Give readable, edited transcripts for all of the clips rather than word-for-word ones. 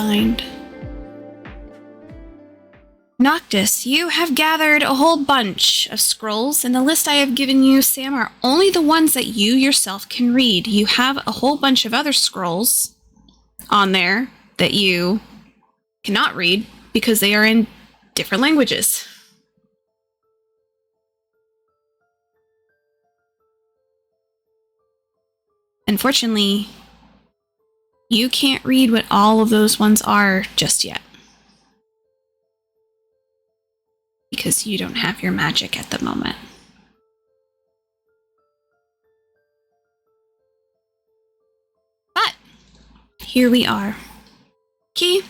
find. Noctis, you have gathered a whole bunch of scrolls, and the list I have given you, Sam, are only the ones that you yourself can read. You have a whole bunch of other scrolls on there that you cannot read because they are in different languages. Unfortunately, you can't read what all of those ones are just yet. Because you don't have your magic at the moment. But here we are. Key.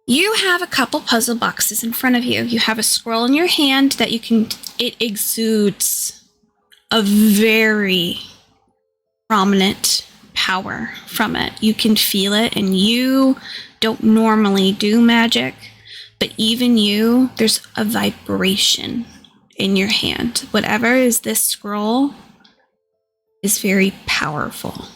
You have a couple puzzle boxes in front of you. You have a scroll in your hand that it exudes a very prominent power from it. You can feel it, and you don't normally do magic, but even you, there's a vibration in your hand. Whatever is this scroll is very powerful.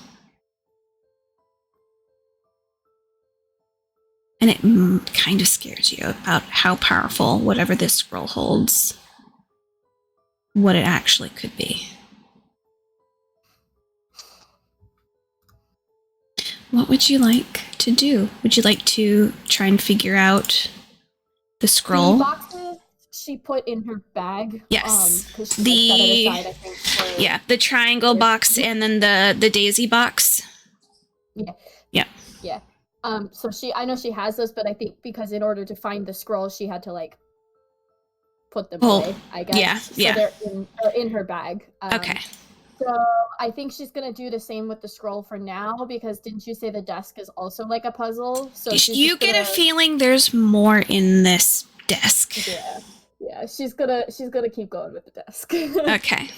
And it kind of scares you about how powerful whatever this scroll holds, what it actually could be. What would you like to do? Would you like to try and figure out the scroll? The boxes she put in her bag. Yes. She set it aside, I think, yeah, the triangle box and then the daisy box. Yeah. Yeah. Yeah. So I know she has those, but I think because in order to find the scroll, she had to like put them away, I guess. Yeah. So yeah. they're in her bag. Okay. So I think she's gonna do the same with the scroll for now, because didn't you say the desk is also like a puzzle? So you get a feeling there's more in this desk. Yeah. She's gonna keep going with the desk. Okay.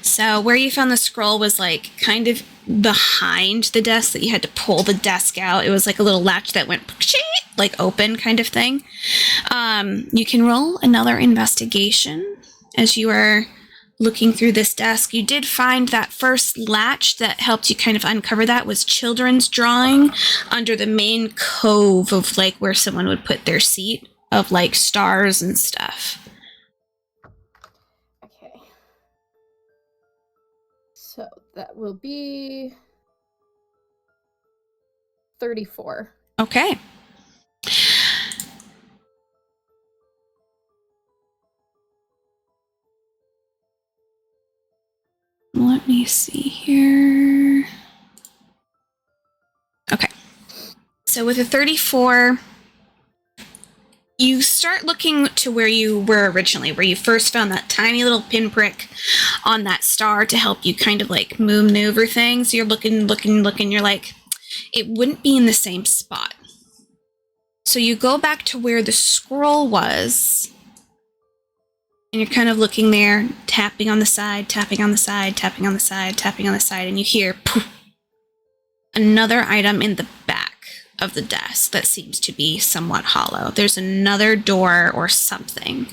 So where you found the scroll was like kind of behind the desk that you had to pull the desk out. It was like a little latch that went like open kind of thing. You can roll another investigation as you are looking through this desk. You did find that first latch that helped you kind of uncover that was children's drawing under the main cove of like where someone would put their seat of like stars and stuff. Okay. So that will be 34. Okay. Let me see here. Okay. So with a 34, you start looking to where you were originally, where you first found that tiny little pinprick on that star to help you kind of like maneuver things. You're looking, you're like, it wouldn't be in the same spot. So you go back to where the scroll was, and you're kind of looking there, tapping on the side, tapping on the side, tapping on the side, tapping on the side, and you hear poof, another item in the back of the desk that seems to be somewhat hollow. There's another door or something.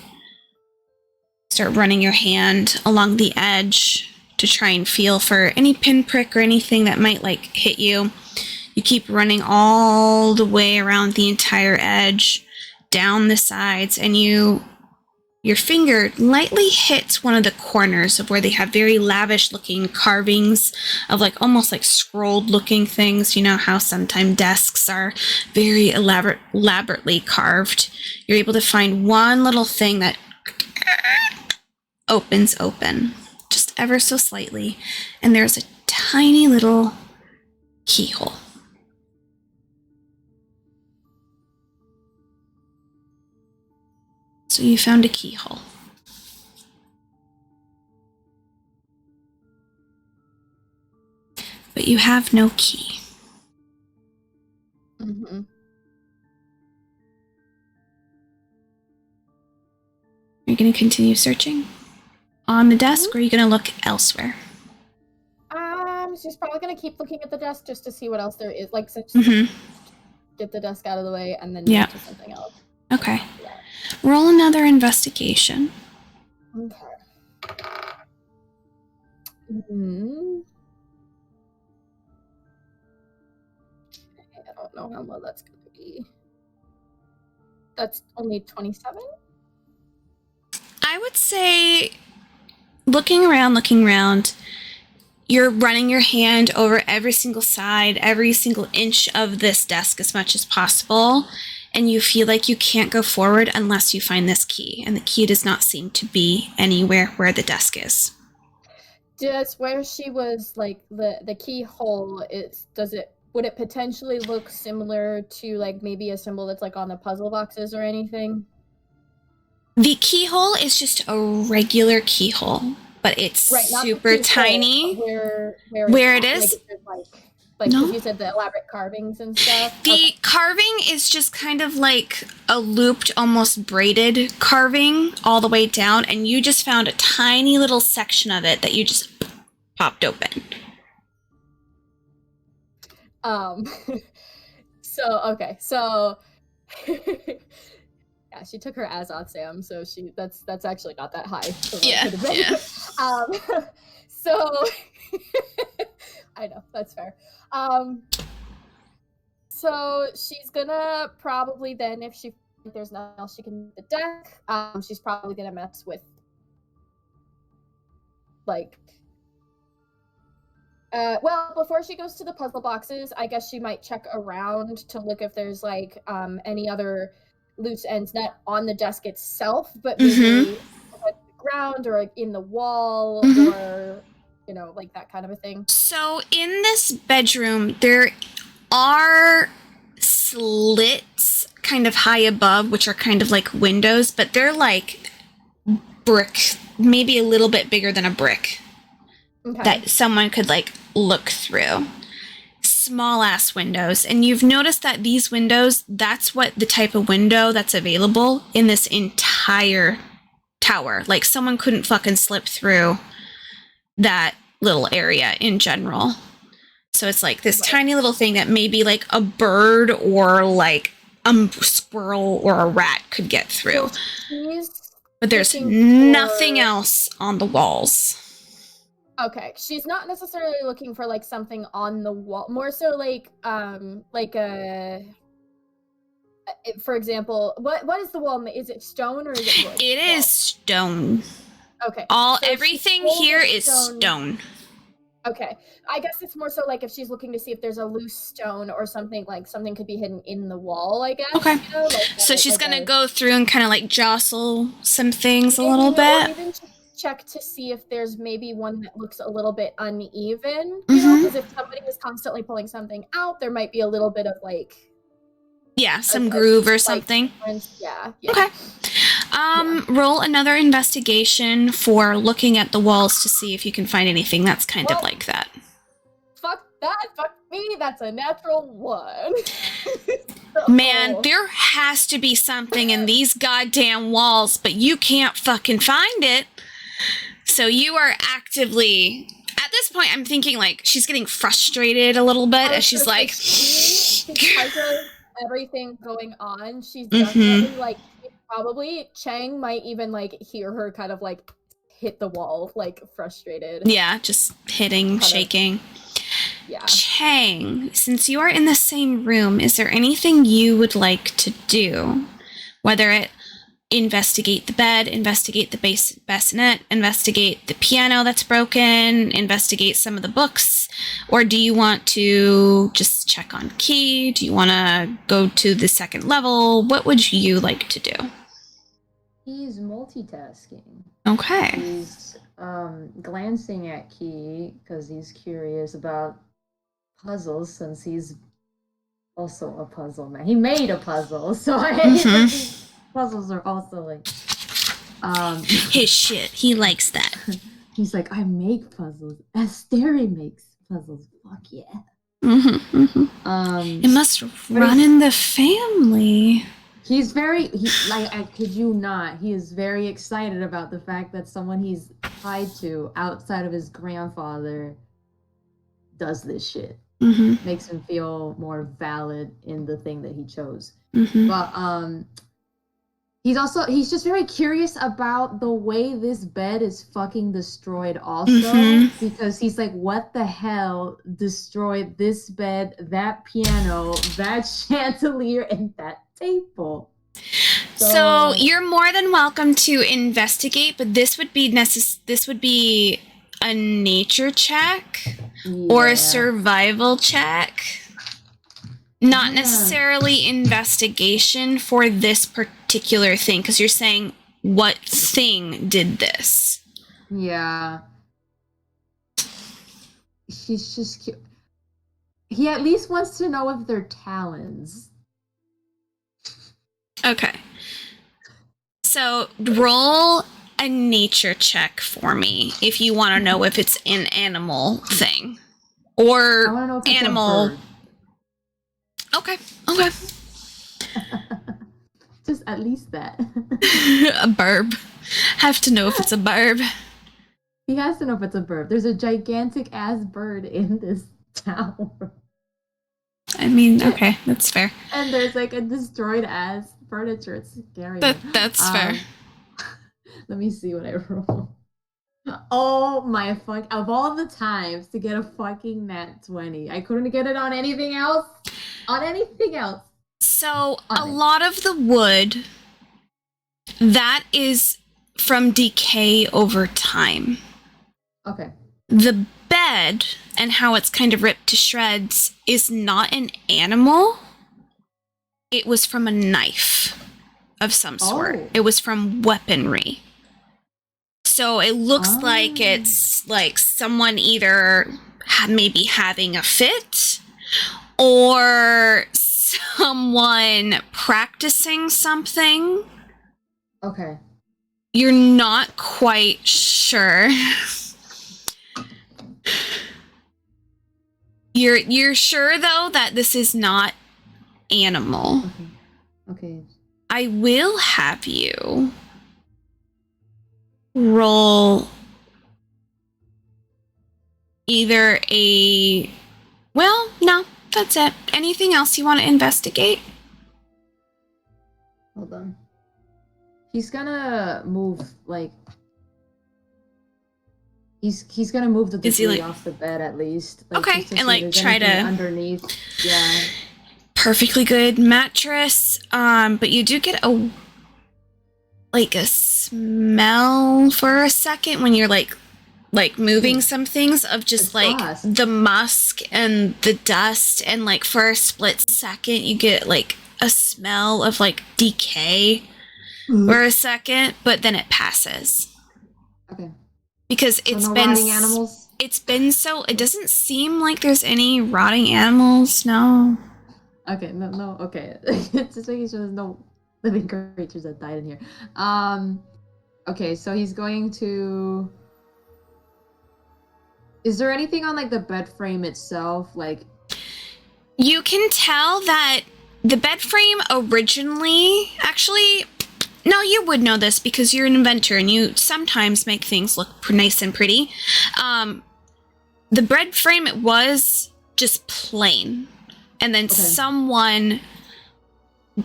Start running your hand along the edge to try and feel for any pinprick or anything that might like hit you. You keep running all the way around the entire edge, down the sides, and your finger lightly hits one of the corners of where they have very lavish looking carvings of like almost like scrolled looking things. You know how sometimes desks are very elaborately carved. You're able to find one little thing that opens open just ever so slightly, and there's a tiny little keyhole. So you found a keyhole. But you have no key. Mm-hmm. Are you going to continue searching on the desk, or are you going to look elsewhere? She's probably going to keep looking at the desk just to see what else there is. Like, get the desk out of the way and then move to something else. Okay. Yeah. Roll another investigation. Okay. Mm-hmm. know how well that's gonna be. That's only 27? I would say, looking around, you're running your hand over every single side, every single inch of this desk as much as possible, and you feel like you can't go forward unless you find this key, and the key does not seem to be anywhere where the desk is. Just where she was, like, the keyhole is, would it potentially look similar to, like, maybe a symbol that's, like, on the puzzle boxes or anything? The keyhole is just a regular keyhole, but it's Right, super tiny. Where it is? Like, no? You said the elaborate carvings and stuff? The carving is just kind of like a looped, almost braided carving all the way down, and you just found a tiny little section of it that you just popped open. So yeah, she took her Azoth Sam, so that's actually not that high. Yeah. So I know, that's fair. So she's gonna probably then, if there's nothing else she can do the deck, she's probably gonna mess with, like, well, before she goes to the puzzle boxes, I guess she might check around to look if there's, like, any other loose ends, not on the desk itself, but maybe on the ground or, like, in the wall, or, you know, like that kind of a thing. So in this bedroom, there are slits kind of high above, which are kind of like windows, but they're like brick, maybe a little bit bigger than a brick. Okay. That someone could, like, look through. Small ass windows. And you've noticed that these windows, that's what the type of window that's available in this entire tower. Like, someone couldn't fucking slip through that little area in general. So it's like this tiny little thing that maybe like a bird or like a squirrel or a rat could get through. But there's nothing else on the walls. Okay, she's not necessarily looking for, like, something on the wall. More so like a, for example, what is the wall? Is it stone or is it wood? It is stone. Okay. Everything here is stone. Okay. I guess it's more so like if she's looking to see if there's a loose stone or something, like something could be hidden in the wall, I guess. Okay. You know? Like, so she's like gonna go through and kind of like jostle some things a little bit. Or even check to see if there's maybe one that looks a little bit uneven, you know, because if somebody is constantly pulling something out, there might be a little bit of, like, some groove or something. Yeah. Okay. Roll another investigation for looking at the walls to see if you can find anything that's kind of like that. Fuck that. Fuck me. That's a natural 1. Man, there has to be something in these goddamn walls, but you can't fucking find it. So you are actively, at this point, I'm thinking, like, she's getting frustrated a little bit as she's like, because of everything going on, she's definitely like, probably Chang might even, like, hear her kind of, like, hit the wall, like, frustrated. Yeah, just hitting, shaking. Yeah. Chang, since you are in the same room, is there anything you would like to do? Whether it investigate the bed, investigate the bassinet, investigate the piano that's broken, investigate some of the books, or do you want to just check on Key? Do you want to go to the second level? What would you like to do? He's multitasking. Okay. He's glancing at Key because he's curious about puzzles, since he's also a puzzle man. He made a puzzle, so puzzles are also like his shit. He likes that. He's like, I make puzzles. Asteri makes puzzles. Fuck yeah. It must run in the family. He's very, I kid you not, he is very excited about the fact that someone he's tied to outside of his grandfather does this shit. Makes him feel more valid in the thing that he chose. But he's just very curious about the way this bed is fucking destroyed also, because he's like, what the hell destroyed this bed, that piano, that chandelier, and that table? So you're more than welcome to investigate, but this would be a nature check or a survival check. Not necessarily investigation for this particular thing, because you're saying what thing did this. Yeah. He's just he at least wants to know if they're talons. Okay. So roll a nature check for me if you want to know if it's an animal thing or I want to know if it's animal. a bird. Okay. Just at least that. A burb. Have to know if it's a burb. He has to know if it's a bird. There's a gigantic ass bird in this tower. I mean, okay, that's fair. And there's like a destroyed ass furniture. It's scary. That's fair. Let me see what I roll. Oh my fuck. Of all the times to get a fucking nat 20, I couldn't get it on anything else. So a lot of the wood that is from decay over time. Okay. The bed and how it's kind of ripped to shreds is not an animal. It was from a knife of some sort. Oh. It was from weaponry. So it looks like it's like someone either maybe having a fit or someone practicing something. Okay. You're not quite sure. You're sure though that this is not animal. Okay. I will have you roll either no, that's it. Anything else you want to investigate? Hold on. He's gonna move, like... He's gonna move the debris off the bed at least. Like, okay, and like try to... underneath. Yeah. Perfectly good mattress. But you do get a smell for a second when you're like moving some things of just like dust. The musk and the dust, and like for a split second you get like a smell of like decay for a second, but then it passes. Okay. Because it's been rotting animals? It doesn't seem like there's any rotting animals, no. Okay, no, okay. It's just making sure there's no living creatures that died in here. Okay, so he's going to... Is there anything on like the bed frame itself? Like, you can tell that the bed frame originally, actually, no, you would know this because you're an inventor and you sometimes make things look nice and pretty. The bed frame, it was just plain, and then someone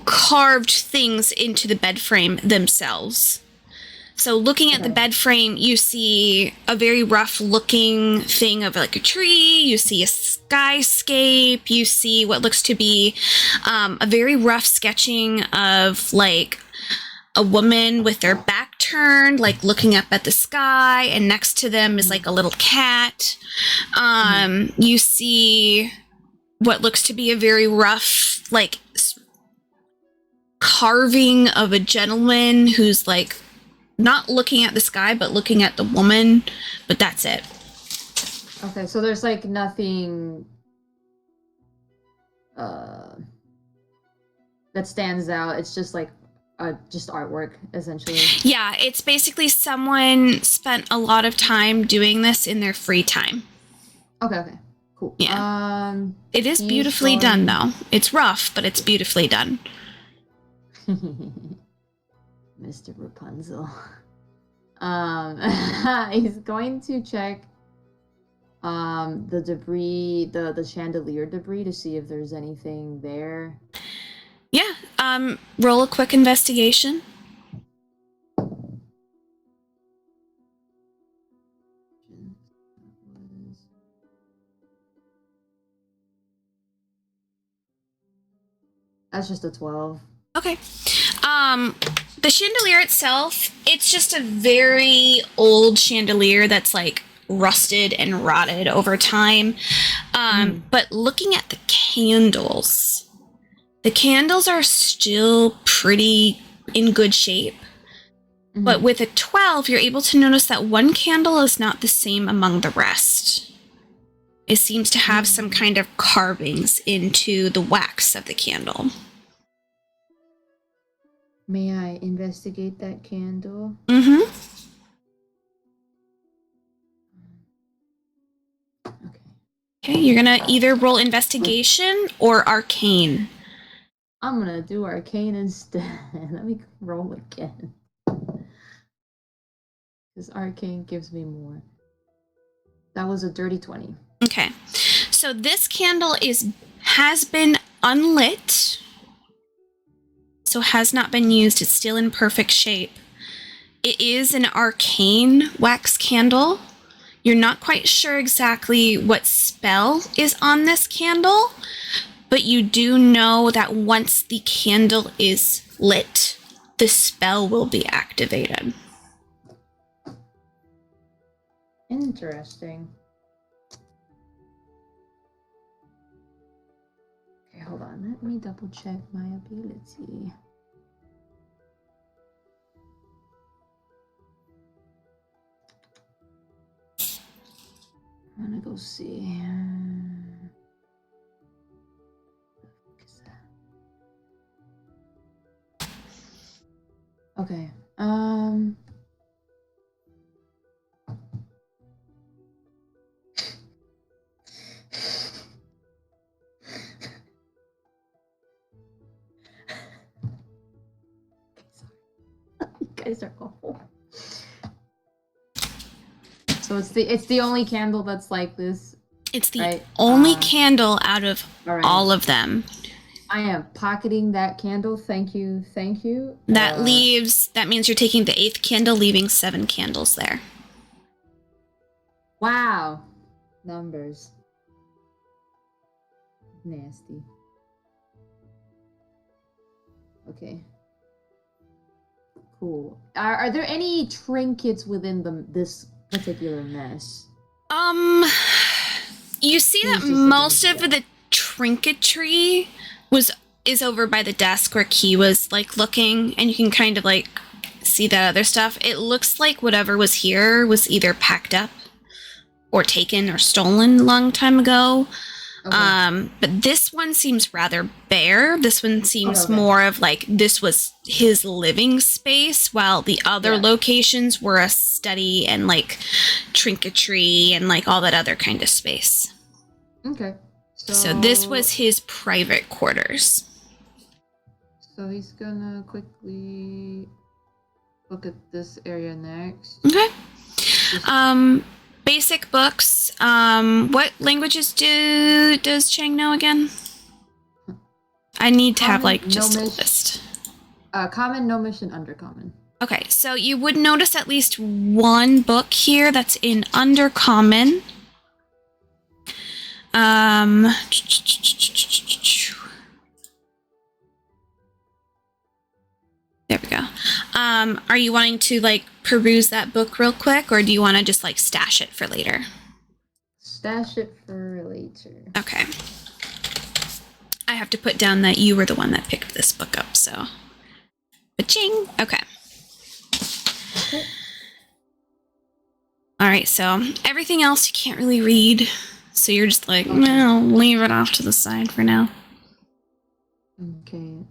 carved things into the bed frame themselves. So looking at the bed frame, you see a very rough looking thing of like a tree, you see a skyscape, you see what looks to be a very rough sketching of like a woman with their back turned, like looking up at the sky, and next to them is like a little cat. You see what looks to be a very rough like carving of a gentleman who's like not looking at the sky, but looking at the woman, but that's it. Okay, so there's like nothing that stands out. It's just like just artwork, essentially. Yeah, it's basically someone spent a lot of time doing this in their free time. Okay, cool. Yeah. It is beautifully done, though. It's rough, but it's beautifully done. Mr. Rapunzel. He's going to check the debris, the chandelier debris, to see if there's anything there. Yeah. Roll a quick investigation. That's just a 12. Okay. The chandelier itself, it's just a very old chandelier that's like rusted and rotted over time. But looking at the candles are still pretty in good shape. But with a 12, you're able to notice that one candle is not the same among the rest. It seems to have some kind of carvings into the wax of the candle. May I investigate that candle? Mm-hmm. Okay. Okay, you're gonna either roll investigation or arcane. I'm gonna do arcane instead. Let me roll again. Because arcane gives me more. That was a dirty 20. Okay. So this candle has been unlit. So has not been used. It's still in perfect shape. It is an arcane wax candle. You're not quite sure exactly what spell is on this candle, but you do know that once the candle is lit, the spell will be activated. Interesting. Okay, hold on. Let me double check my ability. I'm gonna go see. Okay. You guys are awful. So it's the only candle that's like this. It's the right? only candle out of right. all of them. I am pocketing that candle. Thank you. Thank you. That means you're taking the 8th candle, leaving 7 candles there. Wow. Numbers. Nasty. Okay. Cool. Are there any trinkets within this particular mess? You see that most of the trinketry is over by the desk where Key was like looking, and you can kind of like see that other stuff. It looks like whatever was here was either packed up or taken or stolen a long time ago. Okay. But this one seems rather bare. This one seems more of like this was his living space, while the other locations were a study and like trinketry and like all that other kind of space. Okay. So this was his private quarters. So he's gonna quickly look at this area next. Okay. Basic books. What languages does Chang know again? I need to have like just a list. Common, Gnomish, and Undercommon. Okay, so you would notice at least one book here that's in Undercommon. There we go. Are you wanting to like peruse that book real quick, or do you want to just like stash it for later? Stash it for later. Okay. I have to put down that you were the one that picked this book up, so. Ba-ching! Okay. Alright, so everything else you can't really read, so you're just like, no, leave it off to the side for now. Okay.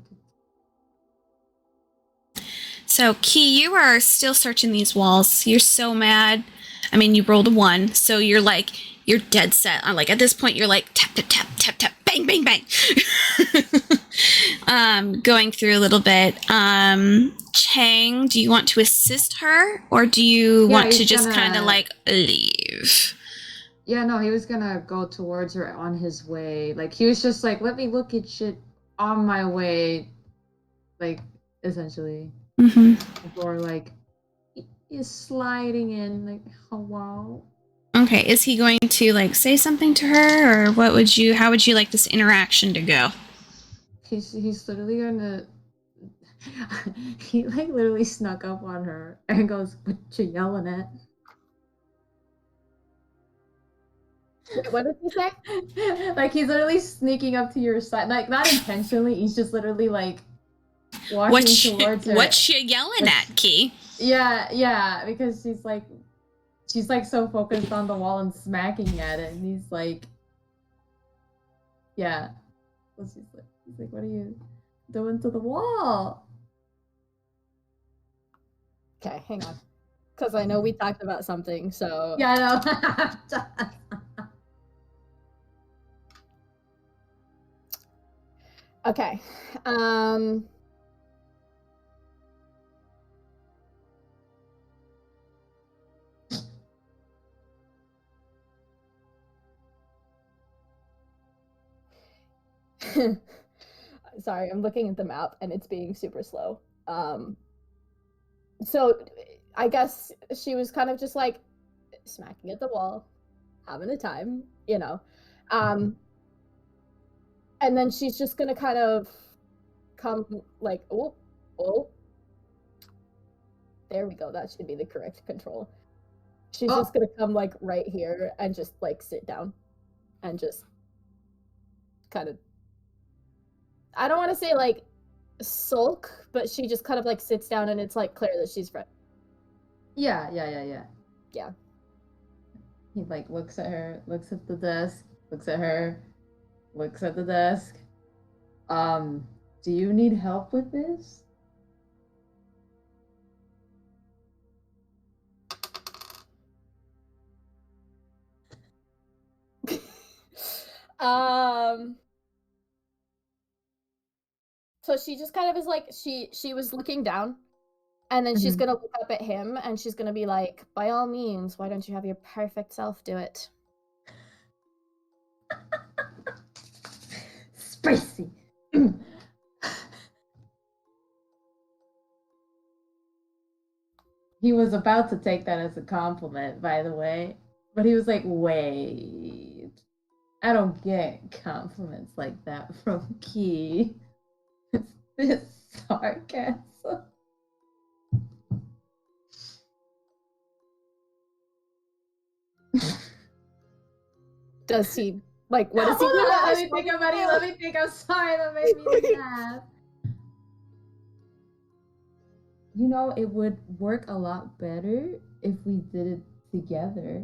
So, Key, you are still searching these walls. You're so mad. I mean, you rolled a 1, so you're like, you're dead set. Like, at this point, you're like, tap, tap, tap, tap, tap, bang, bang, bang. Going through a little bit. Chang, do you want to assist her, or do you want to just kind of, like, leave? Yeah, no, he was gonna go towards her on his way. Like, he was just like, let me look at shit on my way. Like, essentially. Mm-hmm. Or like is sliding in like, oh wow. Okay, is he going to like say something to her, or how would you like this interaction to go? He's literally gonna. He like literally snuck up on her and goes, "What you yelling at?" Wait, what did you say? Like he's literally sneaking up to your side, like not intentionally. He's just literally like walking towards her. What you yelling at, Key? Yeah, because she's like so focused on the wall and smacking at it, and he's like, yeah. So he's like, what are you doing to the wall? Okay, hang on. Because I know we talked about something, so. Yeah, I know. Okay. Sorry, I'm looking at the map and it's being super slow. So I guess she was kind of just like smacking at the wall, having a time, you know. And then she's just gonna kind of come like, oh, there we go. That should be the correct control. She's just gonna come like right here and just like sit down and just kind of, I don't want to say like sulk, but she just kind of like sits down and it's like clear that she's friend. Yeah. Yeah. He like looks at her, looks at the desk, looks at her, looks at the desk. Do you need help with this? So she just kind of is like, she was looking down and then she's gonna look up at him and she's gonna be like, by all means, why don't you have your perfect self do it? Spicy. He was about to take that as a compliment, by the way, but he was like, wait, I don't get compliments like that from Key. This sarcasm. Does he like, what does he do? Let me think about it. Let me think. I'm sorry, that made me laugh. You know, it would work a lot better if we did it together.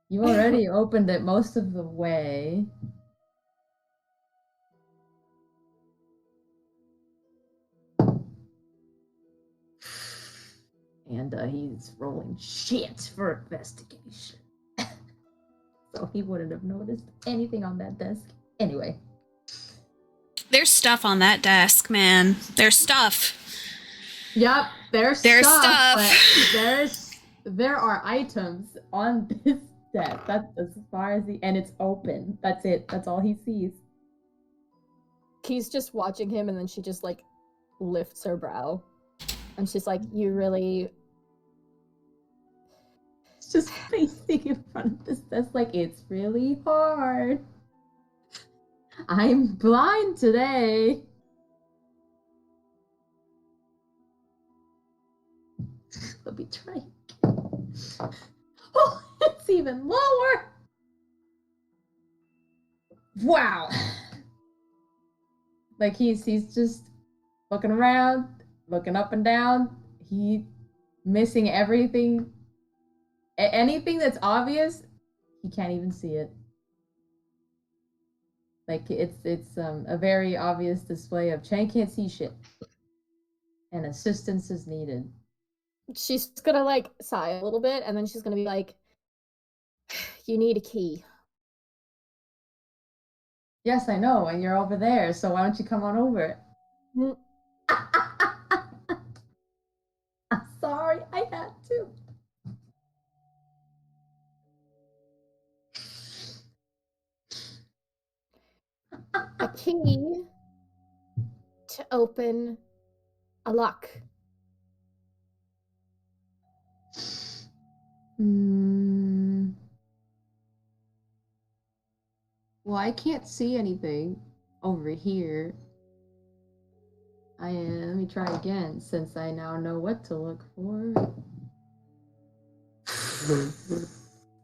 You already opened it most of the way. And he's rolling shit for investigation. So he wouldn't have noticed anything on that desk. Anyway. There's stuff on that desk, man. There's stuff. Yep, there's stuff. But there are items on this desk. That's as far as and it's open. That's it. That's all he sees. He's just watching him and then she just like lifts her brow and she's like, you really. It's just facing in front of this desk like it's really hard. I'm blind today. Let me try. Oh, it's even lower. Wow. Like he's just looking around, looking up and down. He missing everything. Anything that's obvious, he can't even see it. Like it's a very obvious display of Chang can't see shit, and assistance is needed. She's gonna like sigh a little bit and then she's gonna be like, you need a key. Yes, I know, and you're over there, so why don't you come on over? I'm sorry, I had to. A key to open a lock. Well, I can't see anything over here. Let me try again, since I now know what to look for.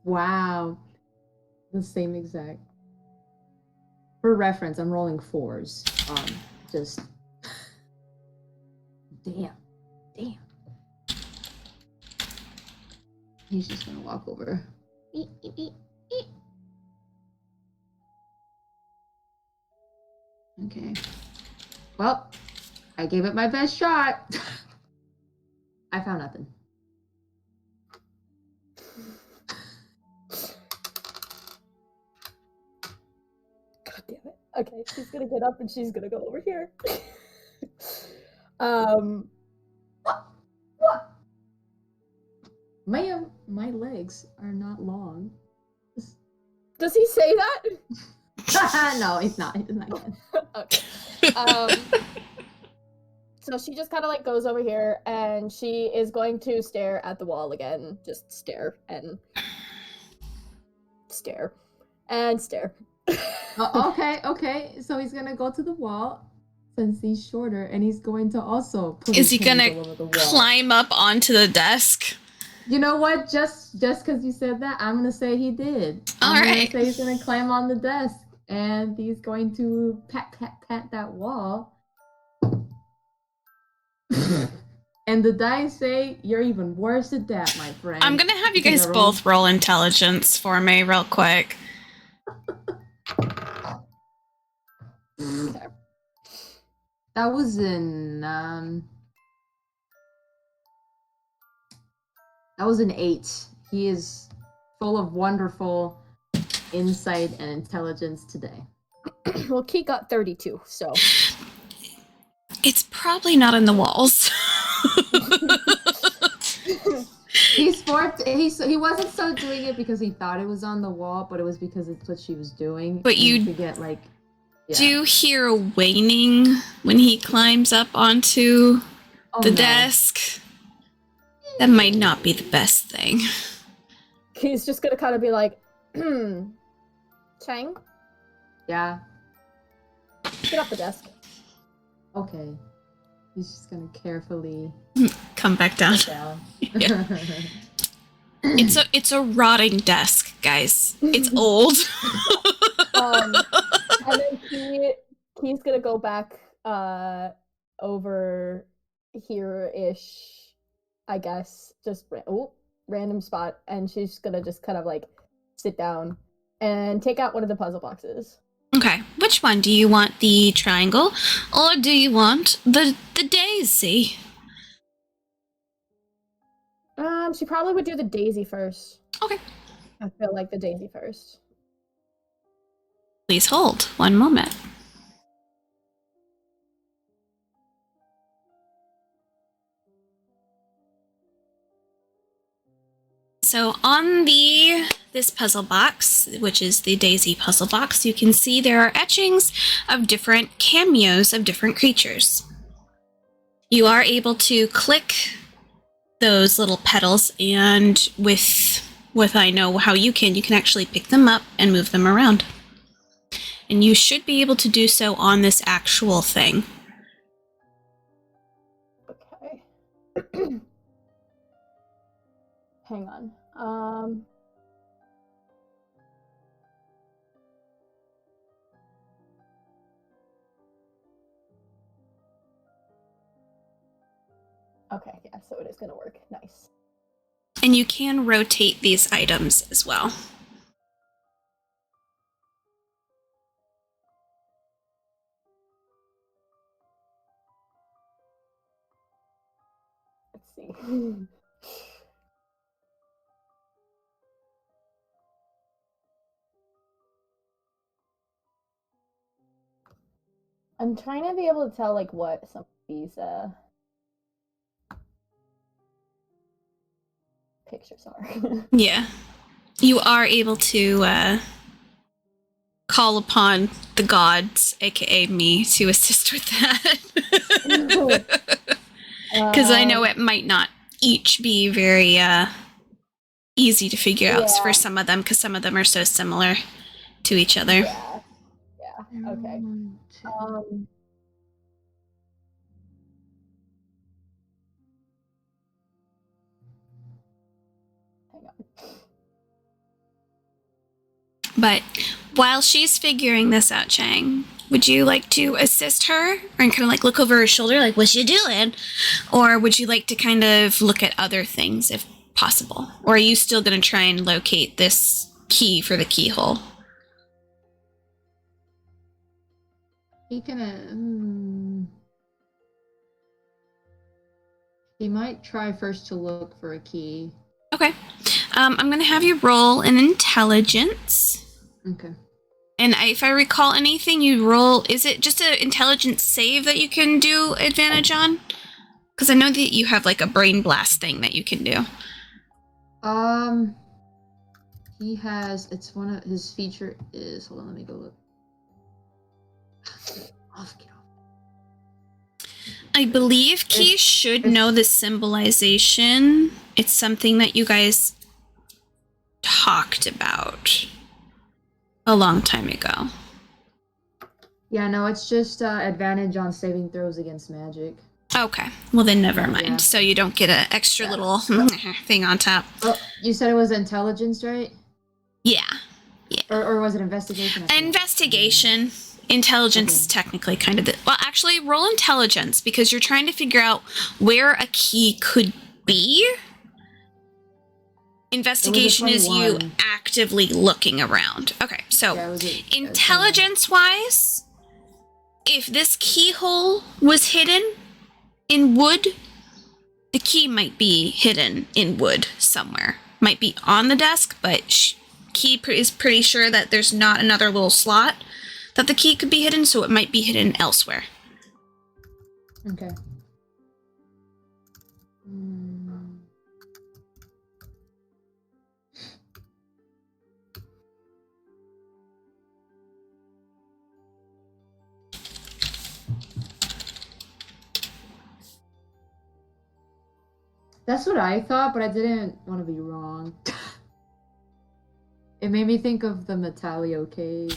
Wow. The same exact. For reference, I'm rolling 4s. Just... Damn. He's just gonna walk over. Eep, eep, eep, eep. Okay. Well, I gave it my best shot. I found nothing. God damn it. Okay, she's gonna get up and she's gonna go over here. What? My legs are not long. Does he say that? No, it's not. It's not good. Okay. So she just kind of like goes over here and she is going to stare at the wall again. Just stare and stare and stare. Okay. So he's gonna go to the wall since he's shorter, and he's going to also put Is his he hands gonna all over the wall. climb up onto the desk? You know what? Just because you said that, I'm gonna say he did. All I'm right. gonna say he's gonna climb on the desk, and he's going to pat that wall. And the dice say you're even worse at that, my friend. I'm gonna have you guys both roll intelligence for me real quick. That was an 8. He is full of wonderful insight and intelligence today. Well, Key got 32, so. It's probably not in the walls. He wasn't so doing it because he thought it was on the wall, but it was because it's what she was doing. But you forget, like, yeah. do hear a waning when he climbs up onto the no. desk. That might not be the best thing. He's just gonna kind of be like, Chang, Yeah. get off the desk. Okay. He's just gonna carefully Come back down. sit down. Yeah. It's a rotting desk, guys. It's old. And then Key's gonna go back over here-ish, I guess. Just random spot, and she's gonna just kind of like sit down and take out one of the puzzle boxes. Okay, which one? Do you want the triangle, or do you want the daisy? She probably would do the daisy first. Okay. I feel like the daisy first. Please hold 1 moment. So on this puzzle box, which is the daisy puzzle box, you can see there are etchings of different cameos of different creatures. You are able to click those little petals, and with I know how you can actually pick them up and move them around. And you should be able to do so on this actual thing. Okay. Hang on. Okay, yeah, so it is gonna work. Nice. And you can rotate these items as well. Let's see. I'm trying to be able to tell like what some of these pictures are. Yeah. You are able to call upon the gods, aka me, to assist with that. Because I know it might not each be very easy to figure out for some of them, because some of them are so similar to each other. Yeah. Okay. One, two. Hang on. But while she's figuring this out, Chang, would you like to assist her and kind of like look over her shoulder, like, what's she doing? Or would you like to kind of look at other things if possible? Or are you still going to try and locate this key for the keyhole? He can. He might try first to look for a key. Okay. I'm going to have you roll an intelligence. Okay. And if I recall anything, you roll. Is it just an intelligence save that you can do advantage on? Because I know that you have like a brain blast thing that you can do. He has. It's one of his feature is. Hold on, let me go look. Get off. I believe Key should know the symbolization. It's something that you guys talked about a long time ago. Yeah, no, it's just advantage on saving throws against magic. Okay, well then never mind. Yeah. So you don't get an extra little thing on top. Oh, you said it was intelligence, right? Yeah. Or was it investigation? Investigation. Intelligence is technically kind of well, actually, roll intelligence because you're trying to figure out where a key could be. Investigation is you actively looking around. Okay, so intelligence-wise, if this keyhole was hidden in wood, the key might be hidden in wood somewhere. Might be on the desk, but Key is pretty sure that there's not another little slot that the key could be hidden, so it might be hidden elsewhere. Okay. That's what I thought, but I didn't want to be wrong. It made me think of the Metalio cave.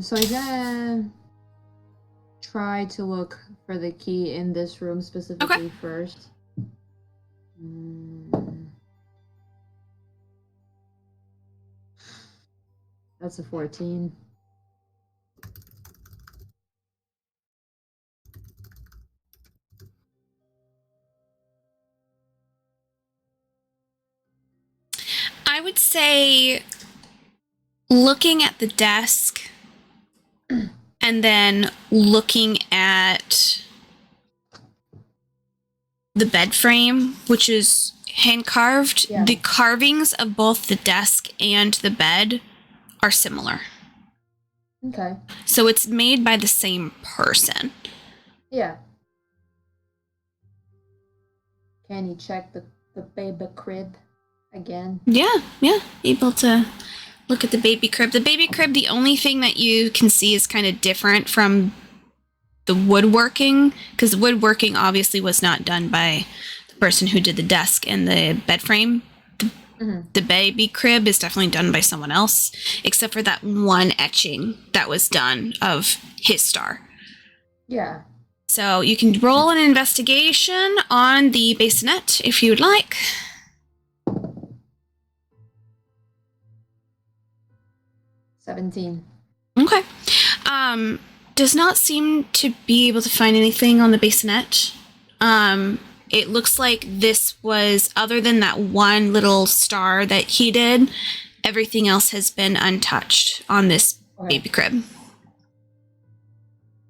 So I'm gonna try to look for the key in this room specifically first. That's a 14. I would say looking at the desk and then looking at the bed frame, which is hand carved, the carvings of both the desk and the bed are similar. Okay. So it's made by the same person. Yeah. Can you check the baby crib again? Yeah. Able to look at the baby crib. The baby crib, the only thing that you can see is kind of different from the woodworking, because the woodworking obviously was not done by the person who did the desk and the bed frame. The baby crib is definitely done by someone else, except for that one etching that was done of his star. Yeah. So you can roll an investigation on the bassinet if you would like. 17. Okay. Does not seem to be able to find anything on the bassinet. It looks like this was, other than that one little star that he did, everything else has been untouched on this baby crib.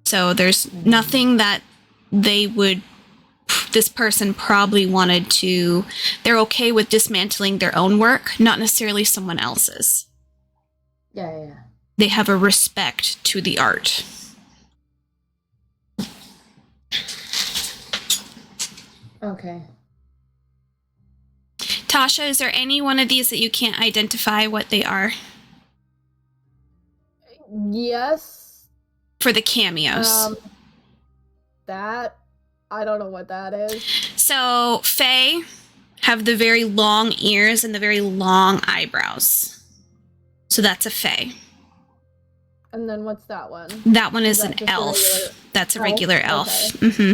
So there's nothing that this person probably wanted to, they're okay with dismantling their own work, not necessarily someone else's. Yeah. They have a respect to the art. Okay. Tasha, is there any one of these that you can't identify what they are? Yes. For the cameos. That I don't know what that is. So, Fae have the very long ears and the very long eyebrows. So that's a Fae. And then what's that one? That one is that an just a elf. regular That's a elf? regular elf. Okay. hmm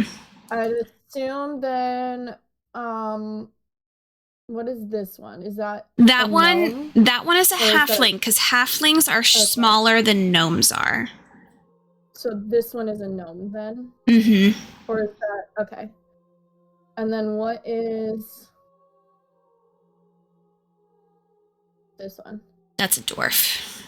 I'd assume then, what is this one? Is that That a one, gnome? that one is a Or is that- halfling because halflings are smaller than gnomes are. So this one is a gnome then? Mm-hmm. Or is that okay? And then what is this one? That's a dwarf.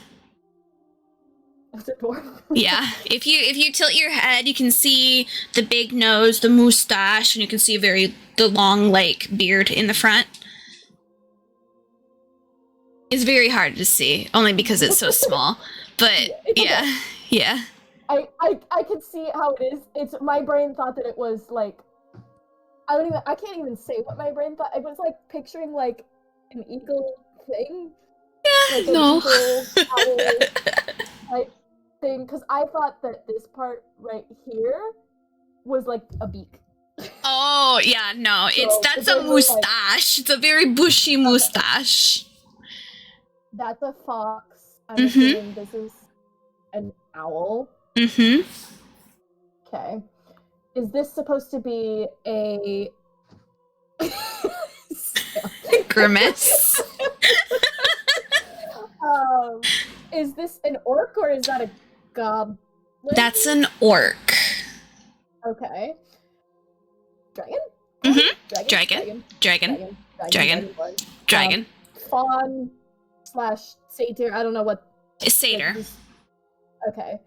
That's a dwarf. Yeah. If you tilt your head, you can see the big nose, the mustache, and you can see the long like beard in the front. It's very hard to see, only because it's so small. But yeah, yeah. I could see how it is. It's my brain thought that it was like I can't even say what my brain thought. I was like picturing like an eagle thing. Like an No. eagle owl type thing. Because I thought that this part right here was like a beak. Oh yeah, no. So That's the a brain was like- mustache. It's a very bushy mustache. That's a fox. I'm Mhm. assuming this is an owl. Mm-hmm. Okay. Is this supposed to be a Grimace. Is this an orc or is that a goblin? That's an orc. Okay. Dragon? Mhm. Dragon. Dragon. Dragon. Dragon. Fawn slash satyr. I don't know what. Satyr. Okay.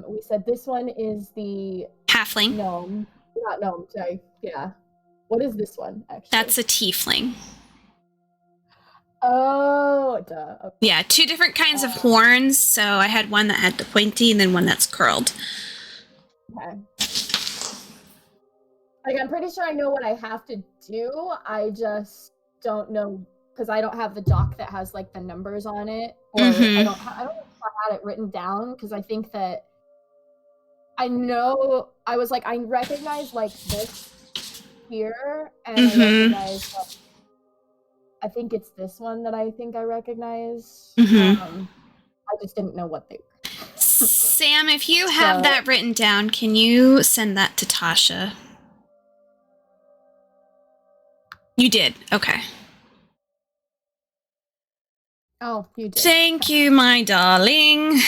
We said this one is the Halfling. gnome. Not gnome, sorry. Yeah. What is this one, actually? That's a tiefling. Oh, duh. Okay. Yeah, two different kinds of horns. So I had one that had the pointy and then one that's curled. Okay. Like, I'm pretty sure I know what I have to do. I just don't know because I don't have the doc that has like the numbers on it, or Mhm. I don't know if I had it written down because I think that I know I was like I recognize like this here, and I recognize. I think it's this one that I think I recognize. Mhm. I just didn't know what they were. Sam, if you have So- that written down, can you send that to Tasha? You did. Okay. Oh, you did. Thank you, my darling.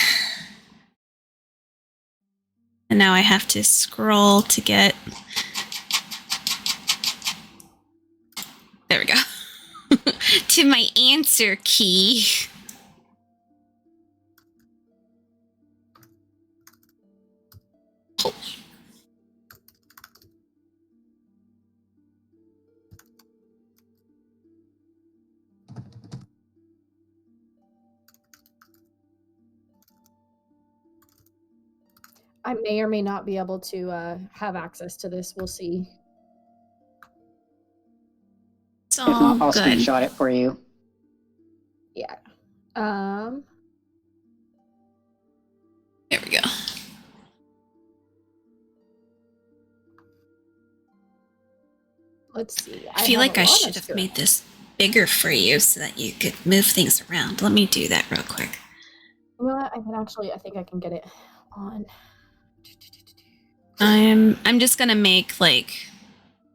And now I have to scroll to get. There we go. To my answer key. I may or may not be able to have access to this. We'll see. It's If all not, I'll good. screenshot it for you. Yeah. There we go. Let's see. I feel like I have a lot should of have stuff. made this bigger for you so that you could move things around. Let me do that real quick. You know what? I can actually. I think I can get it on. I'm just gonna make like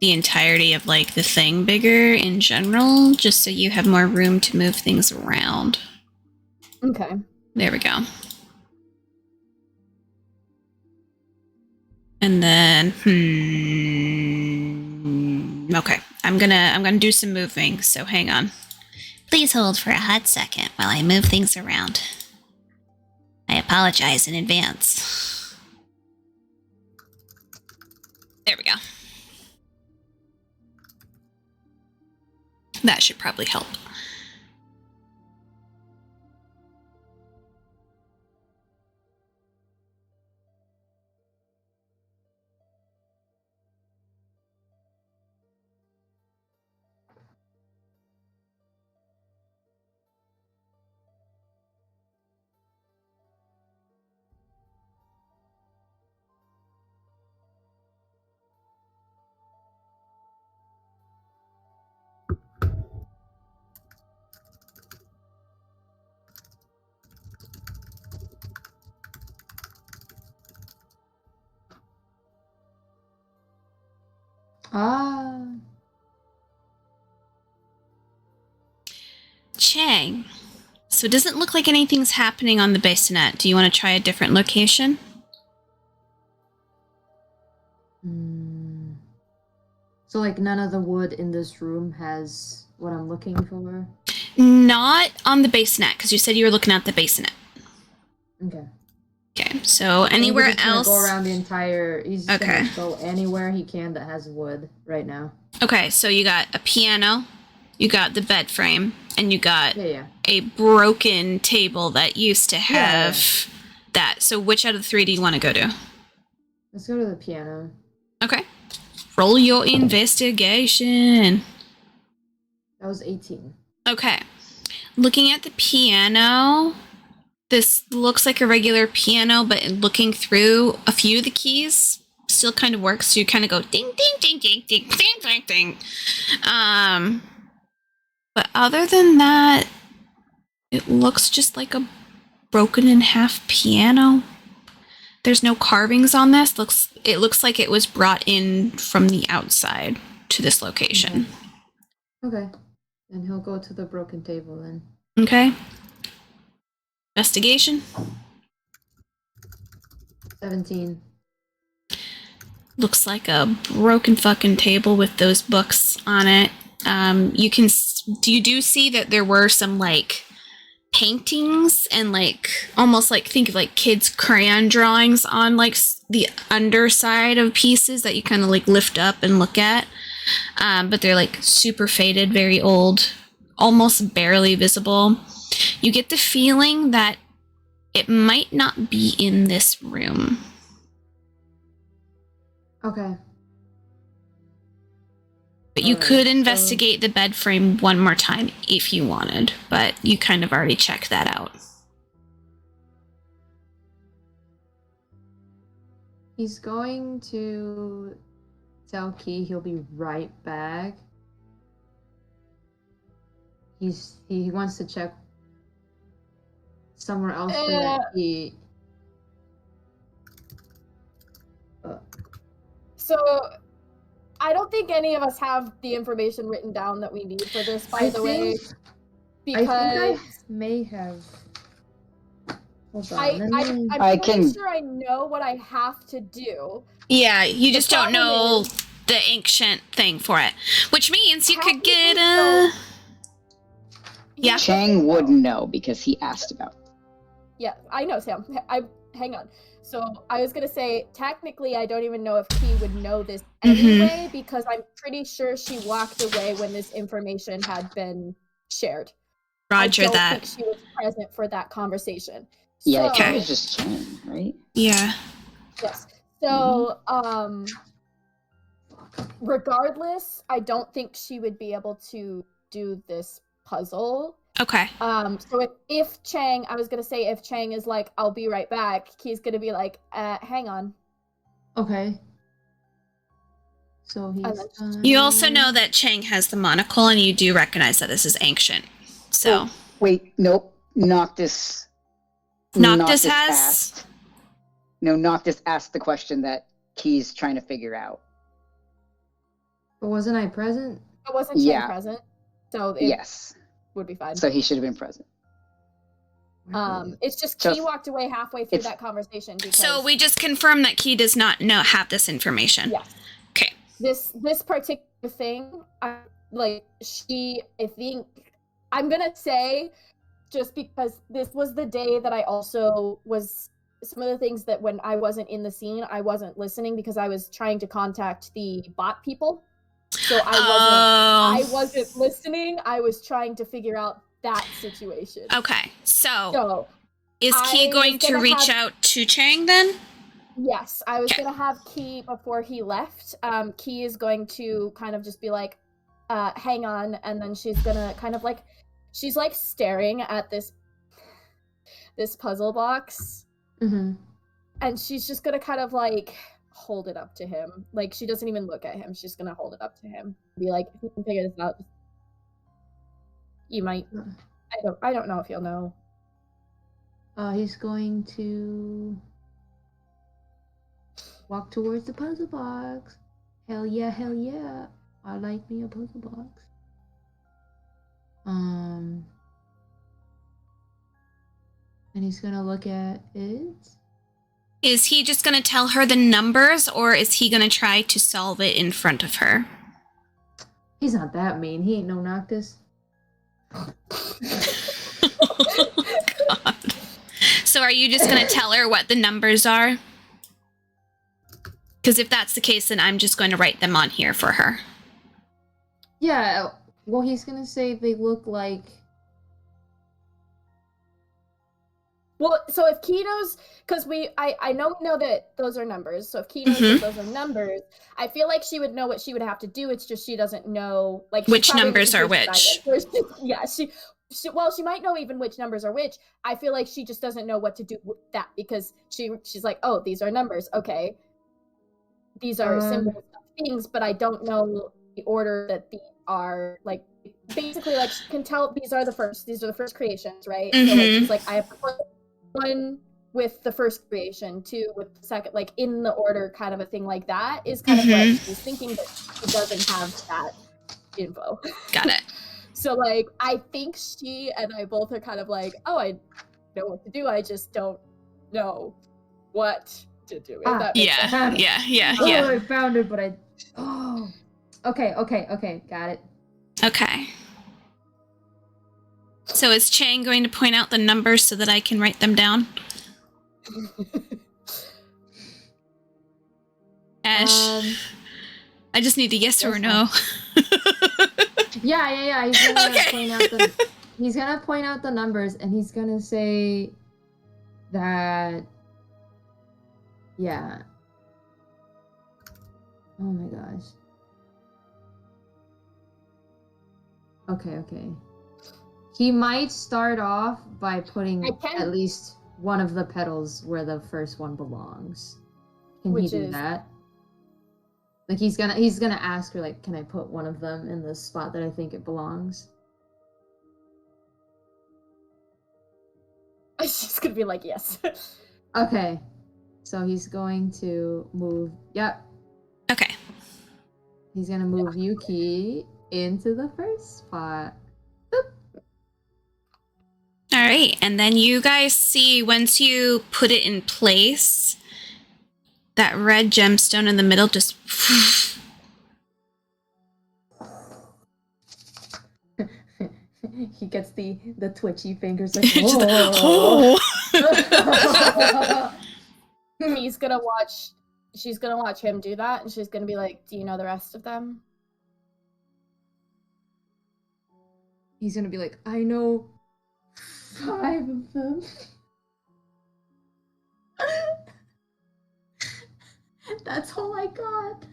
the entirety of like the thing bigger in general, just so you have more room to move things around. Okay. There we go. And then okay. I'm gonna do some moving, so hang on. Please hold for a hot second while I move things around. I apologize in advance. There we go. That should probably help. Ah. Chang. So it doesn't look like anything's happening on the bassinet. Do you want to try a different location? So, like, none of the wood in this room has what I'm looking for? Not on the bassinet, because you said you were looking at the bassinet. Okay. Okay, so anywhere He's just gonna else? go around the entire. He's just Okay. gonna go anywhere he can that has wood right now. Okay, so you got a piano, you got the bed frame, and you got Yeah. a broken table that used to Yeah. have that. So which out of the three do you want to go to? Let's go to the piano. Okay. Roll your investigation. That was 18. Okay. Looking at the piano, this looks like a regular piano, but looking through a few of the keys still kind of works. So you kind of go ding, ding, ding, ding, ding, ding, ding, ding. But other than that, it looks just like a broken in half piano. There's no carvings on this. It looks like it was brought in from the outside to this location. Okay. And he'll go to the broken table then. Okay. Investigation. 17. Looks like a broken fucking table with those books on it. You do see that there were some like paintings and like almost like think of like kids crayon drawings on like the underside of pieces that you kind of like lift up and look at. But they're like super faded, very old, almost barely visible. You get the feeling that it might not be in this room. Okay. But you Alright, could so- investigate the bed frame one more time if you wanted, but you kind of already checked that out. He's going to tell Key he'll be right back. He wants to check somewhere else for that key. So I don't think any of us have the information written down that we need for this, by the way. Because I think I may have. Hold on. I'm pretty sure I know what I have to do. Yeah, you just don't problem know is- the ancient thing for it, which means you could get Technically, Yeah. Chang would know because he asked about it. Yeah, I know, Sam. Hang on. So I was gonna say, technically, I don't even know if Key would know this anyway, because I'm pretty sure she walked away when this information had been shared. Roger I don't that. think she was present for that conversation. Yeah, So, I think it was just Chang, right? Yeah. yes. So, regardless, I don't think she would be able to do this puzzle. Okay. So if Chang, I was gonna say if Chang is like, I'll be right back, he's gonna be like, hang on. Okay. So he's. You also know that Chang has the monocle, and you do recognize that this is ancient. So Wait, nope. Noctis. Noctis has. asked. No, Noctis asked the question that Key's trying to figure out. But wasn't I present? It wasn't Chang Yeah. present, so it Yes. would be fine. So he should have been present. It's just So- Key walked away halfway through It's- that conversation. Because So we just confirmed that Key does not have this information. Yes. Okay. this particular thing, I think I'm gonna say, just because this was the day that I also was, some of the things that when I wasn't in the scene, I wasn't listening because I was trying to contact the bot people. So I wasn't listening. I was trying to figure out that situation. Okay. So is I Key was going to gonna reach have- out to Chang then? Yes, I was Okay. gonna have Key before he left. Key is going to kind of just be like, hang on, and then she's gonna kind of like, she's like staring at this puzzle box, Mm-hmm. and she's just gonna kind of like hold it up to him. Like, she doesn't even look at him, she's gonna hold it up to him. Be like, if you can figure this out, you might. I don't know if you'll know. He's going to walk towards the puzzle box. Hell yeah. I like me a puzzle box. And he's gonna look at it. Is he just going to tell her the numbers, or is he going to try to solve it in front of her? He's not that mean. He ain't no Noctis. God. So are you just going to tell her what the numbers are? Because if that's the case, then I'm just going to write them on here for her. Yeah, well, he's gonna say they look like... Well, so if Key knows, because I know that those are numbers. So if Key knows that those are numbers, I feel like she would know what she would have to do. It's just she doesn't know like which numbers are which. Yeah, she might know even which numbers are which. I feel like she just doesn't know what to do with that because she's like, oh, these are numbers. Okay, these are symbols of things, but I don't know the order that these are. Like basically, like she can tell these are the first creations, right? So like she's like, I have to put 1 with the first creation, 2 with the second, like in the order, kind of a thing like that is kind of what she's thinking, but she doesn't have that info. Got it. So like I think she and I both are kind of like, oh, I know what to do, I just don't know what to do. Yeah. Oh, I found it, but okay, got it. Okay. So is Chang going to point out the numbers so that I can write them down? Ash, I just need a yes or no. Yeah. He's gonna point out he's gonna point out the numbers, and he's gonna say that. Yeah. Oh my gosh. Okay. He might start off by putting at least one of the petals where the first one belongs. Can he do that? Like he's gonna ask her, like, can I put one of them in the spot that I think it belongs? She's gonna be like, yes. Okay. So he's going to move. Yep. Okay. He's gonna move Yuki into the first spot. All right, and then you guys see once you put it in place, that red gemstone in the middle just. He gets the twitchy fingers like, oh. She's gonna watch him do that, and she's gonna be like, do you know the rest of them? He's gonna be like, I know 5 of them. That's all I got.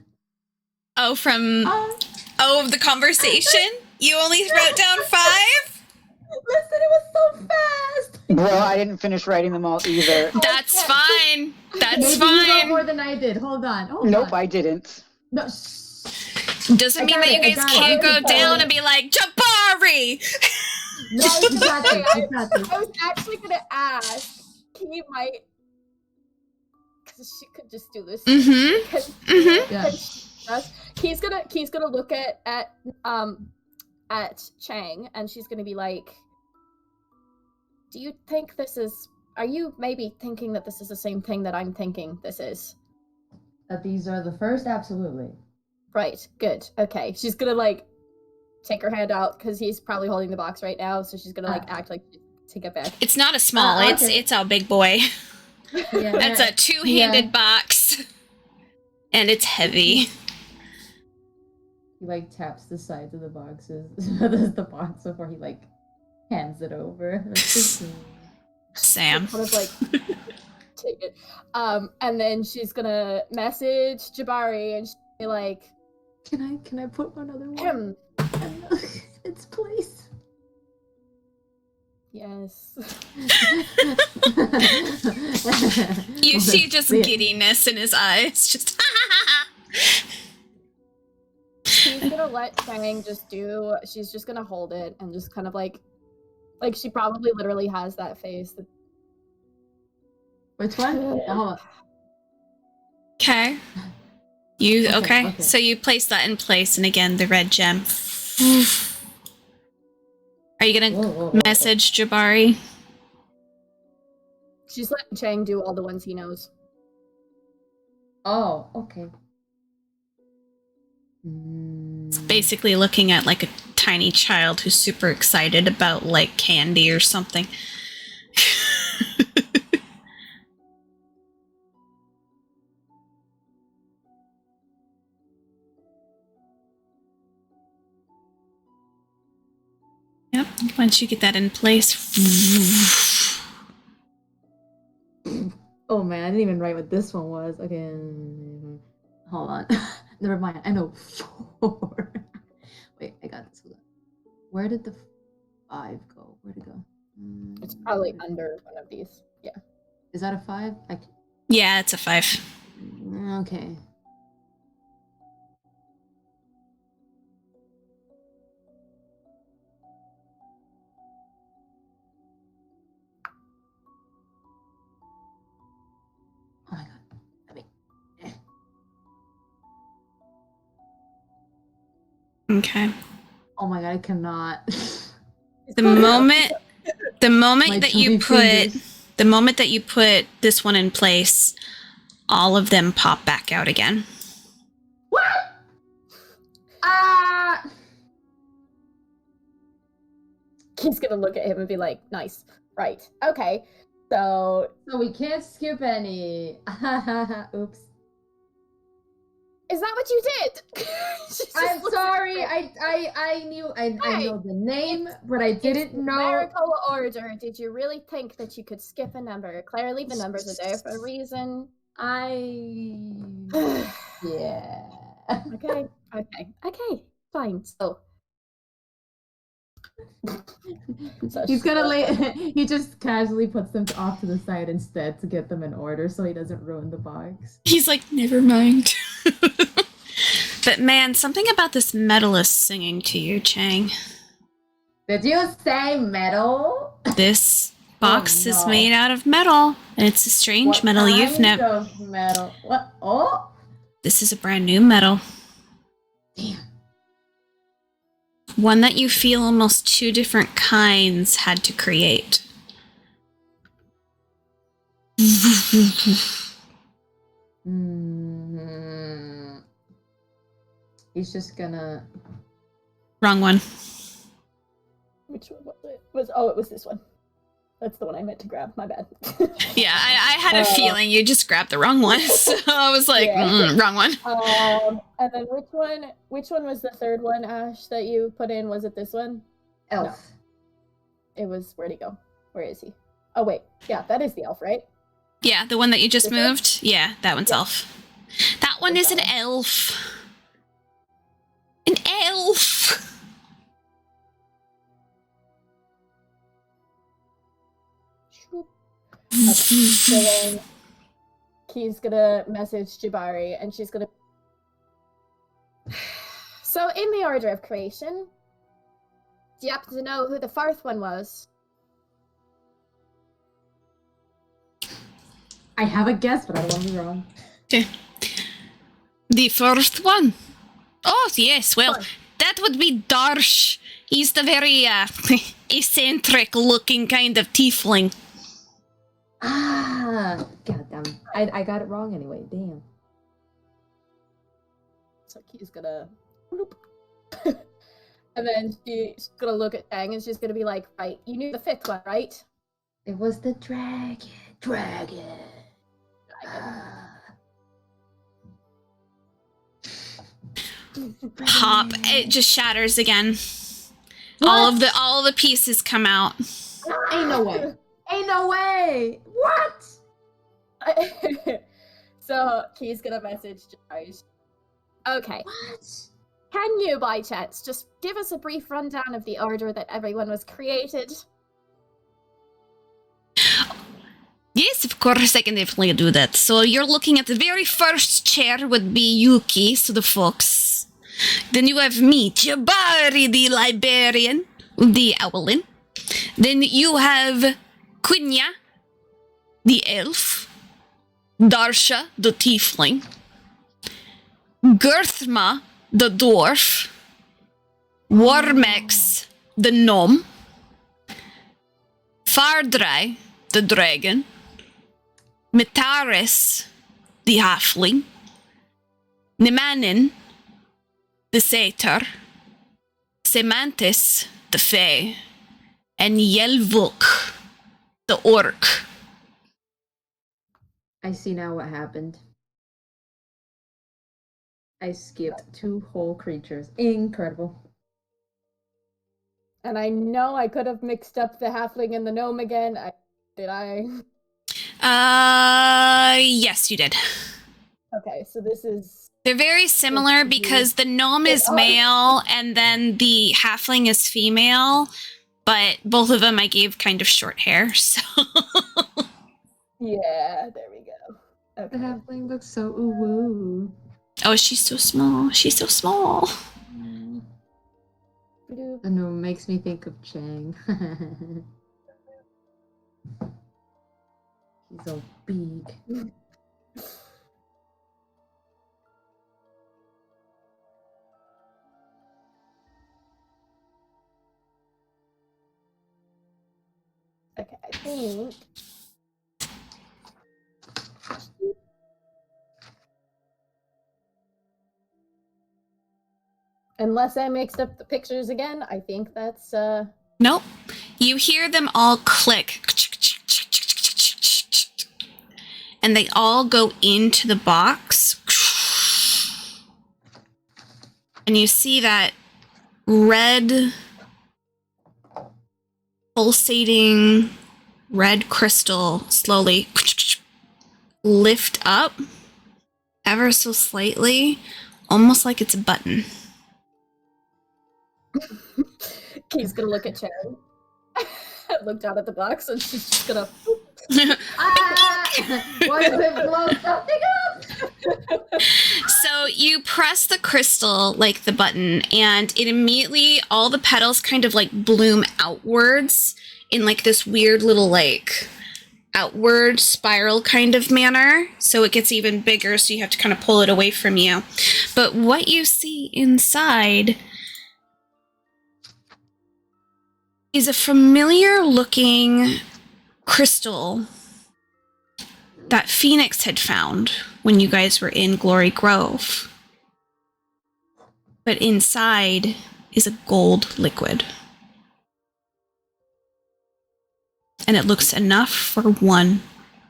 Oh, from the conversation? You only wrote down 5? Listen, it was so fast. Well, I didn't finish writing them all either. That's fine. That's Maybe fine. You wrote more than I did. Hold on. Nope, I didn't. No. Doesn't mean that you guys can't go down and be like, Jabari! No, you got this. I was actually gonna ask. He might, because she could just do this. He's gonna look at Chang, and she's gonna be like, do you think are you maybe thinking that this is the same thing that I'm thinking this is? That these are the first? Absolutely. Right, good. Okay. She's gonna like take her hand out because he's probably holding the box right now, so she's gonna like act like take it back. It's not a small, it's a big boy. Yeah. That's a 2-handed box. And it's heavy. He like taps the sides of the the box before he like hands it over. Sam. Kind of like take it. And then she's gonna message Jabari and she'll be like, Can I put one other one? Its place. Yes. You see just giddiness in his eyes. Just She's gonna let Chang she's just gonna hold it and just kind of like she probably literally has that face. Which one? Oh. okay. You Okay, okay? okay. So you place that in place, and again, the red gem. Are you gonna Whoa. message Jabari? She's letting Chang do all the ones he knows. Oh, okay. It's basically looking at like a tiny child who's super excited about like candy or something. Yep, once you get that in place. Oh man, I didn't even write what this one was. Okay, hold on. Never mind. I know 4. Wait, I got this. Hold on. Where did the 5 go? Where'd it go? It's probably under one of these. Yeah. Is that a 5? Yeah, it's a 5. Okay. Oh my god. Okay. Oh my god, I cannot. The moment My that you chubby put fingers. the moment that you put this one in place, all of them pop back out again. What? Ah! He's gonna look at him and be like, nice. Right. Okay. So So we can't skip any. Oops. is that what you did? She just I'm looks at sorry. him. I knew I Hey, know the name, but I It's didn't know. numerical order. Did you really think that you could skip a number? Claire, leave the numbers are there for a reason. Yeah. Okay. Fine. So He's gonna he just casually puts them off to the side instead to get them in order so he doesn't ruin the box. He's like, never mind. But man, something about this metal is singing to you, Chang. Did you say metal? This box is no. made out of metal, and it's a strange What metal you've kind never. of metal? What? Oh, This is a brand new metal. damn. One that you feel almost 2 different kinds had to create. He's just gonna. Wrong one. which one was it? It was this one. That's the one I meant to grab. My bad. Yeah, I had a feeling you just grabbed the wrong one, so I was like, Yeah. wrong one. And then which one was the third one, Ash, that you put in? Was it this one? Elf. It was, where'd he go? Where is he? Oh wait, yeah, that is the elf, right? Yeah, the one that you just This one? moved. Yeah, that one's Yeah. elf. That one is an elf. An elf. Okay, so then Key's gonna message Jabari and she's gonna. So, in the order of creation, do you happen to know who the fourth one was? I have a guess, but I don't want to be wrong. The first one. Oh yes, well, Sure. that would be Darsh. He's the very eccentric-looking kind of tiefling. Ah, goddamn! I got it wrong anyway. Damn. So Key's gonna. Bloop. And then she's gonna look at Tang and she's gonna be like, right, you knew the fifth one, right? It was the dragon. Dragon. Ah. Pop! It just shatters again. What? All of the pieces come out. Ain't no way. Ain't no way. What? So Key's gonna message Josh. Okay. What? Can you, by chance, just give us a brief rundown of the order that everyone was created? Yes, of course, I can definitely do that. So you're looking at the very first chair would be Yuki, so the fox. Then you have me, Jabari, the librarian, the owlin. Then you have Quinya, the elf. Darsha, the tiefling. Girthma, the dwarf, Wormex, the gnome, Fardrai, the dragon, Mitaris, the halfling, Nimanin, the satyr, Semantis, the fae, and Yelvuk, the orc. I see now what happened. I skipped 2 whole creatures. Incredible. And I know I could have mixed up the halfling and the gnome again. Did I? Yes, you did. Okay, so this is They're very similar because the gnome is male and then the halfling is female, but both of them I gave kind of short hair, so. yeah. There we go. The Okay. halfling looks so ooh-woo. Oh, she's so small. She's so small. Bloop. The gnome makes me think of Chang. He's so big. Okay, I think. Unless I mixed up the pictures again, I think that's Nope. You hear them all click. And they all go into the box. And you see that red, pulsating red crystal slowly lift up ever so slightly, almost like it's a button. Key's gonna look at Cherry. Look down at the box and she's just gonna Why does it blow something up? So you press the crystal like the button, and it immediately, all the petals kind of like bloom outwards in like this weird little like outward spiral kind of manner. So it gets even bigger, so you have to kind of pull it away from you. But what you see inside is a familiar looking crystal that Phoenix had found when you guys were in Glory Grove. But inside is a gold liquid. And it looks enough for 1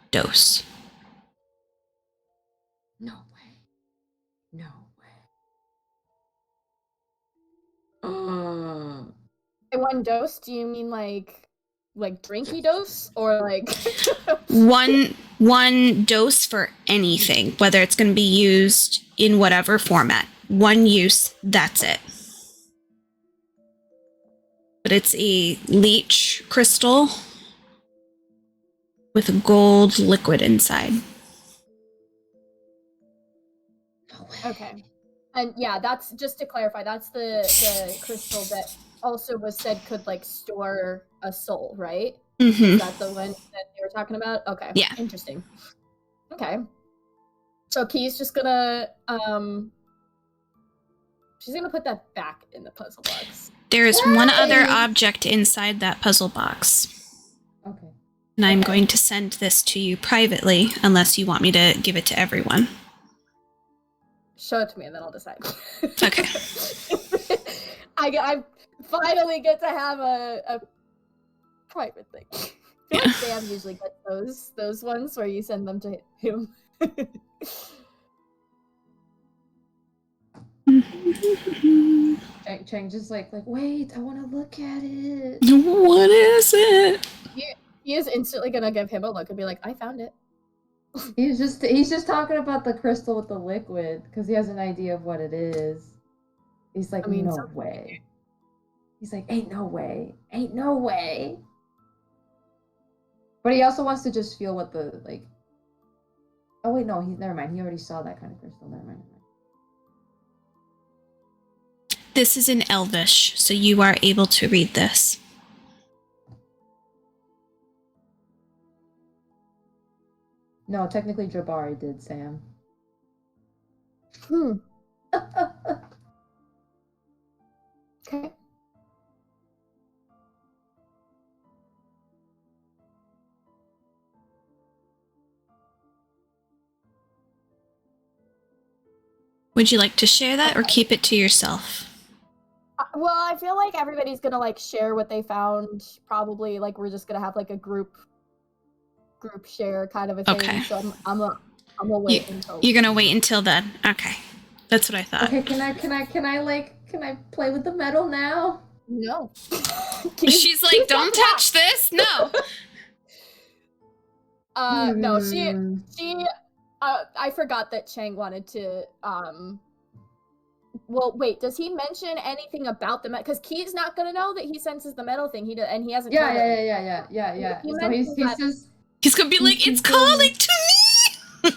dose. No way. No way. By 1 dose, do you mean like drinky dose or like one dose for anything, whether it's going to be used in whatever format. 1 use, that's it. But it's a leech crystal with a gold liquid inside. No way. Okay. And yeah, that's just to clarify, that's the crystal that also was said could like store a soul, right? Mm-hmm. Is that the one that they were talking about? Okay. Yeah. Interesting. Okay. So Key's just gonna she's gonna put that back in the puzzle box. There is one other Yay! object inside that puzzle box. Okay. And I'm Okay. going to send this to you privately, unless you want me to give it to everyone. Show it to me and then I'll decide. Okay. I finally get to have a private thing. I feel Yeah. like Sam usually gets those ones where you send them to him. Chang just like wait, I want to look at it. What is it? He is instantly gonna give him a look and be like, I found it. He's just talking about the crystal with the liquid because he has an idea of what it is. He's like, I mean, no some- way. He's like, ain't no way, ain't no way. But he also wants to just feel what the like. Oh wait, no, never mind. He already saw that kind of crystal. Never mind. This is in Elvish, so you are able to read this. No, technically Jabari did, Sam. Okay. Would you like to share that or keep it to yourself? Well, I feel like everybody's gonna like share what they found. Probably like we're just gonna have like a group share kind of a thing. Okay. So I'm gonna wait until You're gonna wait until then. Okay. That's what I thought. Okay, can I play with the metal now? no. She's like, don't touch this. No. No, she Hmm. I forgot that Chang wanted to well, wait, does he mention anything about the metal? Because Key's not gonna know that he senses the metal thing. And he hasn't. told her. Yeah. He So he mentions that- says He's gonna be like, it's calling to me.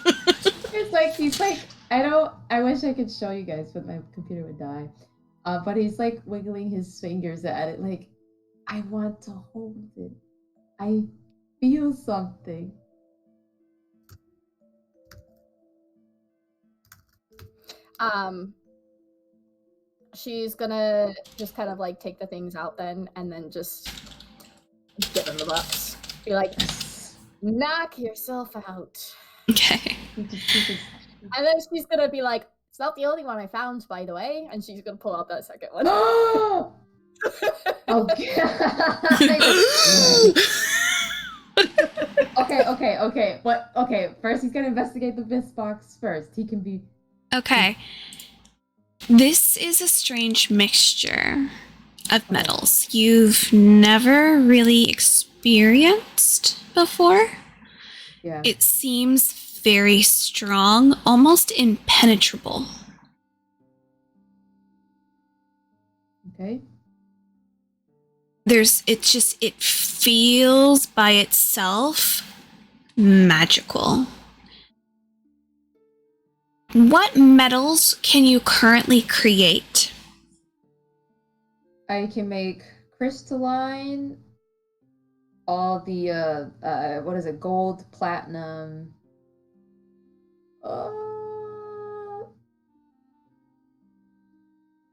he's like I wish I could show you guys, but my computer would die. But he's like wiggling his fingers at it, like I want to hold it. I feel something. She's gonna just kind of like take the things out then, and then just give him the bucks. Be like, knock yourself out. Okay. And then she's gonna be like, it's not the only one I found, by the way. And she's gonna pull out that second one. Oh okay. But okay, first he's gonna investigate the Biss box first. He can be Okay. This is a strange mixture of metals you've never really experienced before. yeah. It seems very strong, almost impenetrable. Okay. It feels by itself magical. What metals can you currently create? I can make crystalline, all the what is it, gold, platinum.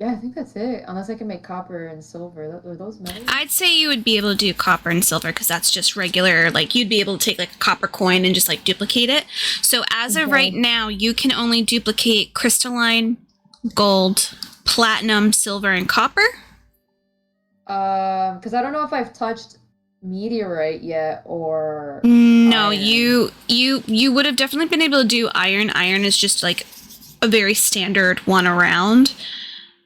Yeah, I think that's it. Unless I can make copper and silver. Are those metals? I'd say you would be able to do copper and silver because that's just regular. Like you'd be able to take like a copper coin and just like duplicate it. So as of Okay. right now, you can only duplicate crystalline, gold, platinum, silver, and copper. Because I don't know if I've touched meteorite yet or No, iron. you would have definitely been able to do iron. Iron is just like a very standard one around.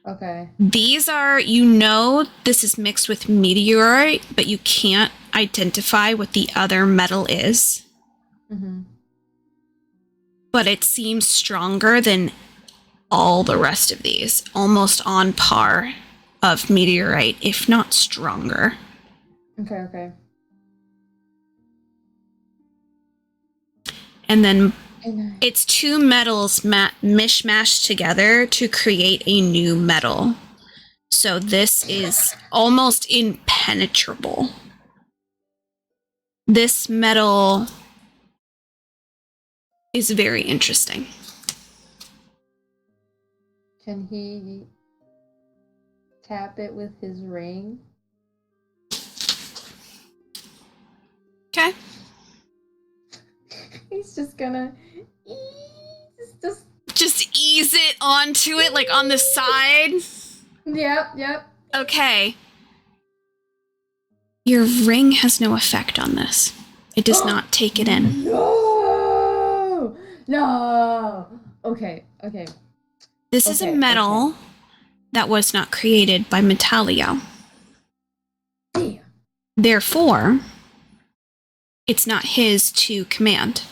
Okay. These are, this is mixed with meteorite, but you can't identify what the other metal is. Mm-hmm. But it seems stronger than all the rest of these, almost on par of meteorite, if not stronger. Okay. And then And it's two metals mishmashed together to create a new metal. So this is almost impenetrable. This metal is very interesting. can he tap it with his ring? Okay. He's just gonna Just ease it onto it, like on the side. Yep. Okay. Your ring has no effect on this. It does not take it in. No. Okay. This is a Okay, metal that was not created by Metallio. Damn. Therefore, it's not his to command.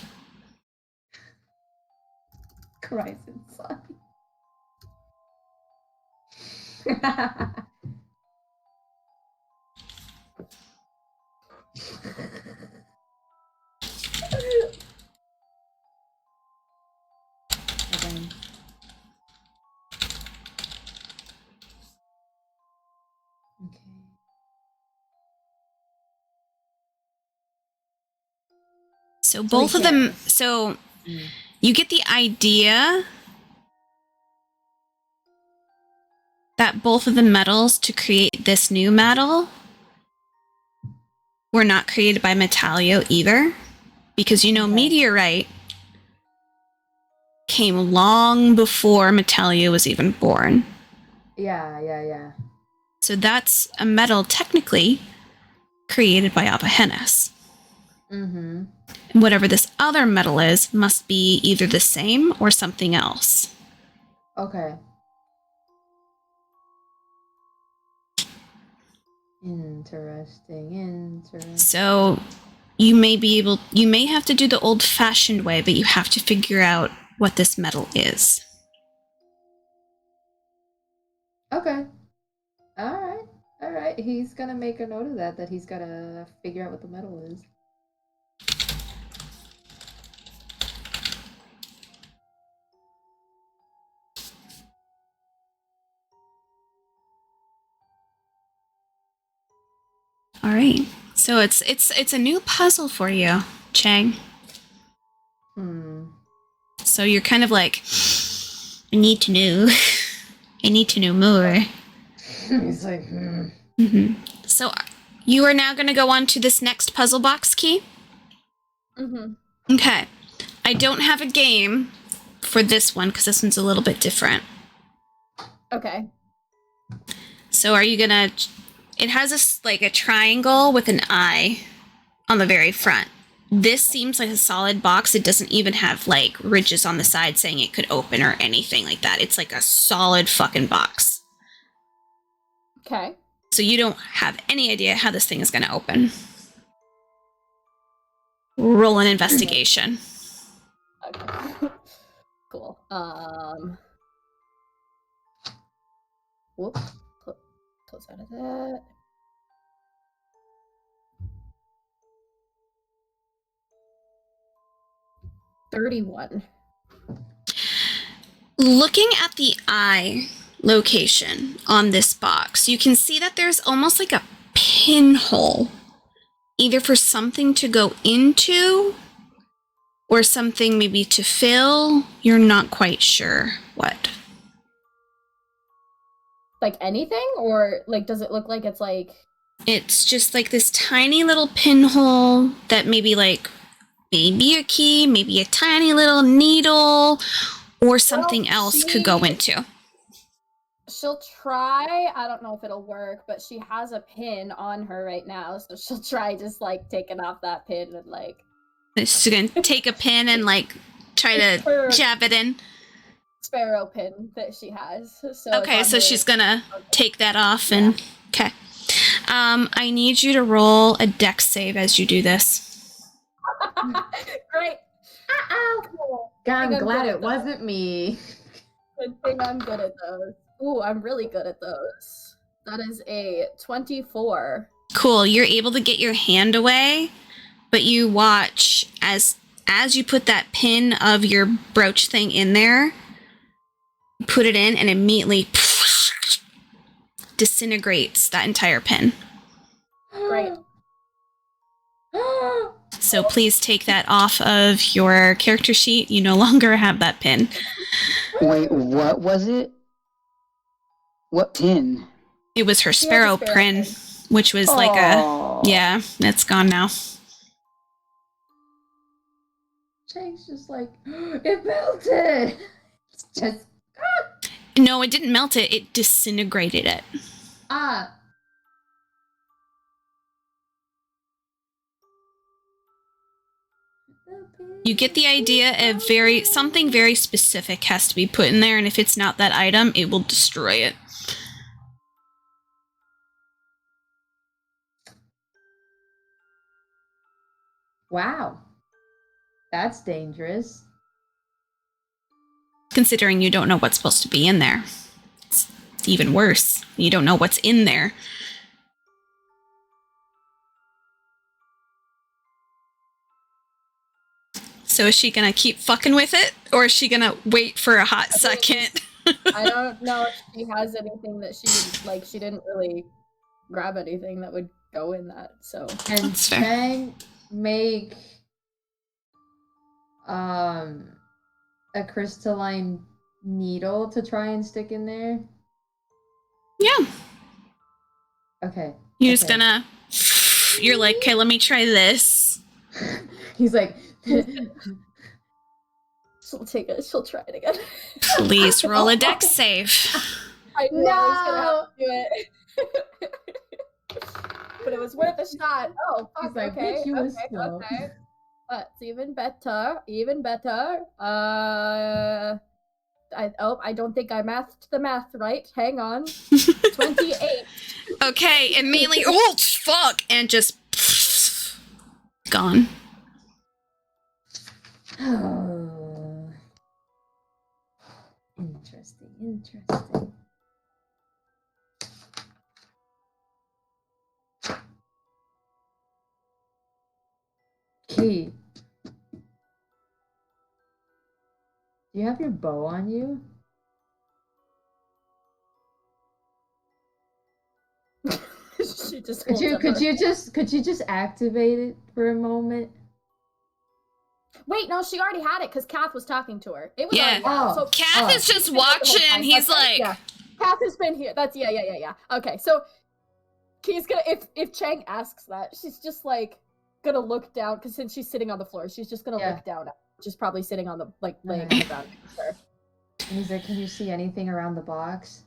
Cries inside. Okay. So both of them, so you get the idea that both of the metals to create this new metal were not created by Metallio either, because Okay. meteorite came long before Metallio was even born. Yeah. So that's a metal technically created by Apahenis. Mm-hmm. And whatever this other metal is must be either the same or something else. Okay. Interesting. So you may have to do the old-fashioned way, but you have to figure out what this metal is. Okay. All right. He's gonna make a note of that he's gotta figure out what the metal is. All right. So it's a new puzzle for you, Chang. So you're kind of like, I need to know. I need to know more. He's like, Mm-hmm. So you are now going to go on to this next puzzle box key. Mm-hmm. Okay. I don't have a game for this one because this one's a little bit different. Okay. So are you going to... It has a triangle with an eye on the very front. This seems like a solid box. It doesn't even have like ridges on the side saying it could open or anything like that. It's like a solid fucking box. Okay. So you don't have any idea how this thing is going to open. Roll an investigation. Okay. Cool. Whoops. Close out of that. $31. Looking at the eye location on this box, you can see that there's almost like a pinhole, either for something to go into or something maybe to fill. You're not quite sure what. Like anything, or like does it look like it's like? It's just like this tiny little pinhole that maybe a key, maybe a tiny little needle, or something else could go into. She'll try. I don't know if it'll work, but she has a pin on her right now, so she'll try just like taking off that pin and like. She's gonna take a pin and like try to jab it in. Sparrow pin that she has. So okay, so she's gonna take that off and okay. I need you to roll a dex save as you do this. Great. Cool. God, I'm glad it wasn't me. Good thing I'm good at those. Ooh, I'm really good at those. That is a 24. Cool. You're able to get your hand away, but you watch as you put that pin of your brooch thing in there, put it in, and immediately disintegrates that entire pin. Great. So please take that off of your character sheet. You no longer have that pin. Wait, what was it? What pin? It was her sparrow pin, which was like a... Yeah, it's gone now. Chang's just like, it melted! It's just... No, it didn't melt it. It disintegrated it. Ah. You get the idea of something very specific has to be put in there, and if it's not that item, it will destroy it. Wow. That's dangerous. Considering you don't know what's supposed to be in there. It's even worse. You don't know what's in there. So is she gonna keep fucking with it, or is she gonna wait for a hot second? I don't know if she has anything that she would, like, she didn't really grab anything that would go in that, so. And Chang make a crystalline needle to try and stick in there. Yeah. Okay. You're just okay. gonna. You're like, okay, let me try this. He's like, She'll try it again. Please roll a dex save. I knew I was gonna have to do it. But it was worth a shot. Oh, fuck, he's like, okay, bitch, you was okay, slow. okay. That's even better, even better. I don't think I mathed the math right. Hang on. 28. Okay, immediately. Oh, fuck! And just. Gone. Oh. Interesting. Key. Do you have your bow on you? She just Could holds you up could her- you just activate it for a moment? Wait, no, she already had it because Kath was talking to her. It was Yeah. already out. Oh. So Kath Oh. is just She's been there the whole watching. time. He's Okay, like, yeah. Kath has been here. That's yeah. Okay, so Key's gonna if Chang asks that, she's just like gonna look down because since she's sitting on the floor, she's just gonna Yeah. look down at her. She's probably sitting on the laying Okay. on the ground next to her. And he's like, can you see anything around the box?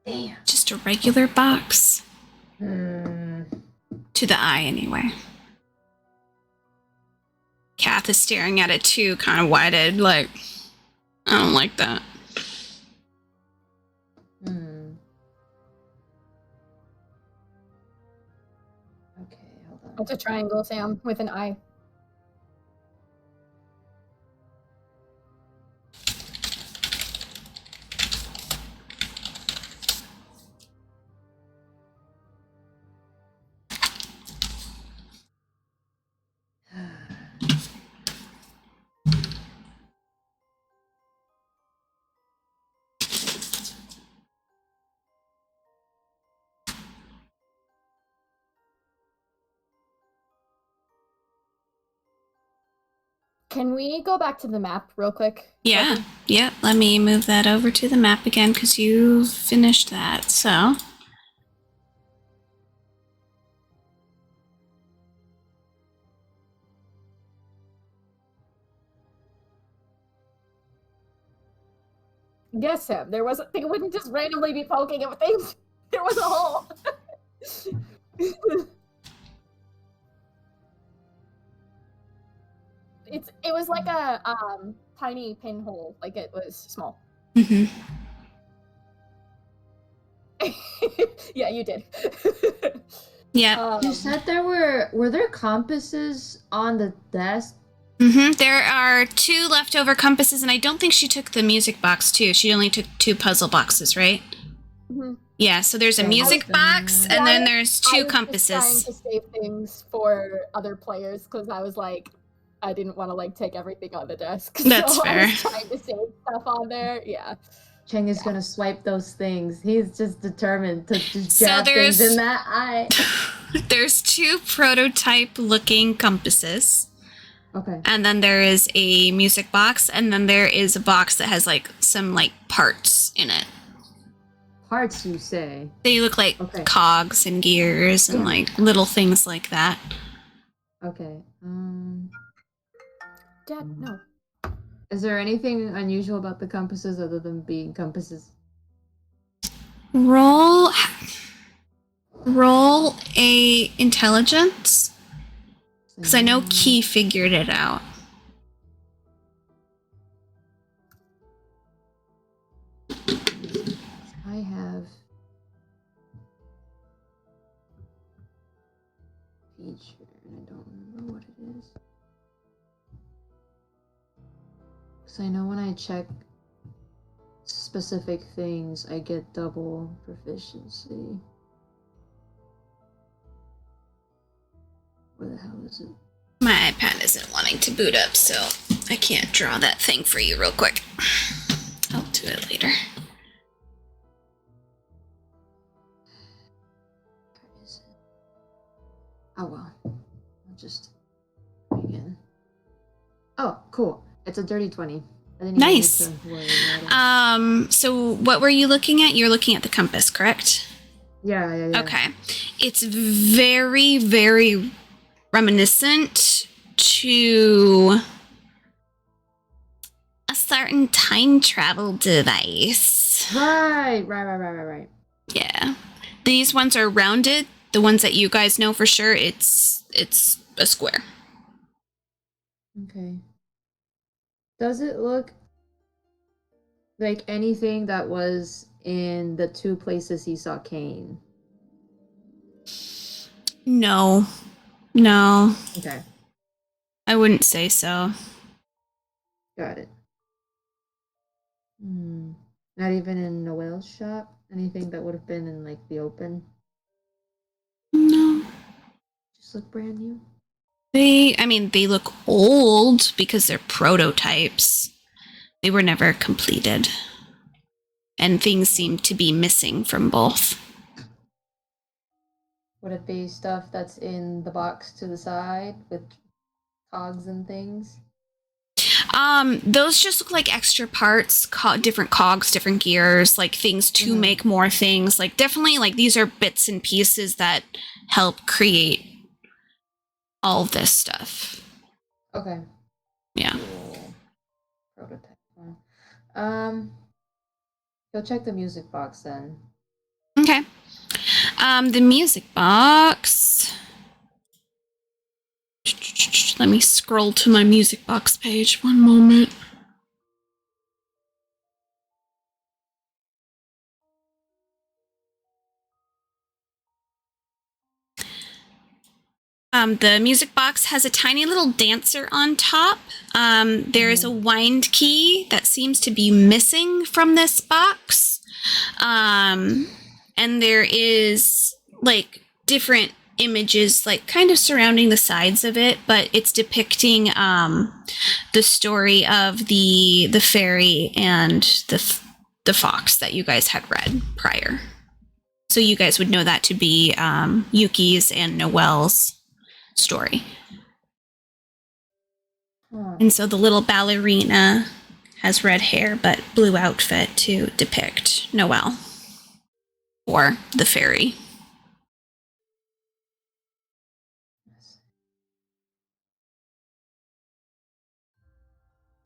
Damn. just a regular box. Hmm. To the eye, anyway. Kath is staring at it too, kind of wide-eyed, like, I don't like that. Hmm. Okay, hold on. It's a triangle, Sam, with an eye. Can we go back to the map real quick? Yeah, yep. Let me move that over to the map again because you finished that. So, Yes, Sam. There was they wouldn't just randomly be poking at things. There was a hole. It was like a tiny pinhole, like it was small. mhm. Yeah, you did. Yeah. You said were there compasses on the desk? There are 2 leftover compasses, and I don't think she took the music box too. She only took 2 puzzle boxes, right? Mhm. Yeah. So there's a Yeah, music box, and then there's 2 I was just compasses. trying to save things for other players because I was like, I didn't want to like take everything on the desk. That's so fair. I was trying to save stuff on there. Yeah. Cheng is gonna swipe those things. He's just determined to just So jab things there's- in that eye. There's 2 prototype-looking compasses. Okay. And then there is a music box, and then there is a box that has like some like parts in it. Parts, you say? They look like Okay. cogs and gears and like little things like that. Okay. Dad, no. Is there anything unusual about the compasses other than being compasses? Roll a intelligence, because I know Key figured it out. I have feature, and I don't remember what it is. Because I know when I check specific things, I get double proficiency. Where the hell is it? My iPad isn't wanting to boot up, so I can't draw that thing for you real quick. I'll do it later. Where is it? Oh well. I'll just begin. Oh, cool. It's a dirty 20. I didn't even need Nice. to worry about it. So what were you looking at? You're looking at the compass, correct? Yeah. Okay. It's very, very reminiscent to a certain time travel device. Right. Yeah. These ones are rounded. The ones that you guys know for sure, it's a square. Okay. Does it look like anything that was in the 2 places he saw Kane? No. Okay, I wouldn't say so. got it. Not even in Noel's shop? Anything that would have been in like the open? No. Just look brand new? They look old because they're prototypes. They were never completed. And things seem to be missing from both. Would it be stuff that's in the box to the side with cogs and things? Those just look like extra parts, different cogs, different gears, like things to make more things. Like definitely, like these are bits and pieces that help create all of this stuff. Okay. Yeah. Cool. Prototype one. Go check the music box then. Okay. The music box. Let me scroll to my music box page. One moment. The music box has a tiny little dancer on top. There is a wind key that seems to be missing from this box. And there is like different images like kind of surrounding the sides of it, but it's depicting the story of the fairy and the fox that you guys had read prior. So you guys would know that to be Yuki's and Noelle's story. And so the little ballerina has red hair but blue outfit to depict Noelle or the fairy.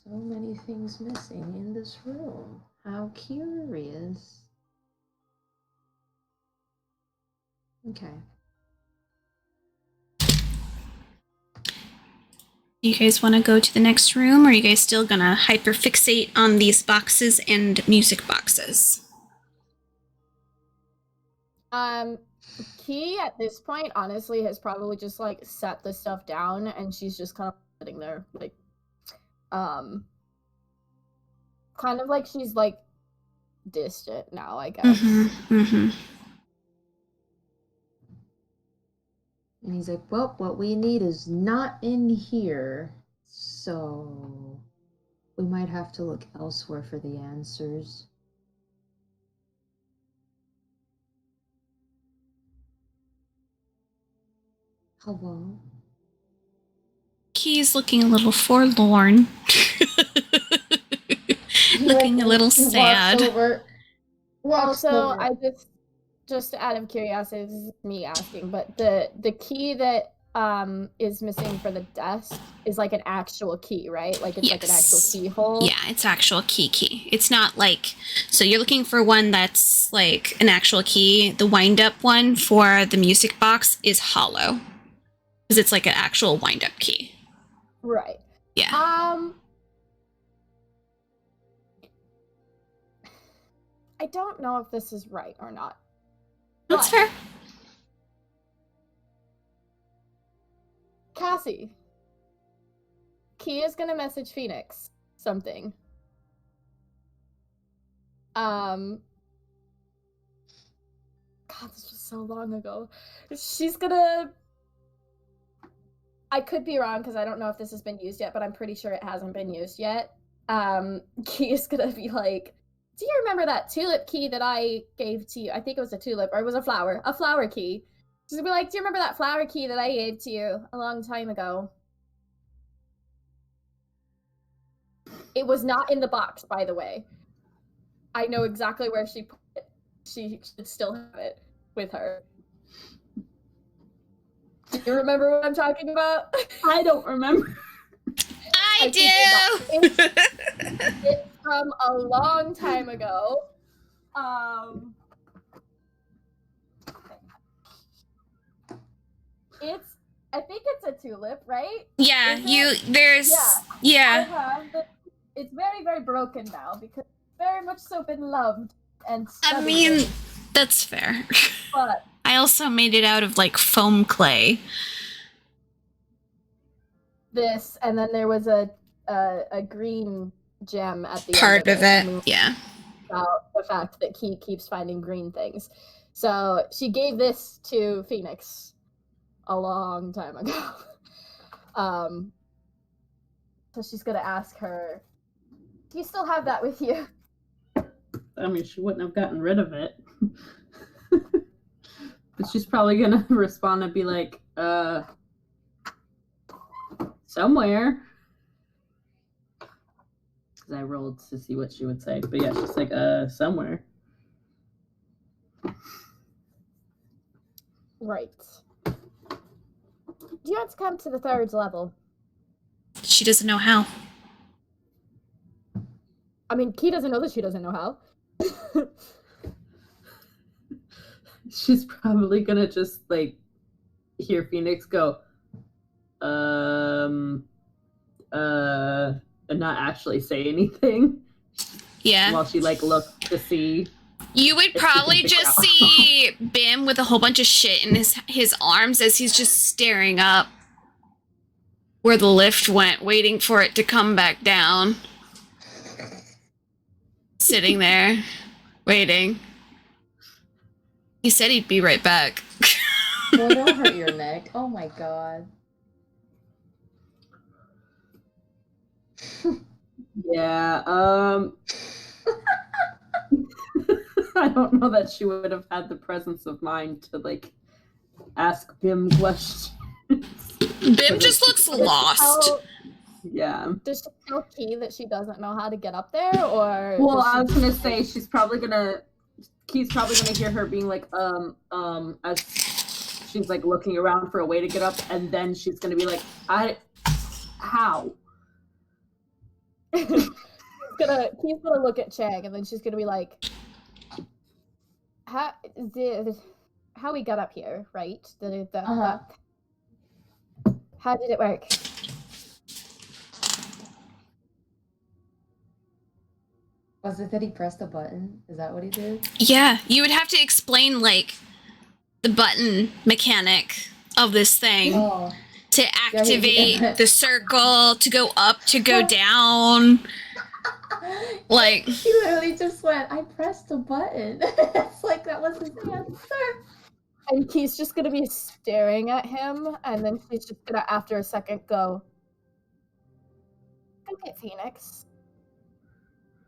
So many things missing in this room. How curious. Okay. You guys want to go to the next room, or are you guys still gonna hyperfixate on these boxes and music boxes? Key at this point honestly has probably just like set the stuff down and she's just kind of sitting there like kind of like she's like distant now, I guess. And he's like, well, what we need is not in here. So we might have to look elsewhere for the answers. Hello? Key's looking a little forlorn. Looking a little sad. Also, I just out of curiosity, this is me asking, but the key that is missing for the desk is like an actual key, right? Like it's like an actual keyhole. Yeah, it's actual key. It's not like, so you're looking for one that's like an actual key. The wind up one for the music box is hollow because it's like an actual wind up key. Right. Yeah. I don't know if this is right or not. That's fair. Cassie. Key is gonna message Phoenix something. God, this was so long ago. She's gonna... I could be wrong because I don't know if this has been used yet, but I'm pretty sure it hasn't been used yet. Key is gonna be like, do you remember that tulip key that I gave to you? I think it was a tulip, or it was a flower key. She's gonna be like, do you remember that flower key that I gave to you a long time ago? It was not in the box, by the way. I know exactly where she put it. She should still have it with her. Do you remember what I'm talking about? I don't remember. I do. It's from a long time ago. I think it's a tulip, right? Yeah, Is it? there's I have, but it's very, very broken now because it's very much so been loved and I studied. mean, that's fair. But I also made it out of like foam clay. this, and then there was a green gem at the Part end of it. and we Yeah. about the fact that Key keeps finding green things. So she gave this to Phoenix a long time ago. So she's gonna ask her, do you still have that with you? I mean, she wouldn't have gotten rid of it. But she's probably gonna respond and be like, somewhere. Because I rolled to see what she would say. But yeah, she's like, somewhere. Right. Do you want to come to the third level? She doesn't know how. I mean, Key doesn't know that she doesn't know how. She's probably gonna just like hear Phoenix go, and not actually say anything Yeah. while she like looks to see. You would probably just see Bim with a whole bunch of shit in his arms as he's just staring up where the lift went, waiting for it to come back down. Sitting there, waiting. He said he'd be right back. Oh, don't hurt your neck. Oh my god. Yeah, I don't know that she would have had the presence of mind to like ask Bim questions. Bim just looks lost. Yeah. Does she tell Key that she doesn't know how to get up there, or? Well, does she I was gonna just- say Key's probably gonna hear her being like, as she's like looking around for a way to get up, and then she's gonna be like, how? Key's gonna look at Chang, and then she's gonna be like, how we got up here, right? How did it work? Was it that he pressed a button? Is that what he did? Yeah, you would have to explain like the button mechanic of this thing Oh. to activate the circle, to go up, to go down. Like, He literally just went, I pressed a button. It's like that was his answer. And Key's just gonna be staring at him, and then she's just gonna, after a second, go get Phoenix,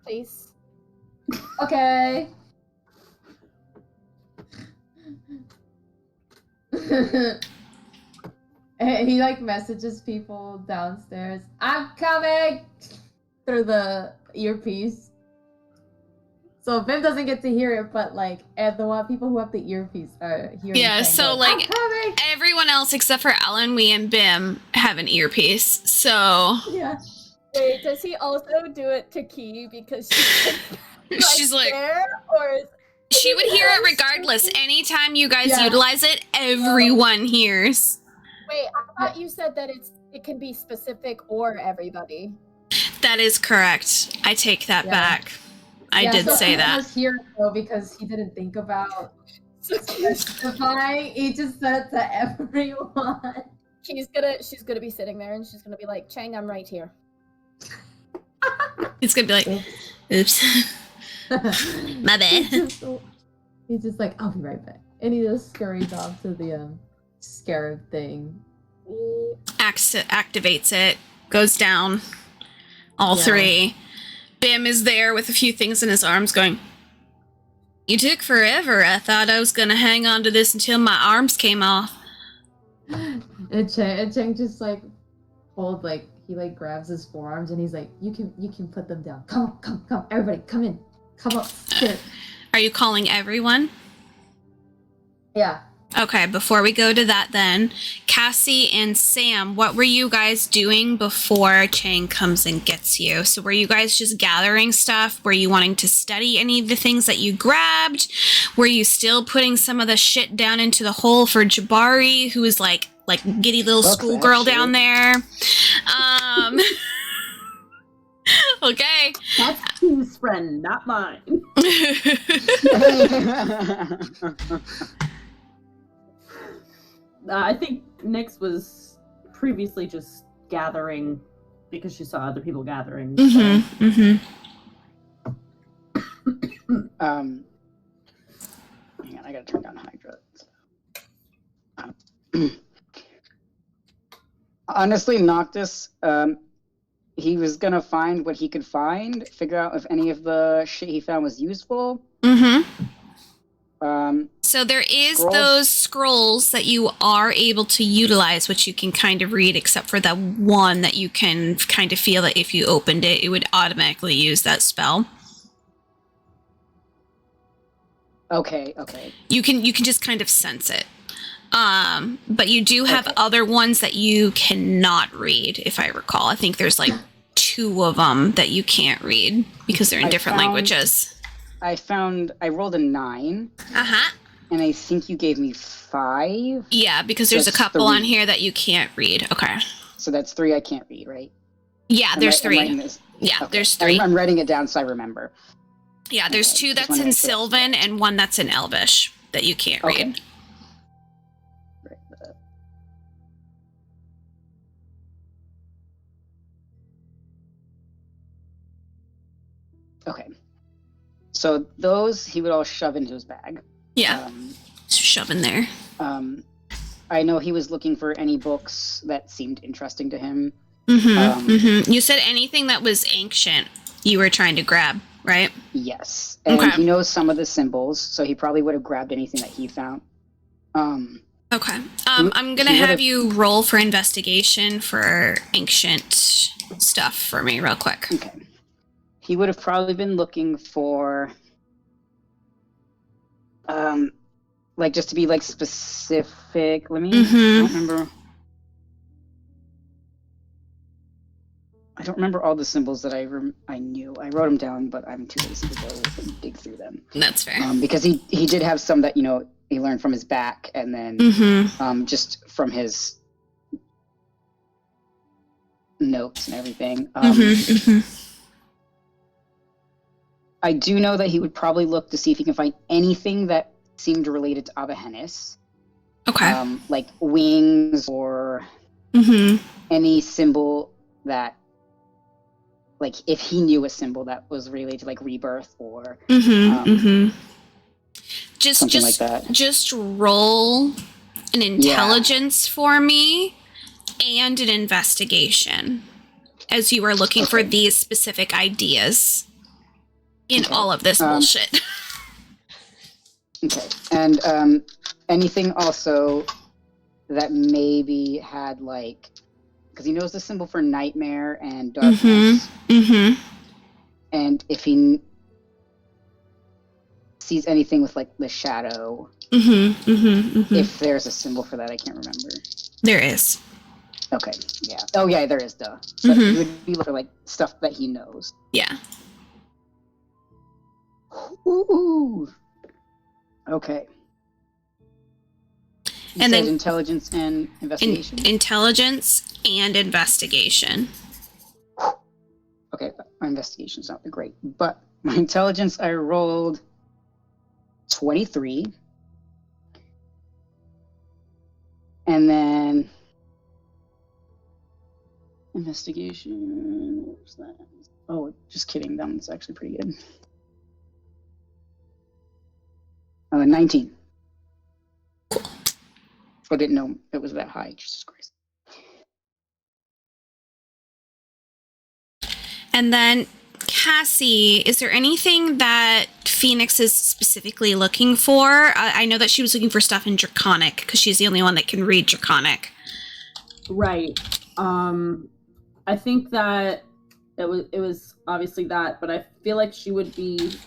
please. Okay. And he like messages people downstairs, I'm coming, through the earpiece. So Bim doesn't get to hear it, but like, and the people who have the earpiece are hearing. yeah, him so go, like I'm coming. everyone else except for Alan, Wee, and Bim have an earpiece. So Yeah. Wait, does he also do it to Key because she's like, there, or is she would hear it regardless. Anytime you guys Yeah. utilize it, everyone hears. wait? I thought you said that it can be specific or everybody. That is correct. I take that Yeah. back. I Yeah, did so say he that. was here though because he didn't think about So Key's, specifying. He just said it to everyone. she's gonna be sitting there, and she's gonna be like, Chang, I'm right here. It's gonna be like, oops, my bad. He's just like, I'll be right back. And he just scurries off to the scarab thing. Activates it, goes down. All Yeah. three. Bim is there with a few things in his arms going, you took forever. I thought I was gonna hang on to this until my arms came off. And Chang just like he like grabs his forearms and he's like, you can put them down. Come, everybody, come in, come up. Here. Are you calling everyone? Yeah. Okay, before we go to that then, Cassie and Sam, what were you guys doing before Chang comes and gets you? So were you guys just gathering stuff? Were you wanting to study any of the things that you grabbed? Were you still putting some of the shit down into the hole for Jabari, who is like giddy little Books, schoolgirl actually. down there? Okay. That's his friend, not mine. I think Nyx was previously just gathering because she saw other people gathering. Mm-hmm. Mm-hmm. Hang on, I gotta turn down Hydra. Honestly, Noctis, he was gonna find what he could find, figure out if any of the shit he found was useful. Mm-hmm. Um, So there is Scrolls. those scrolls that you are able to utilize, which you can kind of read, except for that one that you can kind of feel that if you opened it, it would automatically use that spell. okay. You can just kind of sense it. But you do have Okay. other ones that you cannot read, if I recall. I think there's like 2 of them that you can't read because they're in I different found- languages. I rolled a 9, Uh-huh. and I think you gave me 5. Yeah, because there's That's a couple on 3. here that you can't read. Okay. So that's 3 I can't read, right? Yeah, there's I'm 3. writing this- Yeah, okay. there's 3. I'm writing it down so I remember. Yeah, there's Okay, 2 just that's wanna in make sure. Sylvan and 1 that's in Elvish that you can't Okay. read. Right. Okay. So those he would all shove into his bag. Yeah, Um, just shove in there. I know he was looking for any books that seemed interesting to him. You said anything that was ancient you were trying to grab, right? Yes. And Okay. he knows some of the symbols, so he probably would have grabbed anything that he found. Okay. I'm gonna he have would've- you roll for investigation for ancient stuff for me real quick. Okay. He would have probably been looking for like just to be like specific. Let me I don't remember. I don't remember all the symbols that I knew. I wrote them down, but I'm too lazy to go and dig through them. That's fair. Because he did have some that, he learned from his back, and then just from his notes and everything. I do know that he would probably look to see if he can find anything that seemed related to Abahenis. Okay. Like wings or any symbol that, like, if he knew a symbol that was related to like rebirth or Just something like that. Just roll an intelligence for me and an investigation as you are looking for Okay. these specific ideas in Okay. all of this bullshit. Okay. And anything also that maybe had like, because he knows the symbol for nightmare and darkness, and if he sees anything with like the shadow, if there's a symbol for that, I can't remember. There is. Okay, yeah. Oh yeah, there is, duh. So it would be for like stuff that he knows. Yeah. Ooh. Okay. You And said then- intelligence and investigation. Intelligence and investigation. Okay, my investigation's not great, but my intelligence I rolled 23, and then investigation. What was that? Oh, just kidding. That one's actually pretty good. 19. Cool. I didn't know it was that high. Jesus Christ. And then, Cassie, is there anything that Phoenix is specifically looking for? I know that she was looking for stuff in Draconic because she's the only one that can read Draconic. Right. I think that it was obviously that, but I feel like she would be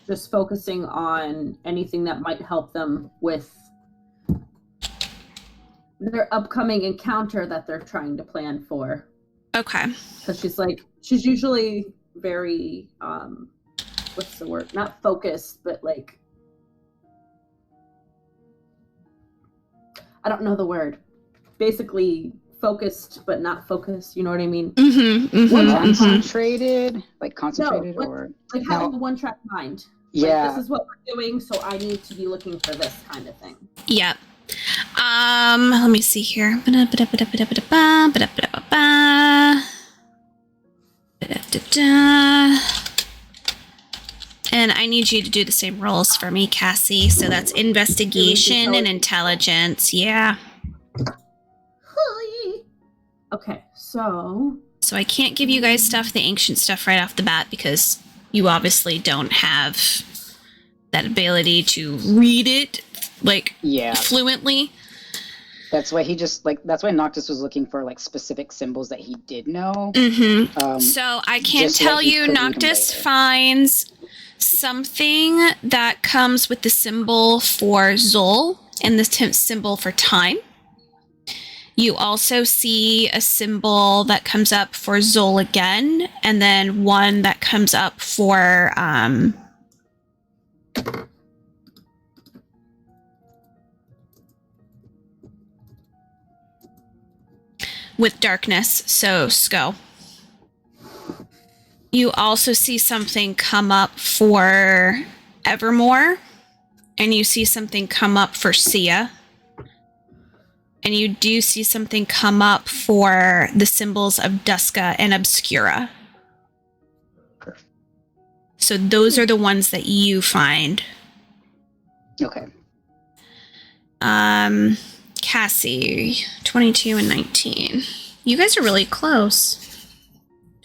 just focusing on anything that might help them with their upcoming encounter that they're trying to plan for. Okay. Because she's usually very what's the word? Not focused, but like I don't know the word. Basically focused but not focused, you know what I mean? Concentrated? Like concentrated or like having a one-track mind. Yeah. Like, this is what we're doing, so I need to be looking for this kind of thing. Yeah. Let me see here. And I need you to do the same rolls for me, Cassie. So that's investigation and intelligence. Yeah. Okay, so I can't give you guys the ancient stuff right off the bat because you obviously don't have that ability to read it fluently. That's why that's why Noctis was looking for like specific symbols that he did know. So I can tell you Noctis finds something that comes with the symbol for Zol and the symbol for time. You also see a symbol that comes up for Zol again, and then one that comes up for with darkness, so Sko. You also see something come up for Evermore, and you see something come up for Sia. And you do see something come up for the symbols of Duska and Obscura. So those are the ones that you find. Okay. Cassie, 22 and 19. You guys are really close.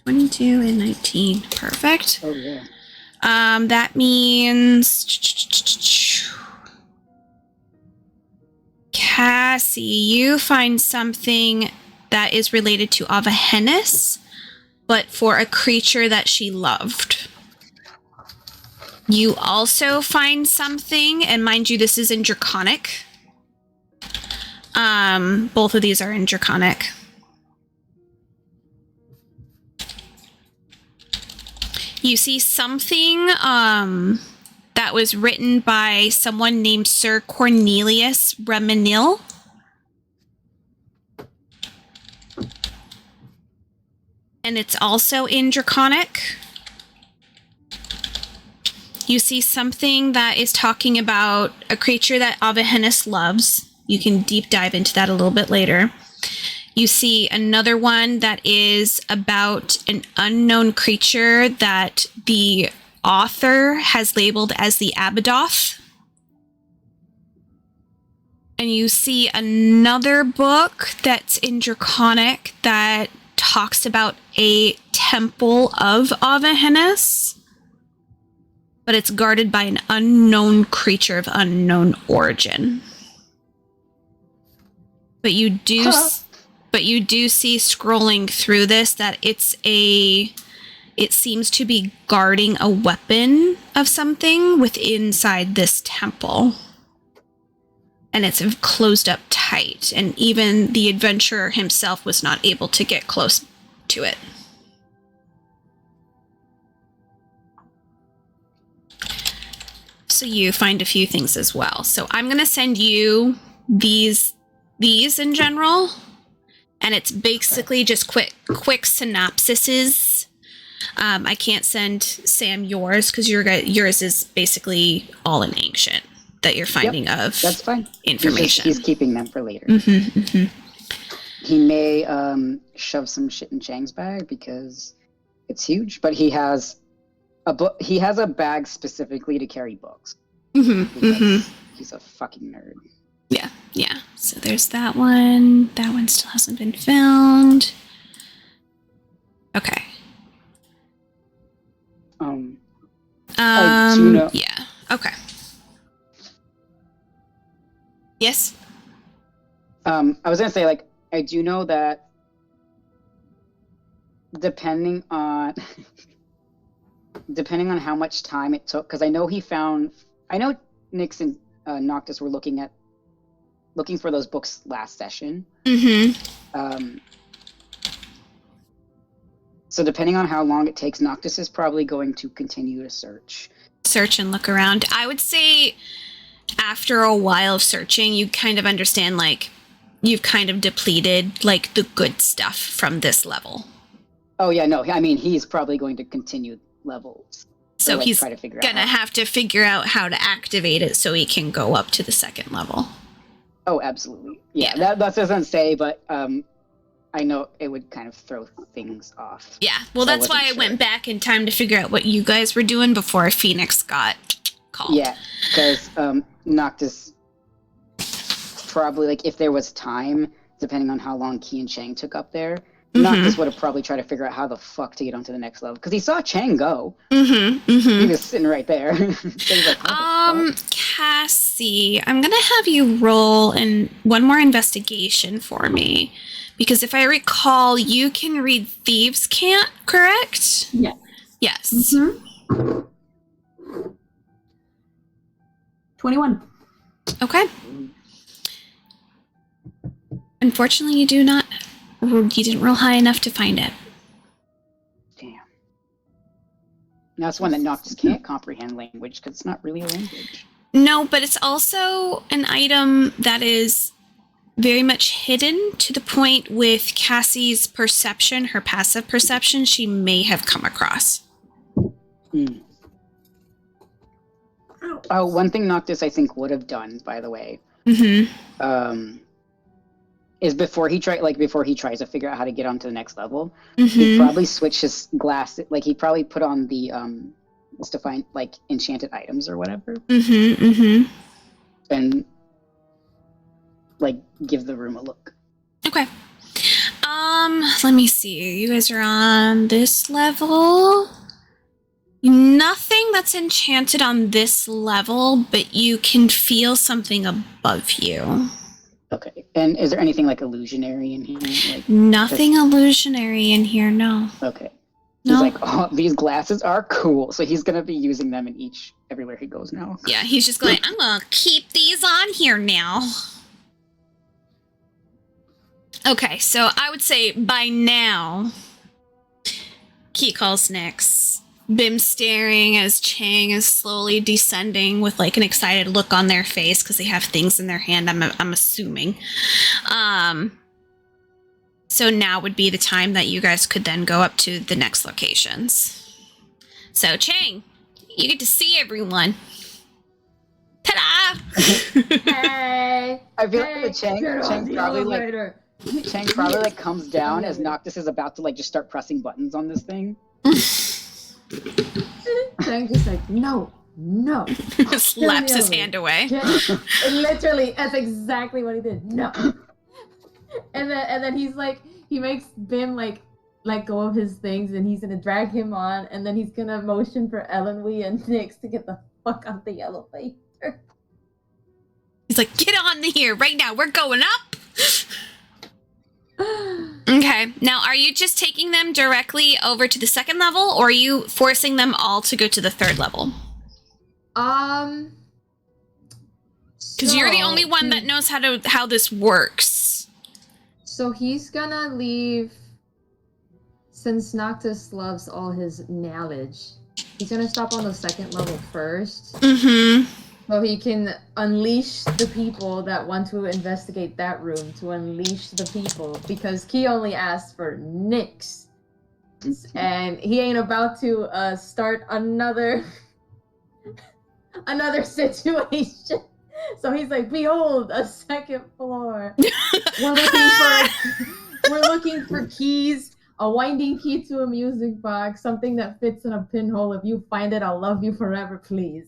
22 and 19. Perfect. Oh, yeah. That means... Cassie, you find something that is related to Avahennis, but for a creature that she loved. You also find something, and mind you, this is in Draconic. Both of these are in Draconic. You see something, that was written by someone named Sir Cornelius Remenil. And it's also in Draconic. You see something that is talking about a creature that Avahennis loves. You can deep dive into that a little bit later. You see another one that is about an unknown creature that the author has labeled as the Abadoth. And you see another book that's in Draconic that talks about a temple of Avahennis, but it's guarded by an unknown creature of unknown origin. But you do see scrolling through this that it seems to be guarding a weapon of something inside this temple. And it's closed up tight. And even the adventurer himself was not able to get close to it. So you find a few things as well. So I'm going to send you these in general. And it's basically just quick synopsises. I can't send Sam yours because yours is basically all in ancient that you're finding of. That's fine. Information. He's keeping them for later. He may shove some shit in Chang's bag because it's huge, but he has a book. He has a bag specifically to carry books. He's a fucking nerd. Yeah. So there's that one. That one still hasn't been found. Okay. I do know. Yeah. Okay. Yes. I was gonna say, like, I do know that depending on how much time it took, because I know Nyx and Noctis were looking for those books last session. So depending on how long it takes, Noctis is probably going to continue to search and look around. I would say after a while of searching, you kind of understand, like, you've kind of depleted, like, the good stuff from this level. Oh yeah, no, I mean, he's probably going to continue levels. So like, he's try to figure gonna out have to figure out how to activate it so he can go up to the second level. Oh, absolutely. Yeah. That doesn't say, but I know it would kind of throw things off. Yeah, well, So that's why I wasn't went sure. back in time to figure out what you guys were doing before Phoenix got called. Yeah, because Noctis probably, like, if there was time, depending on how long Key and Chang took up there, Noctis would have probably tried to figure out how the fuck to get onto the next level. Because he saw Chang go. He was sitting right there. So he's like, how the fuck? Cassie, I'm gonna have you roll one more investigation for me. Because if I recall, you can read Thieves' Cant, correct? Yes. Yes. 21. Okay. Unfortunately, you didn't roll high enough to find it. Damn. Now it's one that Noctis can't comprehend language because it's not really a language. No, but it's also an item that is very much hidden to the point with Cassie's perception, her passive perception, she may have come across. Oh, one thing Noctis, I think, would have done, by the way, is before he tries to figure out how to get onto the next level, he'd probably switch his glass, like, he'd probably put on the, what's to find, like, enchanted items or whatever. And, like, give the room a look. Okay. Let me see. You guys are on this level. Nothing that's enchanted on this level, but you can feel something above you. Okay. And is there anything, like, illusionary in here? Like, Nothing illusionary in here, no. Okay. No. He's like, oh, these glasses are cool. So he's going to be using them everywhere he goes now. Yeah, he's just going, I'm gonna keep these on here now. Okay, so I would say by now, Key calls Nyx. Bim staring as Chang is slowly descending with, like, an excited look on their face because they have things in their hand, I'm assuming. So now would be the time that you guys could then go up to the next locations. So Chang, you get to see everyone. Ta-da! Hey! I feel like the Chang probably like comes down as Noctis is about to, like, just start pressing buttons on this thing. Chang's just like, no. Slaps his hand away. Literally, that's exactly what he did. No. And then he's like, he makes Bim like let go of his things, and he's gonna drag him on, and then he's gonna motion for Elenwe and Nyx to get the fuck on the elevator. He's like, get on here right now. We're going up. Okay. Now, are you just taking them directly over to the second level, or are you forcing them all to go to the third level? Because you're the only one that knows how this works. So he's gonna leave, since Noctis loves all his knowledge, he's gonna stop on the second level first. So he can unleash the people that want to investigate that room, to unleash the people, because Key only asked for Nyx. And he ain't about to start another situation. So he's like, behold, a second floor. We're looking for keys, a winding key to a music box, something that fits in a pinhole. If you find it, I'll love you forever, please.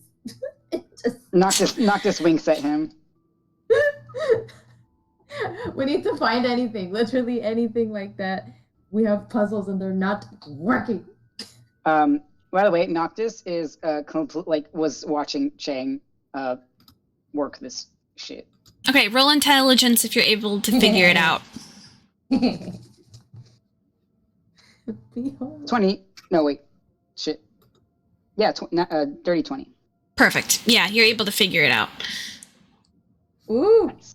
Noctis winks at him. We need to find anything, literally anything like that. We have puzzles and they're not working. By the way, Noctis is was watching Chang work this shit. Okay, roll intelligence if you're able to figure it out. Behold. 20. No, wait. Shit. Yeah, dirty 20. Perfect. Yeah, you're able to figure it out. Ooh. Nice.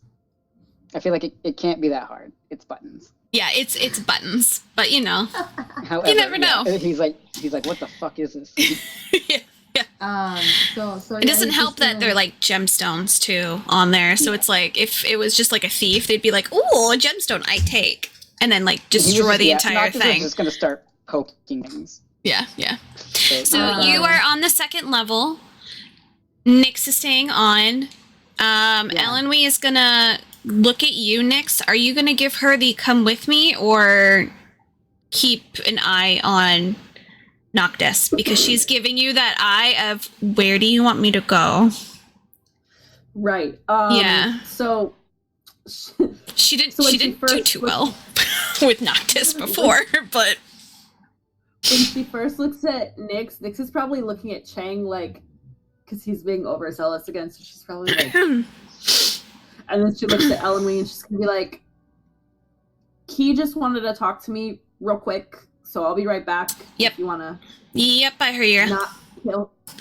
I feel like it can't be that hard. It's buttons. Yeah, it's buttons, but you know. However, never know. He's like, what the fuck is this? Yeah. So It doesn't help that they're like gemstones too on there. So it's like if it was just like a thief, they'd be like, "Ooh, a gemstone, I take," and then like destroy the entire Noctis thing. is just gonna start poking things. Yeah. So Um, you are on the second level. Nyx is staying on. Elenwe is gonna look at you, Nyx. Are you gonna give her the come with me or keep an eye on Noctis? Because she's giving you that eye of where do you want me to go? Right. Yeah. So She didn't So when she she didn't do first too looked- well with Noctis before, but when she first looks at Nyx is probably looking at Chang like, because he's being overzealous again. So she's probably like, and then she looks at Elenwe and she's gonna be like, "He just wanted to talk to me real quick, so I'll be right back. Yep. If you wanna yep, I hear you.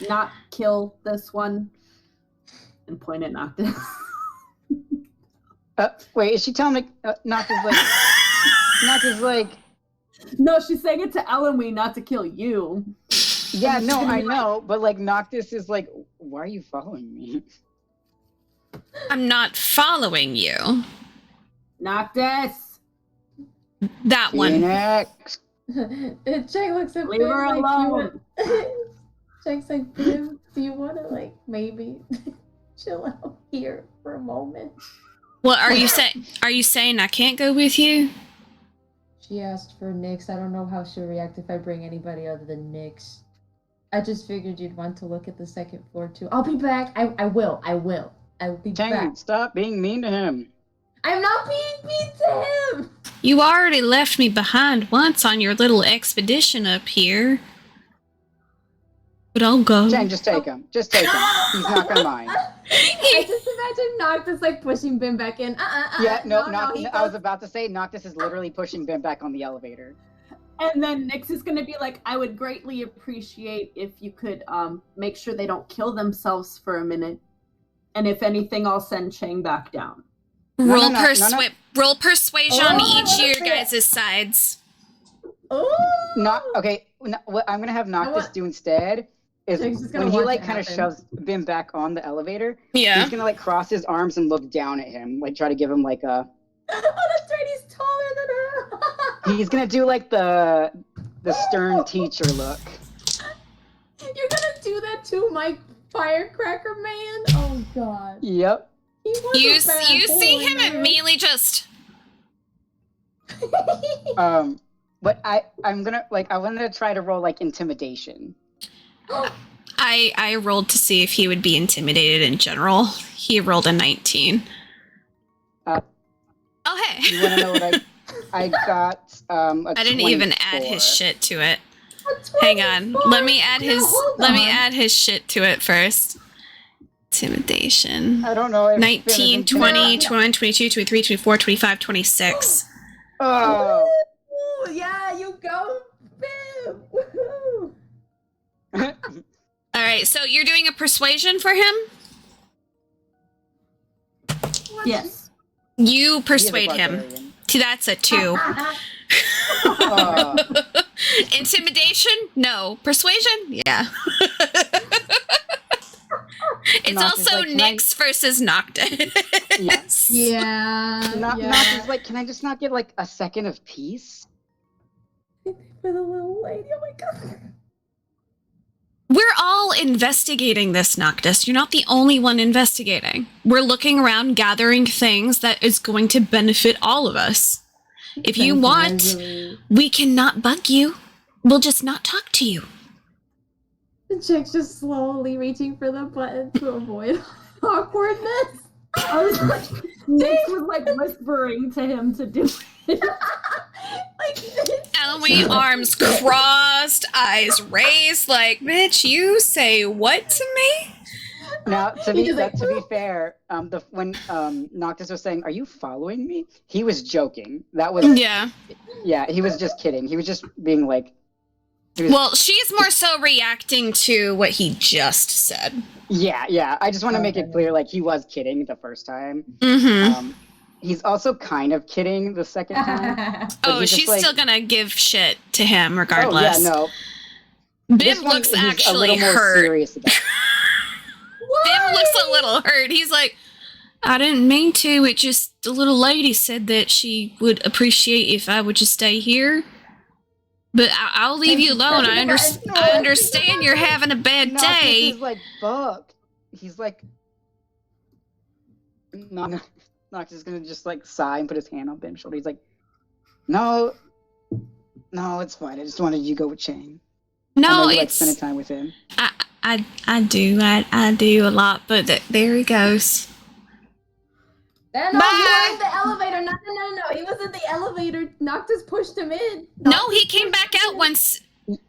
not kill this one," and point at Noctis. Wait, is she telling me Noctis like? No, she's saying it to Elenwe, not to kill you. Yeah, And no, she's gonna I be like, know, but like Noctis is like, why are you following me? I'm not following you. Noctis, That one. Phoenix. Chang looks at leave Bim her like, alone. Chang's like, Bim, do you want to like maybe chill out here for a moment? What are you saying? Are you saying I can't go with you? She asked for Nyx. I don't know how she'll react if I bring anybody other than Nyx. I just figured you'd want to look at the second floor too. I'll be back. I will. I'll be Chang, back. stop being mean to him. I'm not being mean to him. You already left me behind once on your little expedition up here. But I'll go. Chang, just take him. Just take him. He's not gonna mind. I just imagine Noctis like pushing Bim back in. Yeah, no, he I was goes- about to say Noctis is literally pushing Bim back on the elevator. and then Nyx is gonna be like, "I would greatly appreciate if you could make sure they don't kill themselves for a minute, and if anything, I'll send Chang back down." Roll no. roll persuasion on Oh, each of your shit. guys' sides. Oh. Not okay. What I'm gonna have Noctis want- do instead is Chang's just gonna when he watch like it kind of happen. shoves Bim back on the elevator, Yeah. he's gonna like cross his arms and look down at him, like try to give him like a. Oh, that's right. He's taller than her. He's gonna do like the stern teacher look. You're gonna do that too, Mike Firecracker Man? Oh God. Yep. He was You a bad you see boy, him man. immediately just But I'm gonna I wanted to try to roll like intimidation. I rolled to see if he would be intimidated in general. He rolled a 19. Uh, Oh hey. You wanna know what I got? A I didn't even add 24. his shit to it. A Hang on. 24. Let me add No, his hold let me on. add his shit to it first. Intimidation. I don't know. If 19, it is 20, intimidating. 21, 22, 23, 24, 25, 26. Oh. Ooh, yeah, you go, Bim. Woohoo. All right, so you're doing a persuasion for him? Yes. You He is a persuade him. barbarian. That's a 2. Oh. Intimidation? No. Persuasion? Yeah. It's Noctis, also like, can I- Nyx versus Noctis. Yes. Yeah. Noctis like, can I just not get like a second of peace? For the little lady. Oh my God. We're all investigating this, Noctis. You're not the only one investigating. We're looking around, gathering things that is going to benefit all of us. If you want, we cannot bug you. We'll just not talk to you. Jake's just slowly reaching for the button to avoid awkwardness. I was like, Nyx was like whispering to him to do it. Like, Eloise, arms crossed, eyes raised, like, bitch, you say what to me? Now, to He be just like, to be fair, when Noctis was saying, "Are you following me?" He was joking. That was Yeah. yeah. He was just kidding. He was just being like, Well, she's more so reacting to what he just said. yeah. I just want to make it Okay. clear, like he was kidding the first time. Mm-hmm. He's also kind of kidding the second time. But Oh, he's just she's like, still gonna give shit to him oh regardless. yeah, no. Bim This one, looks he's actually a little more hurt. serious about it. Bim looks a little hurt. He's like, I didn't mean to. It just the little lady said that she would appreciate if I would just stay here. But I'll leave you alone. I understand you're having a bad Noctis day. is like, fuck. He's like, Noctis is gonna just like sigh and put his hand on Bim's shoulder. He's like, no, it's fine. I just wanted you to go with Chang. I know No, you like it's spending time with him. I do a lot, but there he goes. No, you Bye. were in the elevator. No. He was in the elevator. Noctis pushed him in. No, he came back out once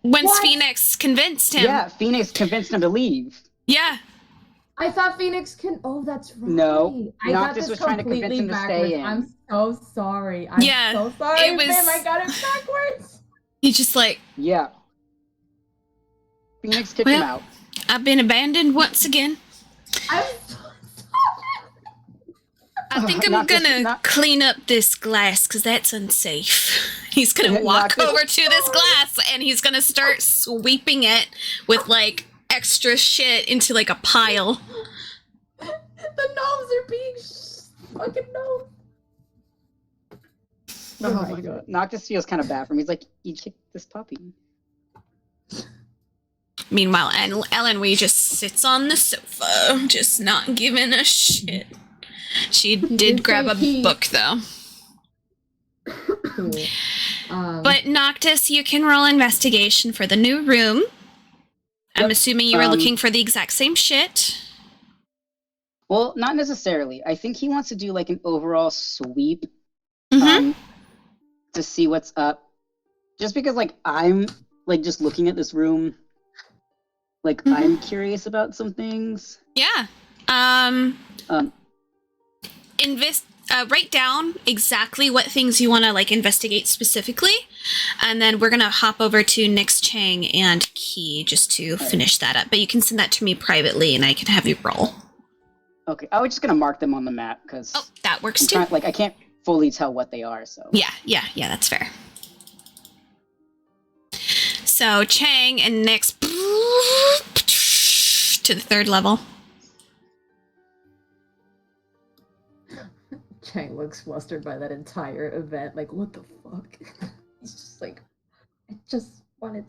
What? Phoenix convinced him. Yeah, Phoenix convinced him to leave. Yeah. I thought Phoenix can. Oh, that's right. No, I got Noctis this was trying to convince completely him to backwards. stay in. I'm so sorry. I'm Yeah, so sorry, it was- Bim. I got it backwards. He's just like, Yeah. Phoenix kicked him Well- out. I've been abandoned once again. I'm so sorry. I think I'm gonna clean up this glass because that's unsafe. He's gonna walk Noctis- over to this glass and he's gonna start sweeping it with like extra shit into like a pile. The gnomes are being fucking gnomes. Oh my god. Noctis feels kind of bad for him. He's like, you kicked this puppy. Meanwhile, Ellen Wee just sits on the sofa, just not giving a shit. She did grab a book though. Cool. But Noctis, you can roll investigation for the new room. I'm Yep. assuming you were looking for the exact same shit. Well, not necessarily. I think he wants to do like an overall sweep Mm-hmm. to see what's up. Just because like I'm like just looking at this room, like Mhm. I'm curious about some things. Yeah. Um, Write down exactly what things you want to like investigate specifically, and then we're gonna hop over to Nyx, Chang, and Key just to finish that up. But you can send that to me privately, and I can have you roll. okay, I was just gonna mark them on the map because Oh, that works too. like I can't fully tell what they are. So Yeah, that's fair. So Chang and Nyx to the 3rd level. Chang looks flustered by that entire event. Like, what the fuck? He's just like, I just wanted.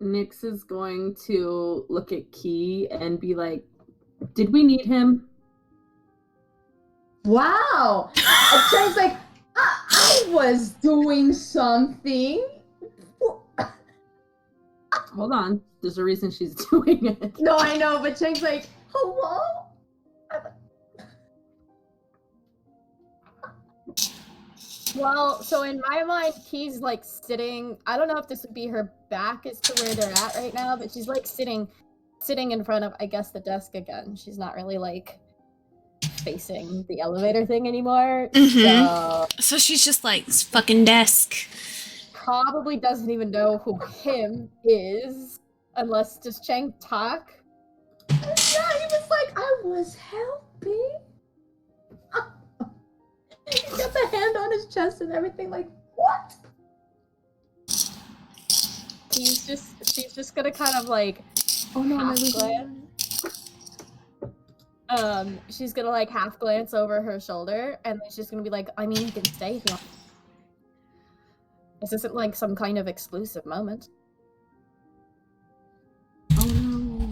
Nyx is going to look at Key and be like, did we need him? Wow! And Chang's like, I was doing something. Hold on. There's a reason she's doing it. No, I know, but Chang's like, hello? Well, so in my mind, Key's like sitting. I don't know if this would be her back as to where they're at right now, but she's like sitting in front of, I guess, the desk again. She's not really like facing the elevator thing anymore. Mhm. So So she's just like, this fucking desk. probably doesn't even know who him is, unless does Chang talk? Yeah, he was like, I was helping. He's got the hand on his chest and everything. Like, what? She's just gonna kind of like Oh no, half my glance. She's gonna like half glance over her shoulder, and then she's gonna be like, I mean, you can stay if you want. This isn't like some kind of exclusive moment. Oh no.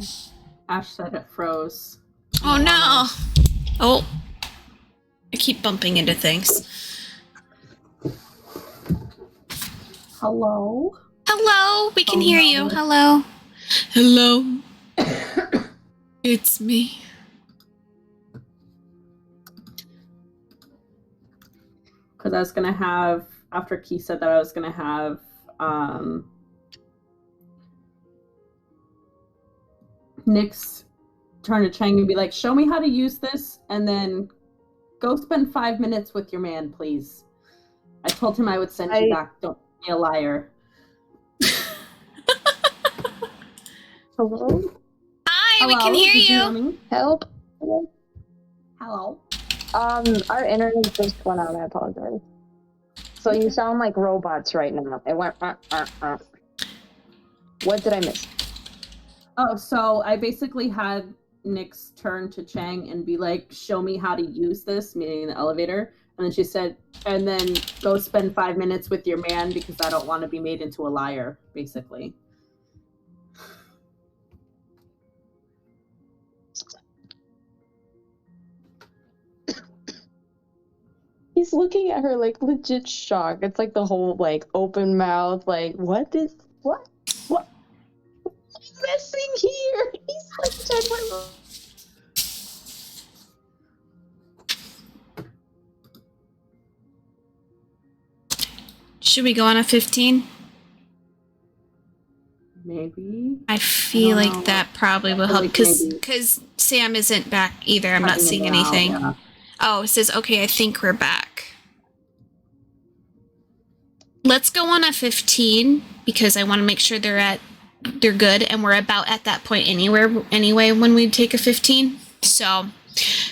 Ash said it froze. Oh no. Oh. I keep bumping into things. Hello? Hello, we can Oh, hear no. you. Hello. Hello. It's me. Because I was going to have, after Key said that, I was going to have Nyx turn to Chang and be like, show me how to use this, and then go spend 5 minutes with your man, please. I told him I would send you back. Don't be a liar. Hello? Hi, we Hello? can hear Did you. hear me? Help? Hello? Hello? Our internet just went out. I apologize. So you sound like robots right now. It went. What did I miss? Oh, so I basically had Nyx turn to Chang and be like, show me how to use this, meaning the elevator. And then she said, and then go spend 5 minutes with your man because I don't want to be made into a liar, basically. He's looking at her like legit shock. It's like the whole like open mouth, like what are you missing here? He's like 10 Should we go on a 15? Maybe. I feel I like don't know. that probably will I feel help like because maybe. Sam isn't back either. I'm not Cutting seeing it out, anything. yeah. Oh, it says, okay, I think we're back. Let's go on a 15 because I want to make sure they're good, and we're about at that point anyway when we take a 15. So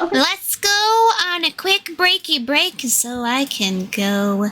Okay. let's go on a quick breaky break so I can go.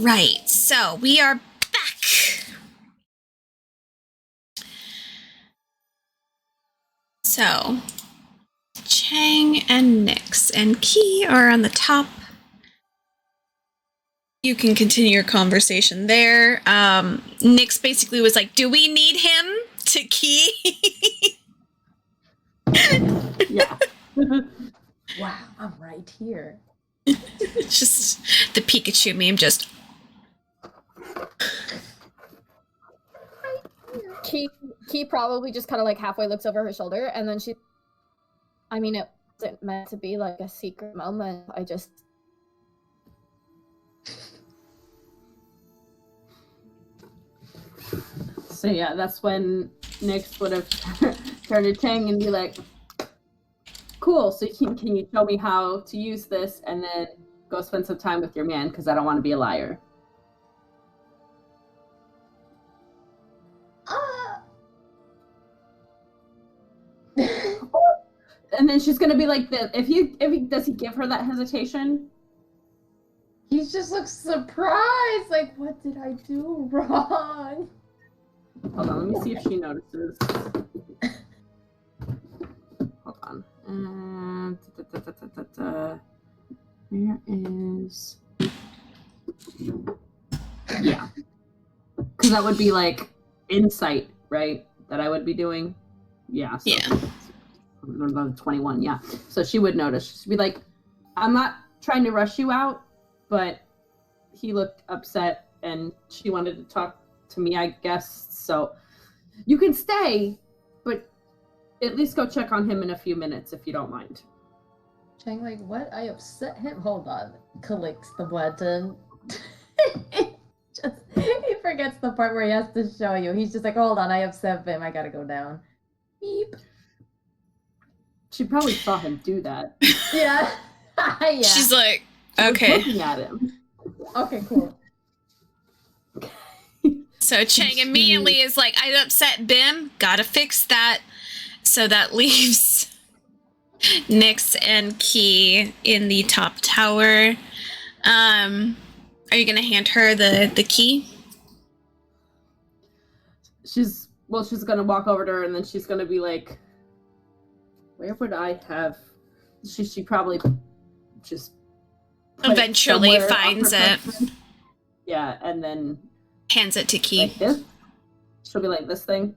right, so we are back. So, Chang and Nyx and Key are on the top. You can continue your conversation there. Nyx basically was like, do we need him to Key? Yeah. Wow, I'm right here. Just the Pikachu meme, just... Key probably just kind of like halfway looks over her shoulder, and then I mean, it wasn't meant to be like a secret moment. I just. So yeah, that's when Nyx would have turned to Chang and be like, cool, so can you show me how to use this and then go spend some time with your man, because I don't want to be a liar. And then she's gonna be like, if he does he give her that hesitation? He just looks surprised, like, what did I do wrong? Hold on, let me see if she notices. Hold on. Where is... Yeah. Because that would be like insight, right? That I would be doing. Yeah. So Yeah. 21, yeah. So she would notice. She'd be like, I'm not trying to rush you out, but he looked upset and she wanted to talk to me, I guess. So you can stay, but at least go check on him in a few minutes if you don't mind. Chang, like, what? I upset him? Hold on. Clicks the button. He forgets the part where he has to show you. He's just like, hold on, I upset him. I gotta go down. Beep. She probably saw him do that. Yeah. Yeah. She's like, She was okay. looking at him. Okay, cool. So Chang immediately is like, I upset Bim, gotta fix that. So that leaves Nyx and Key in the top tower. Are you gonna hand her the key? She's gonna walk over to her and then she's gonna be like, where would I have... She probably just Eventually finds it. Yeah, and then Hands it to Key. like this. She'll be like, this thing.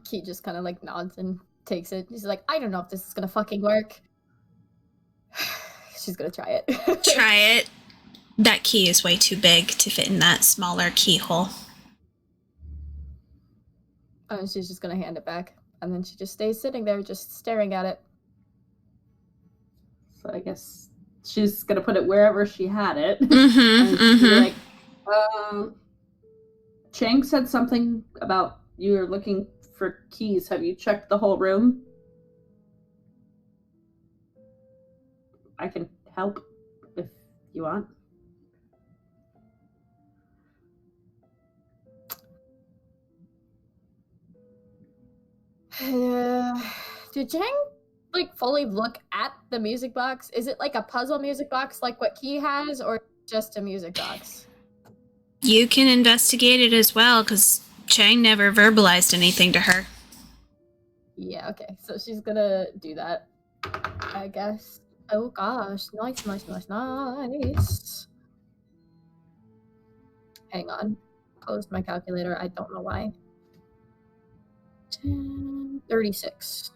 Key just kind of like nods and takes it. She's like, I don't know if this is gonna fucking work. She's gonna try it. Try it. That key is way too big to fit in that smaller keyhole. She's just gonna hand it back, and then she just stays sitting there, just staring at it. So I guess she's gonna put it wherever she had it. Mm-hmm. And she'll be Mm-hmm. like, Chang said something about you're looking for keys. Have you checked the whole room? I can help if you want. Did Chang like fully look at the music box? Is it like a puzzle music box like what Key has, or just a music box? You can investigate it as well, because Chang never verbalized anything to her. Yeah, okay. So she's gonna do that, I guess. Oh gosh, nice. Hang on. Closed my calculator, I don't know why. 36.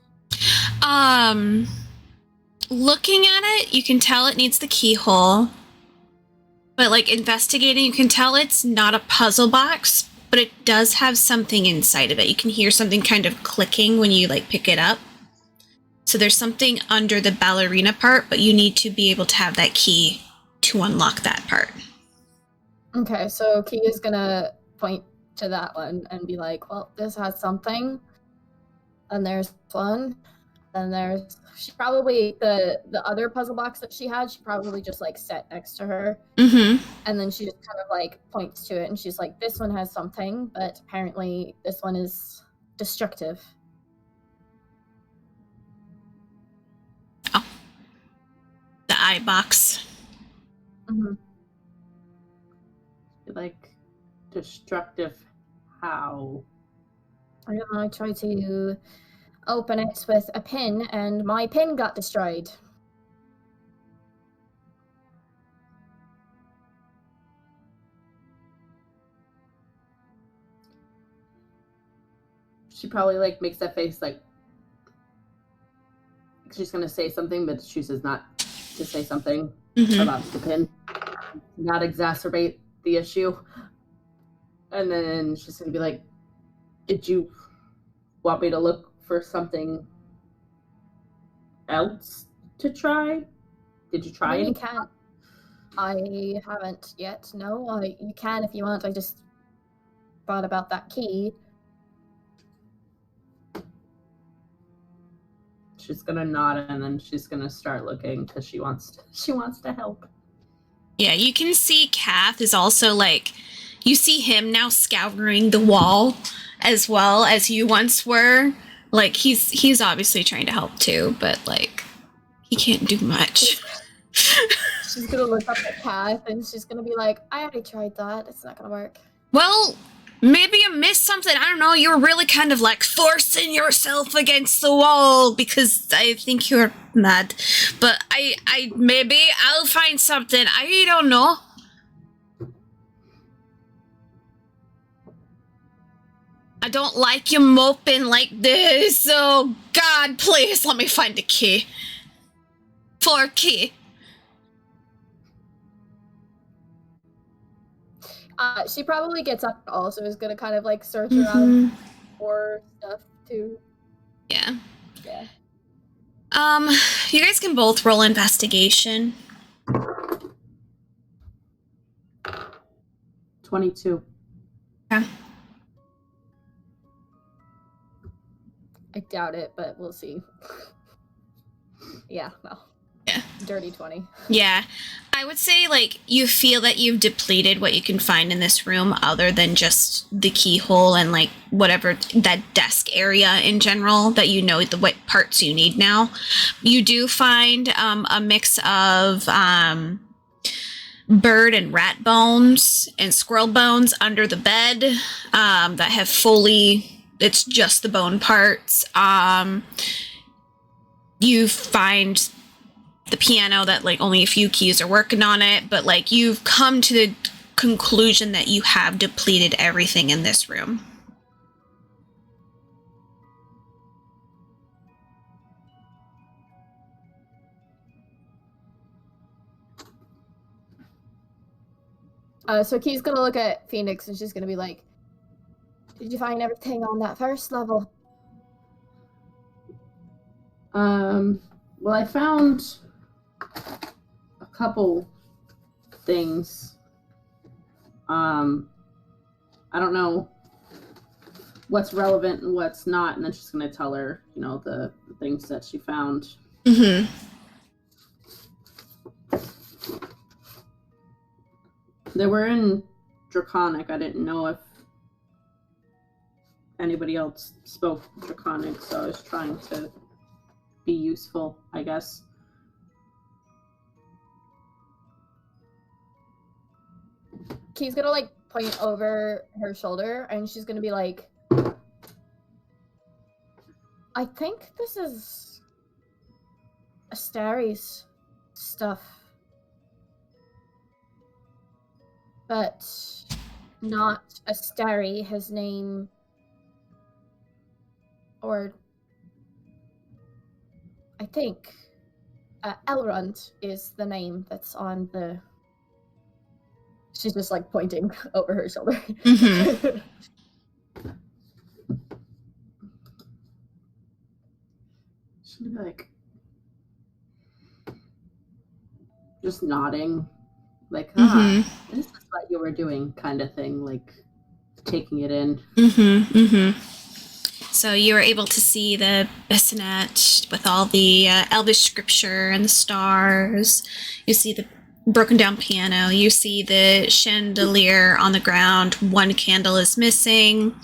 Looking at it, you can tell it needs the keyhole. But like investigating, you can tell it's not a puzzle box, but it does have something inside of it. You can hear something kind of clicking when you like pick it up. So there's something under the ballerina part, but you need to be able to have that key to unlock that part. Okay, so Key is gonna point to that one and be like, well, this has something. And there's one. And there's she probably the other puzzle box that she had, she probably just like set next to her. Mm-hmm. And then she just kind of like points to it and she's like, this one has something, but apparently this one is destructive. Oh. The eye box. Mhm. Like, destructive how? I tried to open it with a pin, and my pin got destroyed. She probably like makes that face like she's gonna say something, but chooses not to say something about the pin, not exacerbate the issue. And then she's gonna be like, "Did you want me to look for something else to try? Did you try You any?" can. I haven't yet. No, you can if you want. I just thought about that key. She's gonna nod and then she's gonna start looking because she wants to help. Yeah, you can see Kath is also like, you see him now scouring the wall as well as you once were. Like he's obviously trying to help too, but like he can't do much. She's gonna look up at Kath and she's gonna be like, I already tried that. It's not gonna work. Well, maybe you missed something. I don't know. You're really kind of like forcing yourself against the wall because I think you're mad. But I maybe I'll find something. I don't know. I don't like you moping like this. Oh God, please let me find a key. For a key. She probably gets up and also is gonna kind of like search around for stuff too. Yeah. Yeah. You guys can both roll investigation. 22. Okay. I doubt it, but we'll see. Yeah, no. Yeah. Dirty 20. Yeah. I would say, like, you feel that you've depleted what you can find in this room other than just the keyhole and, like, whatever, that desk area in general that you know what parts you need now. You do find a mix of bird and rat bones and squirrel bones under the bed that have fully, it's just the bone parts. You find the piano that like only a few keys are working on it, but like you've come to the conclusion that you have depleted everything in this room. So Key's gonna look at Phoenix and she's gonna be like, did you find everything on that first level? Well, I found a couple things. I don't know what's relevant and what's not, and then she's gonna tell her, you know, the things that she found. Mm-hmm. They were in Draconic. I didn't know if anybody else spoke Draconic, so I was trying to be useful, I guess. Key's gonna like point over her shoulder and she's gonna be like, I think this is Astari's stuff. But not Astari, his name, or I think Elrond is the name that's on the... She's just like pointing over her shoulder. Mm-hmm. She'll be like, just nodding, like, this is what you were doing, kind of thing, like taking it in. Mm-hmm. Mm-hmm. So you were able to see the bassinet with all the elvish scripture and the stars. You see the broken down piano. You see the chandelier on the ground. One candle is missing.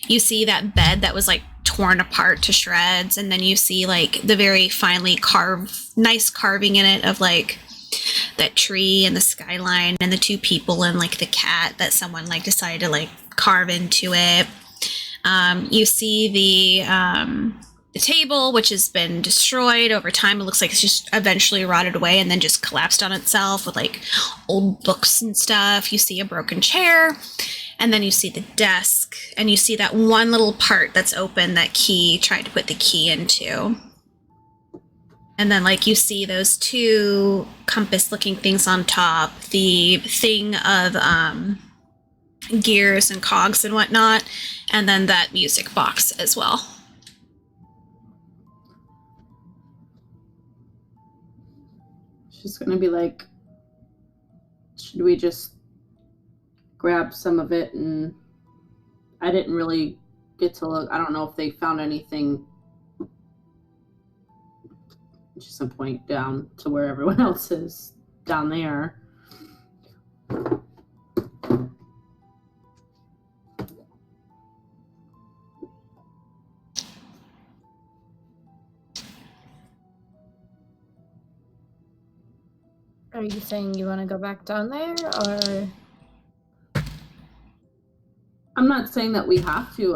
You see that bed that was like torn apart to shreds, and then you see like the very finely nice carving in it of like that tree and the skyline and the two people and like the cat that someone like decided to like carve into it. You see the table, which has been destroyed over time. It looks like it's just eventually rotted away and then just collapsed on itself with like old books and stuff. You see a broken chair, and then you see the desk, and you see that one little part that's open that Key tried to put the key into. And then like you see those two compass looking things on top, the thing of gears and cogs and whatnot, and then that music box as well. She's gonna be like, should we just grab some of it? And I didn't really get to look. I don't know if they found anything. Just some point down to where everyone else is down there. Are you saying you want to go back down there, or? I'm not saying that we have to.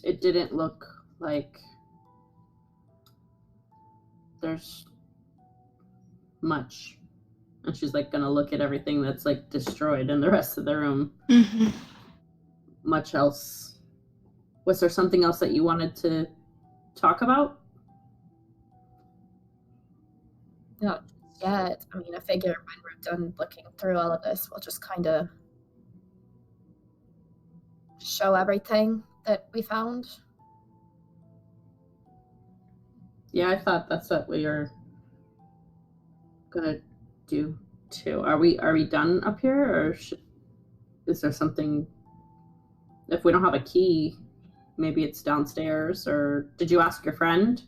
It didn't look like there's much. And she's like gonna look at everything that's like destroyed in the rest of the room. Mm-hmm. Much else. Was there something else that you wanted to talk about? Not yet. I mean, I figure when we're done looking through all of this, we'll just kind of show everything that we found. Yeah, I thought that's what we were gonna do too. Are we done up here, or is there something? If we don't have a key, maybe it's downstairs. Or did you ask your friend?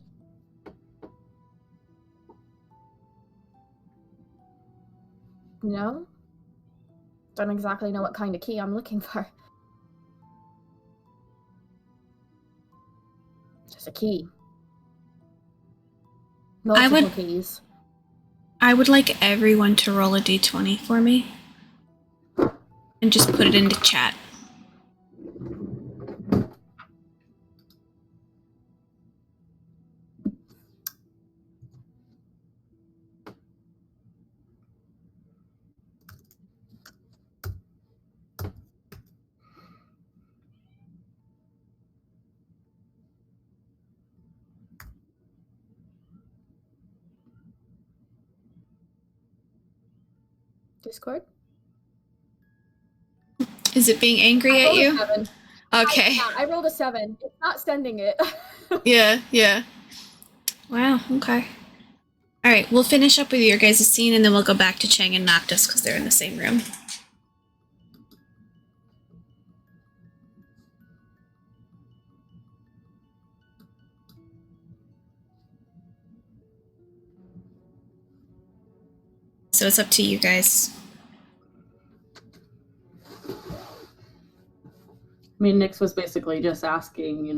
No? Don't exactly know what kind of key I'm looking for. Just a key. Multiple keys. I would like everyone to roll a d20 for me. And just put it into chat. Discord? Is it being angry at you? Okay. I rolled a 7. It's not sending it. Yeah. Wow, okay. Alright, we'll finish up with your guys' scene and then we'll go back to Chang and Noctis because they're in the same room. So it's up to you guys. I mean, Nyx was basically just asking,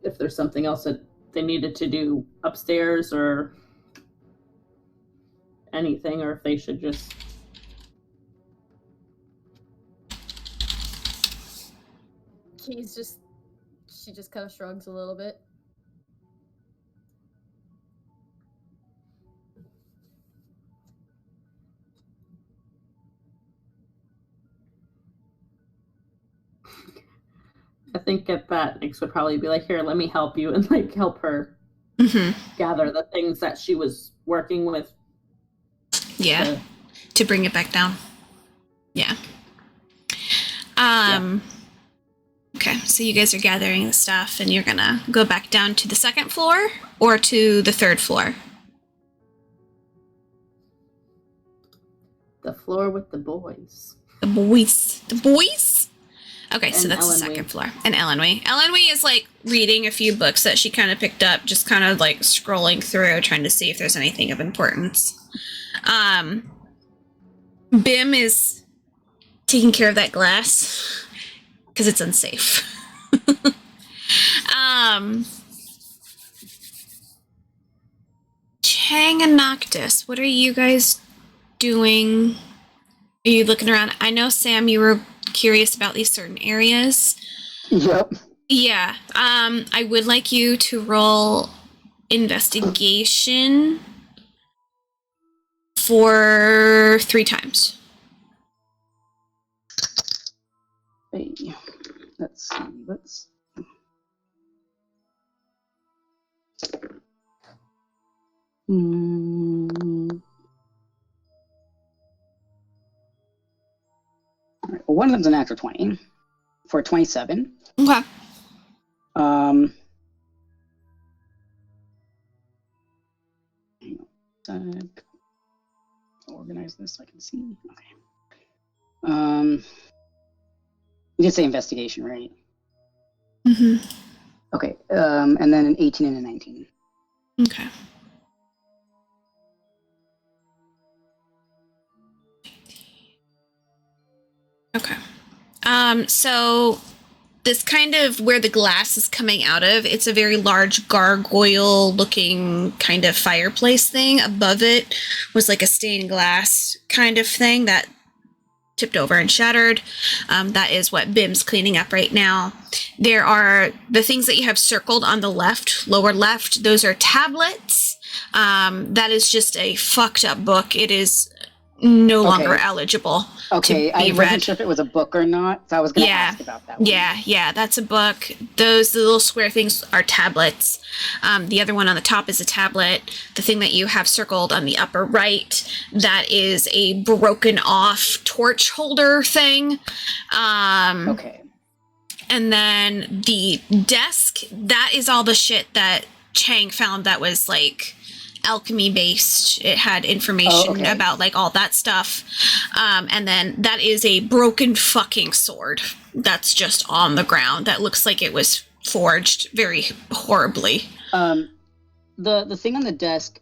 if there's something else that they needed to do upstairs or anything, or if they should just... She just kind of shrugs a little bit. I think at that, Nyx would probably be like, here, let me help you, and like help her gather the things that she was working with. Yeah, to bring it back down. Yeah. Okay, so you guys are gathering the stuff and you're gonna go back down to the second floor or to the third floor? The floor with the boys. The boys? Okay, so And that's the Ellen second Wee. floor. And Ellen Wee. Ellen Wee is like reading a few books that she kind of picked up, just kind of like scrolling through, trying to see if there's anything of importance. Bim is taking care of that glass because it's unsafe. Chang and Noctis, what are you guys doing? Are you looking around? I know, Sam, you were curious about these certain areas. Yep. Yeah. I would like you to roll investigation for 3 times. Hey, let's see. Let's. All right, well, one of them's a natural 20 for 27. Okay. Hang on. Organize this so I can see. Okay. You did say investigation, right? Mm-hmm. Okay. And then an 18 and a 19. Okay. Okay. So this kind of where the glass is coming out of, it's a very large gargoyle looking kind of fireplace thing. Above it was like a stained glass kind of thing that tipped over and shattered. That is what Bim's cleaning up right now. There are the things that you have circled on the left, lower left. Those are tablets. That is just a fucked up book. It is no longer eligible. Okay, to I be wasn't read. sure if it was a book or not, so I was going to ask about that one. Yeah, that's a book. Those the little square things are tablets. The other one on the top is a tablet. The thing that you have circled on the upper right, that is a broken off torch holder thing. Okay. And then the desk, that is all the shit that Chang found that was like alchemy based. It had information about like all that stuff. And then that is a broken fucking sword that's just on the ground that looks like it was forged very horribly. The thing on the desk,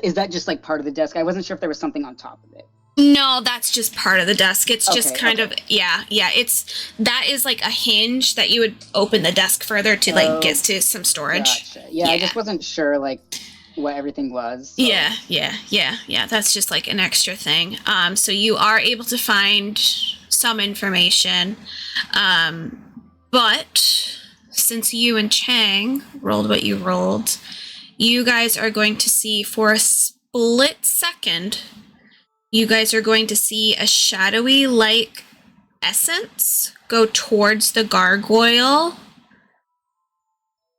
is that just like part of the desk? I wasn't sure if there was something on top of it. No, that's just part of the desk. It's just kind of that is like a hinge that you would open the desk further to like get to some storage. Gotcha. Yeah, I just wasn't sure like what everything was. So. Yeah. That's just like an extra thing. So you are able to find some information. But since you and Chang rolled what you rolled, you guys are going to see for a split second, you guys are going to see a shadowy like essence go towards the gargoyle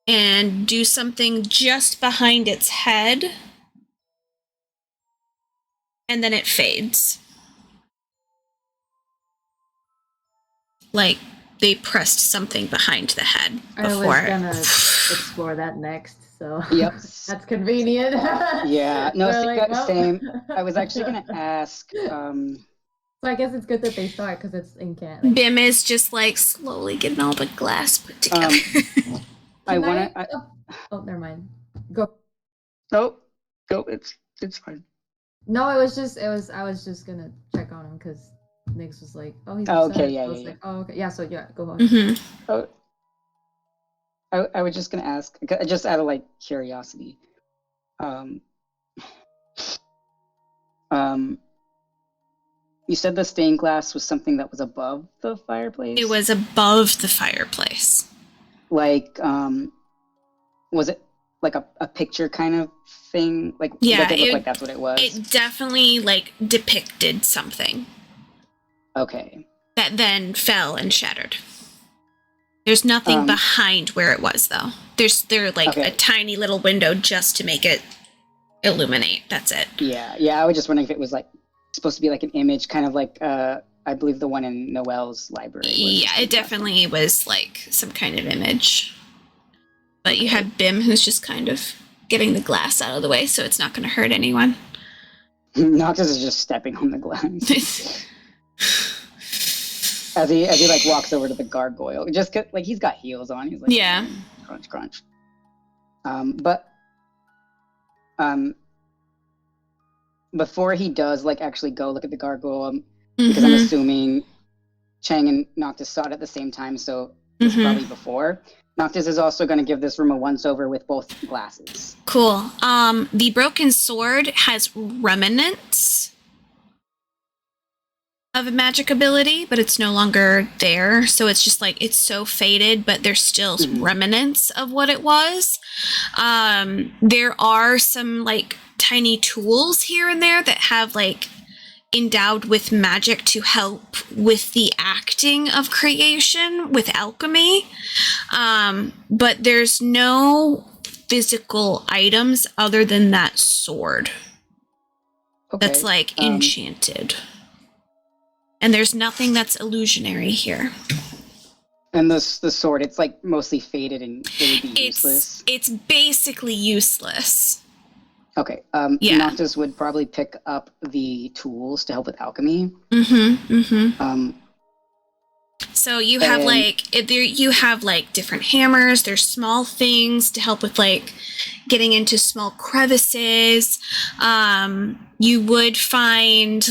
and do something just behind its head, and then it fades. Like they pressed something behind the head before. I was gonna explore that next, so yep, that's convenient. Yeah, no, like, same. I was actually gonna ask. So I guess it's good that they saw it because it's incant. Bim is just like slowly getting all the glass put together. I want to. Oh, never mind. Go. No, go. It's fine. No, I was just gonna check on him because Nix was like, "Oh, he's okay, upset." yeah, I was yeah, like, "Oh, okay, yeah." So yeah, go on. Mm-hmm. Oh, I was just gonna ask, just out of like curiosity. You said the stained glass was something that was above the fireplace? It was above the fireplace. Like, was it like a picture kind of thing? Like, yeah, it looked like that's what it was? It definitely like depicted something. Okay. That then fell and shattered. There's nothing behind where it was though. There's like a tiny little window just to make it illuminate. That's it. Yeah. I was just wondering if it was like supposed to be like an image, kind of like I believe the one in Noelle's library. Yeah, it definitely was like some kind of image. But you had Bim, who's just kind of getting the glass out of the way, so it's not going to hurt anyone. Noctis is just stepping on the glass. as he like walks over to the gargoyle, just like he's got heels on. He's like, yeah, crunch. Before he does like actually go look at the gargoyle, because I'm assuming Chang and Noctis saw it at the same time, so it's probably before. Noctis is also going to give this room a once-over with both glasses. Cool. The broken sword has remnants of a magic ability, but it's no longer there. So it's just like it's so faded, but there's still remnants of what it was. There are some like tiny tools here and there that have like endowed with magic to help with the acting of creation with alchemy. But there's no physical items other than that sword Okay. that's like enchanted. And there's nothing that's illusionary here. And the sword, it's like mostly faded and it would be useless. It's basically useless. Okay. Yeah. Noctis would probably pick up the tools to help with alchemy. So you have you have like different hammers. There's small things to help with like getting into small crevices. You would find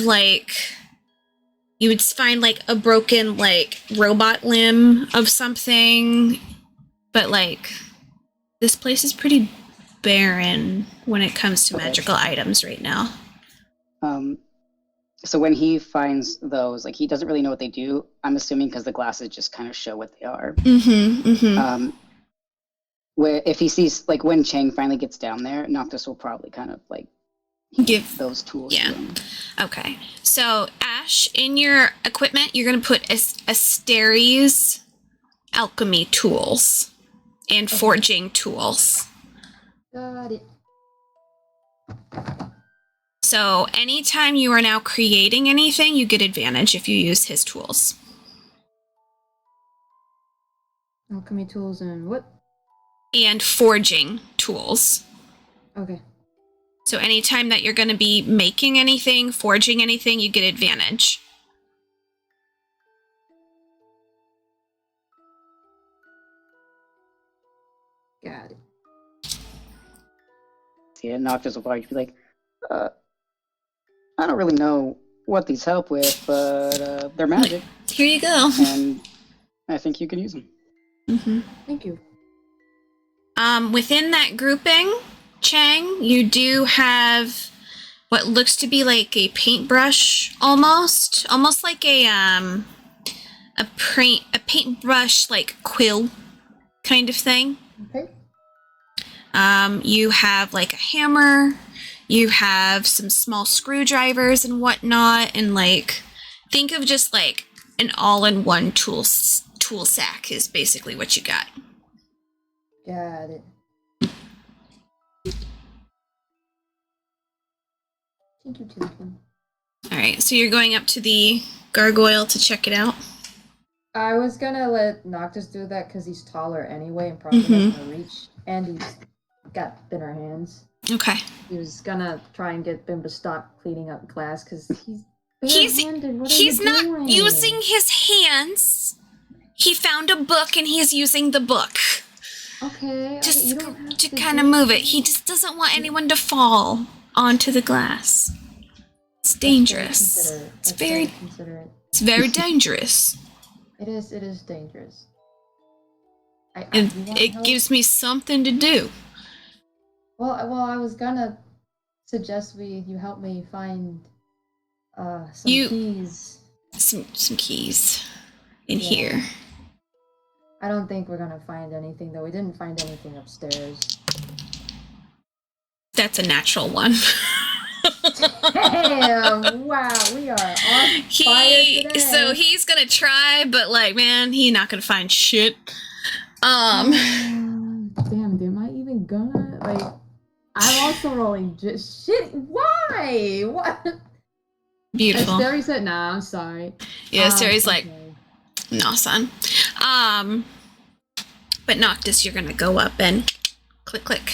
like a broken like robot limb of something, but like this place is pretty barren when it comes to magical items right now. So when he finds those, like he doesn't really know what they do. I'm assuming because the glasses just kind of show what they are. Where if he sees like when Chang finally gets down there, Noctis will probably kind of like give those tools to him. Okay. So Ash, in your equipment, you're gonna put Asteri's alchemy tools and forging tools. Got it. So anytime you are now creating anything, you get advantage if you use his tools. Alchemy tools and what? And forging tools. Okay. So anytime that you're going to be making anything, forging anything, you get advantage. Got it. Yeah, Noctis will probably be like, I don't really know what these help with, but they're magic. Here you go. And I think you can use them. Thank you. Within that grouping, Chang, you do have what looks to be like a paintbrush, almost like a paintbrush like quill kind of thing. Okay. You have like a hammer. You have some small screwdrivers and whatnot, and like think of just like an all-in-one tool sack is basically what you got. Got it. Thank you, Tintin. All right, so you're going up to the gargoyle to check it out. I was gonna let Noctis do that because he's taller anyway and probably not gonna reach, and he's got thinner hands. Okay. He was gonna try and get him to stop cleaning up glass because he's barehanded. He's not using his hands. He found a book and he's using the book. Okay. To kind of move it. He just doesn't want anyone to fall onto the glass. It's dangerous. It's very dangerous. It is dangerous. It gives me something to do. Well, I was gonna suggest you help me find some keys. Some keys in here. I don't think we're gonna find anything though. We didn't find anything upstairs. That's a natural one. Damn! Wow, we are on fire today. So he's gonna try, but like, man, he's not gonna find shit. Damn, am I even gonna like? I'm also rolling just shit. Why? What? Beautiful. Asteri said, "Nah, I'm sorry." Yeah, Asteri's like, "No, son." But Noctis, you're gonna go up and click.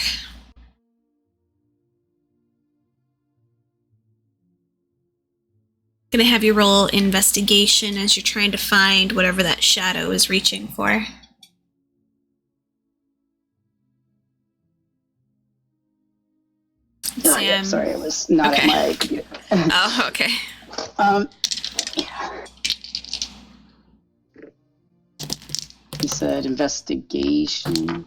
Gonna have you roll investigation as you're trying to find whatever that shadow is reaching for. Yeah, sorry, I was not at my computer. Oh, okay. He said investigation.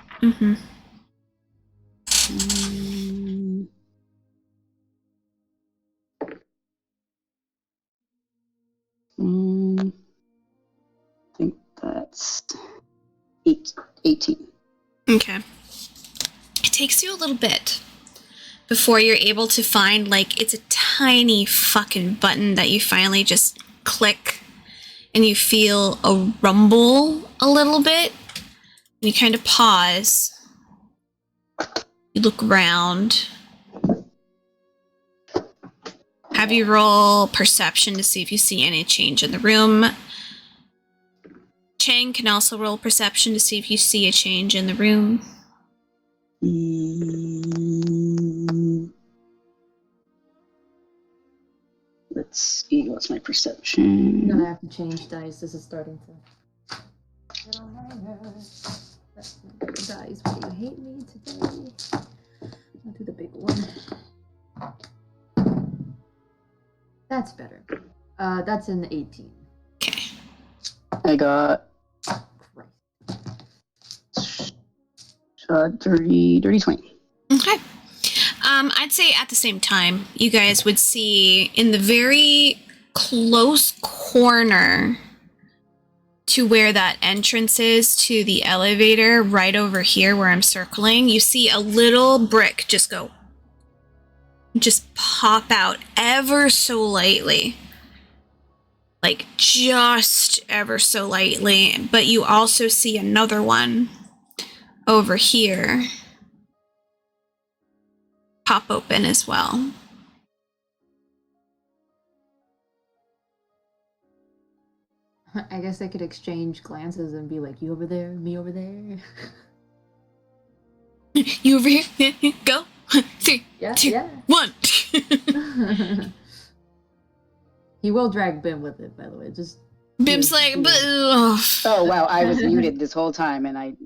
18. Okay. It takes you a little bit before you're able to find, like, it's a tiny fucking button that you finally just click and you feel a rumble a little bit. You kind of pause. You look around. Have you roll perception to see if you see any change in the room. Chang can also roll perception to see if you see a change in the room. Let's see, what's my I'm perception? gonna have to change dice. This is starting to get on my nerves. Dice, will you hate me today? I'll do the big one. That's better. That's an 18. Okay. I got Christ. 30, 20. Okay. I'd say at the same time, you guys would see in the very close corner to where that entrance is to the elevator, right over here where I'm circling, you see a little brick just pop out ever so lightly. Like just ever so lightly. But you also see another one over here pop open as well. I guess they could exchange glances and be like, you over there, me over there. You over here? Go. 3, Yeah, 2, yeah. 1. He will drag Bim with it, by the way. Just Bim's like, but, oh, Oh, wow, I was muted this whole time, and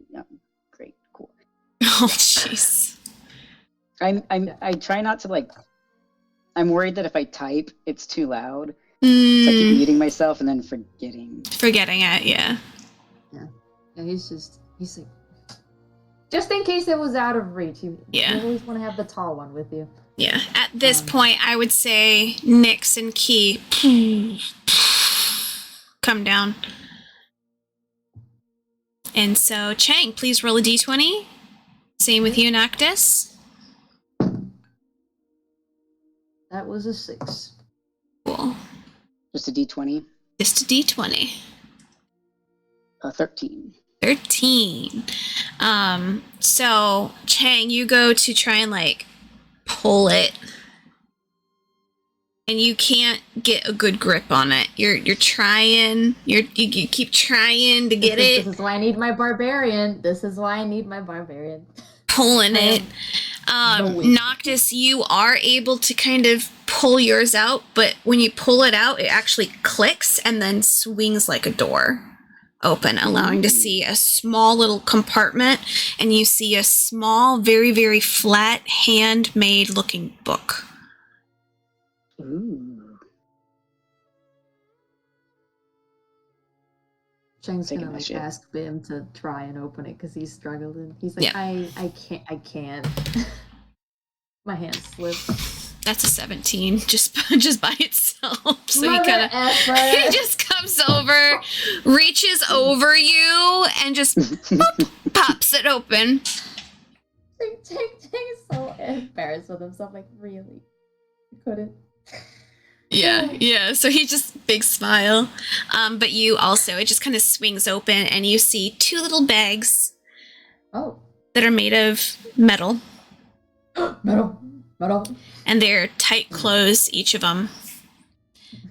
great, cool. jeez. I try not to, like, I'm worried that if I type, it's too loud. So I keep muting myself and then forgetting. Forgetting it, yeah. Yeah, he's like, just in case it was out of reach. You always want to have the tall one with you. Yeah. At this point, I would say Nyx and Key come down. And so, Chang, please roll a d20. Same with you, Noctis. That was a 6. Cool. Just a d20. Just a d20. 13. 13. So, Chang, you go to try and, like, pull it. And you can't get a good grip on it. You're trying. You keep trying to get it. This is why I need my barbarian. Pulling it. Noctis, you are able to kind of pull yours out, but when you pull it out, it actually clicks and then swings like a door open, allowing to see a small little compartment, and you see a small, very, very flat, handmade looking book. Ooh. Chang's Taking gonna my like shit. ask Bim to try and open it because he's struggling. He's like, Yeah. I can't. My hand slipped. That's a 17, just by itself. So Mother he kind of effer. he just comes over, reaches over you, and just boop, pops it open. Chang's so embarrassed with himself. Like, really? I couldn't. Yeah. So he just big smile. But you also, it just kind of swings open, and you see 2 little bags Oh. that are made of metal, Metal. and they're tight closed, each of them.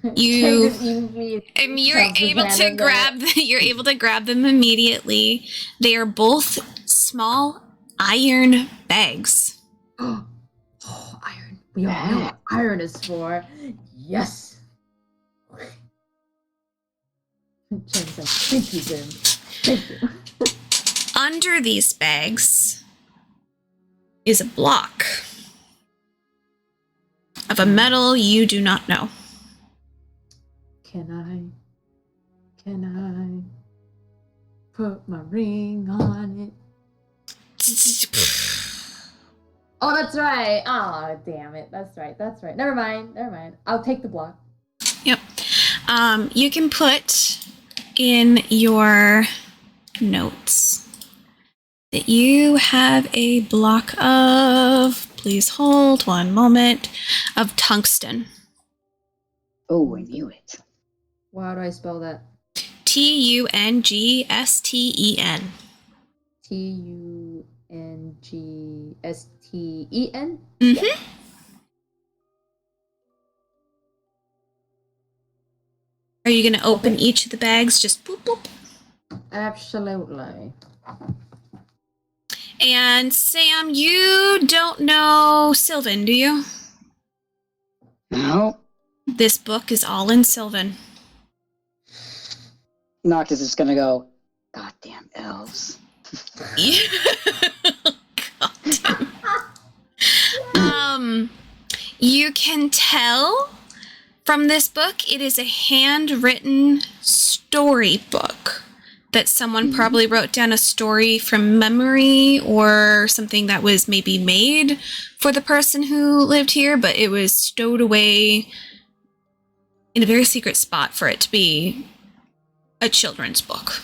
Chang You, just easily and you're shoves his able hand to in there. you're able to grab them immediately. They are both small iron bags. Oh, iron. We all know what iron is for. Yes. Chang's like, thank you, Bim. Thank you. Under these bags is a block of a metal you do not know. Can I put my ring on it? Oh, that's right. Oh, damn it. That's right. Never mind. I'll take the block. Yep. You can put in your notes that you have a block of, please hold one moment, of tungsten. Oh, I knew it. Well, how do I spell that? Tungsten. Tungsten? Mm-hmm. Are you going to open each of the bags? Just boop, boop. Absolutely. And Sam, you don't know Sylvan, do you? No. This book is all in Sylvan. Noctis is gonna go, goddamn elves. You can tell from this book it is a handwritten storybook that someone probably wrote down a story from memory or something that was maybe made for the person who lived here, but it was stowed away in a very secret spot for it to be a children's book.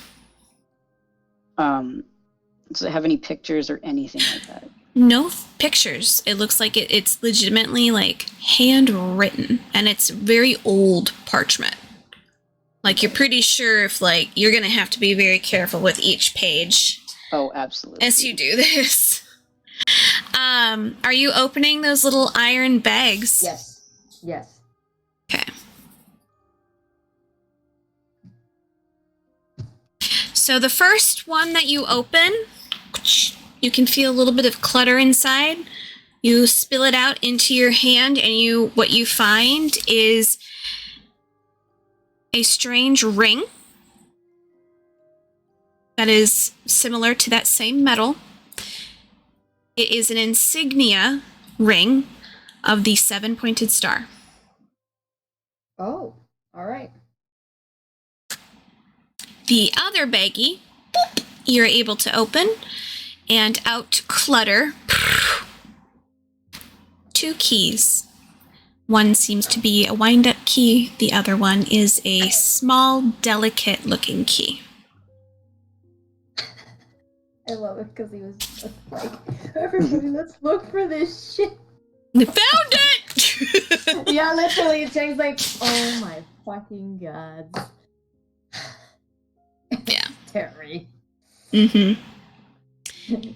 Does it have any pictures or anything like that? No pictures. It looks like it's legitimately like handwritten, and it's very old parchment. Like you're pretty sure if like you're gonna have to be very careful with each page Oh, absolutely. as you do this. Are you opening those little iron bags? Yes. Yes. Okay. So the first one that you open, you can feel a little bit of clutter inside. You spill it out into your hand, and what you find is a strange ring that is similar to that same metal. It is an insignia ring of the 7-pointed star. Oh, all right. The other baggie, boop, you're able to open, and out clutter 2 keys. One seems to be a wind-up key. The other one is a small, delicate-looking key. I love it because he was just like, everybody, let's look for this shit. I found it! Yeah, literally, Chang's like, oh my fucking god. Yeah. Terry. Mm-hmm.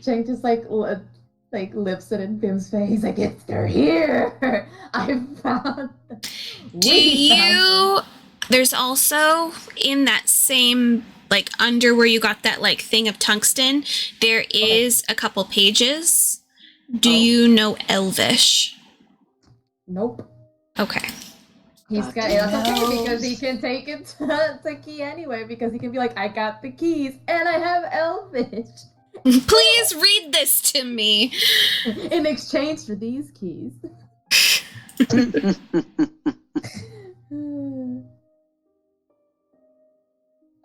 Chang just like lifts it in Bim's face. Like, they're here. I found them. There's also in that same, like under where you got that like thing of tungsten, there is a couple pages. Do you know Elvish? Nope. Okay. He's got that's okay because he can take it to Key anyway because he can be like, I got the keys and I have Elvish. Please read this to me. In exchange for these keys.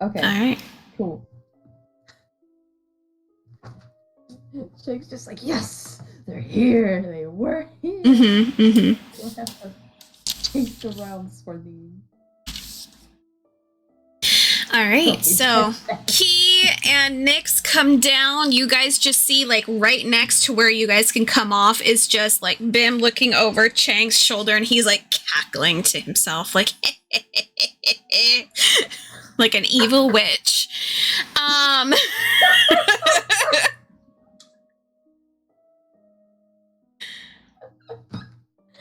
Okay. All right. Cool. Shake's just like, yes, they're here. They were here. Mm-hmm. Mm-hmm. We'll have to chase around for these. All right. So Key and Nyx come down. You guys just see like right next to where you guys can come off is just like Bim looking over Chang's shoulder, and he's like cackling to himself, like like an evil witch.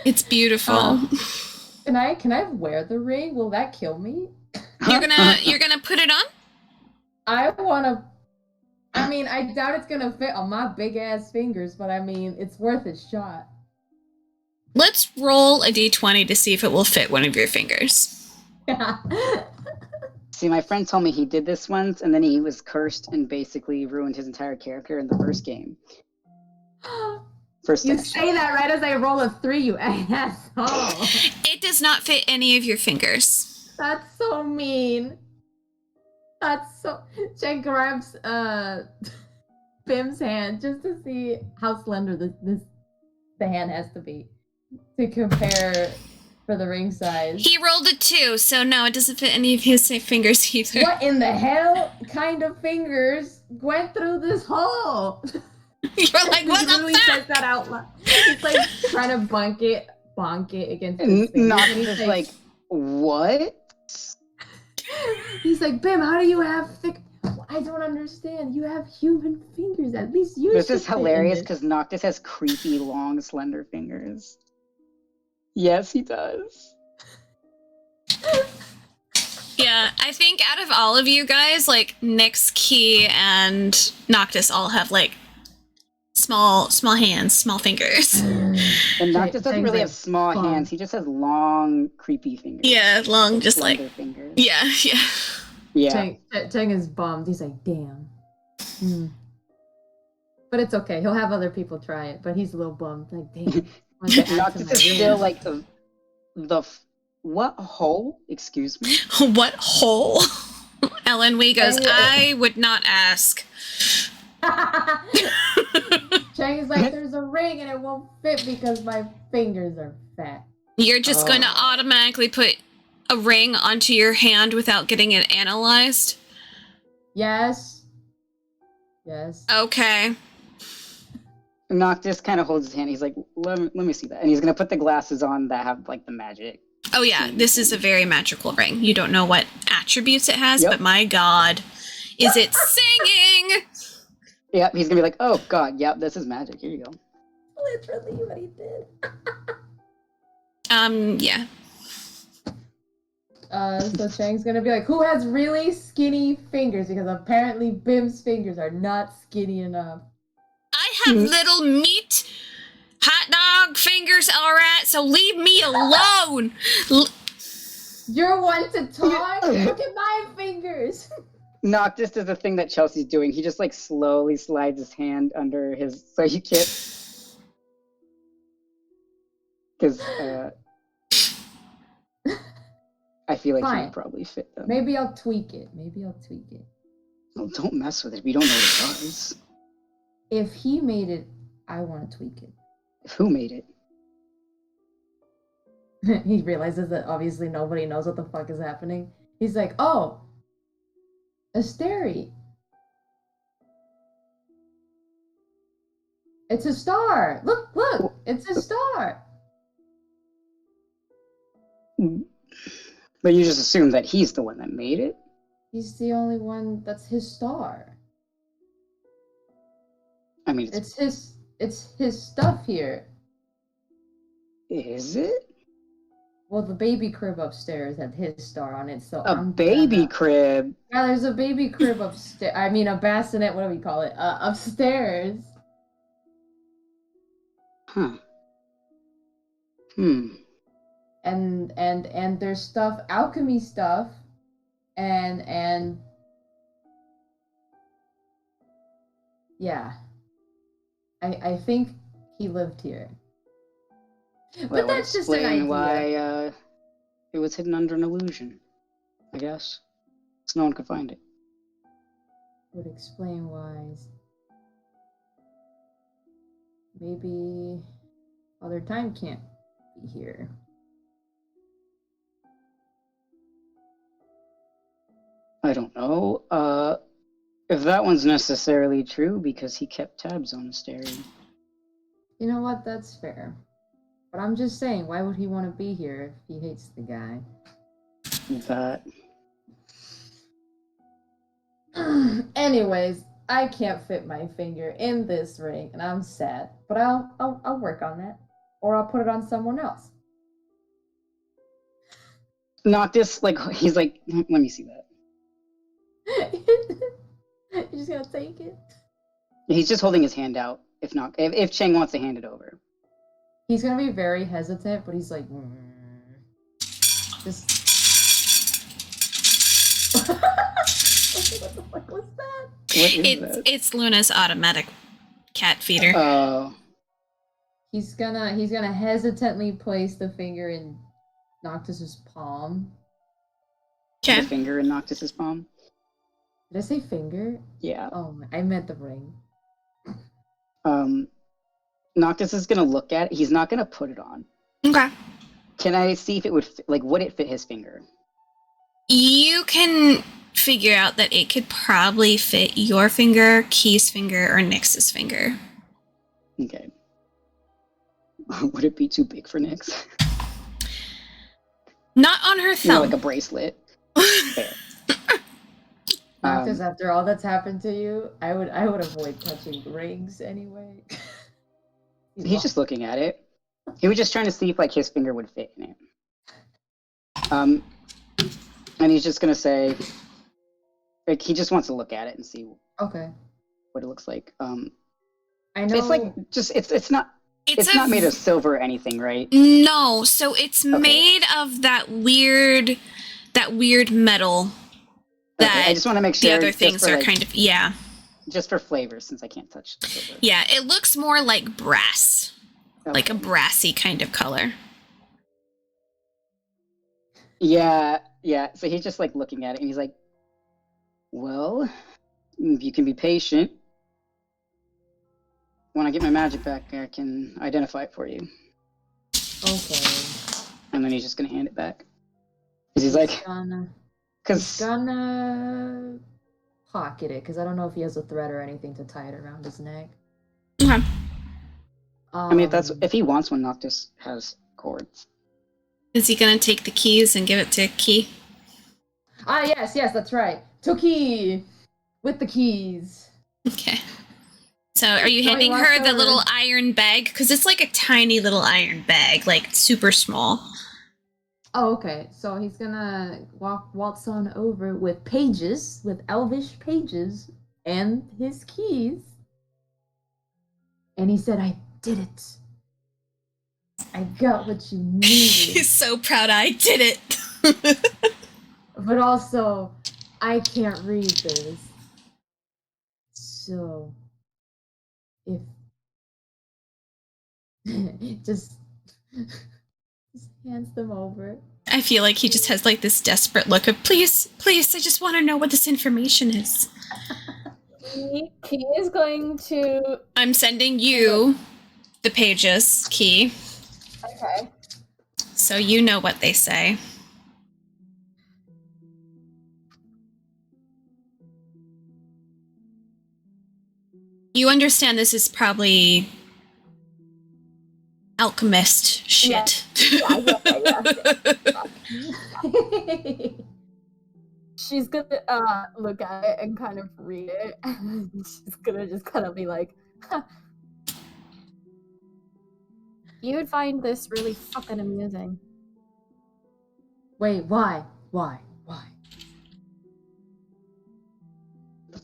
It's beautiful. Can I wear the ring? Will that kill me? You're gonna put it on? I mean, I doubt it's gonna fit on my big ass fingers, but I mean, it's worth a shot. Let's roll a d20 to see if it will fit one of your fingers. See, my friend told me he did this once, and then he was cursed and basically ruined his entire character in the first game. You say that right as I roll a 3, you asshole. It does not fit any of your fingers. That's so mean. That's so. Jen grabs Bim's hand just to see how slender the hand has to be to compare for the ring size. He rolled a 2, so no, it doesn't fit any of his fingers either. What in the hell kind of fingers went through this hole? You're like, what He the literally fuck? says that out loud. He's like trying to bonk it against his fingers. Not And he's just like, what? he's like, Bim, how do you have thick? I don't understand. You have human fingers. At least you. This should is fit in hilarious this." because Noctis has creepy, long, slender fingers. Yes, he does. Yeah, I think out of all of you guys, like Nyx, Key, and Noctis all have like small hands, small fingers. And Noctis doesn't Chang's really like, have small fun. hands. He just has long, creepy fingers. Yeah, long, just Slender like fingers. yeah. Yeah. Chang is bummed. He's like, damn. Hmm. But it's okay. He'll have other people try it. But he's a little bummed. Like, damn. I want to add to Noctis my is ring. still like what hole? Excuse me. What hole? Ellen Wee goes, Yeah. I would not ask. Chang is like, there's a ring and it won't fit because my fingers are fat. You're just going to automatically put a ring onto your hand without getting it analyzed? Yes. Yes. Okay. Noctis kind of holds his hand. He's like, let me see that. And he's going to put the glasses on that have like the magic. Oh yeah, this is a very magical ring. You don't know what attributes it has, Yep. but my god, is it singing? Yep, he's going to be like, oh god, yep, this is magic. Here you go. Literally what he did. Yeah. So Chang's gonna be like, who has really skinny fingers? Because apparently Bim's fingers are not skinny enough. I have little meat hot dog fingers, alright, so leave me alone. You're one to talk? Look at my fingers! Noctis does the thing that Chelsea's doing. He just like slowly slides his hand under his, so he can't. Because I feel like he Fine. would probably fit them. Maybe I'll tweak it. Oh, don't mess with it. We don't know what it does. If he made it, I want to tweak it. Who made it? He realizes that obviously nobody knows what the fuck is happening. He's like, oh, Asteri. It's a star. Look, it's a star. But you just assume that he's the one that made it? He's the only one that's his star. I mean, It's his stuff here. is it? Well, the baby crib upstairs had his star on it, so A baby crib? Yeah, there's a baby crib upstairs. I mean, a bassinet. What do we call it? Upstairs. Huh. And there's stuff, alchemy stuff, and yeah. I think he lived here. That But would that's just an explain idea. why it was hidden under an illusion, I guess. So no one could find it. Would explain why. Maybe Father Time can't be here. I don't know. If that one's necessarily true, because he kept tabs on Asteri. You know what? That's fair. But I'm just saying, why would he want to be here if he hates the guy? That. Anyways, I can't fit my finger in this ring, and I'm sad. But I'll work on that, or I'll put it on someone else. Noctis, like, he's like, let me see that. You're just gonna take it? He's just holding his hand out. If Chang wants to hand it over. He's gonna be very hesitant, but he's like, just. What the fuck was that? What is that? It's Luna's automatic cat feeder. Oh. He's gonna hesitantly place the finger in Noctis's palm. The Okay. finger in Noctis's palm. Did I say finger? Yeah. Oh, I meant the ring. Noctis is gonna look at it. He's not gonna put it on. Okay. Can I see if it would would it fit his finger? You can figure out that it could probably fit your finger, Key's finger, or Nyx's finger. Okay. Would it be too big for Nyx? Not on her thumb. Like a bracelet. Fair. Because after all that's happened to you, I would avoid touching rings anyway. He's just looking at it. He was just trying to see if his finger would fit in it. And he's just gonna say, he just wants to look at it and see Okay. what it looks like. I know. It's not not made of silver or anything, right? No, so it's Okay. made of that weird metal that Okay, I just want to make sure the other just things for, are kind of just for flavor, since I can't touch the silver. Yeah, it looks more like brass. Like a Okay. brassy kind of color. Yeah. So he's just looking at it, and he's like, "Well, if you can be patient, when I get my magic back, I can identify it for you." Okay. And then he's just gonna hand it back. Because he's like, He's gonna pocket it because I don't know if he has a thread or anything to tie it around his neck. Okay. I mean, if he wants one, Noctis has cords. Is he gonna take the keys and give it to Key? Yes, that's right. Toki with the keys. Okay. So are you So he handing walks her the over. little iron bag? Because it's like a tiny little iron bag, like super small. Oh, okay. So he's gonna waltz on over with pages, with elvish pages, and his keys. And he said, "I did it. I got what you needed." He's so proud I did it. But also, I can't read this. So, if just hands them over. I feel like he just has this desperate look of, please, I just want to know what this information is. Key is going to. I'm sending you the pages, Key, Okay. so you know what they say. You understand this is probably alchemist shit. Yeah. She's gonna look at it and kind of read it. And she's gonna just kind of be like, huh. You would find this really fucking amusing. Wait, why? Why? Why?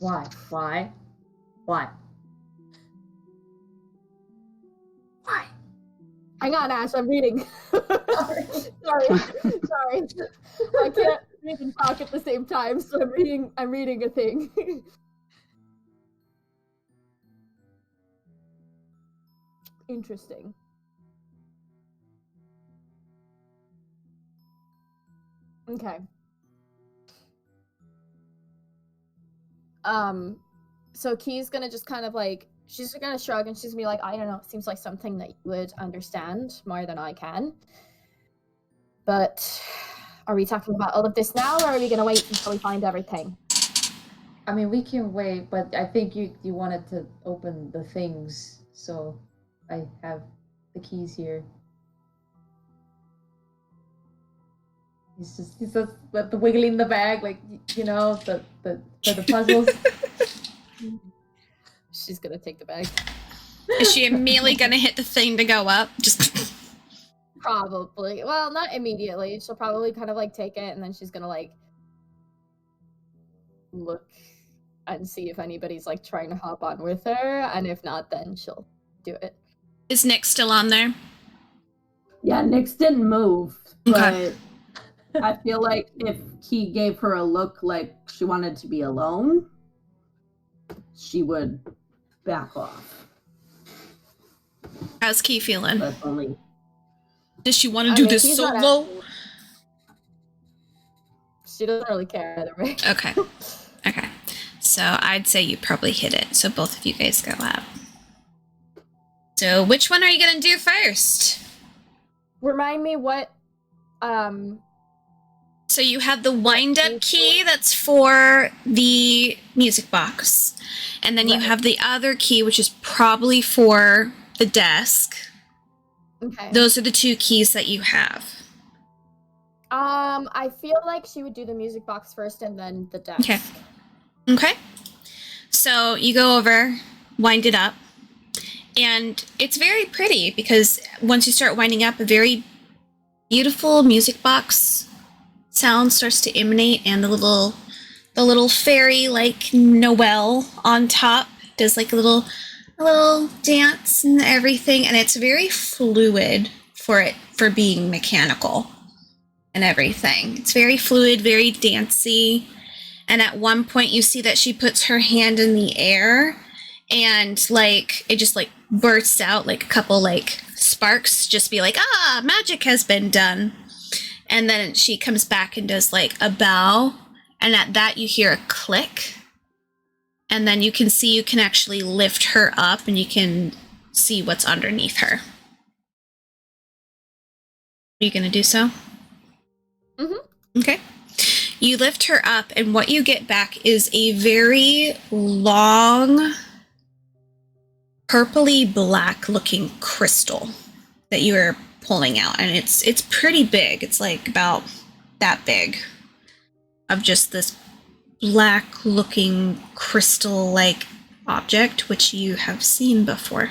Why? Why? Why? Why? Hang on, Ash, I'm reading. Sorry. I can't read and talk at the same time, so I'm reading a thing. Interesting. Okay. So Key's gonna just kind of she's gonna shrug and she's gonna be like, I don't know, it seems like something that you would understand more than I can. But are we talking about all of this now, or are we gonna wait until we find everything? I mean, we can wait, but I think you wanted to open the things, so I have the keys here. He's just the wiggling the bag, for the puzzles. She's gonna take the bag. Is she immediately gonna hit the thing to go up? Just Probably. Well, not immediately. She'll probably kind of take it, and then she's gonna look and see if anybody's trying to hop on with her, and if not, then she'll do it. Is Nick still on there? Yeah, Nyx didn't move, Okay. but I feel like if he gave her a look like she wanted to be alone, she would back off. How's Key feeling? But only Does she want to do this he's not solo? actually- She doesn't really care either way. Okay. So I'd say you probably hit it. So both of you guys go up. So which one are you gonna do first? Remind me what So you have the wind-up key that's for the music box. And then you Right. have the other key, which is probably for the desk. Okay. Those are the two keys that you have. I feel like she would do the music box first and then the desk. Okay. Okay. So you go over, wind it up, and it's very pretty because once you start winding up, a very beautiful music box sound starts to emanate, and the little fairy like Noelle on top does like a little dance and everything, and it's very fluid for being mechanical and everything. It's very fluid, very dancey. And at one point you see that she puts her hand in the air and like it just like bursts out like a couple like sparks, just be like, magic has been done. And then she comes back and does like a bow, and at that you hear a click, and then you can actually lift her up and you can see what's underneath her. Are you gonna do so? Okay. You lift her up, and what you get back is a very long, purpley black looking crystal that you are pulling out, and it's pretty big. It's like about that big, of just this black looking crystal like object, which you have seen before.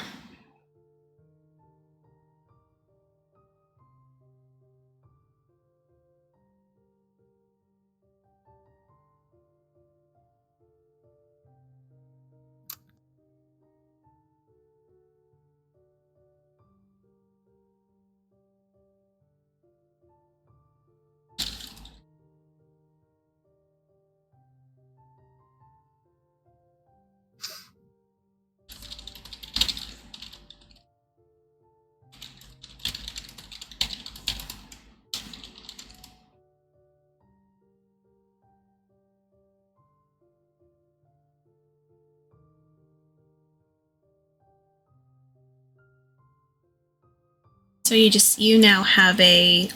So you now have a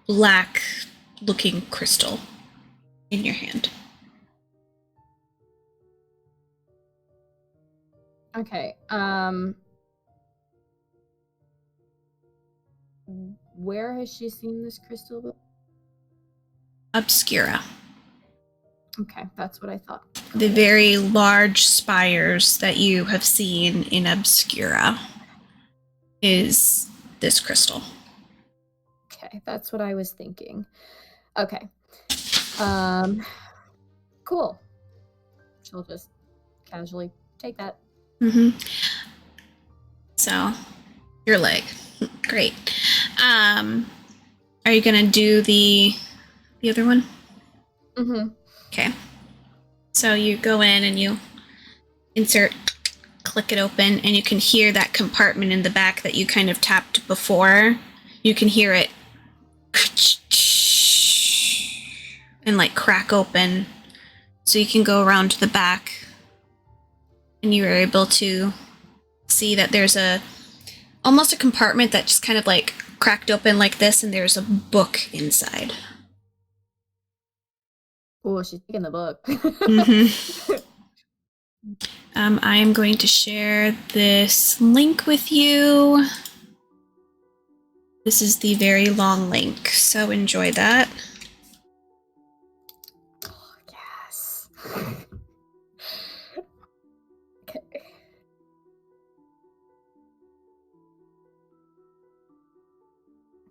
black looking crystal in your hand. Okay. Where has she seen this crystal? Obscura. Okay, that's what I thought. The very large spires that you have seen in Obscura is this crystal. Okay, that's what I was thinking. Okay. Cool. She'll just casually take that. Mm-hmm. So, your leg. Great. Are you gonna do the other one? Mm-hmm. Okay. So you go in and you insert, click it open, and you can hear that compartment in the back that you kind of tapped before. You can hear it and like crack open. So you can go around to the back, and you are able to see that there's almost a compartment that just kind of like cracked open like this, and there's a book inside. Oh, she's taking the book. Mm-hmm. I am going to share this link with you. This is the very long link, so enjoy that. Oh, yes. Okay.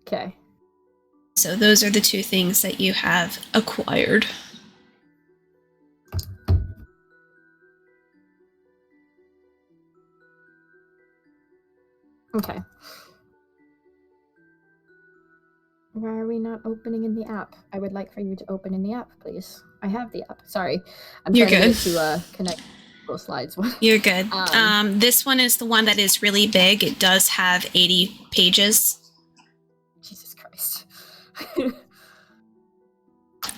Okay. So those are the two things that you have acquired. Okay. Why are we not opening in the app? I would like for you to open in the app, please. I have the app. Sorry. I'm You're trying good. to connect both slides. You're good. This one is the one that is really big. It does have 80 pages. Jesus Christ.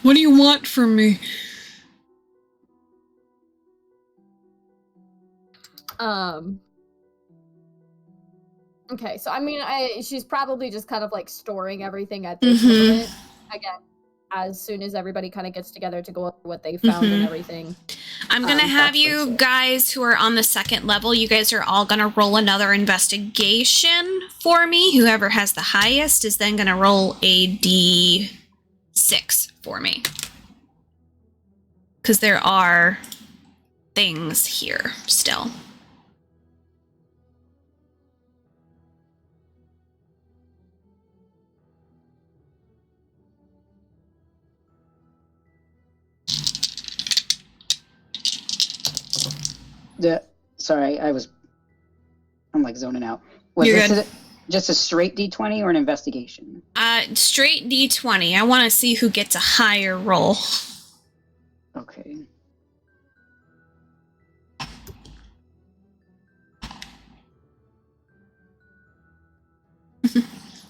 What do you want from me? Okay, so I mean, she's probably just kind of like storing everything at this moment. Again, as soon as everybody kind of gets together to go over what they found and everything. I'm gonna have that's you legit. guys who are on the second level, you guys are all gonna roll another investigation for me. Whoever has the highest is then gonna roll a D6 for me. Because there are things here still. Sorry, I'm like zoning out. Was You're this good. just a straight D20 or an investigation? Straight D20. I want to see who gets a higher roll. Okay.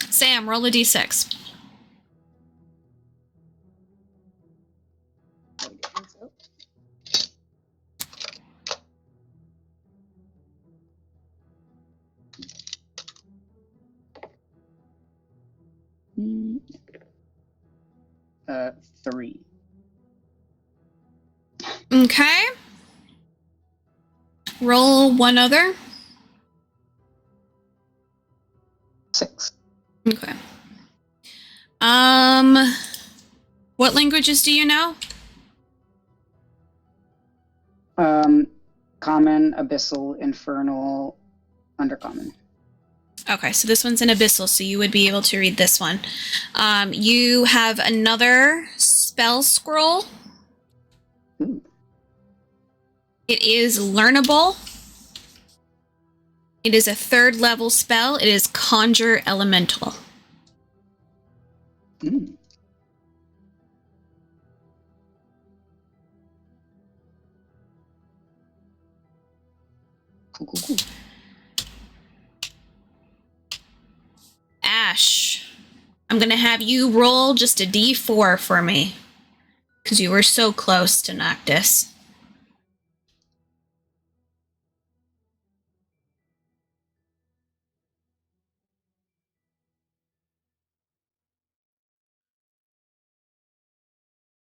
Sam, roll a D6. Uh, 3. Okay. Roll one other. 6. Okay. What languages do you know? Common, abyssal, infernal, undercommon. Okay, so this one's an abyssal, so you would be able to read this one. You have another spell scroll. Ooh. It is learnable. It is a 3rd level spell. It is Conjure Elemental. Mm. Cool. Ash, I'm going to have you roll just a D4 for me. Because you were so close to Noctis.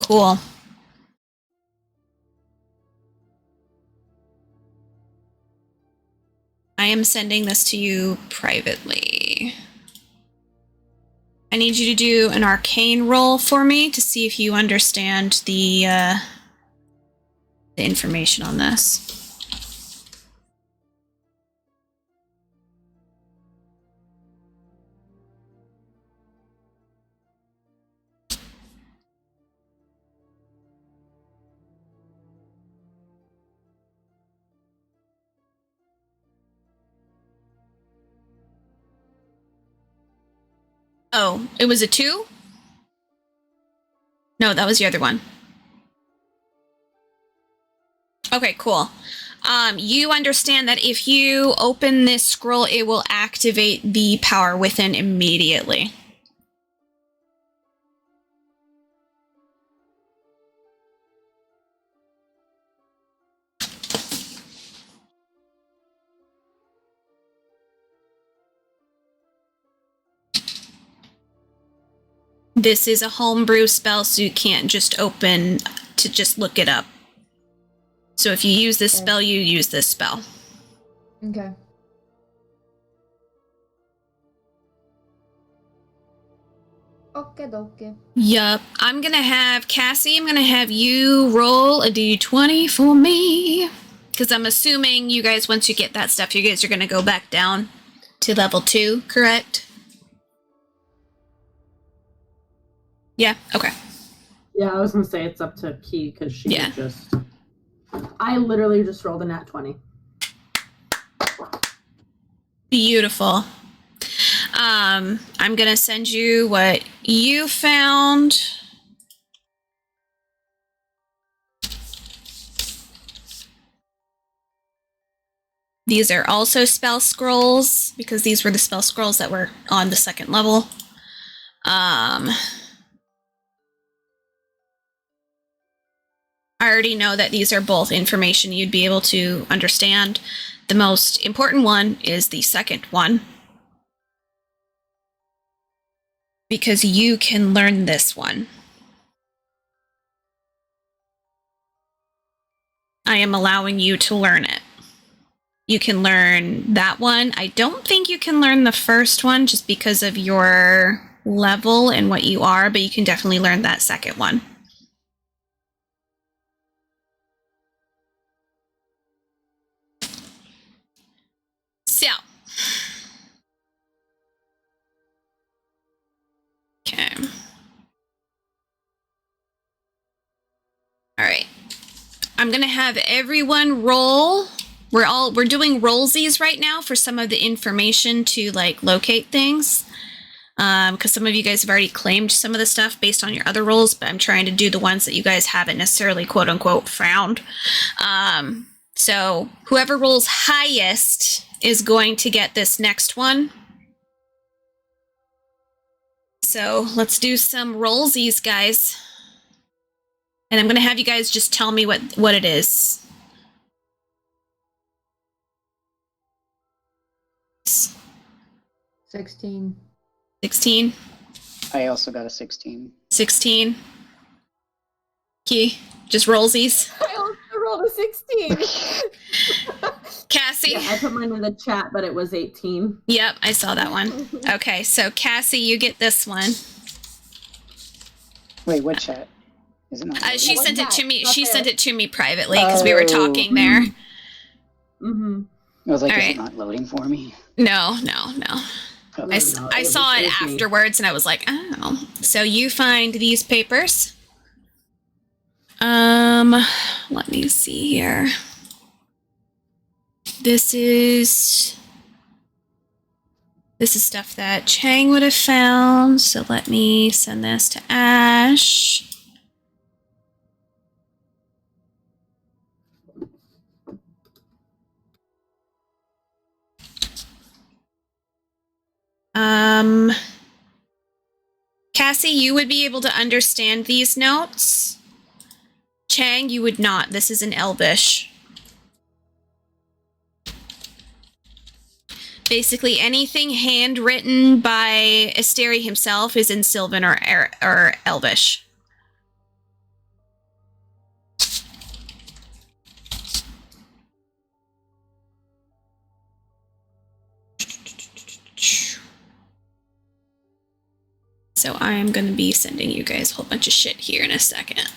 Cool. I am sending this to you privately. I need you to do an arcane roll for me to see if you understand the information on this. Oh, it was a 2? No, that was the other one. Okay, cool. You understand that if you open this scroll, it will activate the power within immediately. This is a homebrew spell, so you can't just open to just look it up. So if you use this spell, you use this spell. Okay. Okay. Yup. I'm gonna have Cassie, I'm gonna have you roll a d20 for me. Because I'm assuming you guys, once you get that stuff, you guys are gonna go back down to level 2, correct? Yeah, okay. Yeah, I was gonna say it's up to Key because she Yeah. just. I literally just rolled a nat 20. Beautiful. I'm gonna send you what you found. These are also spell scrolls because these were the spell scrolls that were on the 2nd level. I already know that these are both information you'd be able to understand. The most important one is the 2nd one, because you can learn this one. I am allowing you to learn it. You can learn that one. I don't think you can learn the first one just because of your level and what you are, but you can definitely learn that second one. So. Okay. All right. I'm going to have everyone roll. We're doing rollsies right now for some of the information to like locate things. Because some of you guys have already claimed some of the stuff based on your other rolls, but I'm trying to do the ones that you guys haven't necessarily quote unquote found. So whoever rolls highest is going to get this next one. So let's do some rollsies, guys. And I'm going to have you guys just tell me what it is. Yes. 16. 16. I also got a 16. 16. Key, just rollsies. I also rolled a 16. Cassie. Yeah, I put mine in the chat, but it was 18. Yep, I saw that one. Okay, so Cassie, you get this one. Wait, what chat? Is it not? She What's sent it that? to me. Not She there. sent it to me privately because we were Oh. talking there. Mm-hmm. I was like, All is right. it not loading for me? No. Oh. I saw it was me. afterwards, and I was like, oh. So you find these papers. Let me see here. This is stuff that Chang would have found. So let me send this to Ash. Cassie, you would be able to understand these notes. Chang, you would not. This is in Elvish. Basically, anything handwritten by Asteri himself is in Sylvan or Elvish. So I am going to be sending you guys a whole bunch of shit here in a second.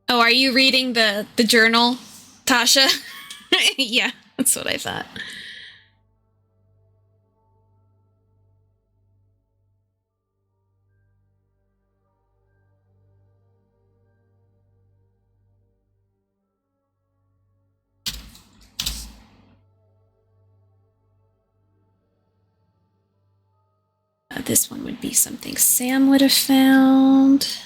Oh, are you reading the journal, Tasha? Yeah, that's what I thought. This one would be something Sam would have found.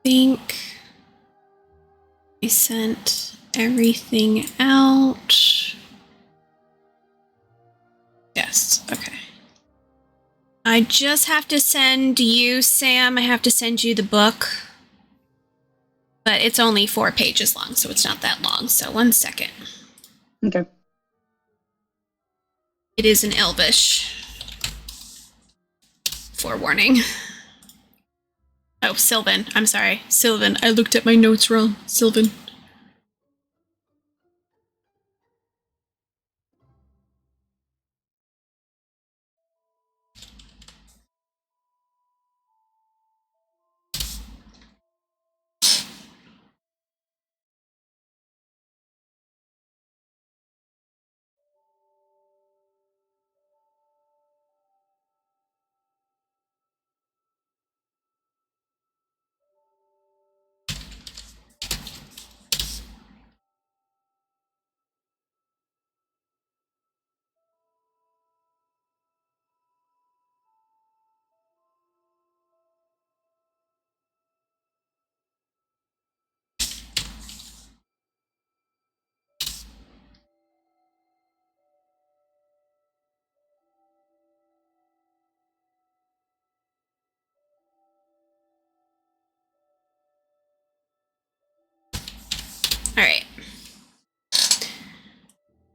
think I sent everything out. Yes, okay. I just have to send you, Sam, I have to send you the book. But it's only 4 pages long, so it's not that long. So 1 second. Okay. It is in Elvish. Forewarning. Oh, Sylvan. I'm sorry. Sylvan. I looked at my notes wrong. Sylvan. Alright.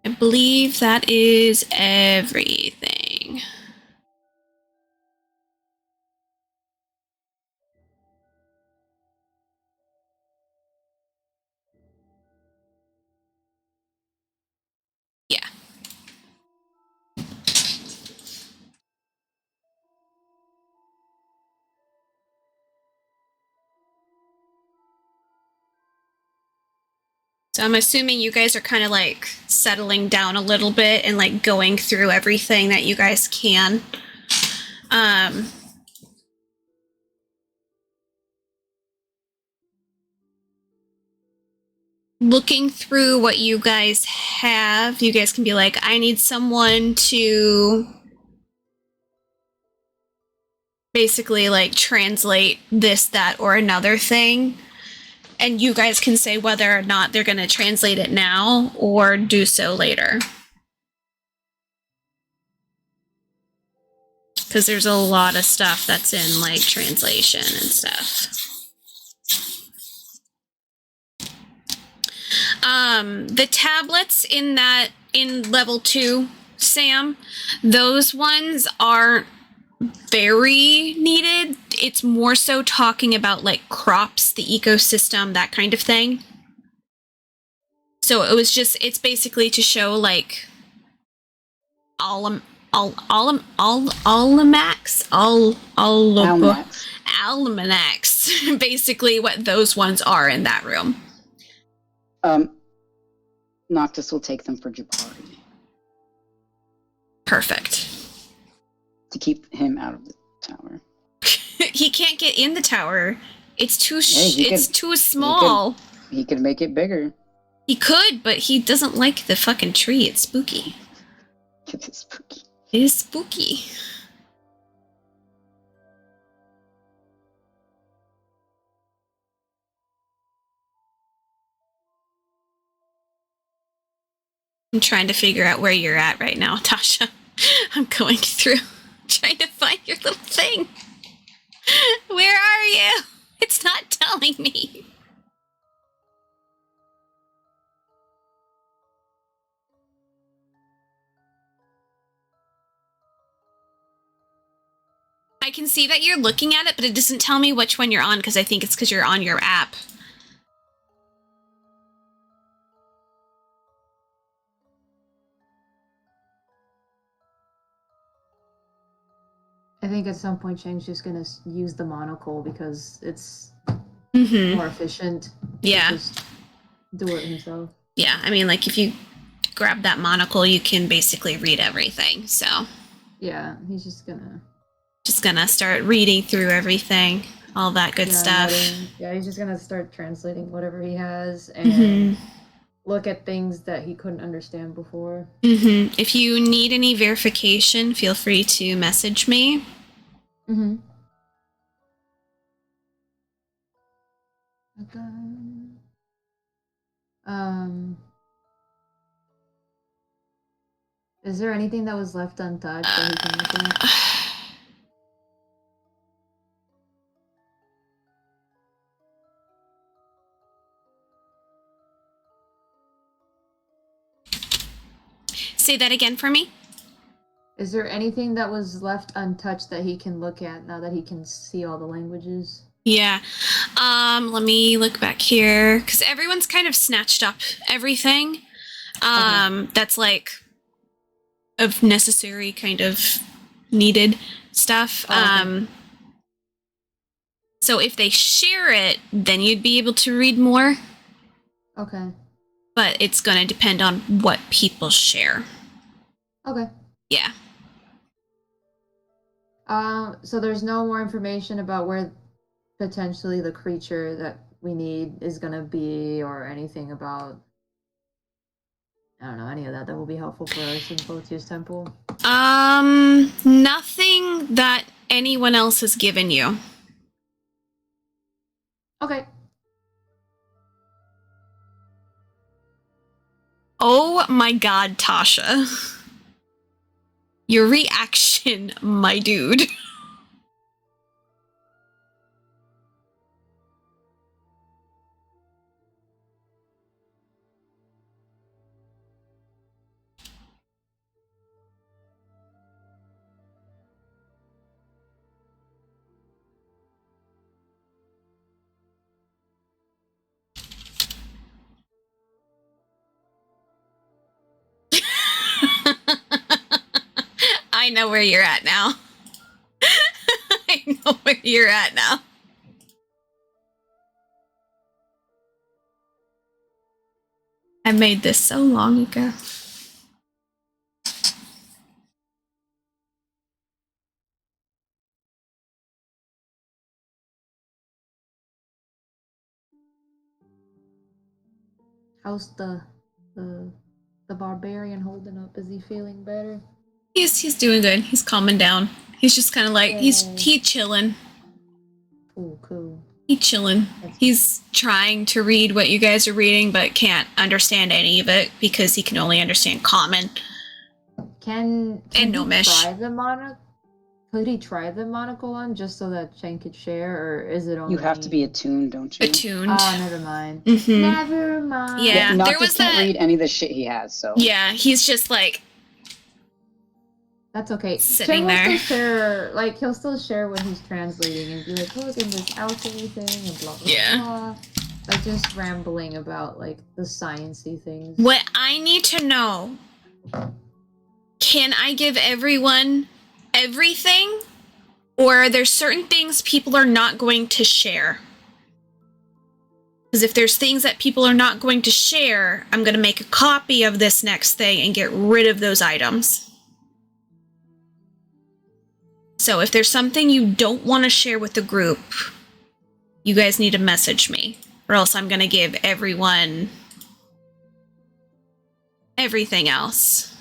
I believe that is everything. Yeah. So I'm assuming you guys are kind of like settling down a little bit and like going through everything that you guys can. Looking through what you guys have, you guys can be like, I need someone to basically like translate this, that, or another thing. And you guys can say whether or not they're going to translate it now or do so later. Because there's a lot of stuff that's in like translation and stuff. The tablets in level 2, Sam, those ones aren't very needed. It's more so talking about like crops, the ecosystem, that kind of thing. So it's basically to show like almanacs, basically what those ones are in that room. Noctis will take them for Japari. Perfect. To keep him out of the tower. He can't get in the tower. It's too too small. He could make it bigger. He could, but he doesn't like the fucking tree. It's spooky. It is spooky. It is spooky. I'm trying to figure out where you're at right now, Tasha. I'm going through, trying to find your little thing. Where are you? It's not telling me. I can see that you're looking at it, but it doesn't tell me which one you're on because I think it's because you're on your app. I think at some point Chang's just gonna use the monocle because it's more efficient. Yeah. Just do it himself. Yeah, I mean, like if you grab that monocle, you can basically read everything. So yeah, he's just gonna start reading through everything, all that good stuff. He's just gonna start translating whatever he has and look at things that he couldn't understand before. If you need any verification, feel free to message me. Is there anything that was left untouched that he can look at? Say that again for me. Is there anything that was left untouched that he can look at now that he can see all the languages? Yeah. Let me look back here because everyone's kind of snatched up everything. That's like of necessary kind of needed stuff. Okay. So if they share it, then you'd be able to read more. Okay. But it's gonna depend on what people share. Okay. Yeah. So there's no more information about where potentially the creature that we need is gonna be, or anything about, I don't know, any of that will be helpful for us in Photius Temple. Nothing that anyone else has given you. Okay. Oh my god, Tasha. Your reaction, my dude. I know where you're at now. I know where you're at now. I made this so long ago. How's the barbarian holding up? Is he feeling better? He's doing good. He's calming down. He's just kind of like Yay. he chilling. Cool. He chilling. He's trying to read what you guys are reading, but can't understand any of it because he can only understand common. Can And he Gnomish. try the monocle? Could he try the monocle on just so that Chang could share, or is it only? You have to be attuned, don't you? Attuned. Oh, never mind. Mhm. Never mind. Yeah, there Noctis was can't that- read any of the shit he has, so. Yeah, he's just like That's okay. Sitting Chang will there. still share, like, he'll still share when he's translating and be like, look, in this alchemy thing and blah blah Yeah. blah. Like, just rambling about like the sciencey things. what I need to know. Can I give everyone everything? Or are there certain things people are not going to share? Because if there's things that people are not going to share, I'm going to make a copy of this next thing and get rid of those items. So if there's something you don't want to share with the group, you guys need to message me, or else I'm going to give everyone everything else,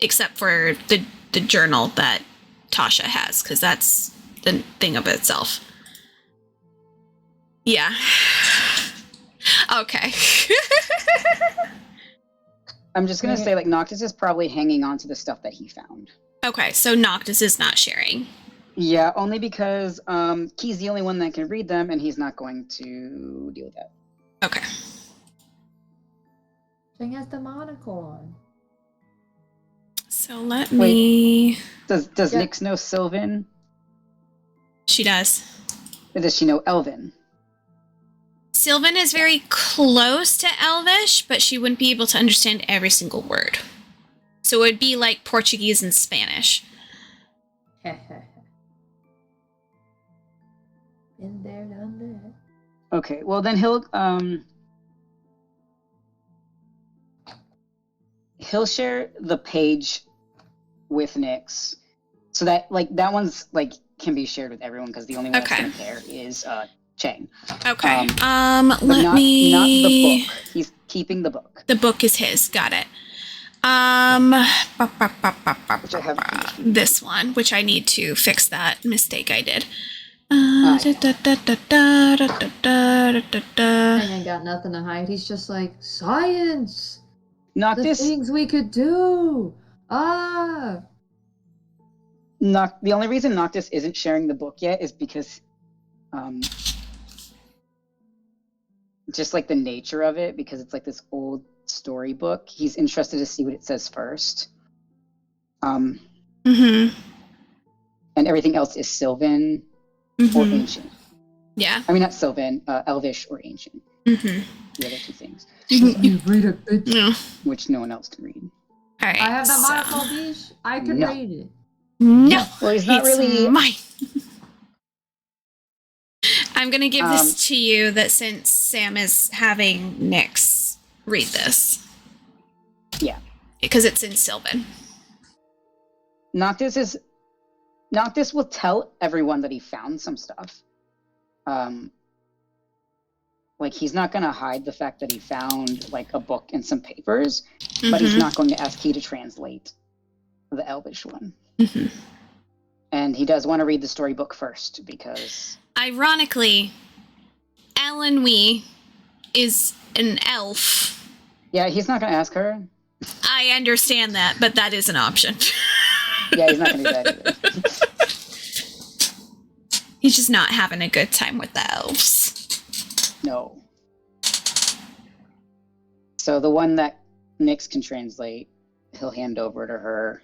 except for the journal that Tasha has, because that's the thing of itself. Yeah. Okay. I'm just gonna say, like, Noctis is probably hanging on to the stuff that he found. Okay, so Noctis is not sharing. Yeah, only because Key's the only one that can read them, and he's not going to deal with that. Okay. Chang has the monocle on. So let me... Does Yeah. Nyx know Sylvan? She does. Or does she know Elven? Sylvan is very close to Elvish, but she wouldn't be able to understand every single word. So it would be like Portuguese and Spanish. Been there, done that. Okay, well then he'll share the page with Nyx, so that like that one's like can be shared with everyone because the only one Okay. that's gonna care is Chang. Okay. But Let not me... the book. He's keeping the book. The book is his. Got it. Which I haven't finished. This one, which I need to fix that mistake I did. Da, da, da, da, da, da, da, da, da, da. Chang ain't got nothing to hide. He's just like, science! The Noctis, things we could do! Ah! The only reason Noctis isn't sharing the book yet is because, just like the nature of it, because it's like this old storybook. He's interested to see what it says first. Mm-hmm. And everything else is Sylvan or Mm-hmm. ancient. Yeah. I mean, not Sylvan, Elvish or ancient. Mm-hmm. The other two things, You read it, bitch. Yeah. which no one else can read. All right. I have that so- monocle, bitch. I can No. read it. No. Well, he's not It's really. mine. I'm gonna give Um, this to you. That since Sam is having Nyx read this. Yeah. Because it's in Sylvan. Noctis will tell everyone that he found some stuff. Like he's not gonna hide the fact that he found like a book and some papers, but he's Mhm. not going to ask Key to translate the Elvish one. Mhm. And he does want to read the storybook first because Ironically, Alan Wee is an elf. yeah, he's not gonna ask her. I understand that, but that is an option. Yeah, he's not gonna do that either. He's just not having a good time with the elves. No. So the one that Nyx can translate, he'll hand over to her.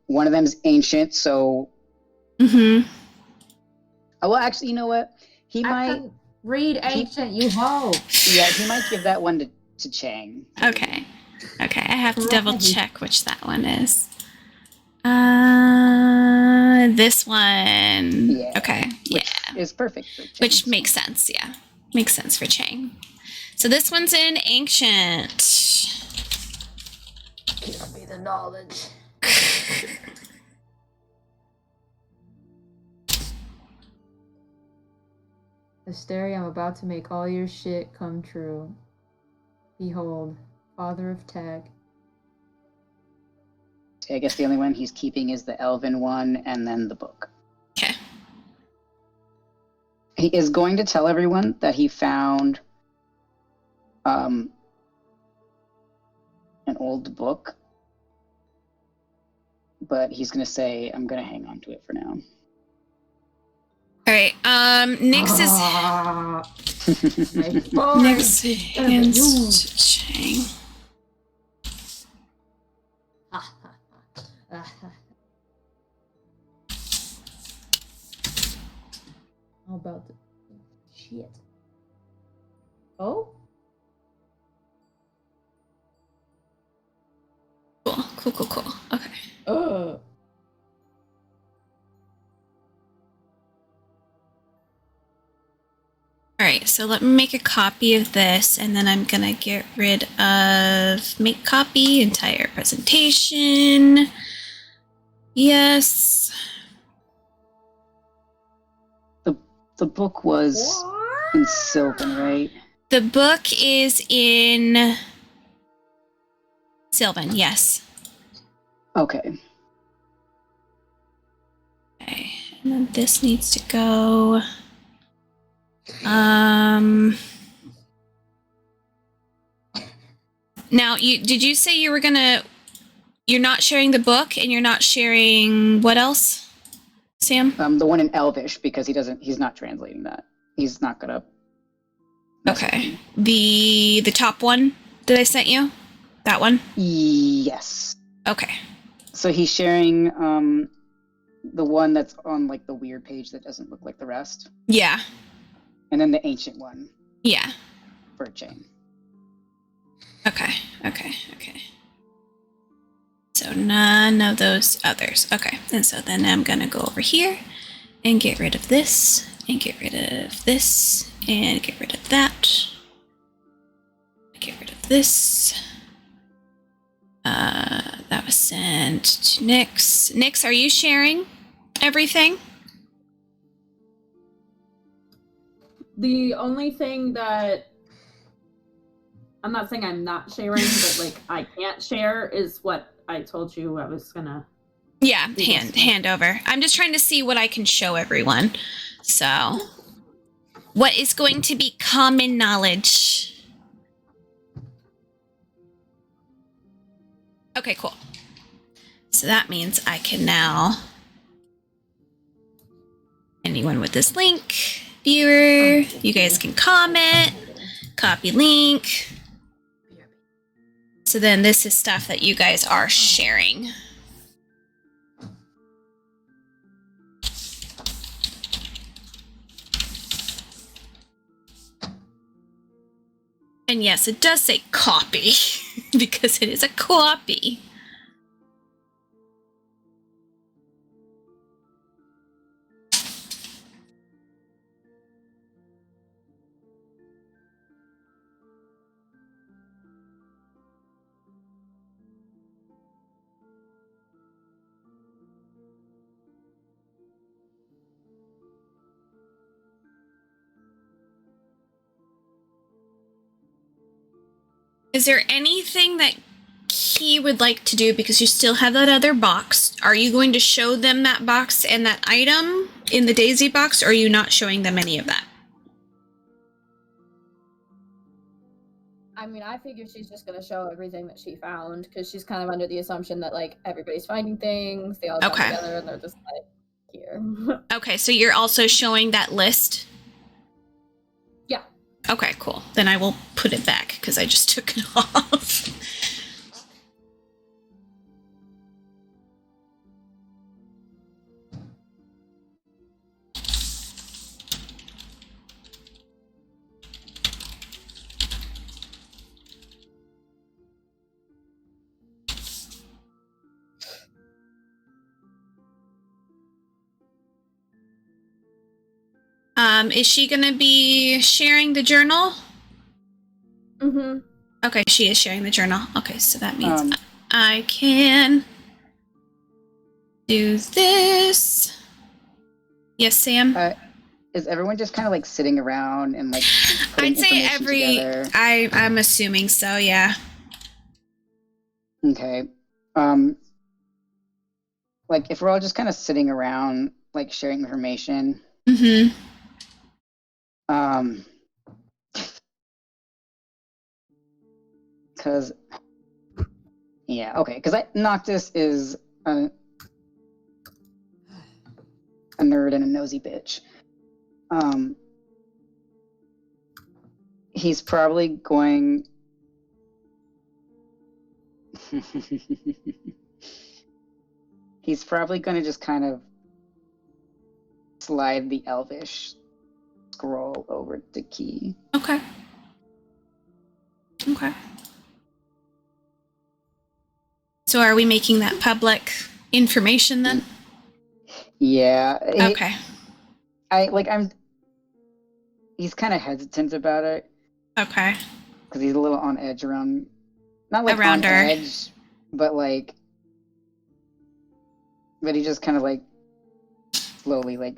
One of them is ancient, so Mm-hmm. well, actually, you know what? He I might. can read ancient, you hoe. Yeah, he might give that one to Chang. Okay. Okay, I have to Right. double check which that one is. This one. Yeah. Okay. Yeah. It's perfect for Chang. Which makes sense, yeah. Makes sense for Chang. So this one's in Ancient. Give me the knowledge. Asteria, I'm about to make all your shit come true. Behold, father of Tag. I guess the only one he's keeping is the Elven one and then the book. Okay. He is going to tell everyone that he found an old book, but he's going to say, I'm going to hang on to it for now. All right. Nyx is Ah, my Nyx boy. hands to Chang. How about the shit? Oh? Cool. Okay. All right, so let me make a copy of this, and then I'm gonna get rid of make copy entire presentation. Yes. The book was in Sylvan, right? The book is in Sylvan, yes. Okay. Okay, and then this needs to go. Now, did you say you were gonna? You're not sharing the book, and you're not sharing what else, Sam? The one in Elvish, because he's not translating that. He's not gonna. Okay. The top one that I sent you? That one? Yes. Okay. So he's sharing the one that's on like the weird page that doesn't look like the rest, Yeah. and then the ancient one Yeah. for Chang. Okay. So none of those others. Okay. And so then I'm gonna go over here and get rid of this and get rid of this and get rid of that. Get rid of this. That was sent to Nyx. Nyx, are you sharing everything? The only thing that I'm not saying I'm not sharing, but like I can't share is what I told you I was gonna Yeah, hand over. I'm just trying to see what I can show everyone. So, what is going to be common knowledge? Okay, cool. So that means I can now, anyone with this link, viewer, you guys can comment, copy link. So then this is stuff that you guys are sharing. And yes, it does say copy because it is a copy. Is there anything that he would like to do, because you still have that other box? Are you going to show them that box and that item in the Daisy box, or are you not showing them any of that? I mean, I figure she's just gonna show everything that she found, because she's kind of under the assumption that like everybody's finding things, they all come Okay. together, and they're just like here. Okay, so you're also showing that list? Yeah. Okay, cool. Then I will put it back because I just took it off. Is she gonna be sharing the journal? Mm-hmm. Okay, she is sharing the journal. Okay, so that means Um, I can do this. Yes, Sam? Is everyone just kind of like sitting around and like putting I'd say information together? I'm assuming so, yeah. Okay. Like if we're all just kind of sitting around, like sharing information, Mm-hmm. because yeah, okay, because Noctis is a nerd and a nosy bitch. He's probably going. He's probably going to just kind of slide the Elvish scroll over to Key. Okay. Okay. So are we making that public information then? Yeah. Okay. He's kind of hesitant about it Okay. because he's a little on edge around, not like Around on her. edge, but he just kind of like slowly like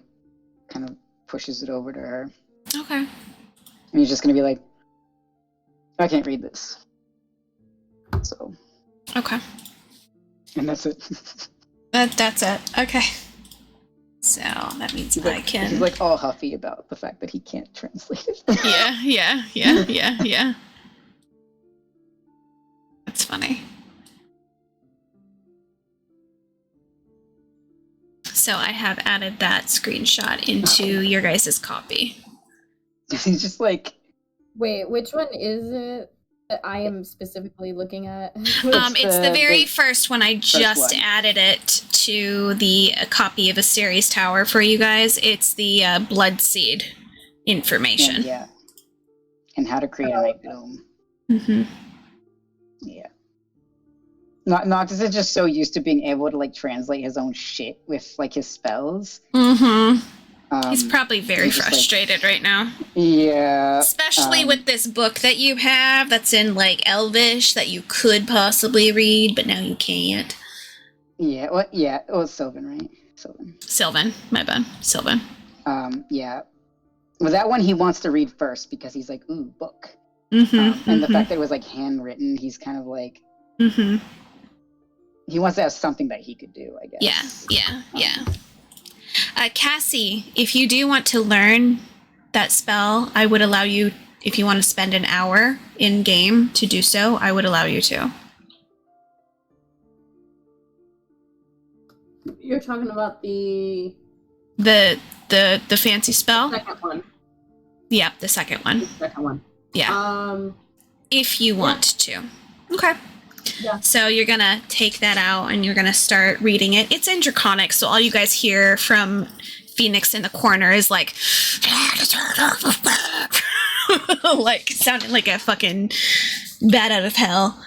kind of pushes it over to her. Okay. And he's just going to be like, I can't read this. So, Okay. and that's it. That's it. Okay. So that means He's I like, can. he's like all huffy about the fact that he can't translate it. Yeah. That's funny. So I have added that screenshot into your guys' copy. He's just like, Wait, which one is it that I am specifically looking at? It's the the- very the first one. I just one. added it to the copy of Asterius Tower for you guys. It's the blood seed information. and, yeah. And how to create a night bloom. Mm-hmm. Yeah. Noctis is just so used to being able to like translate his own shit with like his spells. Mm-hmm. He's probably very he's just, like- frustrated right now. Yeah. Especially with this book that you have that's in like Elvish that you could possibly read, but now you can't. Yeah. Well, yeah. It was Sylvan, right? Sylvan, my bad. Sylvan. Yeah. Well, that one he wants to read first because he's like, ooh, book. Mm-hmm. And the fact that it was like handwritten, he's kind of like, Mm-hmm. he wants to have something that he could do, I guess. Yeah. Cassie, if you do want to learn that spell, I would allow you, if you want to spend an hour in game to do so, I would allow you to. You're talking about the fancy spell? second one. Yep, the second one. The second one. Yeah. If you want to. Okay. Yeah. So you're gonna take that out and you're gonna start reading it. It's in Draconic, so all you guys hear from Phoenix in the corner is like like sounding like a fucking bat out of hell.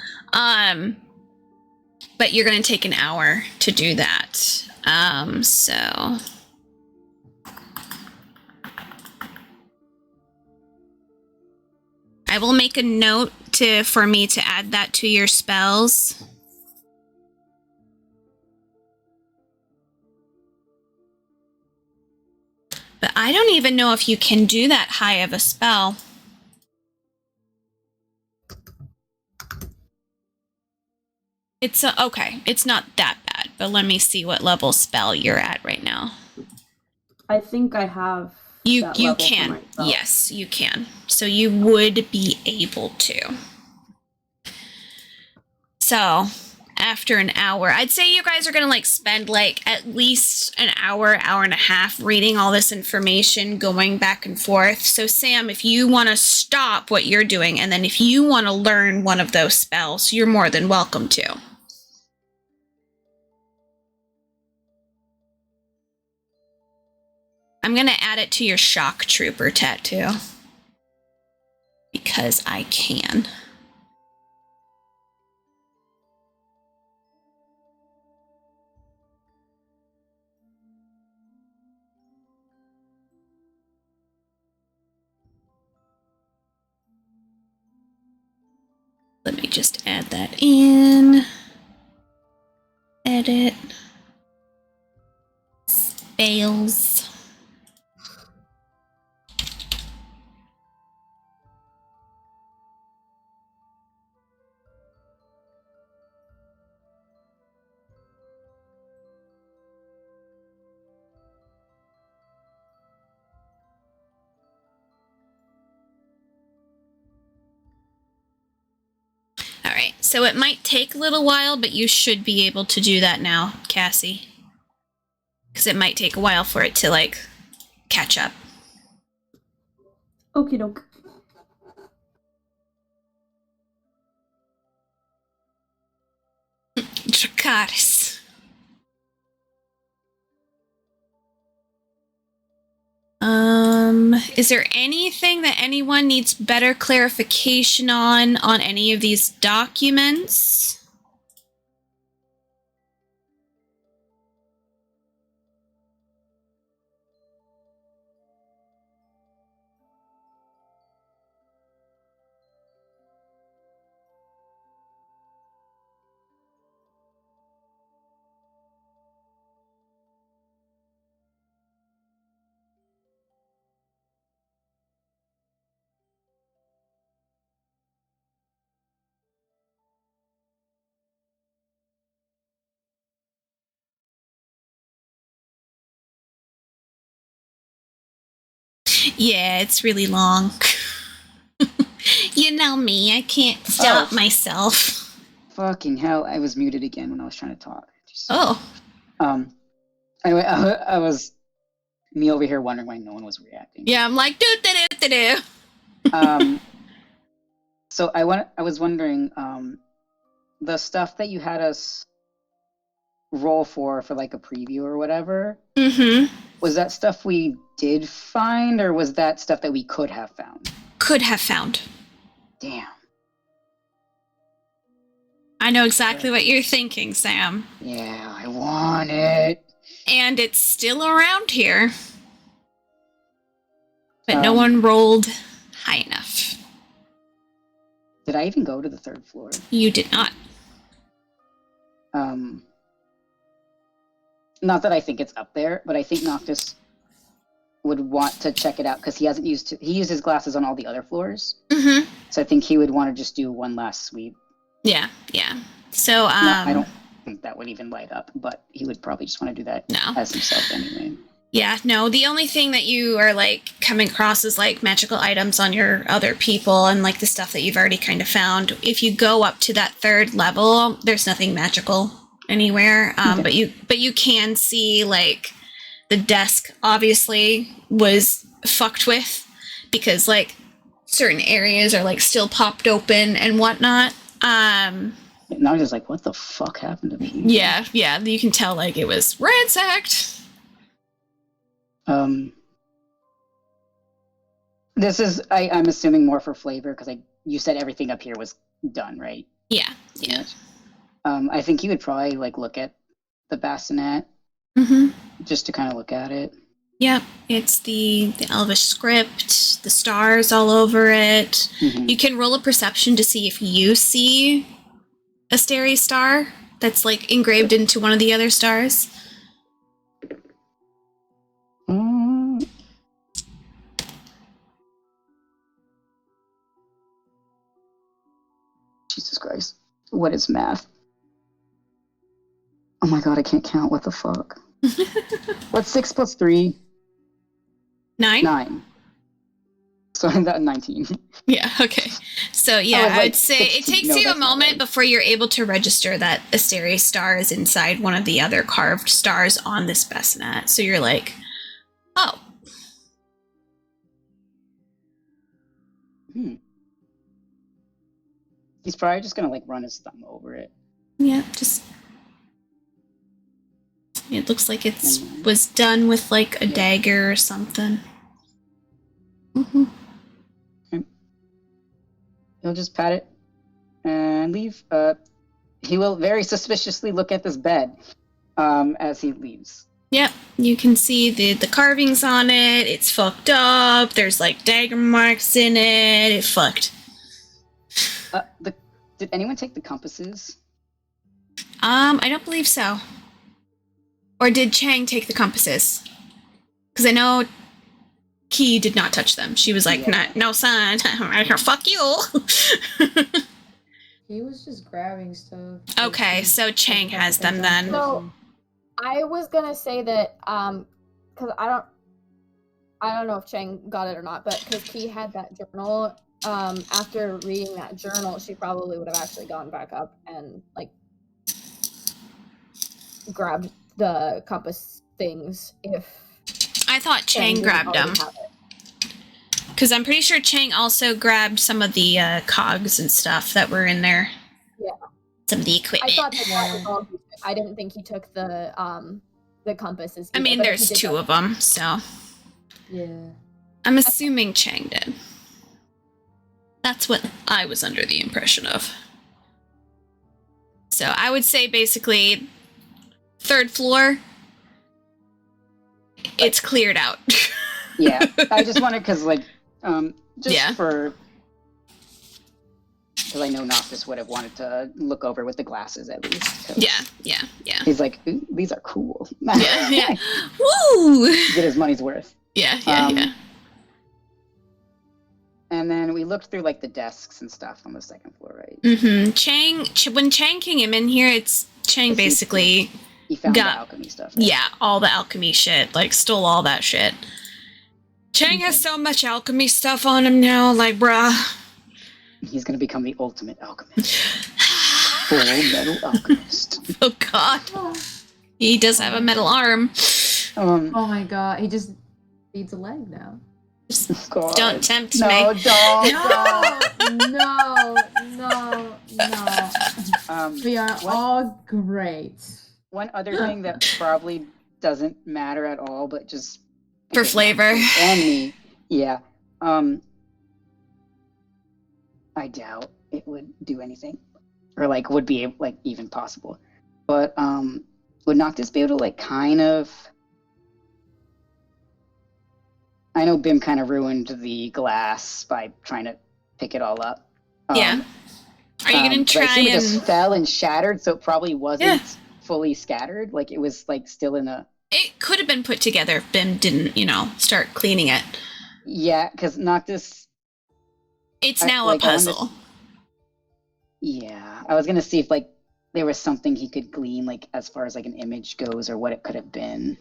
But you're gonna take an hour to do that. So I will make a note for me to add that to your spells. But I don't even know if you can do that high of a spell. It's okay. It's not that bad, but let me see what level spell you're at right now. I think I have. You that level for can. myself. Yes, you can. So you would be able to. So after an hour, I'd say you guys are going to like spend like at least an hour, hour and a half reading all this information, going back and forth. So Sam, if you want to stop what you're doing, and then if you want to learn one of those spells, you're more than welcome to. I'm going to add it to your Shock Trooper tattoo. Because I can. Let me just add that in. Edit. Spells. Alright, so it might take a little while, but you should be able to do that now, Cassie. Because it might take a while for it to, like, catch up. Okie doke. Dracarys. Is there anything that anyone needs better clarification on any of these documents? Yeah, it's really long. You know me, I can't stop myself. Fucking hell, I was muted again when I was trying to talk. Oh. Anyway, I was me over here wondering why no one was reacting. Yeah, I'm like, do. So I was wondering, the stuff that you had us roll for like a preview or whatever. Mm-hmm. Was that stuff we did find, or was that stuff that we could have found? Could have found. Damn. I know exactly what you're thinking, Sam. Yeah, I want it. And it's still around here. But no one rolled high enough. Did I even go to the third floor? You did not. Not that I think it's up there, but I think Noctis would want to check it out because he used his glasses on all the other floors. Mm-hmm. So I think he would want to just do one last sweep. Yeah. So, I don't think that would even light up, but he would probably just want to do that No. as himself anyway. Yeah, no, the only thing that you are like coming across is like magical items on your other people and like the stuff that you've already kind of found. If you go up to that 3rd level, there's nothing magical anywhere. Okay. But you can see like the desk obviously was fucked with because like certain areas are like still popped open and whatnot. And I was just like, what the fuck happened to me? Yeah, you can tell like it was ransacked. This is I'm assuming more for flavor because you said everything up here was done, right? Yeah. Pretty much. I think you would probably like look at the bassinet Mm-hmm. just to kind of look at it. Yep, it's the Elvish script, the stars all over it. Mhm. You can roll a perception to see if you see a starry star that's like engraved into one of the other stars. Mm. Jesus Christ. What is math? Oh my god, I can't count. What the fuck? What's 6 plus 3? 9? 9. So I'm at 19. Yeah, okay. So yeah, I was I like would say it 16. takes No, you a that's not moment right. before you're able to register that a starry star is inside one of the other carved stars on this bassinet. So you're like, oh. He's probably just gonna like run his thumb over it. Yeah, just it looks like it's was done with like a dagger or something. Mm-hmm. He'll just pat it and leave. He will very suspiciously look at this bed as he leaves. Yep, you can see the carvings on it. It's fucked up. There's like dagger marks in it. It fucked. Did anyone take the compasses? I don't believe so. Or did Chang take the compasses? Because I know Key did not touch them. She was like, Yeah. no, son, fuck you. He was just grabbing stuff. Okay, so Chang has them then. So I was gonna say that because I don't know if Chang got it or not, but because Key had that journal, after reading that journal, she probably would have actually gone back up and like grabbed the compass things if I thought Chang didn't grabbed them. already have it. Because I'm pretty sure Chang also grabbed some of the cogs and stuff that were in there. Yeah. Some of the I equipment. thought that was all. I didn't think he took the compasses. I either, mean, but if there's he did 2 that- of them, so Yeah. I'm assuming Chang did. That's what I was under the impression of. So I would say basically 3rd floor, it's cleared out. Yeah, I just wanted because like just Yeah. for because I know Noctis would have wanted to look over with the glasses at least. 'cause Yeah. He's like, "Ooh, these are cool. Yeah. Woo! Get his money's worth. Yeah. And then we looked through like the desks and stuff on the 2nd floor, right? Mm-hmm. When Chang came in here, it's Chang basically, He found got- the alchemy stuff. Right? yeah, all the alchemy shit, like stole all that shit. Chang has so much alchemy stuff on him now, like, bruh. He's gonna become the ultimate alchemist. Full metal alchemist. Oh god. He does have a metal arm. Oh my god, he just needs a leg now. God. Don't tempt No, me. don't. No. We are What? all great. One other thing that probably doesn't matter at all, but just For because flavor. Noctis and me, yeah. I doubt it would do anything, or like would be like even possible. But would Noctis be able to like kind of? I know Bim kind of ruined the glass by trying to pick it all up. Yeah. Are you gonna but I try assume it just and... fell and shattered, so it probably wasn't Yeah. fully scattered. Like it was like still in a. It could have been put together if Bim didn't, start cleaning it. Yeah, because Noctis. It's I- now like, a I wanted- puzzle. Yeah, I was gonna see if like there was something he could glean, like as far as like an image goes, or what it could have been.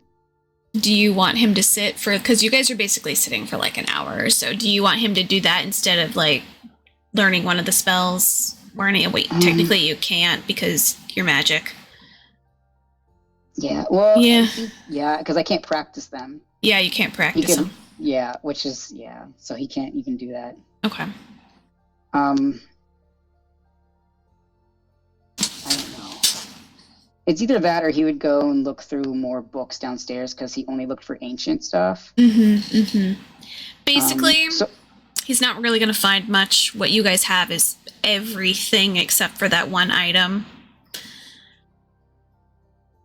Do you want him to sit for, because you guys are basically sitting for like an hour or so. Do you want him to do that instead of like learning one of the spells? Or any, wait, technically you can't because you're magic. Yeah, well, Yeah. Yeah, because I can't practice them. Yeah, you can't practice them. Yeah, which is, yeah, so he can't even do that. Okay. I don't know. It's either that or he would go and look through more books downstairs because he only looked for ancient stuff. Basically, he's not really going to find much. What you guys have is everything except for that one item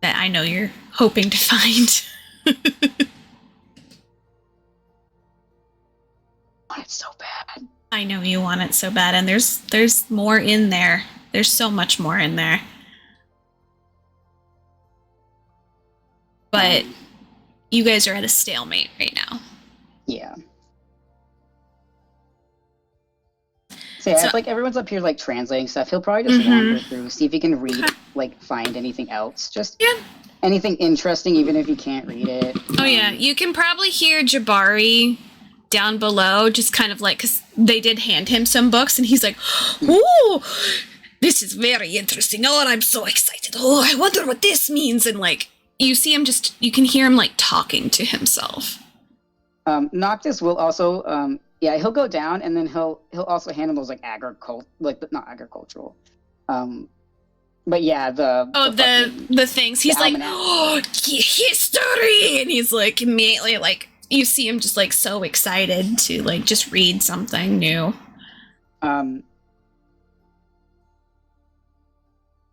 that I know you're hoping to find. Oh, it's so bad. I know you want it so bad, and there's more in there. There's so much more in there. But you guys are at a stalemate right now. Yeah. So yeah, if like everyone's up here like translating stuff, he'll probably just wander through, see if he can read, like find anything else. Just anything interesting, even if you can't read it. Oh yeah, you can probably hear Jabari down below, just kind of like, because they did hand him some books, and he's like, "Ooh, this is very interesting. Oh, I'm so excited. Oh, I wonder what this means." And like, you see him you can hear him like talking to himself. Noctis will also, yeah, he'll go down, and then he'll also handle those like not agricultural, but yeah, the things. He's like, "Oh, history," and he's like immediately like, you see him just like so excited to like just read something new.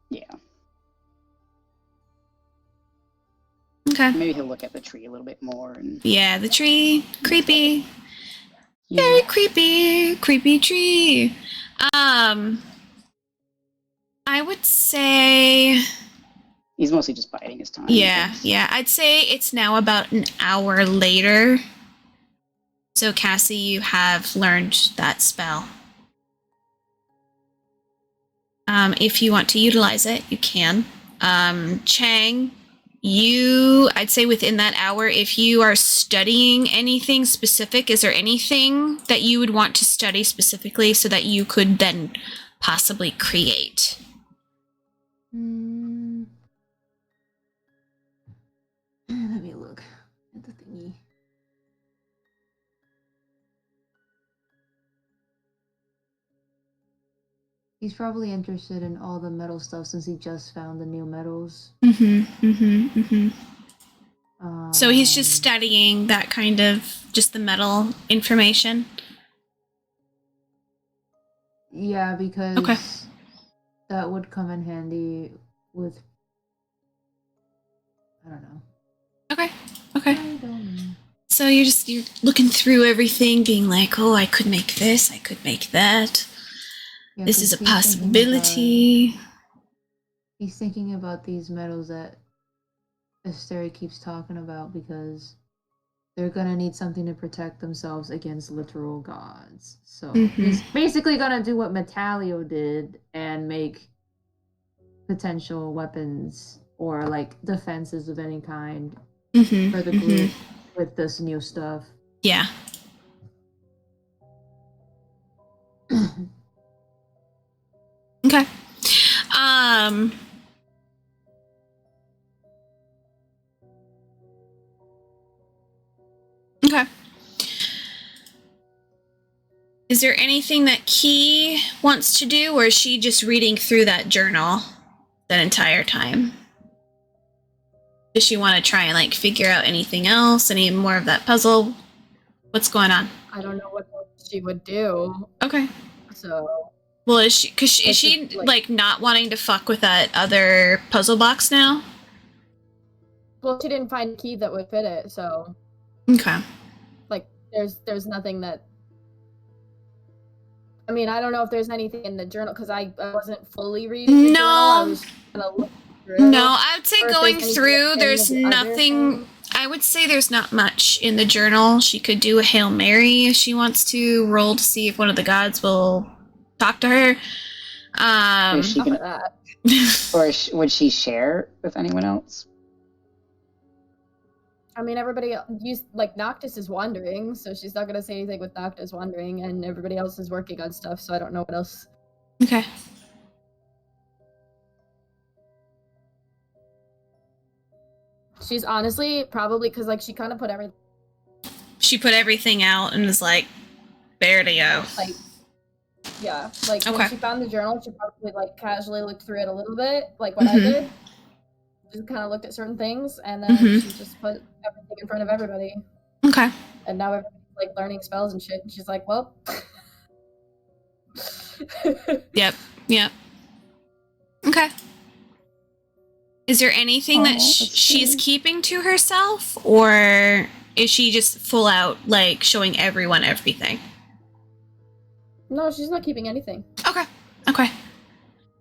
Yeah. Okay. Maybe he'll look at the tree a little bit more. And yeah, the tree, creepy. Yeah. Very creepy tree. I would say he's mostly just biding his time. Yeah. I'd say it's now about an hour later. So Cassie, you have learned that spell. If you want to utilize it, you can. Chang, I'd say within that hour, if you are studying anything specific, is there anything that you would want to study specifically so that you could then possibly create? Let me look at the thingy. He's probably interested in all the metal stuff since he just found the new metals. So he's just studying that kind of, just the metal information? Yeah, because that would come in handy with, I don't know. Okay. I don't know. So you're looking through everything, being like, oh, I could make this, I could make that. Yeah, This is a possibility. He's thinking about these metals that Asteri keeps talking about because they're gonna need something to protect themselves against literal gods. So he's basically gonna do what Metalio did and make potential weapons or like defenses of any kind for the group with this new stuff. Yeah. Okay. Okay. Is there anything that Key wants to do, or is she just reading through that journal that entire time? Does she want to try and like figure out anything else, any more of that puzzle? What's going on? I don't know what else she would do. Okay. So. Well, is she like not wanting to fuck with that other puzzle box now? Well, she didn't find a key that would fit it, so. Okay. Like, there's nothing that. I mean, I don't know if there's anything in the journal because I wasn't fully reading the journal. I was just gonna look through. No, I would say going through, there's nothing. I would say there's not much in the journal. She could do a Hail Mary if she wants to, roll to see if one of the gods will talk to her. She can, Or would she share with anyone else? I mean, everybody like Noctis is wandering, so she's not gonna say anything with Noctis wandering, and everybody else is working on stuff, so I don't know what else. Okay. She's honestly probably because like she kind of put everything. She put everything out and was like, "There to go." Like, yeah, like Okay. when she found the journal, she probably like casually looked through it a little bit, like what I did. Just kind of looked at certain things, and then she just put everything in front of everybody. Okay. And now everybody's like learning spells and shit. And she's like, "Well." Yep. Okay. Is there anything that she's keeping to herself, or is she just full out like showing everyone everything? No, she's not keeping anything. Okay.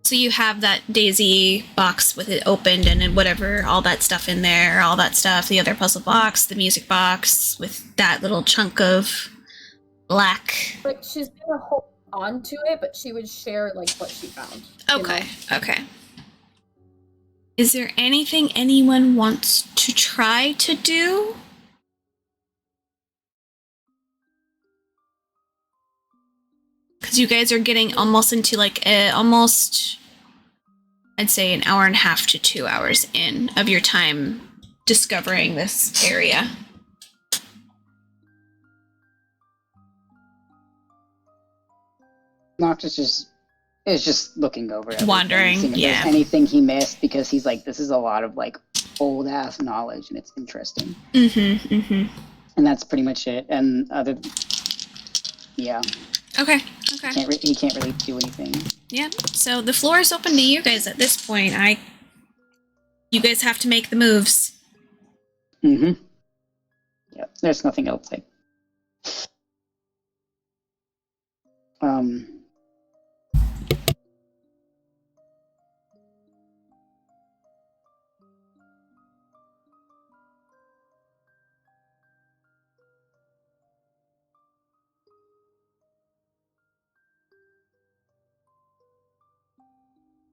So you have that Daisy box with it opened and then whatever, all that stuff in there, all that stuff, the other puzzle box, the music box with that little chunk of black. Like she's gonna hold on to it, but she would share like what she found. you know? Okay. Is there anything anyone wants to try to do? Because you guys are getting almost into like almost, I'd say, an hour and a half to 2 hours in of your time discovering this area. Noctis is just looking over everything, Wandering, seeing if there's anything he missed, because he's like, this is a lot of like old ass knowledge and it's interesting. And that's pretty much it. And Okay. He can't really do anything. Yeah. So the floor is open to you guys at this point. You guys have to make the moves. Yep. There's nothing else.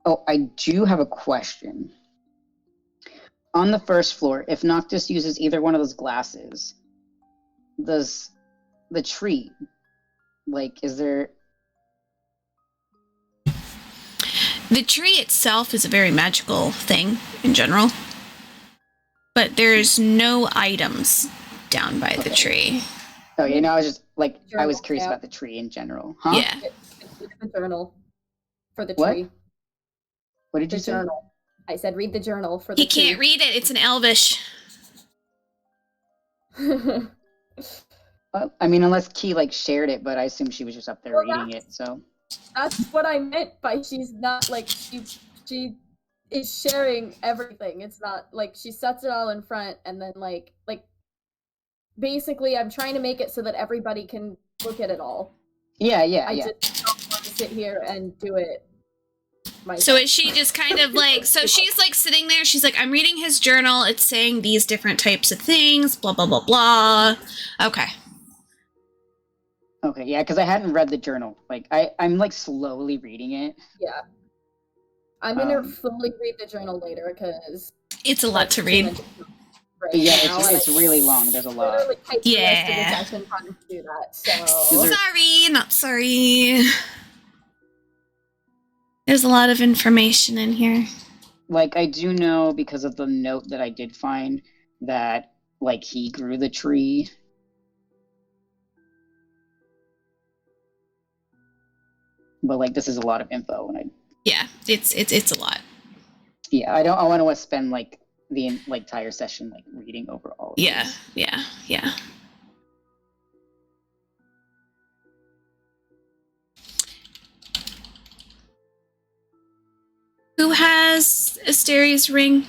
Oh, I do have a question. On the first floor, if Noctis uses either one of those glasses, does the tree, like, is there... The tree itself is a very magical thing in general, but there's no items down by the tree. Oh, I was just, like, I was curious about the tree in general. Huh? Yeah. It's the journal for the What? tree. What did you The say? journal. I said read the journal for the He can't read it. It's in Elvish. I mean, unless Key, like, shared it, but I assume she was just up there reading it, so... That's what I meant by she's not, like, she is sharing everything. It's not, like, she sets it all in front, and then, like, basically, I'm trying to make it so that everybody can look at it all. Yeah. I just don't want to sit here and do it myself. So is she just kind of like, so she's like sitting there, she's like, I'm reading his journal, it's saying these different types of things, blah, blah, blah, blah. Okay, yeah, because I hadn't read the journal. Like, I'm, like, slowly reading it. Yeah. I'm gonna fully read the journal later, because... it's a lot to read. Right Yeah, now, it's really long. There's a lot. Literally typed the rest of the Yeah. session trying to do that, so... Is there- Sorry, not sorry. There's a lot of information in here. Like, I do know, because of the note that I did find, that, like, he grew the tree. But, like, this is a lot of info, and Yeah, it's a lot. I want to spend, like, the entire session, like, reading over all of this. Yeah. Who has Asteria's ring?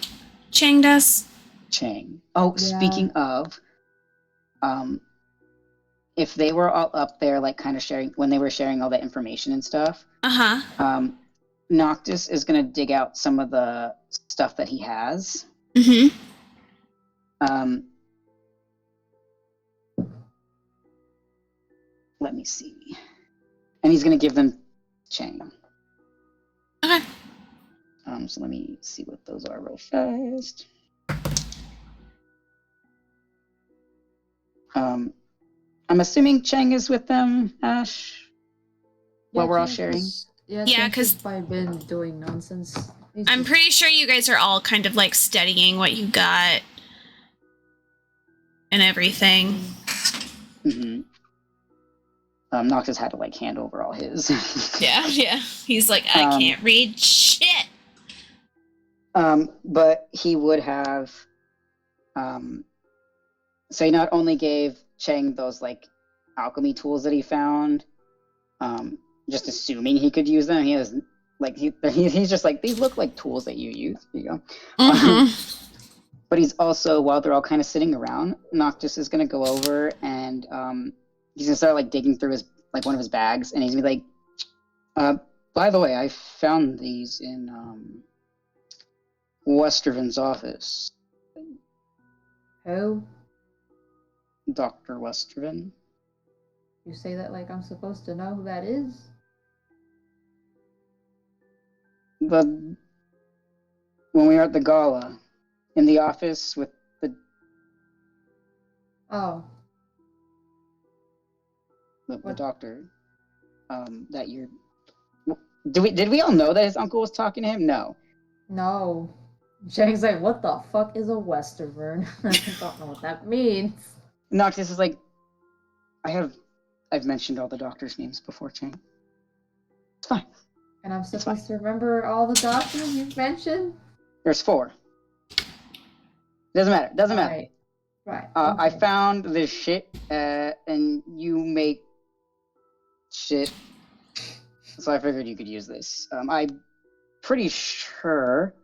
Chang does? Chang. Oh, Yeah. speaking of, if they were all up there, like, kind of sharing, when they were sharing all that information and stuff, Uh-huh. Noctis is going to dig out some of the stuff that he has. Mm-hmm. Let me see. And he's going to give them Chang. Okay. So let me see what those are real fast. I'm assuming Cheng is with them, Ash. While we're all Chang's sharing. Yeah, Yeah, Chang's 'cause- just probably been doing nonsense. He's I'm just- pretty sure you guys are all kind of like studying what you got and everything. Mm-hmm. Noctis had to like hand over all his. Yeah. He's like, I Um, can't read shit. But he would have. So he not only gave Cheng those like alchemy tools that he found, just assuming he could use them. He has like he's just like, these look like tools that you use. Here you go. Mhm. But he's also, while they're all kind of sitting around, Noctis is gonna go over and he's gonna start like digging through his like one of his bags, and he's gonna be like, by the way, I found these in Westervin's office. Who? Dr. Westervin. You say that like I'm supposed to know who that is? When we were at the gala, in the office with Oh, the What? doctor, that you're. Did we all know that his uncle was talking to him? No. no. Chang's like, what the fuck is a Westervern? I don't know what that means. Noctis is like, I've mentioned all the doctors' names before, Chang. It's fine. And I'm supposed to remember all the doctors you've mentioned? There's 4. Doesn't matter. Doesn't matter. Right. I okay. found this shit, and you make shit. So I figured you could use this. I'm pretty sure,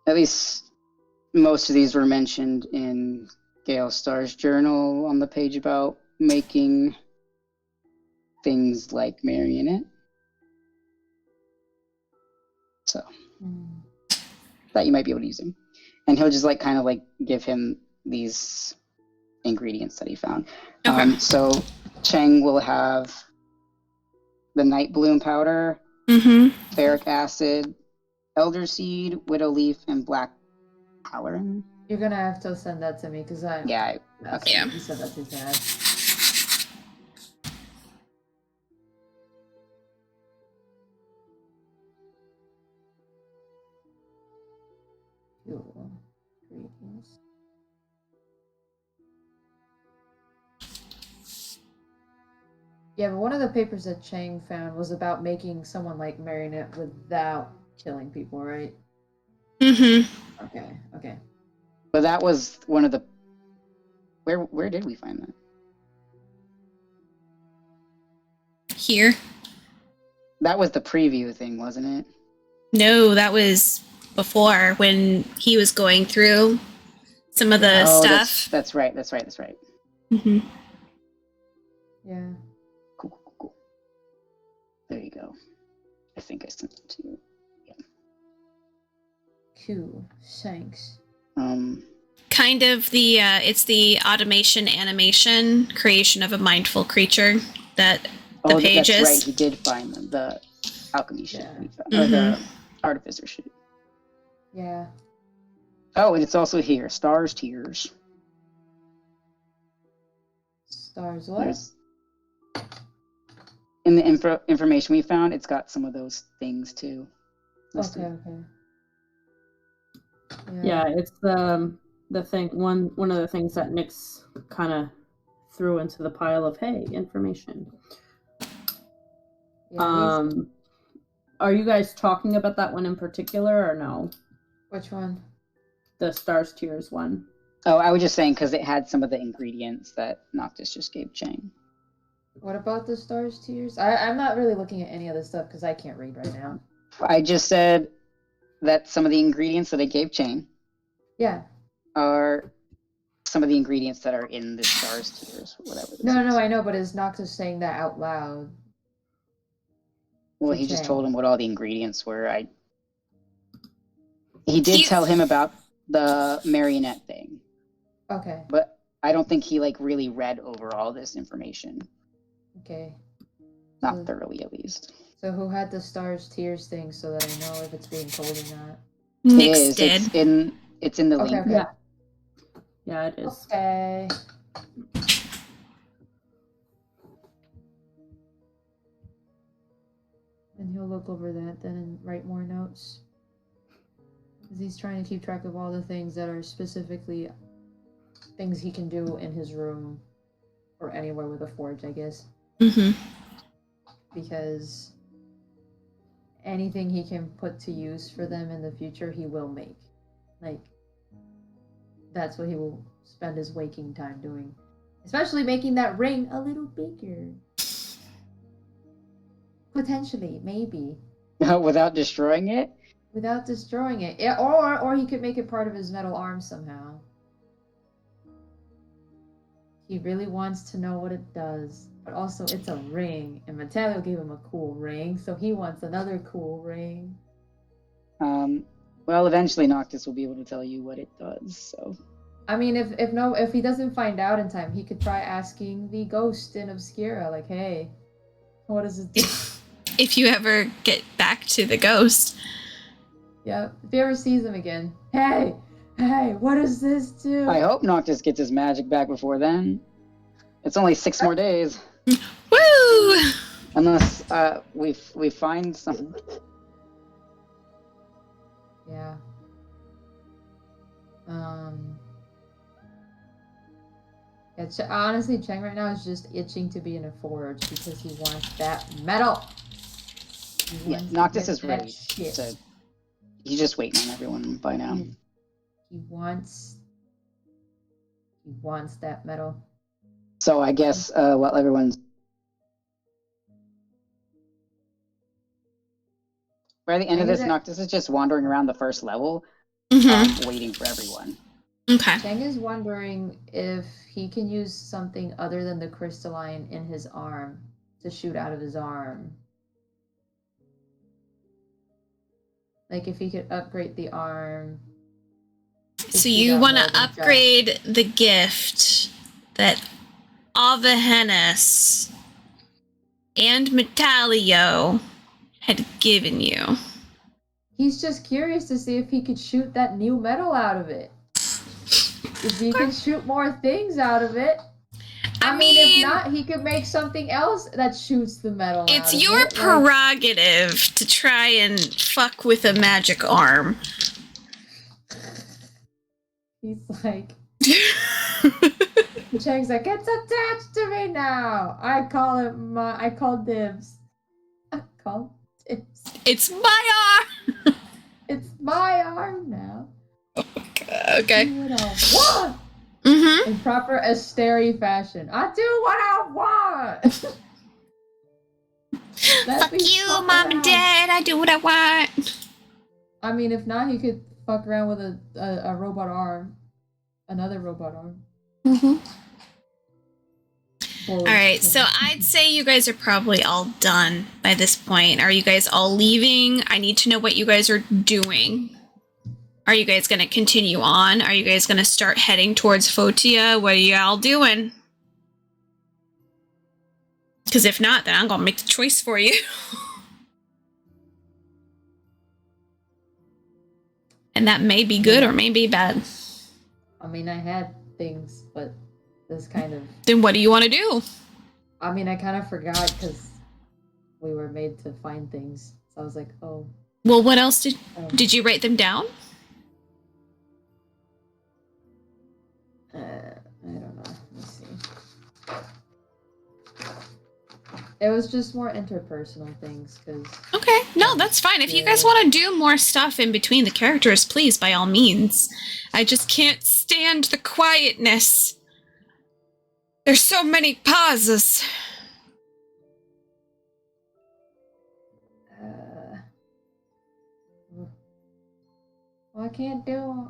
at least most of these were mentioned in Gale Star's journal on the page about making things like marionette. So thought you might be able to use him. And he'll just like kind of like give him these ingredients that he found. Okay. So Cheng will have the night bloom powder, Mhm. ferric acid, elder seed, widow leaf, and black halloran. You're gonna have to send that to me because I. Yeah, Okay. Yeah. You said that too fast. Fuel. Ingredients. Yeah, but one of the papers that Chang found was about making someone like Marionette without killing people, right? Mhm. Okay. but that was one of the. Where did we find that? Here. That was the preview thing, wasn't it? No, that was before when he was going through some of the Oh, stuff. That's right. Hmm. Yeah. Cool. There you go. I think I sent it to you. Cool. Thanks. Kind of the it's the automation animation creation of a mindful creature that the pages. That's right. He did find them. The alchemy shit. Yeah. He found, or the artificer shit. Yeah. Oh, and it's also here. Stars, tears. Stars what? There's in the information we found, it's got some of those things too. listed. Okay. Yeah, it's the thing one of the things that Nyx kind of threw into the pile of hey information. Yeah, Are you guys talking about that one in particular or no? which one? The Stars Tears one. Oh, I was just saying because it had some of the ingredients that Noctis just gave Chang. What about the Stars Tears? I'm not really looking at any other stuff because I can't read right now. I just said that some of the ingredients that I gave Chang Yeah. are some of the ingredients that are in the Stars Tears, whatever. This No, is. I know, but is Noctis saying that out loud? Well, to he just Chang? told him what all the ingredients were. He did He- tell him about the marionette thing, Okay. but I don't think he like really read over all this information. Okay. Not thoroughly, at least. So who had the Stars Tears thing so that I know if it's being told or not? It Nyx is. did. It's in the Okay, link. okay. Yeah. Yeah, it is. Okay. And he'll look over that then and write more notes. Because he's trying to keep track of all the things that are specifically things he can do in his room or anywhere with a forge, I guess. Mm-hmm. Because anything he can put to use for them in the future, he will make. Like, that's what he will spend his waking time doing. Especially making that ring a little bigger. Potentially, maybe. Without destroying it? Without destroying it. Yeah, or he could make it part of his metal arm somehow. He really wants to know what it does. But also, it's a ring. And Metallo gave him a cool ring, so he wants another cool ring. Well, eventually Noctis will be able to tell you what it does, so... I mean, if he doesn't find out in time, he could try asking the ghost in Obscura, like, hey, what does it do? If you ever get back to the ghost. Yeah, if he ever sees him again, hey, what does this do? I hope Noctis gets his magic back before then. It's only 6 more days. Woo! Unless we find some... Yeah. Yeah, honestly, Cheng right now is just itching to be in a forge because he wants that metal. Yeah, Noctis is ready. So he's just waiting on everyone by now. He wants that metal. So I guess while everyone's... By the end of this, Noctis is just wandering around the first level, waiting for everyone. Okay. Cheng is wondering if he can use something other than the crystalline in his arm to shoot out of his arm. Like if he could upgrade the arm. So you want to upgrade the gift that Avahennis and Metallio had given you. He's just curious to see if he could shoot that new metal out of it. If he can shoot more things out of it. I mean, if not, he could make something else that shoots the metal it's out of your it. prerogative to try and fuck with a magic arm. He's like... Cheng's like, it's attached to me now! I call dibs. I call dibs. It's my arm! It's my arm now. Okay. Do what I want. In proper Asteri fashion. I do what I want. Fuck you, Mom and Dad. I do what I want. I mean, if not, he could fuck around with a robot arm. Another robot arm. Alright, so I'd say you guys are probably all done by this point. Are you guys all leaving? I need to know what you guys are doing. Are you guys going to continue on? Are you guys going to start heading towards Photia? What are y'all doing? Because if not, then I'm going to make the choice for you. And that may be good or may be bad. I mean, I had things, but this kind of... Then what do you want to do? I mean, I kind of forgot because we were made to find things. So I was like, oh. Well, what else did you write them down? I don't know. Let me see. It was just more interpersonal things, because... Okay, no, that's fine. If you guys want to do more stuff in between the characters, please, by all means. I just can't stand the quietness. There's so many pauses. Well, I can't do...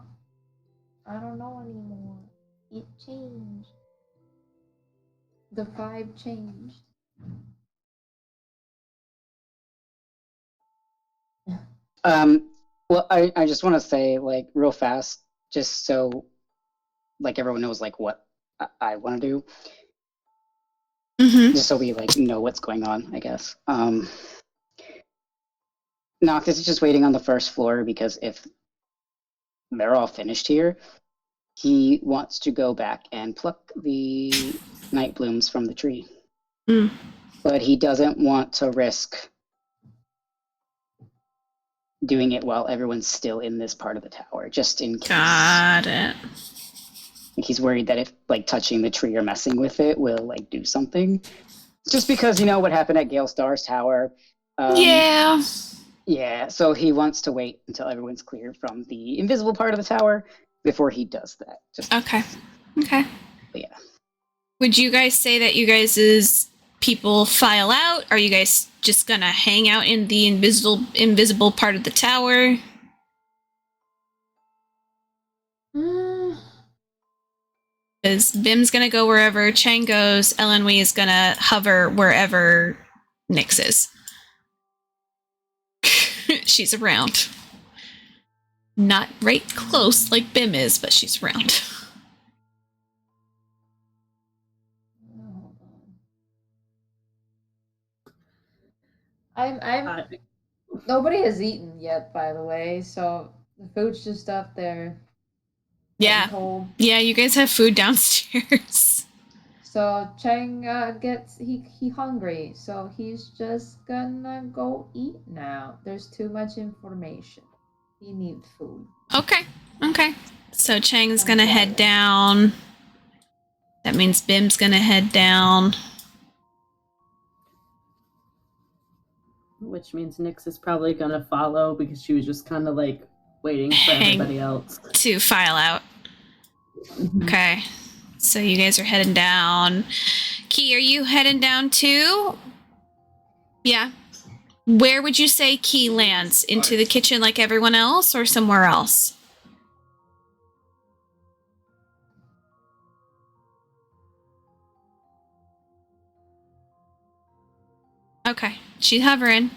I don't know anymore. It changed. The 5 changed. Well, I just want to say, like, real fast, just so, like, everyone knows, like, what I want to do. Just so we, like, know what's going on, I guess. Noctis is just waiting on the first floor because if they're all finished here, he wants to go back and pluck the night blooms from the tree. Mm. But he doesn't want to risk doing it while everyone's still in this part of the tower, just in case. Got it. He's worried that if like touching the tree or messing with it will like do something. Just because you know what happened at Gale Star's tower. Yeah. Yeah, so he wants to wait until everyone's clear from the invisible part of the tower before he does that. Just Okay. Okay. yeah. Would you guys say that you guys' people file out? Are you guys just gonna hang out in the invisible part of the tower? Because Bim's gonna go wherever Chang goes, Elenwee is gonna hover wherever Nyx is. She's around. Not right close like Bim is, but she's around. I'm nobody has eaten yet, by the way, so the food's just up there. Yeah. Cold. Yeah, you guys have food downstairs. So Chang gets he hungry, so he's just gonna go eat now. There's too much information. He needs food. Okay. Okay. So Chang's gonna head down. That means Bim's gonna head down. Which means Nyx is probably gonna follow because she was just kind of like waiting for everybody else to file out. Mhm. Okay. So you guys are heading down. Key, are you heading down too? Yeah. Where would you say Key lands? Into the kitchen like everyone else or somewhere else? Okay. She's hovering.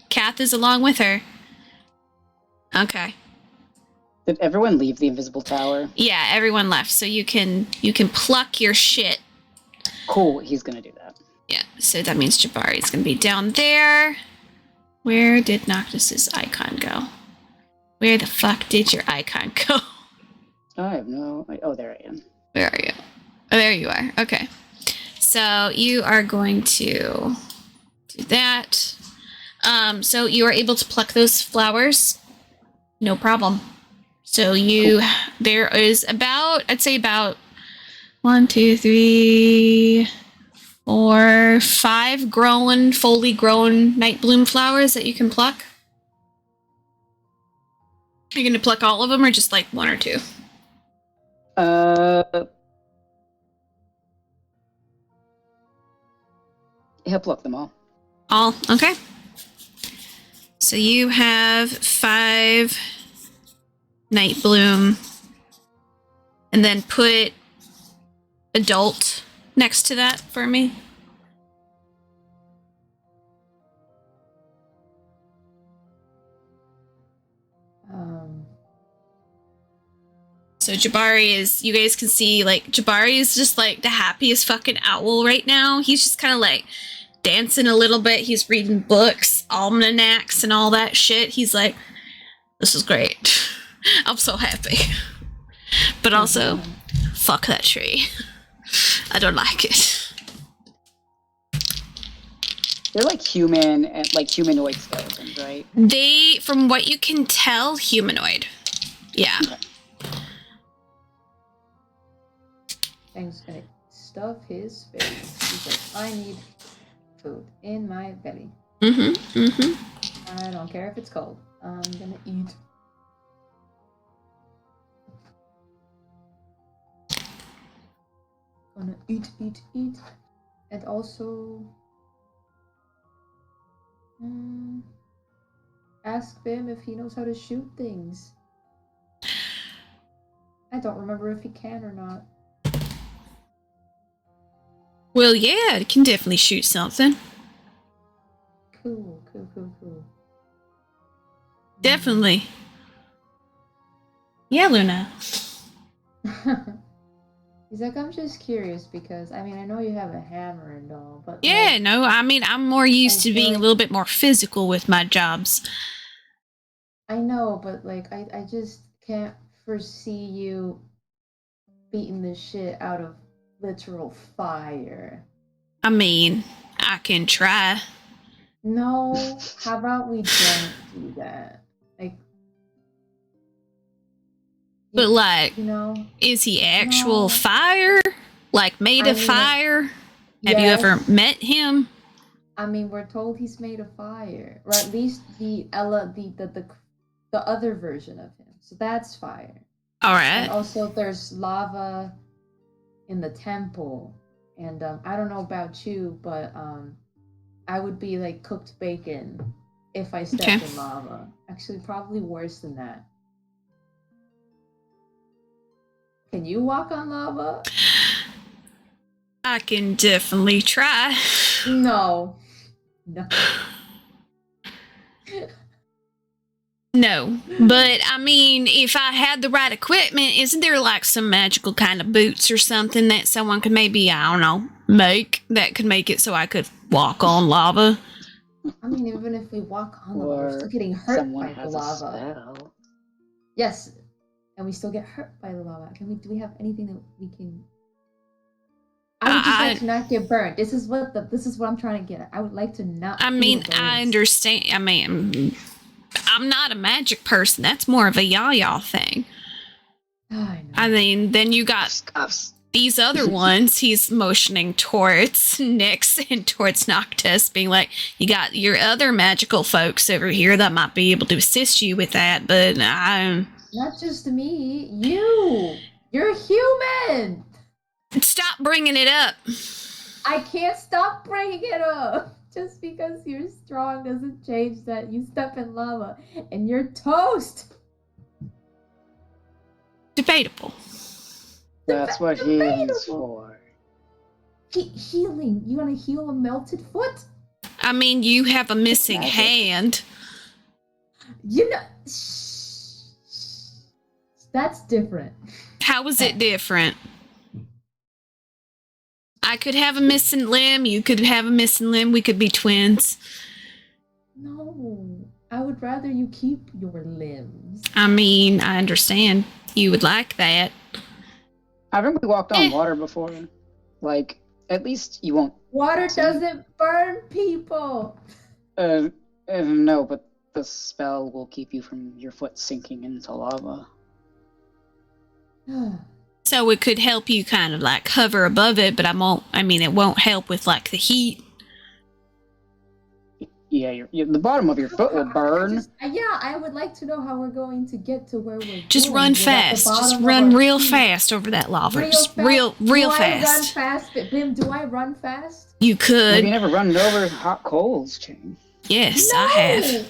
Kath is along with her. Okay. Did everyone leave the invisible tower? Yeah, everyone left. So you can pluck your shit. Cool, he's gonna do that. Yeah, so that means Jabari's gonna be down there. Where did Noctis's icon go? Where the fuck did your icon go? I have no. Oh, there I am. Where are you? Oh, there you are. Okay. So you are going to do that. So you are able to pluck those flowers. No problem. So there is about, I'd say about 1, 2, 3, 4, 5 fully grown night bloom flowers that you can pluck. Are you going to pluck all of them or just like 1 or 2? He'll pluck them all. All? Okay. So you have 5 night bloom. And then put adult next to that for me. So Jabari is, you guys can see, like, Jabari is just, like, the happiest fucking owl right now. He's just kind of, like, dancing a little bit. He's reading books, almanacs, and all that shit. He's like, this is great. I'm so happy. But also, fuck that tree. I don't like it. They're like human and like humanoid skeletons, right? They, from what you can tell, humanoid. Yeah. Okay. Chang's gonna stuff his face. He's like, I need food in my belly. Mm-hmm. Mm-hmm. I don't care if it's cold. I'm gonna eat. Gonna eat. And also ask Bim if he knows how to shoot things. I don't remember if he can or not. Well, yeah, it can definitely shoot something. Cool. Definitely. Yeah, Luna. He's like, I'm just curious because, I mean, I know you have a hammer and all, but... Yeah, like, no, I mean, I'm more used to being a like- little bit more physical with my jobs. I know, but like I just can't foresee you beating the shit out of literal fire. I mean, I can try. No, how about we don't do that? Like, But like, you know, is he actual no. fire? Like made I of mean, fire? Have you ever yes. met him? I mean, we're told he's made of fire, or at least the other version of him. So that's fire. All And right. also, there's lava in the temple. And I don't know about you, but I would be like cooked bacon if I stepped Okay. in lava. Actually, probably worse than that. Can you walk on lava? I can definitely try. No. No. No, but I mean, if I had the right equipment, isn't there like some magical kind of boots or something that someone could maybe, I don't know, make that could make it so I could walk on lava? I mean, even if we walk on lava, we're Or still getting hurt someone by the has a lava. spell. Yes, and we still get hurt by the lava. Do we have anything that we can? I would just like to not get burned. This is what I'm trying to get at. I would like to not. I mean, I understand. I mean, I'm not a magic person. That's more of a yah-yah thing. I know. I mean, then you got Scuffs. these other ones. He's motioning towards Nyx and towards Noctis, being like, you got your other magical folks over here that might be able to assist you with that, but I'm... Not just me. You're human. Stop bringing it up. I can't stop bringing it up. Just because you're strong doesn't change that you step in lava and you're toast. Debatable. That's what healing's for. Healing. You want to heal a melted foot? I mean, you have a missing Magic. hand. You know, that's different. How is it different? I could have a missing limb. You could have a missing limb. We could be twins. No, I would rather you keep your limbs. I mean, I understand you would like that. Haven't we walked on water before? Like, at least you won't. Water doesn't burn people. No, but the spell will keep you from your foot sinking into lava. So it could help you kind of like hover above it, but it won't help with like the heat. Yeah, the bottom of your foot will burn. I would like to know how we're going to get to where we're Just going run without the fast. Just bottom of run our real feet. fast over that lava. Real Just fast. real Do I run fast. fast? Bim, do I run fast? You Have could. you never run over hot coals, Chain? Yes, No! I have.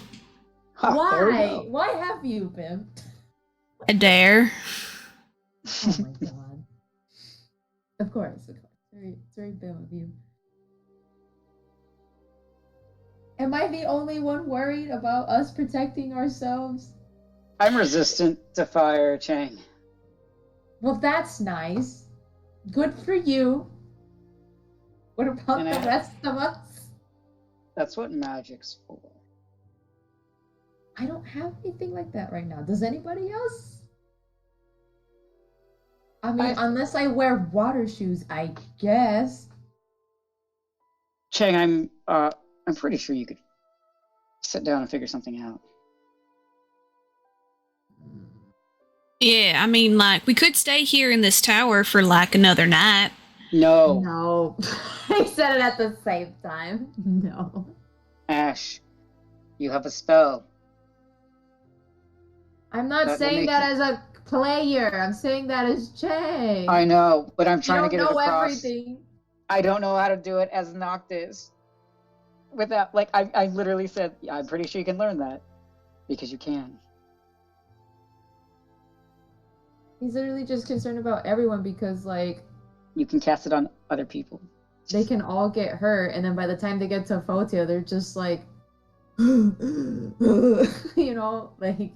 Ha, there we Why? go. Why have you, Bim? A dare. Oh my god. Of course. It's very Bim of you. Am I the only one worried about us protecting ourselves? I'm resistant to fire, Chang. Well, that's nice. Good for you. What about And the rest of us? That's what magic's for. I don't have anything like that right now. Does anybody else? I mean, unless I wear water shoes, I guess. Chang, I'm pretty sure you could sit down and figure something out. Yeah, I mean, like, we could stay here in this tower for like another night. No, No. I said it at the same time. No. Ash, you have a spell. I'm not That will saying make that as a player. I'm saying that as Chang. I know, but I'm trying you to don't get it know across. everything. I don't know how to do it as Noctis. Without, like, I literally said, I'm pretty sure you can learn that. Because you can. He's literally just concerned about everyone because, like, You can cast it on other people. they can all get hurt, and then by the time they get to Fotia, they're just like, you know, like,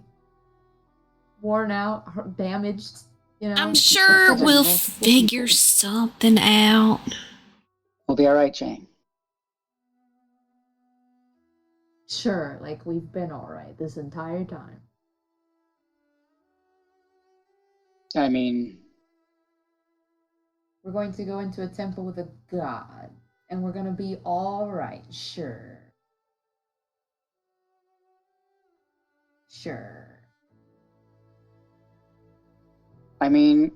worn out, damaged, you know? I'm sure Something we'll multiple figure people. something out. We'll be alright, Chang. Sure, like, we've been alright this entire time. I mean, We're going to go into a temple with a god, and we're going to be all right. Sure. Sure. I mean,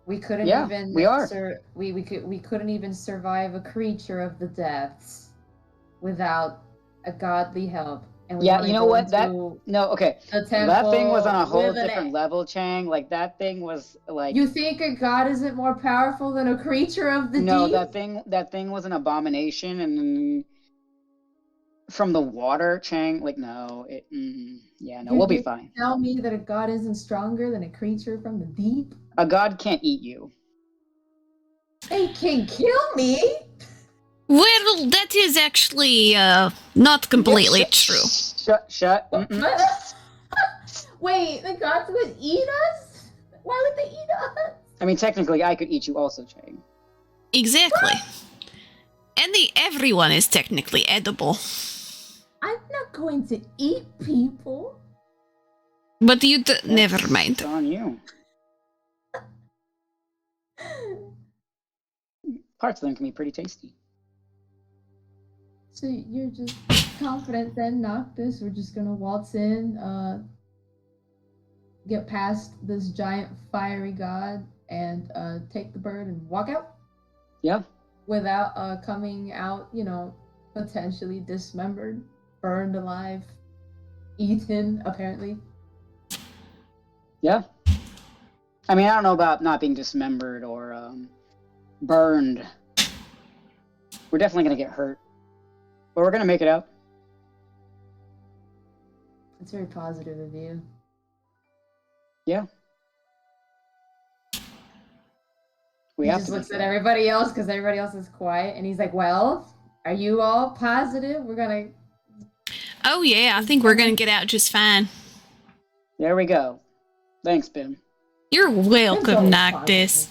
We couldn't Yeah, even we are. we couldn't even survive a creature of the depths without a godly help. And we yeah, wanna you know go what? That into no, okay. the temple That thing was on a whole with an different level, Chang. Like that thing was like You think a god isn't more powerful than a creature of the no, deep? that thing was an abomination, and from the water, Chang. Like no, yeah, no, we'll be fine. Tell me that a god isn't stronger than a creature from the deep? A god can't eat you. They can kill me. Well, that is actually not completely true. Shut. Wait, the gods would eat us? Why would they eat us? I mean, technically, I could eat you also, Chang. Exactly. And everyone is technically edible. I'm not going to eat people. But never mind. It's on you. Parts of them can be pretty tasty. So you're just confident then, Noctis? We're just gonna waltz in, get past this giant fiery god, and take the bird and walk out? Yeah. Without coming out, potentially dismembered, burned alive, eaten, apparently. Yeah. I mean, I don't know about not being dismembered or burned. We're definitely gonna get hurt, but we're gonna make it out. It's very positive of you. Yeah. We He have just to looks make at it out. everybody else because everybody else is quiet, and he's like, "Well, are you all positive? We're gonna." Oh yeah, I think we're gonna get out just fine. There we go. Thanks, Bim. You're It's welcome, always Noctis.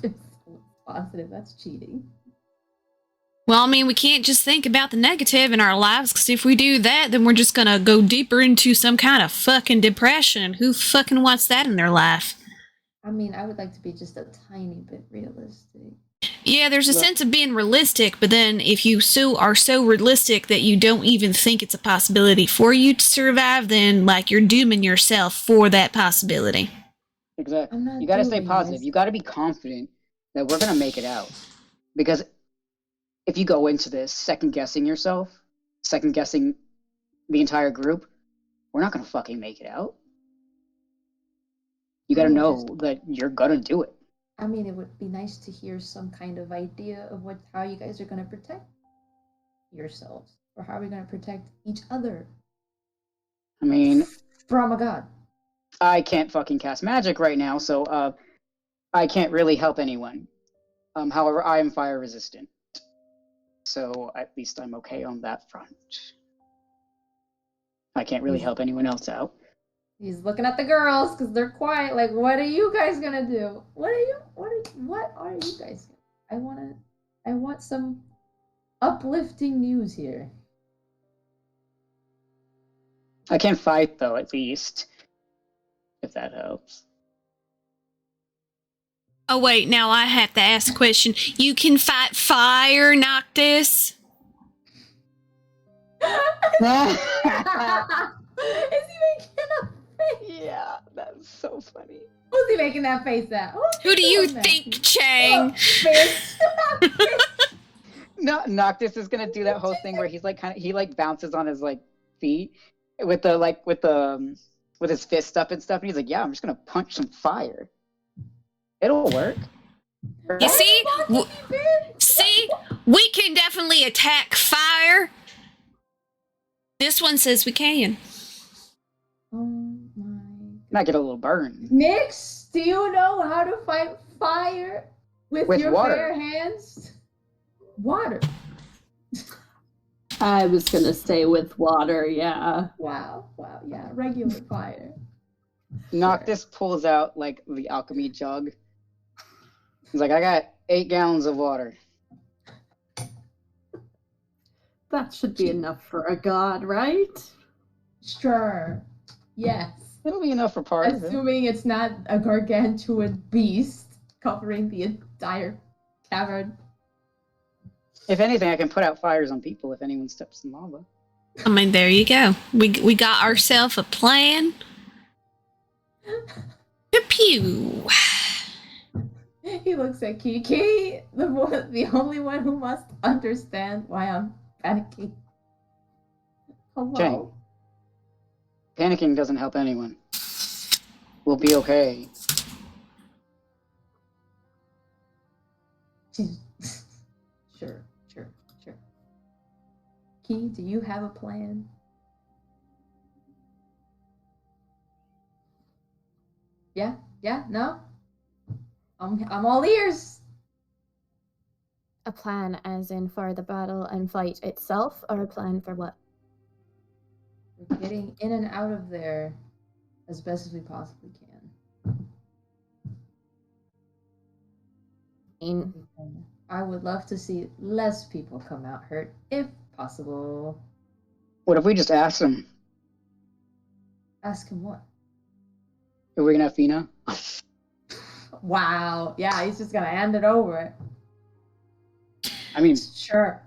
It's positive. That's cheating. Well, I mean, we can't just think about the negative in our lives, because if we do that, then we're just gonna go deeper into some kind of fucking depression, and who fucking wants that in their life? I mean, I would like to be just a tiny bit realistic. Yeah, there's a Look. sense of being realistic, but then if you are so realistic that you don't even think it's a possibility for you to survive, then like you're dooming yourself for that possibility. Exactly. I'm not You gotta stay doing positive. this. You gotta be confident that we're gonna make it out. Because if you go into this second guessing yourself, second guessing the entire group, we're not gonna fucking make it out. You gotta Yeah, know that you're gonna do it. I mean, it would be nice to hear some kind of idea of how you guys are going to protect yourselves, or how are we going to protect each other I mean, from a god. I can't fucking cast magic right now, so I can't really help anyone. However, I am fire resistant, so at least I'm okay on that front. I can't really help anyone else out. He's looking at the girls because they're quiet. Like, what are you guys gonna do? What are you guys? I want some uplifting news here. I can fight though, at least, if that helps. Oh wait, now I have to ask a question. You can fight fire, Noctis? Is he making a face? Yeah, that's so funny. Who's he making that face at? Who do you doing that? think, Chang? Fish. No, Noctis is gonna do that whole thing where he's like he bounces on his like feet with his fist up and stuff, and he's like, "Yeah, I'm just gonna punch some fire. It'll work." You see? See? We can definitely attack fire. This one says we can. Oh my. Might get a little burn. Nix, do you know how to fight fire with your water. bare hands? Water. I was gonna say with water, yeah. Wow, yeah, regular fire. Noctis pulls out like the alchemy jug. He's like, "I got 8 gallons of water." That should be enough for a god, right? Sure. Yes. It'll be enough for part of it. Assuming it's not a gargantuan beast covering the entire cavern. If anything, I can put out fires on people if anyone steps in lava. I mean, there you go. We got ourselves a plan. Pew. He looks at Kiki, the only one who must understand why I'm panicking. Hello. Chang. Panicking doesn't help anyone. We'll be okay. Sure. Key, do you have a plan? Yeah, no? I'm all ears. A plan as in for the battle and fight itself, or a plan for what? We're getting in and out of there as best as we possibly can. I would love to see less people come out hurt, if possible. What if we just ask them? Ask him what? Are we gonna have Fina? Wow. Yeah, he's just gonna hand it over. I mean, Sure.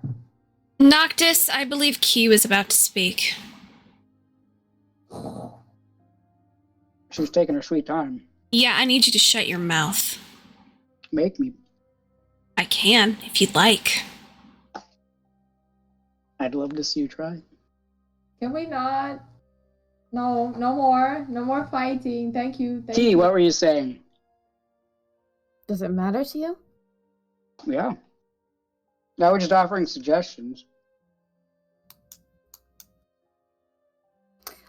Noctis, I believe Key was about to speak. she was taking her sweet time. Yeah, I need you to shut your mouth. Make me. I can, if you'd like. I'd love to see you try. Can we not? No more fighting. Thank you. Key, what were you saying? Does it matter to you? Yeah. Now we're just offering suggestions.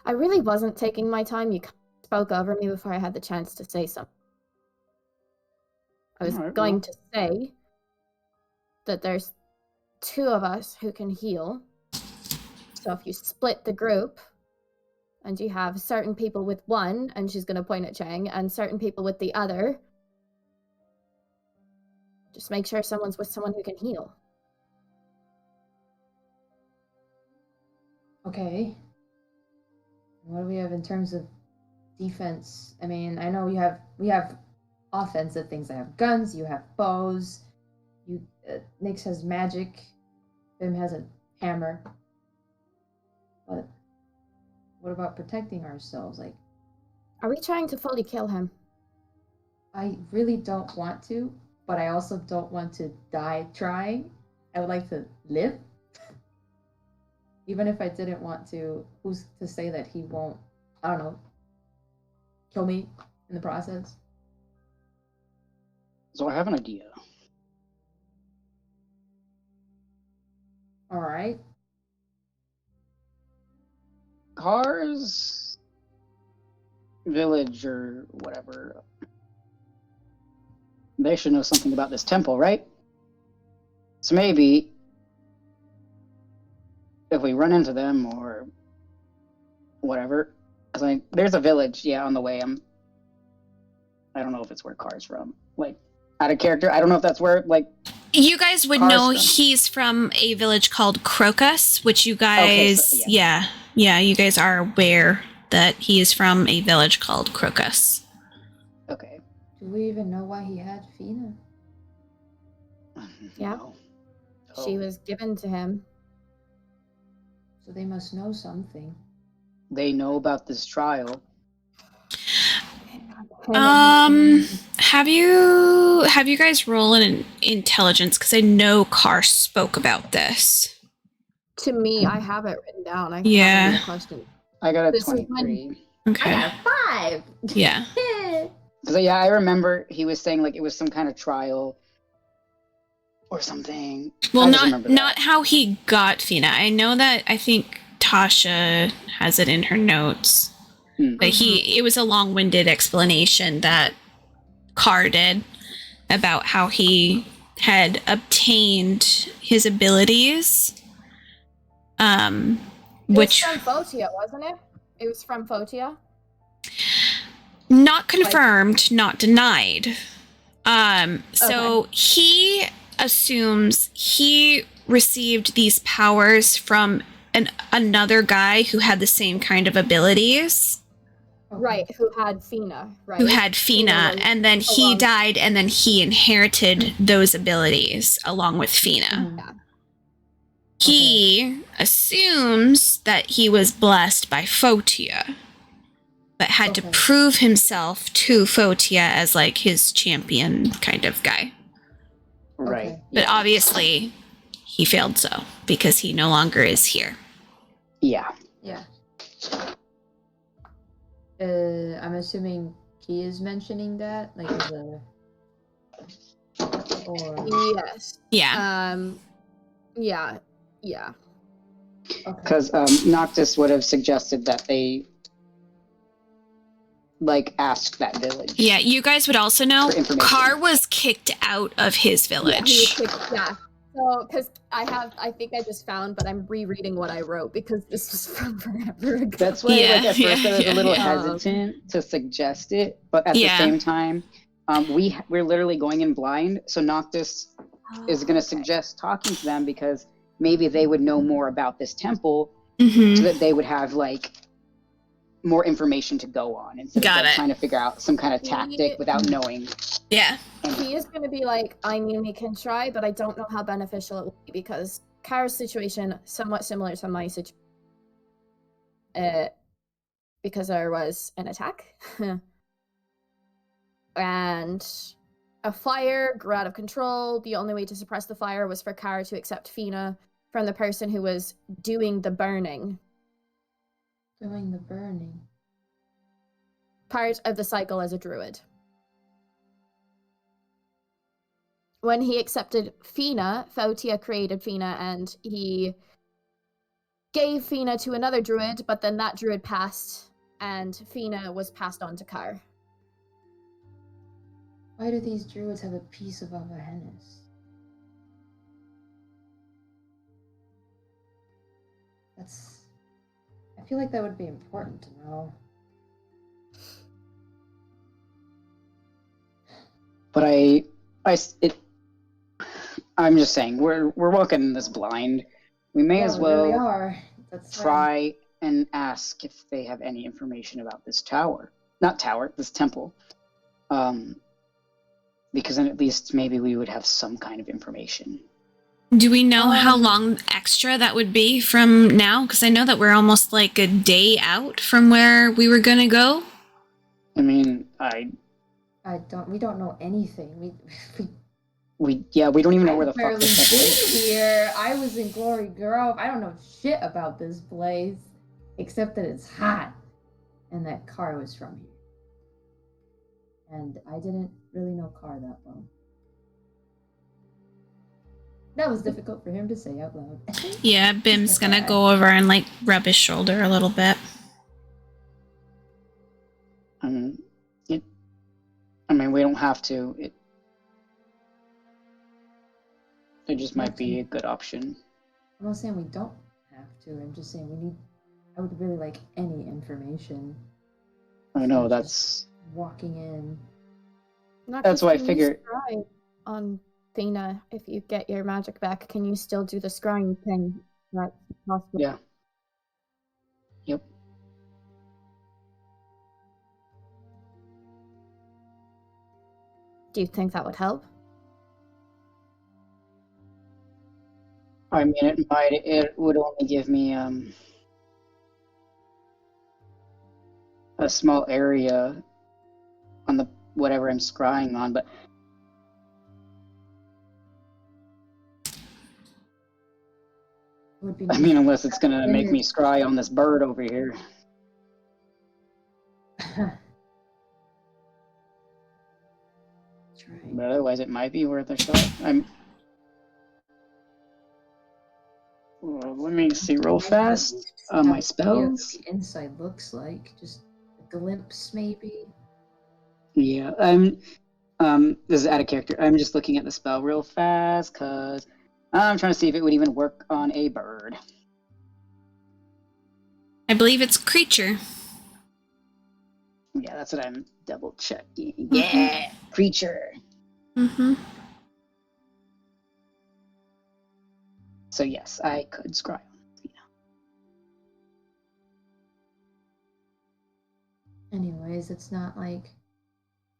I really wasn't taking my time. You spoke over me before I had the chance to say something. I was Alright, going well. to say that there's two of us who can heal. So if you split the group and you have certain people with one, and she's going to point at Chang, and certain people with the other, just make sure someone's with someone who can heal. Okay. What do we have in terms of defense? I mean, I know we have offensive things. I have guns. You have bows. Nyx has magic. Bim has a hammer. But what about protecting ourselves? Like, Are we trying to fully kill him? I really don't want to, but I also don't want to die trying. I would like to live. Even if I didn't want to, who's to say that he won't, I don't know, kill me in the process? So I have an idea. All right. Cars village or whatever. They should know something about this temple, right? So maybe if we run into them or whatever, cause there's a village, on the way. I don't know if it's where Car's from. Like, out of character, I don't know if that's where, like. You guys would Car's know from. he's from a village called Crocus, which you guys, Okay, so, you guys are aware that he is from a village called Crocus. Okay. Do we even know why he had Fina? Yeah. No. She Oh, was given to him. So they must know something. They know about this trial. Have you guys roll an intelligence? Because I know Carr spoke about this. To me, I have it written down. I Yeah. have a question. I got a This is when- 23. Okay. I got 5. Yeah. Because I remember he was saying like it was some kind of trial or something. Well, I just remember not that. how he got Fina. I know that. I think Tasha has it in her notes. But it was a long-winded explanation that Carr did about how he had obtained his abilities. It Which was from Photia, wasn't it? It was from Photia. not confirmed, not denied. So he assumes he received these powers from another guy who had the same kind of abilities. Right, who had Fina, right? who had Fina, was and then he along- died, and then he inherited those abilities along with Fina. Mhm. Yeah. He assumes that he was blessed by Photia, but had to Okay. prove himself to Photia as like his champion kind of guy. Right. Okay. But Yeah. obviously, he failed so because he no longer is here. Yeah. Yeah. I'm assuming he is mentioning that, like, as a. Or. Yes. Yeah. Yeah. Okay. Because Noctis would have suggested that they like ask that village. Yeah, you guys would also know For information. Carr was kicked out of his He was village. kicked, yeah. So, because I think I just found, but I'm rereading what I wrote because this was from forever ago. That's why, Yeah, like, at first I was yeah, a little yeah. hesitant to suggest it, but at Yeah. the same time, we're literally going in blind. So Noctis is going to suggest talking to them because maybe they would know more about this temple, so Mm-hmm. that they would have like more information to go on instead Got of like, it. trying to figure out some kind of tactic without knowing. Yeah. He is going to be like, I mean, we can try, but I don't know how beneficial it will be because Kara's situation somewhat similar to my situation. Because there was an attack, and a fire grew out of control. The only way to suppress the fire was for Kara to accept Fina from the person who was doing the burning. Doing the burning. Part of the cycle as a druid. When he accepted Fina, Photia created Fina and he gave Fina to another druid, but then that druid passed and Fina was passed on to Kar. Why do these druids have a piece of Avahennis? I feel like that would be important to know. But I'm just saying, we're walking in this blind. We may as We really well are. That's try and ask if they have any information about this this temple. Because then at least maybe we would have some kind of information. Do we know how long extra that would be from now? Because I know that we're almost like a day out from where we were gonna go. I mean, we don't know anything. We we don't even know where the fuck barely this temple been is. here. I was in Glory Grove. I don't know shit about this place, except that it's hot, and that Carr was from here. And I didn't really know Carr that well. That was difficult for him to say out loud. Yeah, Bim's gonna go over and like rub his shoulder a little bit. I mean, we don't have to. It just might be a good option. I'm not saying we don't have to. I'm just saying I would really like any information. I know, that's Walking in. That's why I figure- Scry on Fina, if you get your magic back, can you still do the scrying thing? That's possible. Yeah. Yep. Do you think that would help? I mean, it would only give me a small area on the whatever I'm scrying on, but Would be I mean, unless it's gonna make me scry on this bird over here. That's right. But otherwise, it might be worth a shot. Let me see real fast. My spells. The inside looks like just a glimpse, maybe. Yeah, this is out of character. I'm just looking at the spell real fast because I'm trying to see if it would even work on a bird. I believe it's creature. Yeah, that's what I'm double checking. Yeah, creature. Mm-hmm. So yes, I could scry. Anyways, it's not like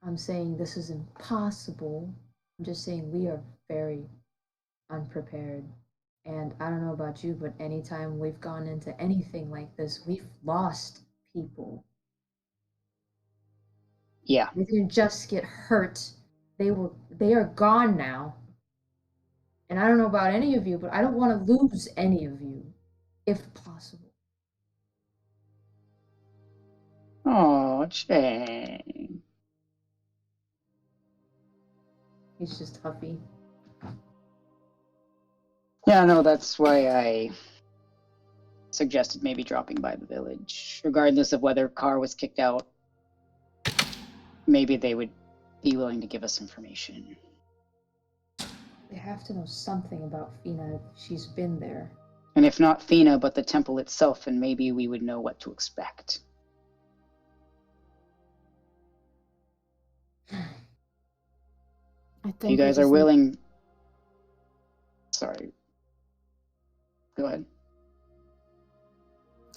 I'm saying this is impossible. I'm just saying we are very unprepared. And I don't know about you, but anytime we've gone into anything like this, we've lost people. Yeah. They didn't just get hurt. They are gone now. And I don't know about any of you, but I don't want to lose any of you, if possible. Oh, Chang. He's just huffy. Yeah, no, that's why I suggested maybe dropping by the village. Regardless of whether Carr was kicked out, maybe they would be willing to give us information. They have to know something about Fina if she's been there. And if not Fina, but the temple itself, and maybe we would know what to expect. I think If you guys are willing... Sorry. Go ahead.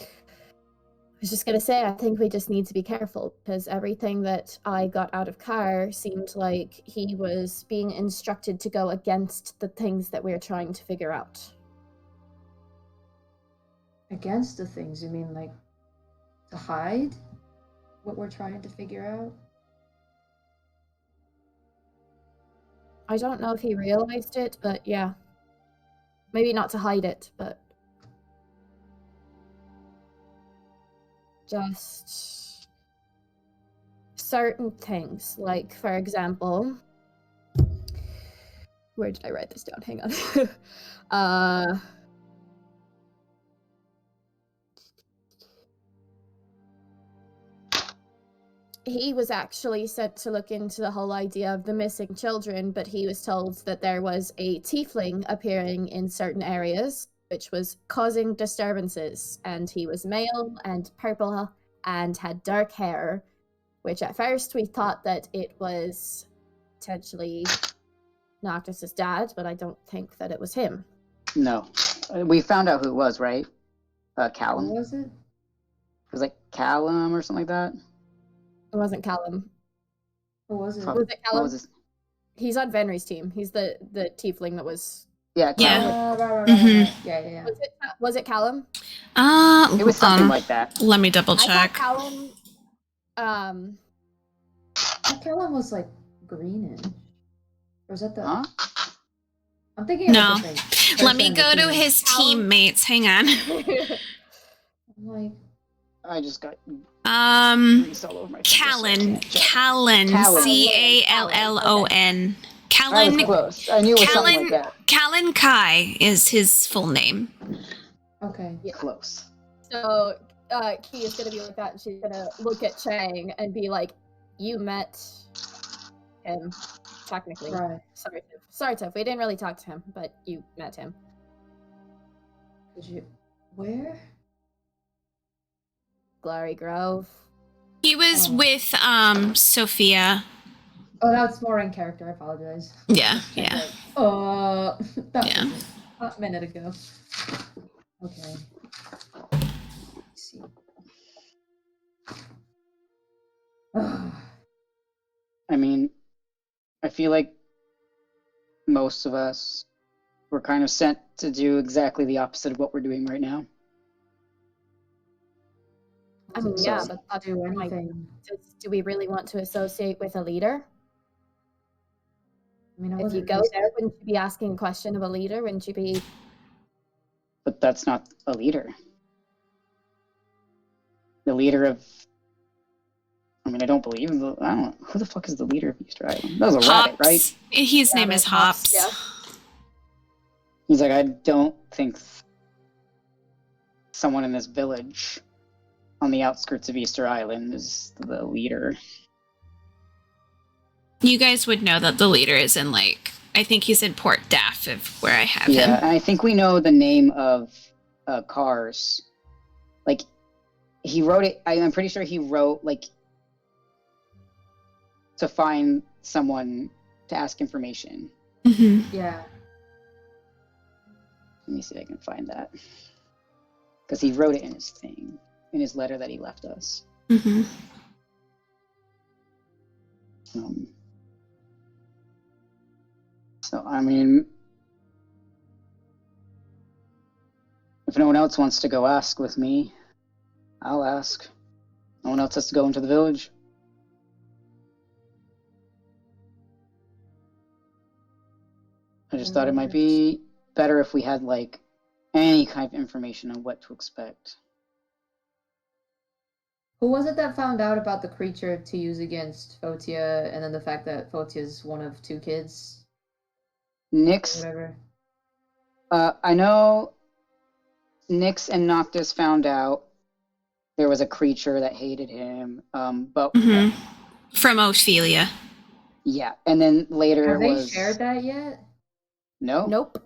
I was just gonna say, I think we just need to be careful, because everything that I got out of Carr seemed like he was being instructed to go against the things that we're trying to figure out. Against the things, you mean like to hide what we're trying to figure out? I don't know if he realized it, but yeah. Maybe not to hide it, but just certain things. Like, for example, where did I write this down? Hang on. He was actually sent to look into the whole idea of the missing children, but he was told that there was a tiefling appearing in certain areas, which was causing disturbances. And he was male and purple and had dark hair, which at first we thought that it was potentially Noctis's dad, but I don't think that it was him. No. We found out who it was, right? Callum. What was it? It was like Callum or something like that. It wasn't Callum. What was it? Fuck. Was it Callum? What was his... He's on Venry's team. He's the tiefling that was... Yeah, Callum. Right. Mhm. Yeah. Was it Callum? It was something like that. Let me double I thought check. Callum... Callum was like greenish. Or was that the... Huh? I'm thinking No. of the thing. Let me go to his teammates. Hang on. I'm like, I just got grease all over my fingers, so I Callan. can't check. Callan. Callum. Callon. I Callan. was close. I knew it was something like that. Callan Kai is his full name. okay. Close. So, Key is gonna be like that, and she's gonna look at Chang and be like, "You met him, technically. Right. Sorry, Tiff. We didn't really talk to him, but you met him. Did you... Where? Glory Grove. He was Oh. with Oh, Sophia. that's more in character. I apologize. Yeah. That Yeah. was a minute ago. Okay. Let's see. I mean, I feel like most of us were kind of sent to do exactly the opposite of what we're doing right now. I mean, So- yeah, so but that's do like, anything. do we really want to associate with a leader? I mean, I If you wasn't go just- there, wouldn't you be asking a question of a leader? Wouldn't you be... But that's not a leader. The leader of... I mean, I don't believe in the... I don't know. Who the fuck is the leader of Easter Island? That was a rabbit, right? Hops. His name is Hops, Hops. He's like, I don't think someone in this village on the outskirts of Easter Island is the leader. You guys would know that the leader is in, like, I think he's in Port Daff, where I have Yeah, him. and I think we know the name of Cars. Like, he wrote it. I'm pretty sure he wrote, like, to find someone to ask information. Mm-hmm. Yeah. Let me see if I can find that. Because he wrote it in his thing, in his letter that he left us. Mm-hmm. So I mean, if no one else wants to go ask with me, I'll ask. No one else has to go into the village. I just thought it might be better if we had like any kind of information on what to expect. Who was it that found out about the creature to use against Fotia, and then the fact that Fotia's one of 2 kids? Nyx, Whatever. I know Nyx and Noctis found out there was a creature that hated him, but From Ophelia. yeah, and then later Have it they was shared that yet? no. Nope.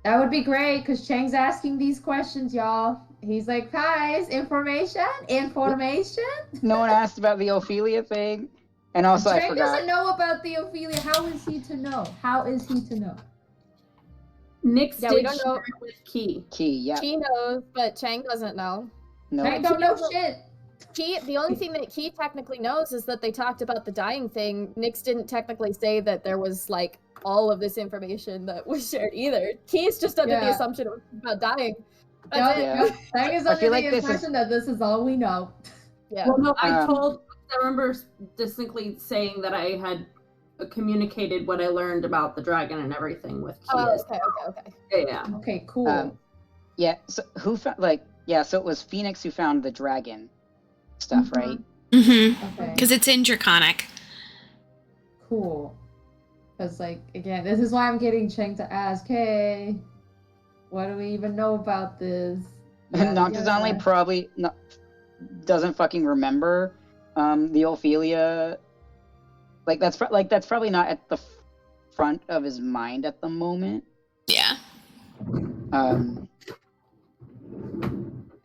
That would be great, because Chang's asking these questions, y'all. He's like, guys, information? No one asked about the Ophelia thing, and also I Chang forgot. doesn't know about the Ophelia. How is he to know? Nyx Yeah, we did don't know. share it with Key. Key, yeah, She knows, but Chang doesn't know. no. Chang don't know shit. The only thing that he technically knows is that they talked about the dying thing. Nyx didn't technically say that there was like all of this information that was shared either. He's just under the Yeah. assumption it was about dying. That's it. Yeah. Chang is I under feel the like this is- impression that this is all we know. Yeah. Well, no, I Um, remember distinctly saying that I had communicated what I learned about the dragon and everything with Key. Oh, okay. Yeah. Okay, cool. Yeah, so who found so it was Phoenix who found the dragon stuff, Mhm. right? Okay, Because it's in Draconic. cool. Because, like, again, this is why I'm getting Chang to ask, hey, what do we even know about this? And Noctis only probably doesn't fucking remember the Ophelia. Like that's probably not at the front of his mind at the moment. Yeah.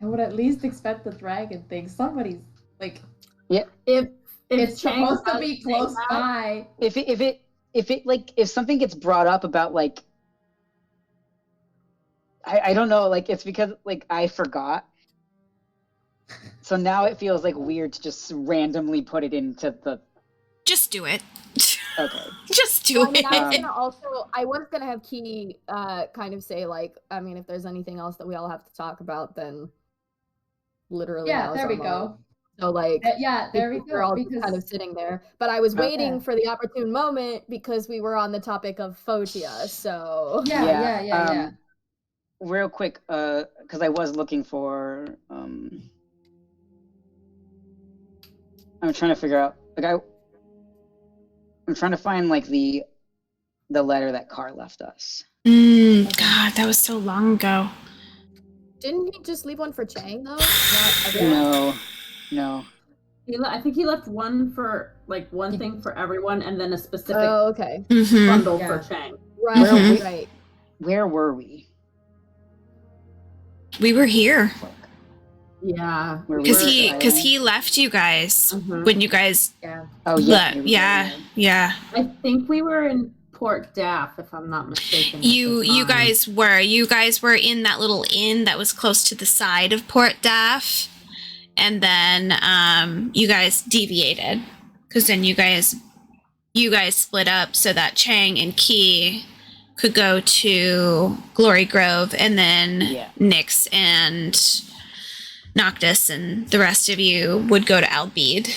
I would at least expect the dragon thing. Somebody's, like, If it's Chang supposed to does be say close that, by. If something gets brought up about like I don't know, like it's because like I forgot. So now it feels like weird to just randomly put it into the Just do it. okay. Just do I mean, it. I was gonna have Key kind of say like, I mean, if there's anything else that we all have to talk about, then literally Yeah, now is there our we moment. go. So like, Yeah, there we we're go. all just kind of sitting there. But I was waiting Okay. for the opportune moment because we were on the topic of Fotia. So Yeah. Real quick, because I was looking for I'm trying to figure out like I'm trying to find like the letter that Carr left us. God, that was so long ago. didn't he just leave one for Chang though? No. I think he left one for like one thing for everyone, and then a specific Oh, okay. bundle Yeah. for Chang. Right. Right. Where were we? We were here Yeah. Where we because were he at because Island? he left you guys Mhm. when you guys Yeah. Oh yeah. left. here we go, Yeah. I think we were in Port Daff, if I'm not mistaken. at You the time. guys were in that little inn that was close to the side of Port Daff, and then you guys deviated because then you guys split up so that Chang and Key could go to Glory Grove, and then Yeah. Nyx and Noctis and the rest of you would go to Albeed.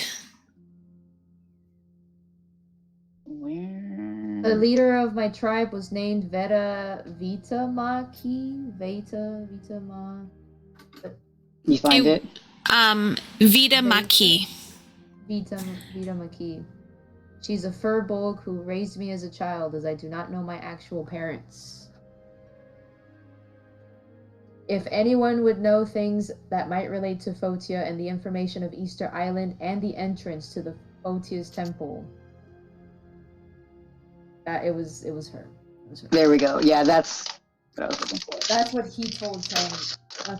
Where? The leader of my tribe was named Veta Vitamaki. Vita Ma. You find it? Vita Maki. Vita Maki. She's a furbolg who raised me as a child, as I do not know my actual parents. If anyone would know things that might relate to Fotia and the information of Easter Island and the entrance to the Fotia's temple, it was her. It was her. There we go. Yeah, that's what I was looking for. That's what he told Chang.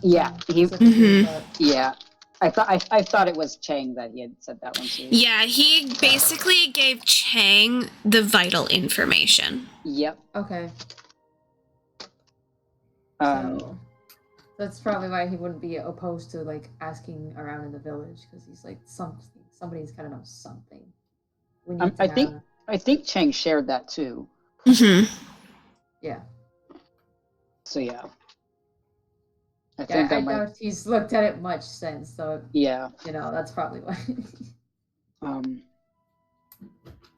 Yeah, he- Mhm. Yeah. I thought it was Chang that he had said that one too. Yeah, he basically gave Chang the vital information. Yep. Okay. Um, So that's probably why he wouldn't be opposed to like asking around in the village, because he's like somebody's gotta know something. We need to I think have- I think Chang shared that too. Mm-hmm. Yeah. So yeah. I Yeah, think I that might. doubt he's looked at it much since, so Yeah. that's probably why.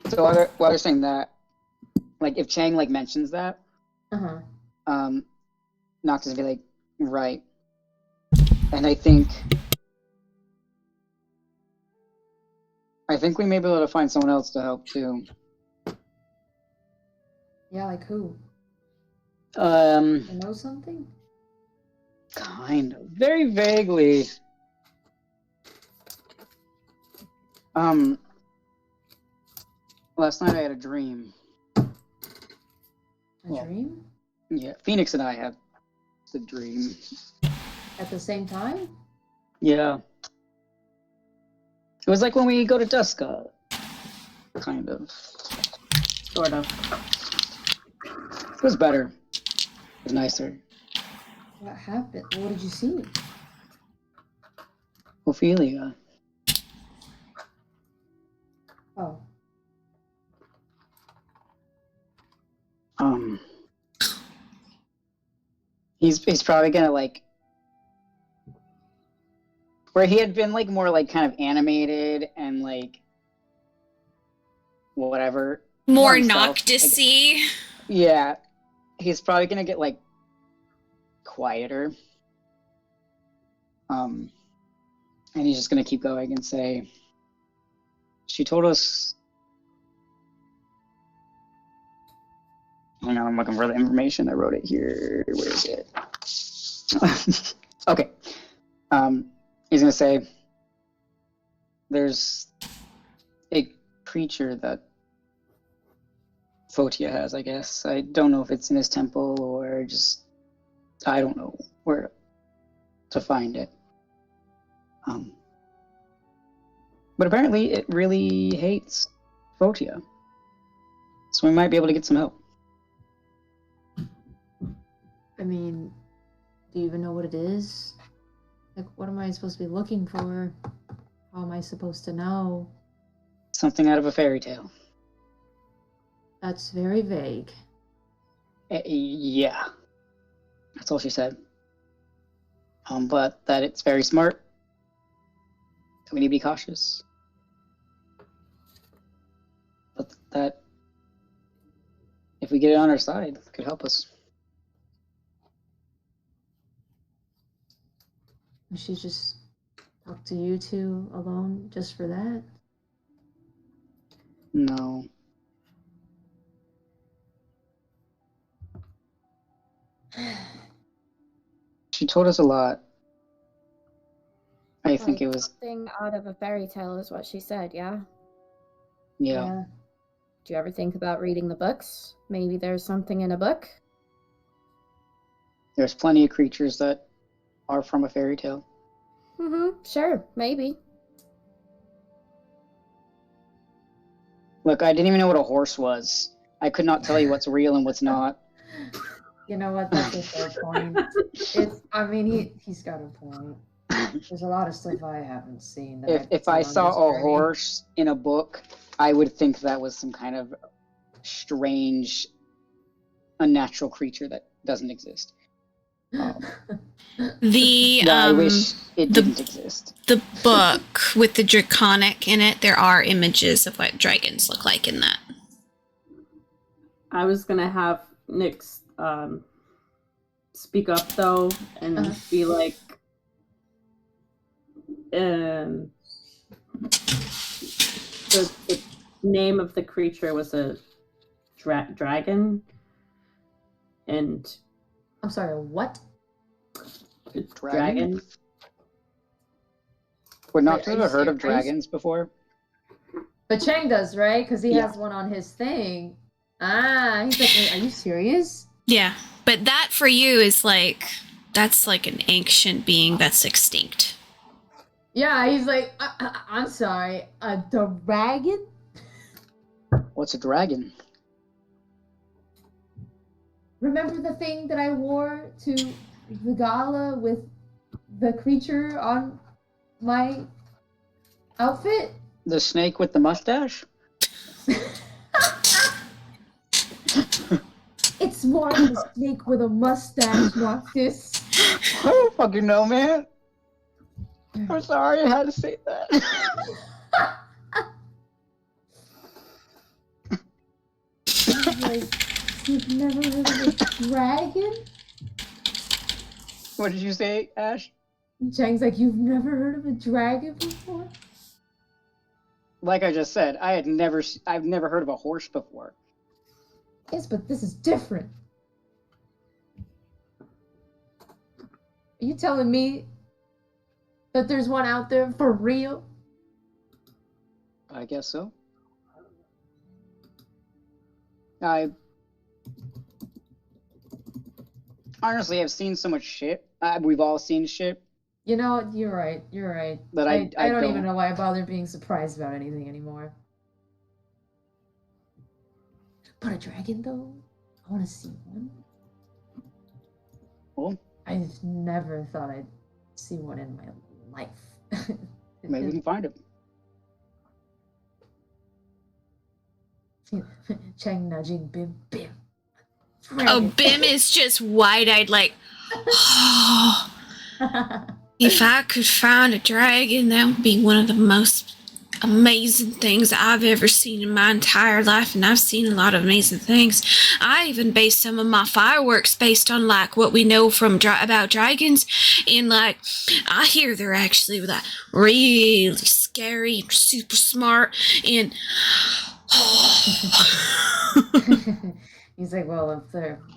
So while they're saying that, like if Chang like mentions that, Uh-huh. Noctis be like, right. And I think we may be able to find someone else to help too. Yeah, like who? Um, You know something? kind of, very vaguely. Last night I had a dream. A Well, dream? Yeah, Phoenix and I had the dream. At the same time? Yeah. It was like when we go to Duska. Kind of. Sort of. It was better. It was nicer. What happened? What did you see? Ophelia. Oh. He's probably gonna like where he had been like more like kind of animated and like whatever. More himself, Noctisy. Yeah. He's probably gonna get like quieter. And he's just gonna keep going and say, she told us. Hang on, I'm looking for the information. I wrote it here. Where is it? Okay. He's gonna say, there's a creature that Photia has, I guess. I don't know if it's in his temple or just, I don't know where to find it. But apparently it really hates Photia. So we might be able to get some help. I mean, do you even know what it is? Like, what am I supposed to be looking for? How am I supposed to know? Something out of a fairy tale. That's very vague. Yeah. That's all she said. But that it's very smart. We need to be cautious. But that if we get it on our side, it could help us. And she just talked to you two alone just for that? No. She told us a lot. I think it was, something out of a fairy tale is what she said, yeah? yeah. Do you ever think about reading the books? Maybe there's something in a book? There's plenty of creatures that are from a fairy tale. Mm-hmm, sure, maybe. Look, I didn't even know what a horse was. I could not tell you what's real and what's not. You know what? That's a fair point. I mean, he's got a point. There's a lot of stuff I haven't seen. That If I seen on saw this a journey. horse in a book, I would think that was some kind of strange, unnatural creature that doesn't exist. The I wish it the- didn't exist. the book with the draconic in it, there are images of what dragons look like in that. I was gonna have Nyx speak up though and be like, the name of the creature was a dragon, and I'm sorry, what? dragon. Would not Wait, are have you heard of serious? dragons before? But Chang does, right? Because he Yeah. has one on his thing. Ah, he's like, wait, are you serious? Yeah, but that for you is like, that's like an ancient being that's extinct. Yeah, he's like, I'm sorry, a dragon? What's a dragon? Remember the thing that I wore to the gala with the creature on my outfit? The snake with the mustache? It's more than a snake with a mustache, Noctis. I don't fucking know, man. I'm sorry I had to say that. Like, you've never heard of a dragon? What did you say, Ash? Chang's like, you've never heard of a dragon before? Like I just said, I've never heard of a horse before. Yes, but this is different. Are you telling me that there's one out there for real? I guess so. I honestly have seen so much shit. We've all seen shit. You know, you're right. You're right. But I I don't don't. even know why I bother being surprised about anything anymore. But a dragon, though? I want to see one. Well, I've never thought I'd see one in my life. maybe we can find it. Chang nudging Bim. Bim. Oh, Dragon. Bim is just wide-eyed, like, oh, if I could find a dragon, that would be one of the most amazing things I've ever seen in my entire life, and I've seen a lot of amazing things. I even based some of my fireworks based on like what we know from about dragons, and like I hear they're actually like really scary, super smart, and He's like, well, if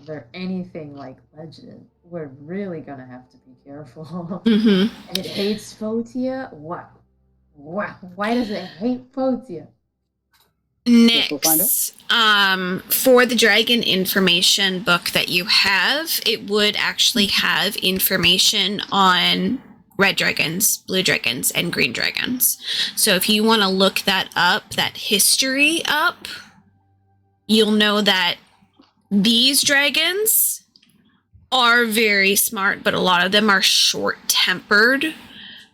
they're anything like legend, we're really gonna have to be careful. mm-hmm. And it hates Photia? Wow. Why does it hate Photia? Next, for the dragon information book that you have, it would actually have information on red dragons, blue dragons, and green dragons. So if you want to look that up, that history up, you'll know that these dragons are very smart, but a lot of them are short-tempered,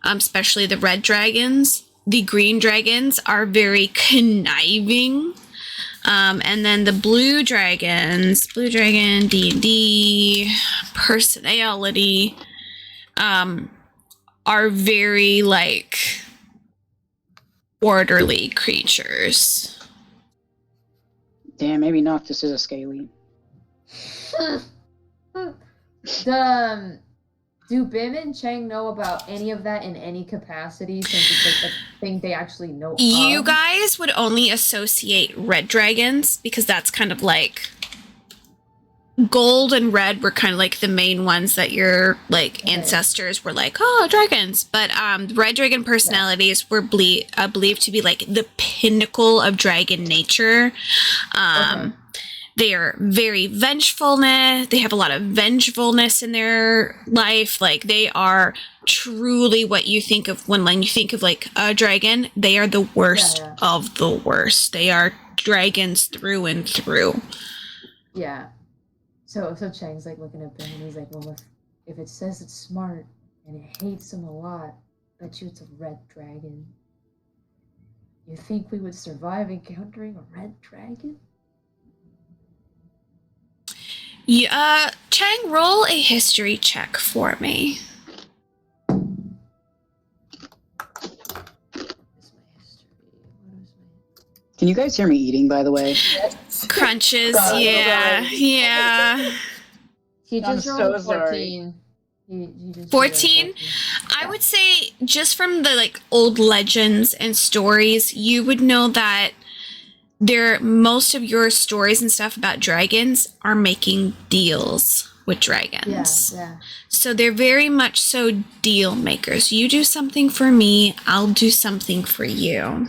especially the red dragons. The green dragons are very conniving. And then the blue dragon, D&D, personality, are very, like, orderly creatures. Damn, maybe Noctis is a scaly. Do Bim and Chang know about any of that in any capacity, since it's like a thing they actually know You of? guys would only associate red dragons because that's kind of like gold and red were kind of like the main ones that your like ancestors were like, oh, dragons. But red dragon personalities were believed to be like the pinnacle of dragon nature. They are very vengefulness. They have a lot of vengefulness in their life. Like they are truly what you think of when you think of like a dragon. They are the worst of the worst. They are dragons through and through. Yeah. So Chang's like looking at Ben and he's like, well, if it says it's smart and it hates him a lot, bet you it's a red dragon. You think we would survive encountering a red dragon? Yeah, Chang, roll a history check for me. Can you guys hear me eating, by the way? Crunches, yeah. He I'm just so rolled sorry. 14. He just 14? I would say just from the like old legends and stories, you would know that most of your stories and stuff about dragons are making deals with dragons. Yeah. So they're very much so deal makers. You do something for me, I'll do something for you.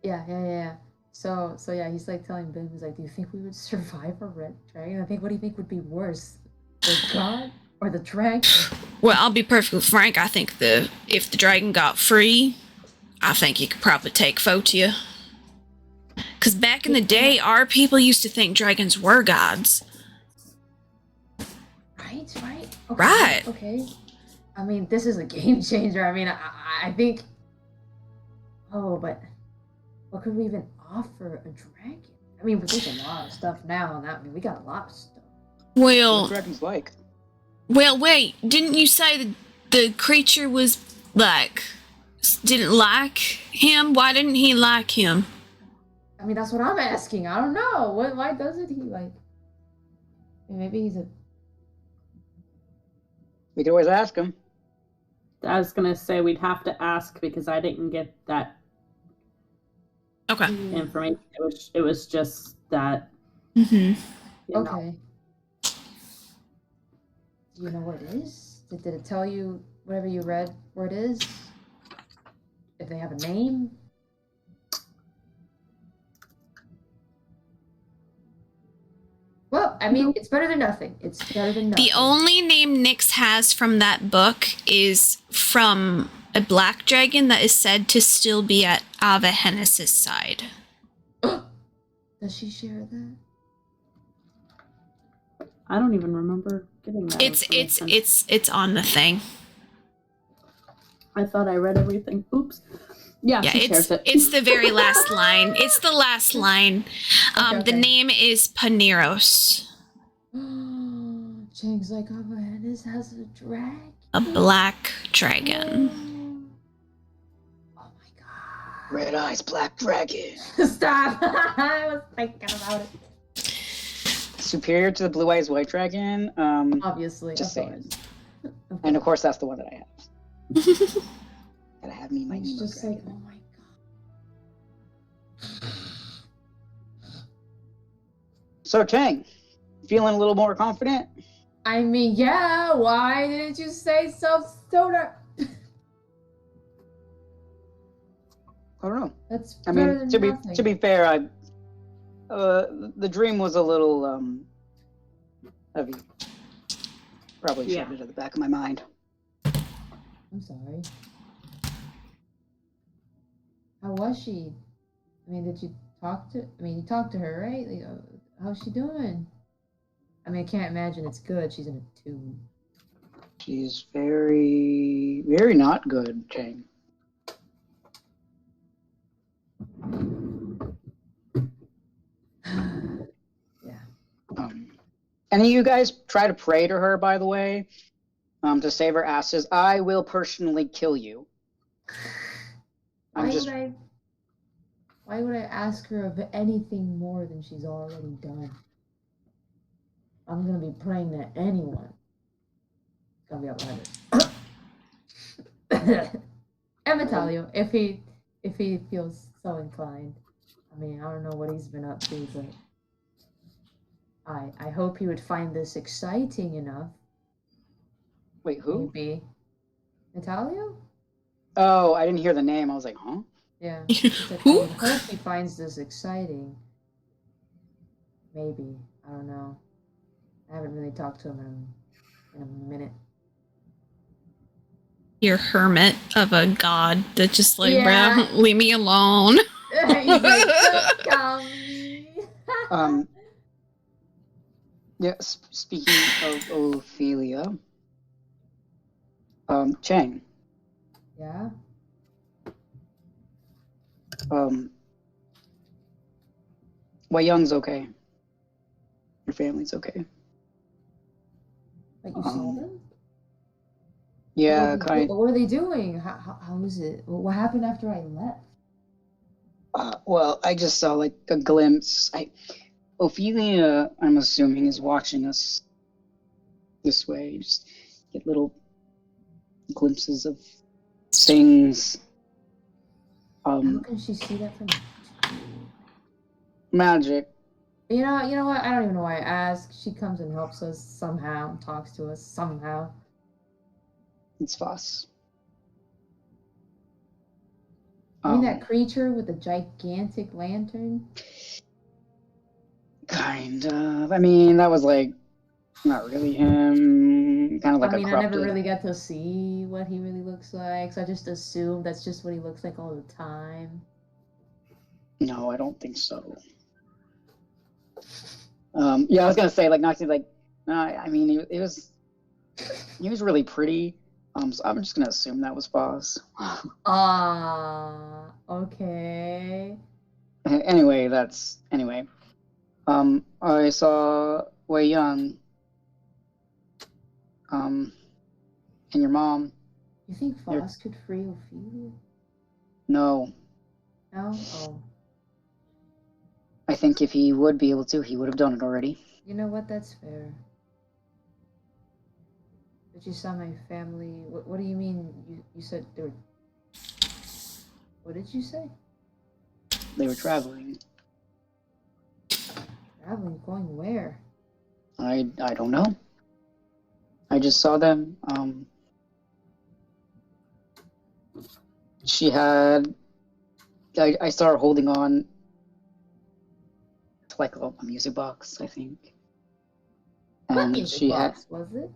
Yeah. So yeah, he's like telling Ben, he's like, do you think we would survive a red dragon? What do you think would be worse? The god or the dragon? Well, I'll be perfectly frank, I think if the dragon got free, I think you could probably take Photia. Because back in the day, our people used to think dragons were gods. Right. Okay, Right. Okay. I mean, this is a game changer. I mean, I think. Oh, but what could we even offer a dragon? I mean, there's a lot of stuff now, and we got a lot of stuff. What Well, dragons like? wait. Didn't you say that the creature was didn't like him? Why didn't he like him? I mean, that's what I'm asking. I don't know. Why doesn't he like? Maybe he's a. We could always ask him. I was gonna say we'd have to ask because I didn't get that Okay. information. It was just that. Mm-hmm. You know. Okay. Do you know what it is? Did it tell you whatever you read where it is? If they have a name? Well, I mean, it's better than nothing. It's better than nothing. The only name Nyx has from that book is from a black dragon that is said to still be at Ava Hennis' side. Does she share that? I don't even remember getting that. information. It's on the thing. I thought I read everything. Oops. Yeah, Yeah, she shares it. it's the very last line. It's the last line. Okay. The name is Paneros, Chang's like, Ava Hennis has a dragon. a black dragon. Oh my god. Red eyes, black dragon. Stop! I was thinking about it. Superior to the blue eyes, white dragon. Obviously. Just of saying. course. And of course, that's the one that I have. Gotta have me my It's Nemo just dragon. like, oh my god. So Chang, feeling a little more confident? I mean, yeah, why didn't you say so sooner? I don't know. That's I better mean, than to nothing. be fair, the dream was a little heavy. Probably Yeah. shoved it at the back of my mind. I'm sorry. How was she? I mean, did you talk to? I mean, you talked to her, right? Like, how's she doing? I mean, I can't imagine it's good. She's in a tomb. She's very, very not good, Chang. Yeah. Any of you guys try to pray to her, by the way, to save her asses? I will personally kill you. I'm just. Why would I ask her of anything more than she's already done? I'm gonna be praying to anyone. It's gonna be up behind it. And Metalio, if he feels so inclined. I mean, I don't know what he's been up to, but I hope he would find this exciting enough. Wait, who? Maybe Metalio? Oh, I didn't hear the name. I was like, huh? Yeah. Who? I hope he finds this exciting. Maybe. I don't know. I haven't really talked to him in a minute. Your hermit of a god that just like, Yeah. bruh, leave me alone. He's like, "Don't call me." Yeah. Speaking of Ophelia, Chang, Yeah. Wei Young's okay. Your family's okay. Like you saw them? Yeah, What were they doing? How was it? What happened after I left? Well, I just saw like a glimpse. Ophelia, I'm assuming, is watching us this way. You just get little glimpses of things. How can she see that from? Magic. You know what? I don't even know why I asked. She comes and helps us somehow, talks to us somehow. It's Voss. I mean that creature with the gigantic lantern? Kind of. I mean, that was like not really him. Kind of like I mean, a I corrupted. never really got to see what he really looks like, so I just assume that's just what he looks like all the time. No, I don't think so. Yeah, I was gonna say like Noxie, like, no, I mean, he was really pretty. So I'm just gonna assume that was Voss. Okay. Anyway, anyway. I saw Wei Yun, and your mom. You think You're- Foss could free Ophelia? No, No? Oh. I think if he would be able to, he would have done it already. You know what? That's fair. But you saw my family. What do you mean? You said they were. What did you say? They were traveling. Traveling, going where? I don't know. I just saw them. She had. I saw her holding on to like a music box, I think. What And music she box was it?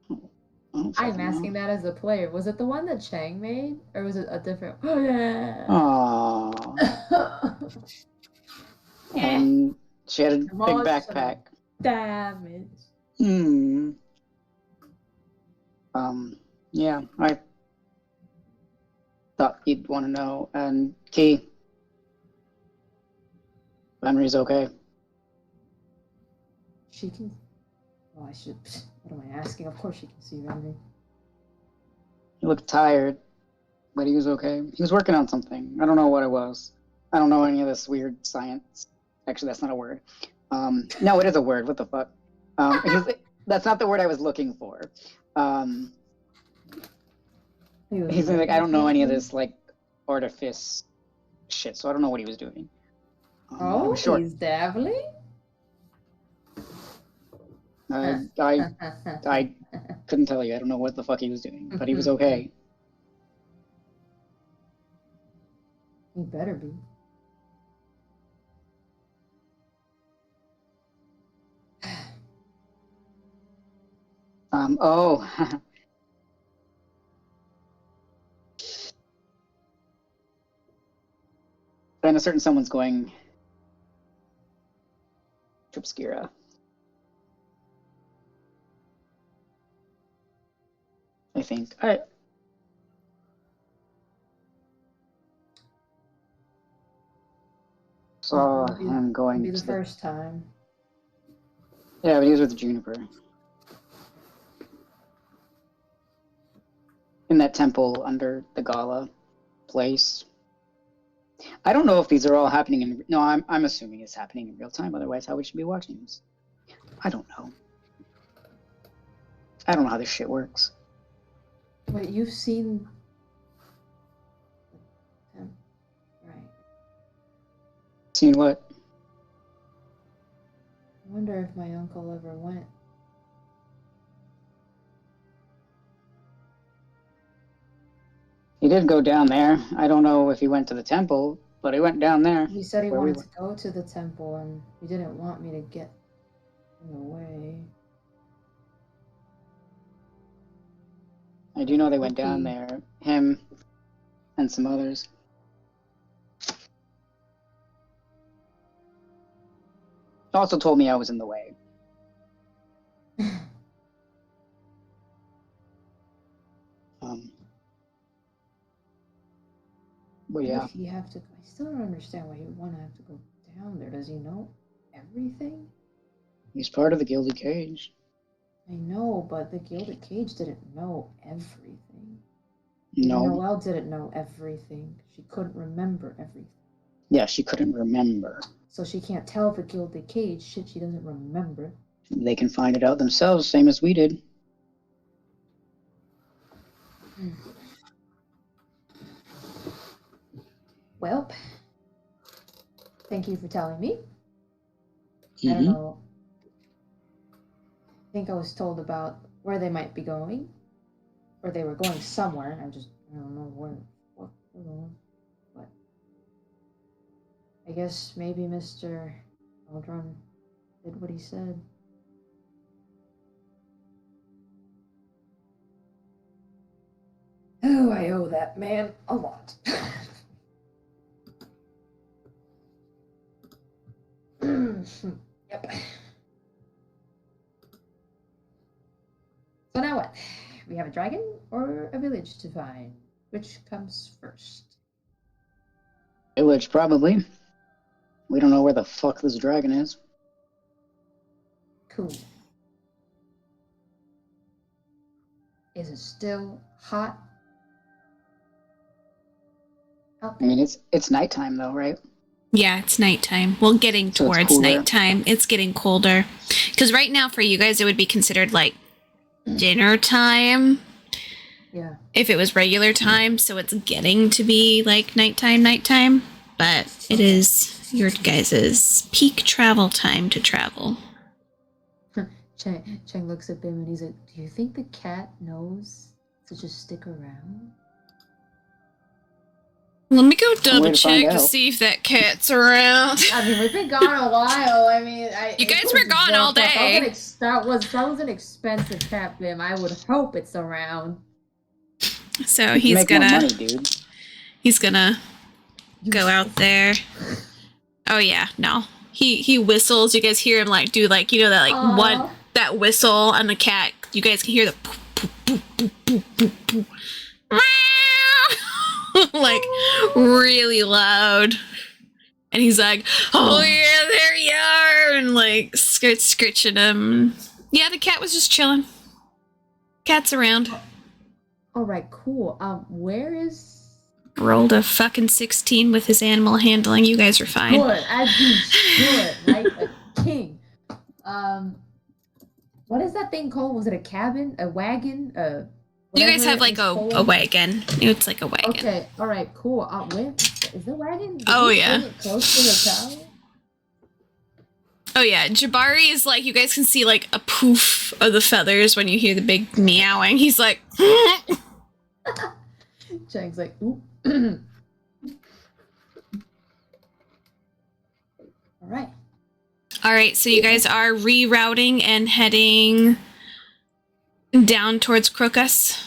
had. I'm asking that as a player. Was it the one that Chang made, or was it a different? Aww. And she had a big Emotional backpack. damage. Yeah, I thought you'd want to know. And Key, Henry's okay. She can. Oh, I should. What am I asking? Of course she can see Henry. He looked tired, but he was okay. He was working on something. I don't know what it was. I don't know any of this weird science. Actually, that's not a word. No, it is a word. What the fuck? That's not the word I was looking for. He's like, I don't know any of this like artifice shit, so I don't know what he was doing. I Oh, was short. he's dabbling. I couldn't tell you. I don't know what the fuck he was doing, but he was okay. He better be. Oh. And a certain someone's going to Obscura. I think. Saw him going Be the to first time. Yeah, but he was with Juniper. In that temple under the Gala place. I don't know if these are all happening in. No, I'm assuming it's happening in real time. Otherwise, how would you be watching this? I don't know. I don't know how this shit works. Wait, you've seen. Right. Seen what? I wonder if my uncle ever went. He did go down there. I don't know if he went to the temple, but he went down there. He said he Where we wanted to go to the temple, and he didn't want me to get in the way. I do know they went down Okay. there. Him and some others. He also told me I was in the way. But yeah, Would he have to? I still don't understand why he would want to have to go down there. Does he know everything? he's part of the Gilded Cage. I know, but the Gilded Cage didn't know everything. No. Noelle didn't know everything. She couldn't remember everything. Yeah, she couldn't remember. So she can't tell the Gilded Cage shit she doesn't remember. They can find it out themselves, same as we did. Well, thank you for telling me. I don't know. I think I was told about where they might be going. Or they were going somewhere. I don't know where. What they're going. But I guess maybe Mr. Aldron did what he said. Oh, I owe that man a lot. Yep. So now what? We have a dragon or a village to find. Which comes first? Village, probably. We don't know where the fuck this dragon is. Cool. Is it still hot? Out I there? mean, it's nighttime though, right? Yeah, it's nighttime. Well, getting So it's towards cooler. nighttime. It's getting colder. Because right now, for you guys, it would be considered like dinner time Yeah. if it was regular time. So it's getting to be like nighttime. But it is your guys' peak travel time to travel. Cheng looks at him and he's like, "Do you think the cat knows to just stick around?" Let me go One double way to find check to out. see if that cat's around. I mean, we've been gone a while. I mean, You guys were gone all day. That was an expensive cat, Bim. I would hope it's around. So You he's make more gonna money, dude. he's gonna go out there. Oh yeah, no. He whistles. You guys hear him like do like, you know, that like Aw. one that whistle on the cat. You guys can hear the poop, poop, poop, poop, poop, poop, poop. Like really loud. And he's like, "Oh yeah, there you are," and like scritching him. Yeah, the cat was just chilling. Cat's around. All right, cool. Where is? Rolled a fucking 16 with his animal handling. You guys are fine. Good, as you should, like a king. What is that thing called? Was it a cabin? A wagon? You guys whatever have like it's a called? wagon. It's like a wagon. Okay, all right, cool. Where is the wagon? Did Oh, we yeah. bring it close to the tower? Oh yeah, Jabari is like, you guys can see like a poof of the feathers when you hear the big meowing. He's like, Chang's like, oop. All right. all right, so you guys are rerouting and heading down towards Crocus.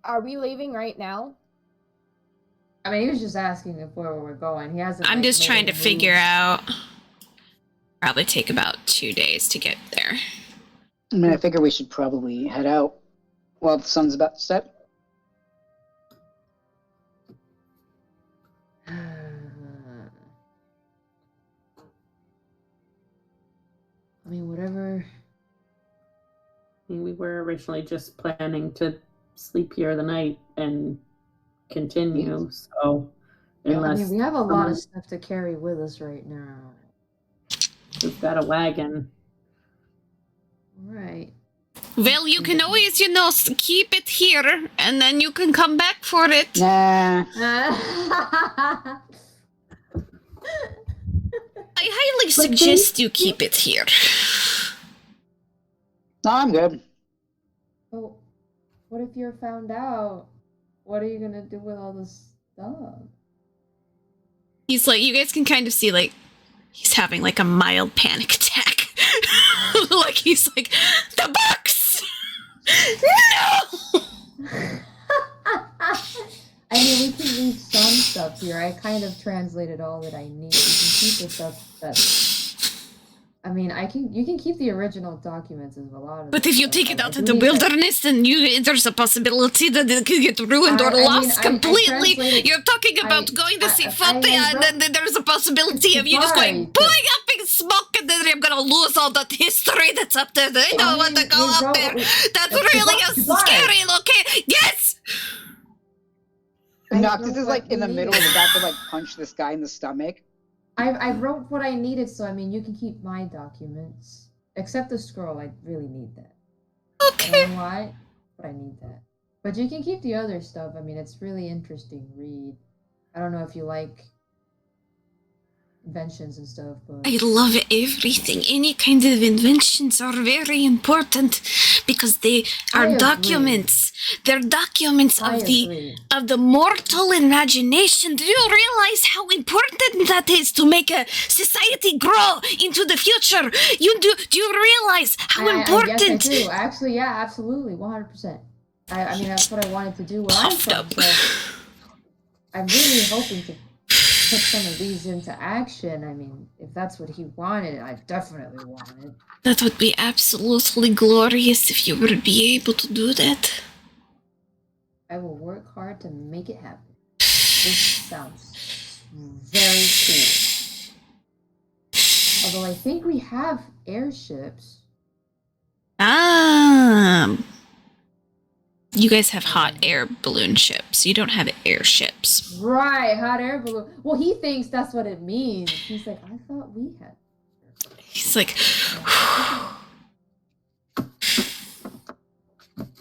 Are we leaving right now? I mean, he was just asking if where we're going. He hasn't. I'm like, just made trying to any figure moves. out. Probably take about 2 days to get there. I mean, I figure we should probably head out while the sun's about to set. I mean, whatever. I mean, we were originally just planning to sleep here the night and continue. So, Yeah, I I unless mean, we have a lot of someone- stuff to carry with us right now. we've got a wagon. All right. Well, you can always, you know, keep it here, and then you can come back for it. Nah. I highly suggest you keep it here. No, I'm good. Well, what if you're found out? What are you gonna do with all this stuff? He's like, you guys can kind of see, like, he's having, like, a mild panic attack. Like, he's like, the books! No! I mean, we can leave some stuff here. I kind of translated all that I need. You can keep the stuff that. I mean, you can keep the original documents of a lot of. But the if you stuff. take it I out do in the need that- wilderness, then there's a possibility that it could get ruined or I mean, lost I completely. translated- You're talking about I- going to see I Fatia, and then there's a possibility of you just going Right. blowing up in smoke, and then I'm gonna lose all that history that's up there. I don't want to go up there. That's really scary. Okay, yes. I Noctis wrote is like what in the we middle needed. of about to like punch this guy in the stomach. I wrote what I needed, so I mean, you can keep my documents. Except the scroll, I really need that. I Okay. don't know why, but I need that. But you can keep the other stuff. I mean, it's really interesting read. I don't know if you like inventions and stuff, but I love everything. Any kind of inventions are very important because they I are agree. documents. They're documents I of agree. the mortal imagination. Do you realize how important that is to make a society grow into the future? Do you realize how important? I guess I do. Actually, yeah, absolutely, 100%. I mean, that's what I wanted to do where I'm Puffed from. up. So I'm really hoping to put some of these into action. I mean, if that's what he wanted, I definitely want it. That would be absolutely glorious if you would be able to do that. I will work hard to make it happen. This sounds very cool. Although I think we have airships. You guys have hot air balloon ships. You don't have airships. Right, hot air balloon. Well, he thinks that's what it means. He's like, I thought we had. He's like,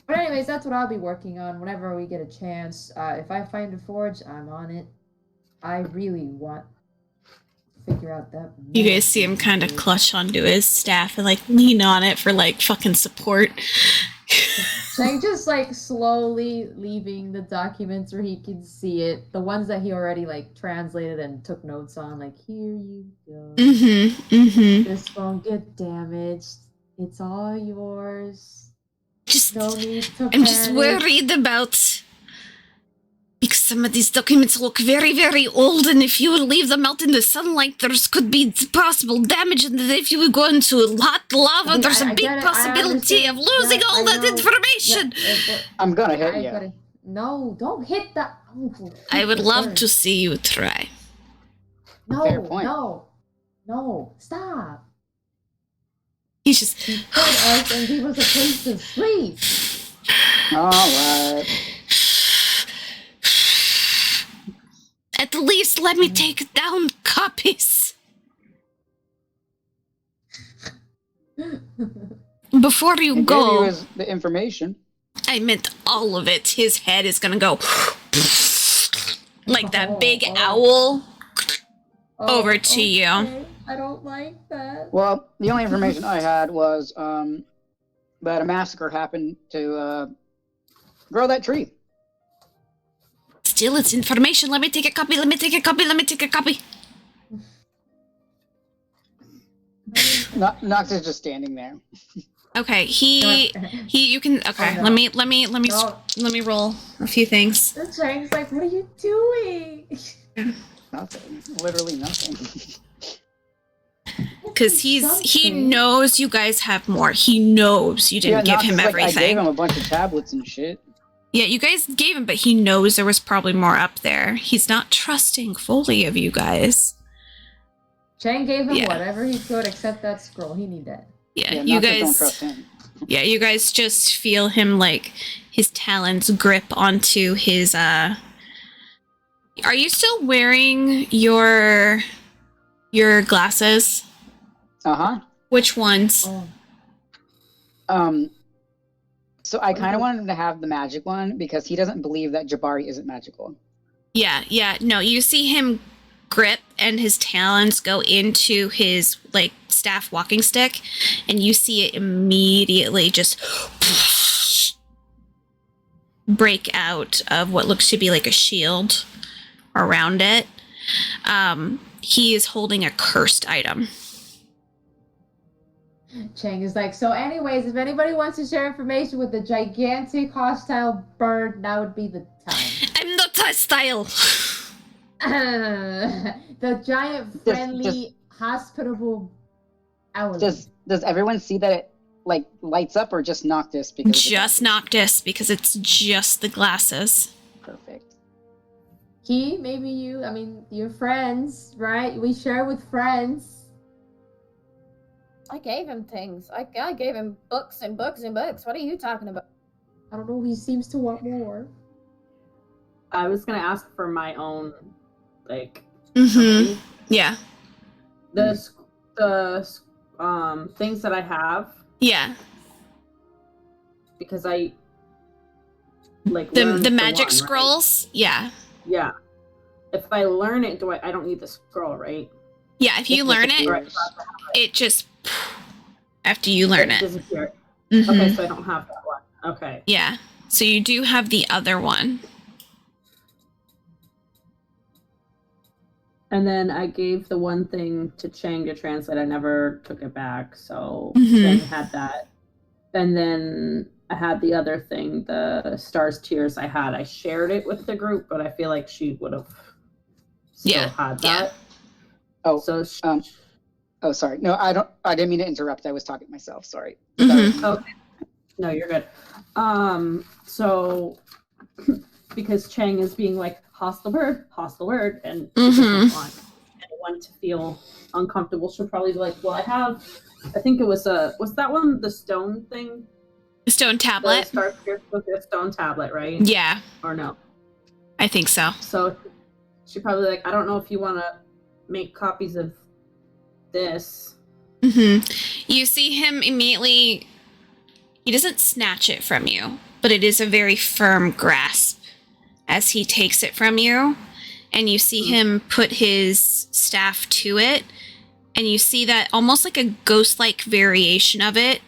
But anyways, that's what I'll be working on whenever we get a chance. If I find a forge, I'm on it. I really want to figure out that. you guys see him kind of clutch onto his staff and like lean on it for like fucking support. Chang just like slowly leaving the documents where he can see it. The ones that he already like translated and took notes on. Like, here you go. This won't get damaged. It's all yours. Just, No need to I'm just panic. worried about, because some of these documents look very, very old, and if you leave them out in the sunlight, there's could be possible damage, and if you go into hot lava, there's a big get it, I possibility of understand. losing Yeah, all I that know. information. I'm gonna hit I you. gotta- No, don't hit the. Oh, I would hit love the to see you try. No, Fair point. no, stop. He's just, He fed us and gave us a place to sleep. Alright. at least let me take down copies. Before you He go, gave you the information. I meant all of it. His head is gonna go like that big owl. Over to you. okay. I don't like that. Well, the only information I had was that a massacre happened to grow that tree. Still, it's information. Let me take a copy. Let me take a copy. Let me take a copy. Nox is just standing there. Okay, you can. Okay, Oh, no. let me roll a few things. The Chang's like, what are you doing? Nothing. Literally nothing. Because he Something. knows you guys have more. He knows you didn't give Nox him is like, I everything. gave him a bunch of tablets and shit. Yeah, you guys gave him, but he knows there was probably more up there. He's not trusting fully of you guys. Chang gave him Yeah. whatever he could except that scroll. He need that. Yeah, Yeah, you Nox don't guys. trust him. Yeah, you guys just feel him like his talons grip onto his. Are you still wearing your glasses? Uh-huh. Which ones? Oh. So I kind of wanted him to have the magic one because he doesn't believe that Jabari isn't magical. Yeah. No, you see him grip and his talons go into his like staff walking stick, and you see it immediately just break out of what looks to be like a shield around it. He is holding a cursed item. Chang is like, so anyways, if anybody wants to share information with the gigantic hostile bird, now would be the time. I'm not hostile. The giant, friendly, hospitable owl. Does everyone see that it like lights up or just Noctis because of the Just Noctis, because it's just the glasses. perfect. Key, maybe you, I mean, you're friends, right? We share with friends. I gave him things. I gave him books and books and books. What are you talking about? I don't know, he seems to want more. I was gonna ask for my own, like, Mm-hmm. Yeah. the things that I have, Yeah. because I like The learned magic one, right? scrolls. Yeah. Yeah. If I learn it, I don't need the scroll, right? Yeah. If you learn it, Right. it just after you learn it. Disappear. Mhm. Okay, so I don't have that one. Okay. Yeah. So you do have the other one. And then I gave the one thing to Chang to translate. I never took it back, so Mhm. Chang had that. And then I had the other thing, the Stars Tears I shared it with the group, but I feel like she would have still Yeah, had yeah. that. Oh, So oh, sorry. No, I didn't mean to interrupt. I was talking to myself. Sorry. Mhm. okay. No, you're good. So because Chang is being like hostile word, and she Mhm. doesn't want anyone to feel uncomfortable. She'll probably be like, well, I think it was that one, the stone thing? Stone The tablet. Star Pierce was a stone tablet, right? Yeah, Or no? I think so. So she probably like, I don't know if you want to make copies of this. You see him immediately. He doesn't snatch it from you, but it is a very firm grasp as he takes it from you. And you see him put his staff to it. And you see that almost like a ghost-like variation of it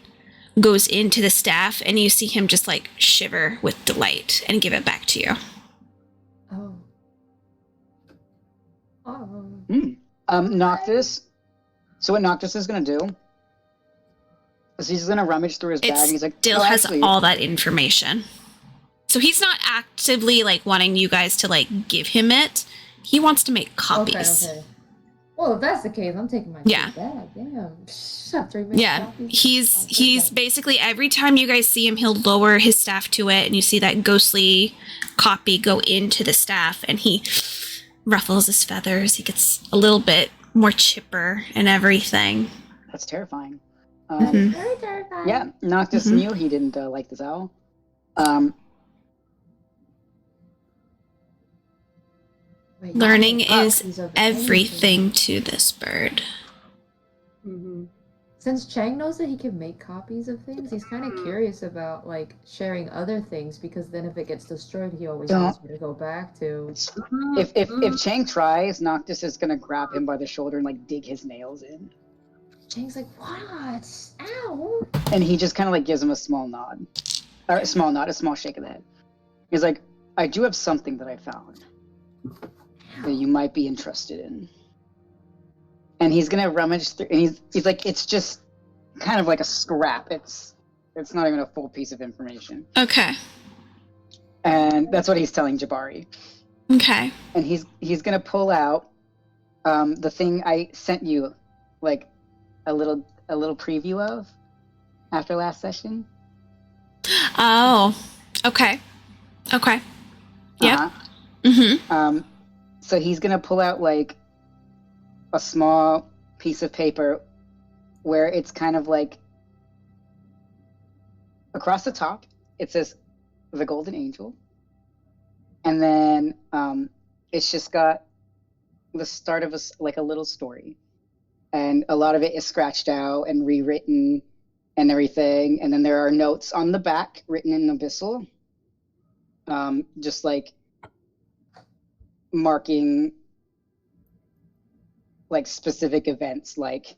goes into the staff. And you see him just like shiver with delight and give it back to you. Oh. Oh. Noctis. So what Noctis is gonna do is he's gonna rummage through his bag and he's like, Still oh, has actually, all that information. So he's not actively like wanting you guys to like give him it. He wants to make copies. Okay. Well, if that's the case, I'm taking my Yeah. shit back. Damn. After he makes Yeah, copies, he's basically every time you guys see him, he'll lower his staff to it, and you see that ghostly copy go into the staff, and he ruffles his feathers. He gets a little bit more chipper and everything. that's terrifying. That's very terrifying. Yeah, Noctis Mhm. knew he didn't like this owl. Wait, Learning you have is copies of everything to this bird. Mm-hmm. Since Chang knows that he can make copies of things, he's kind of curious about like sharing other things because then if it gets destroyed, he always knows where to go back to. If Chang tries, Noctis is gonna grab him by the shoulder and like dig his nails in, Chang's like, what? Ow! and he just kind of like gives him a small nod, or a small shake of the head. He's like, "I do have something that I found that you might be interested in," and he's gonna rummage through, and he's like, "It's just kind of like a scrap. It's not even a full piece of information," Okay. and that's what he's telling Jabari. Okay. And he's gonna pull out the thing I sent you, like a little preview of after last session. Oh. Okay. Okay. Yep. Uh-huh. So he's gonna pull out like a small piece of paper where it's kind of like across the top it says the Golden Angel, and then it's just got the start of like a little story, and a lot of it is scratched out and rewritten and everything, and then there are notes on the back written in Abyssal, just like marking like specific events, like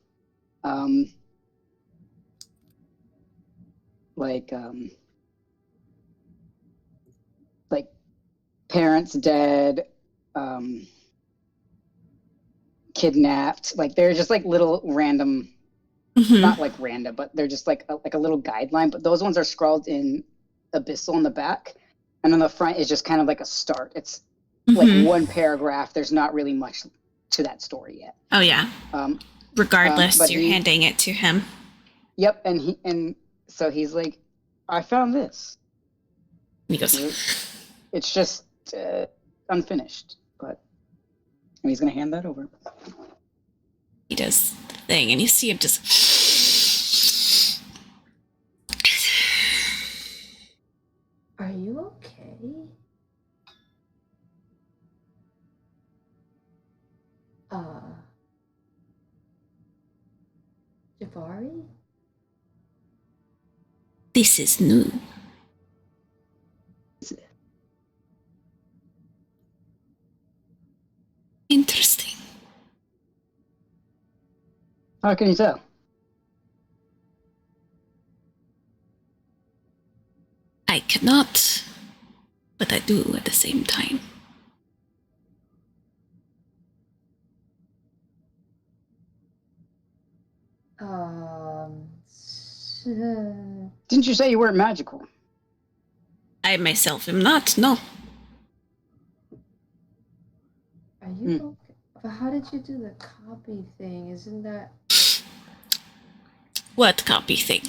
parents dead, kidnapped. Like they're just like little random, not like random, but they're just like a little guideline. But those ones are scrawled in Abyssal in the back, and on the front is just kind of like a start. It's like one paragraph. There's not really much to that story yet. Oh yeah. Regardless, but you're handing it to him. Yep, and so he's like, I found this. And he goes, It's just unfinished, but and he's gonna hand that over. he does the thing, and you see him just. Are you okay? Jabari? This is new. Interesting. How can you tell? I cannot, but I do at the same time. Didn't you say you weren't magical? I myself am not, no. Are you okay? But how did you do the copy thing? Isn't that... What copy thing?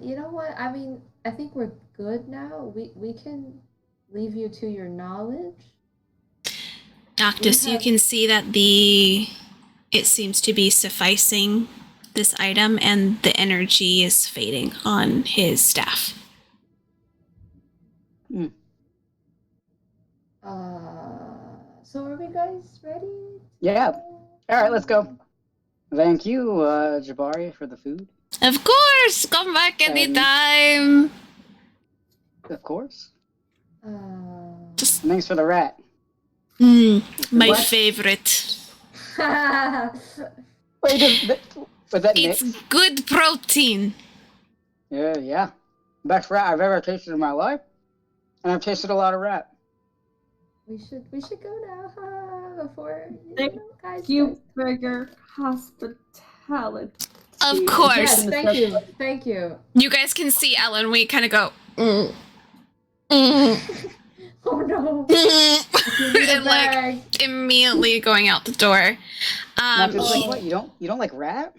You know what? I mean, I think we're good now? We can leave you to your knowledge? Noctis, you have- can see that it seems to be sufficing this item, and the energy is fading on his staff. So are we guys ready? Yeah. All right, let's go. Thank you, Jabari, for the food. Of course, come back anytime. Of course. Just Thanks for the rat. my What? favorite. Wait, was that It's Nick's? good protein. Yeah. Best rat I've ever tasted in my life. And I've tasted a lot of rat. we should go now before Thank guys. you for your hospitality. Of course. Yes, thank you. You guys can see Ellen. We kind of go. Oh no. And like immediately going out the door. Not just like, what, you don't like rat?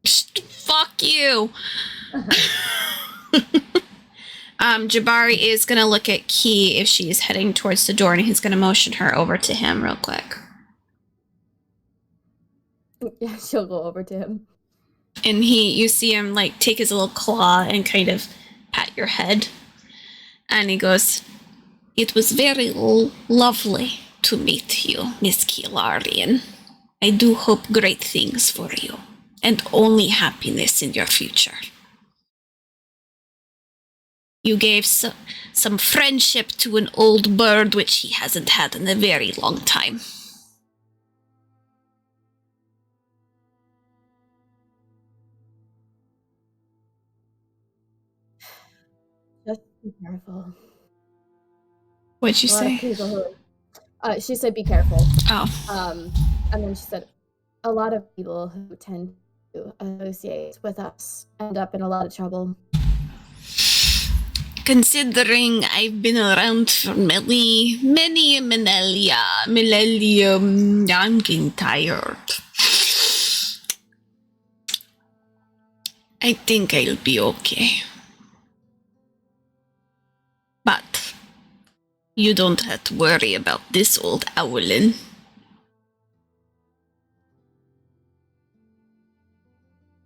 Fuck you. Jabari is gonna look at Key if she's heading towards the door, and he's gonna motion her over to him real quick. Yeah, she'll go over to him. And you see him like take his little claw and kind of pat your head, and he goes, "It was very lovely to meet you, Miss Kilarian. I do hope great things for you, and only happiness in your future. You gave some friendship to an old bird which he hasn't had in a very long time." Just be careful. What'd you A lot of say? people she said, "Be careful." Oh. And then she said, "A lot of people who tend to associate with us end up in a lot of trouble." Considering I've been around for many millennium, I'm getting tired. I think I'll be okay. But you don't have to worry about this old owlin.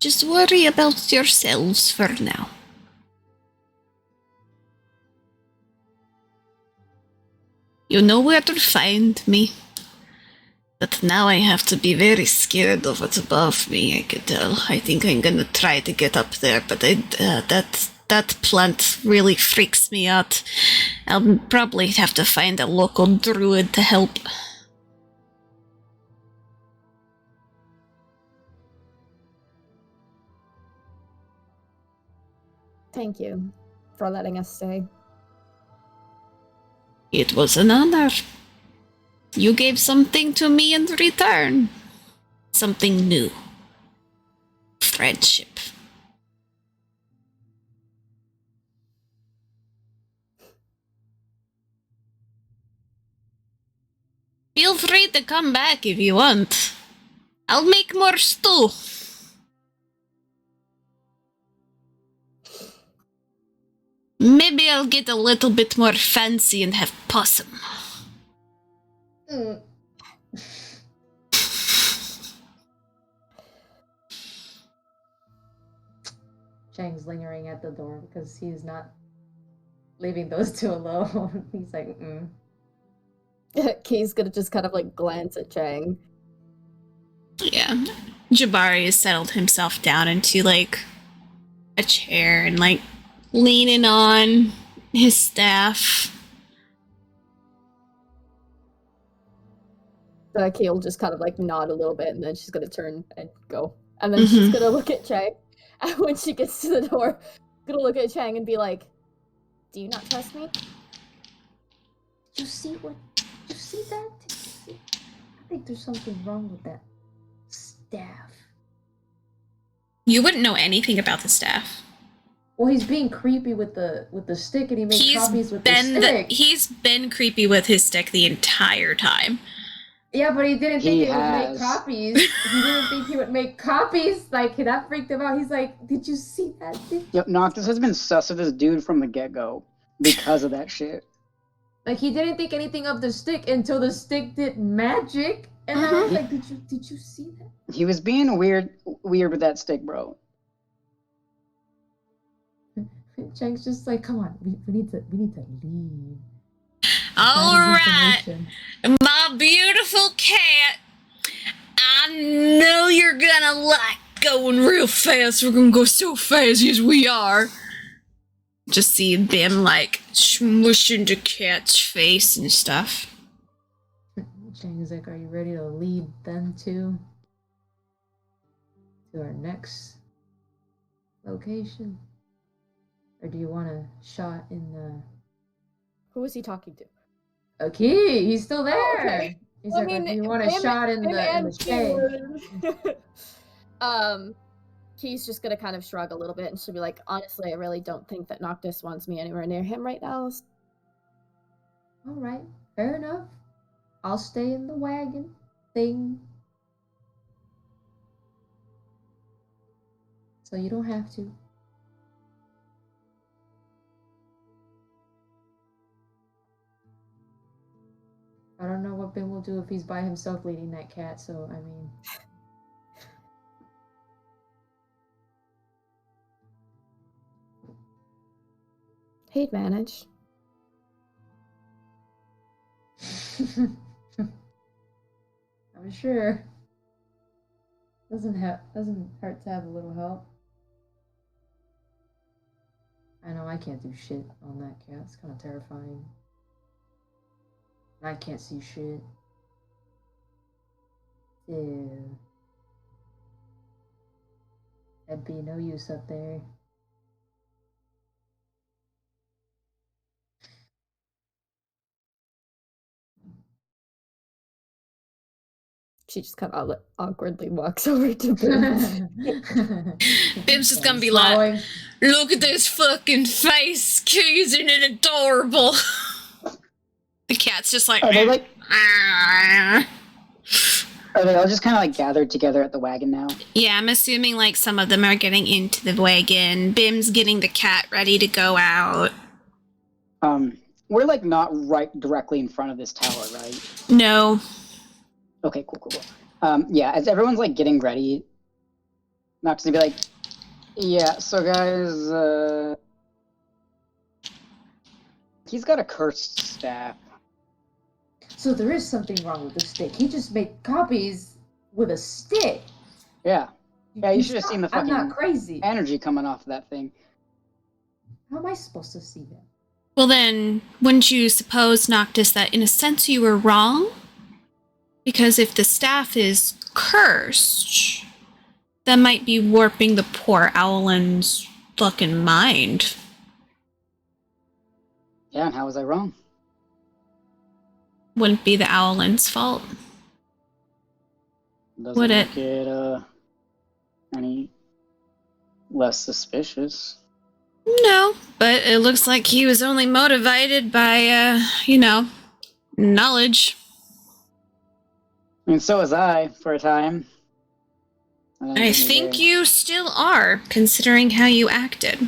Just worry about yourselves for now. You know where to find me. But now I have to be very scared of what's above me, I can tell. I think I'm gonna try to get up there, but that plant really freaks me out. I'll probably have to find a local druid to help. Thank you for letting us stay. It was an honor. You gave something to me in return. Something new. Friendship. Feel free to come back if you want. I'll make more stew. Maybe I'll get a little bit more fancy and have possum. Chang's lingering at the door because he's not leaving those two alone. He's like, Key's gonna just kind of like glance at Chang. Yeah. Jabari has settled himself down into like a chair and like leaning on his staff. Key will just kind of like nod a little bit, and then she's gonna turn and go. And then she's gonna look at Chang. And when she gets to the door, gonna look at Chang and be like, "Do you not trust me?" Did you see that? Did you see? I think there's something wrong with that staff. You wouldn't know anything about the staff. Well, he's being creepy with the stick, and he makes copies with the stick. He's been creepy with his stick the entire time. Yeah, but he didn't think it would make copies. He didn't think he would make copies. Like, that freaked him out. He's like, "Did you see that? Yep, Noctis has been sus of this dude from the get-go. because of that shit. Like, he didn't think anything of the stick until the stick did magic. And I was like, did you see that? He was being weird with that stick, bro. Chang's just like, come on, we need to leave. All That is right, information. my beautiful cat. I know you're gonna like going real fast. We're gonna go so fast as we are. Just see Bim like smush into Cat's face and stuff. Chang's like, are you ready to lead them to our next location? Or do you want a shot in the... Who is he talking to? Okay, he's still there. Oh, okay. He's like, do you want a shot in the shade? He's just gonna kind of shrug a little bit, and she'll be like, honestly, I really don't think that Noctis wants me anywhere near him right now. All right, fair enough. I'll stay in the wagon thing. So you don't have to. I don't know what Ben will do if he's by himself leading that cat, so I mean... He'd manage. I'm sure. Doesn't hurt to have a little help. I know I can't do shit on that cat. It's kind of terrifying. I can't see shit. Ew. That'd be no use up there. She just kind of awkwardly walks over to Bim. Bim's just gonna be like, look at this fucking face, isn't it adorable? The cat's just like, Are they like? "Ah." Are they all just kind of like gathered together at the wagon now? Yeah, I'm assuming like some of them are getting into the wagon. Bim's getting the cat ready to go out. We're like not right directly in front of this tower, right? No. Okay, cool. Yeah, as everyone's like getting ready, Knox gonna be like, yeah, so guys, he's got a cursed staff. So there is something wrong with the stick. He just made copies with a stick. Yeah, you should have seen the I'm fucking not crazy. energy coming off of that thing. How am I supposed to see that? Well then, wouldn't you suppose, Noctis, that in a sense you were wrong? Because if the staff is cursed, that might be warping the poor Owlin's fucking mind. Yeah, and how was I wrong? Wouldn't be the Owlin's fault. Doesn't Would it? make it any less suspicious. No, but it looks like he was only motivated by, knowledge. I mean, so was I for a time. I think you still are, considering how you acted.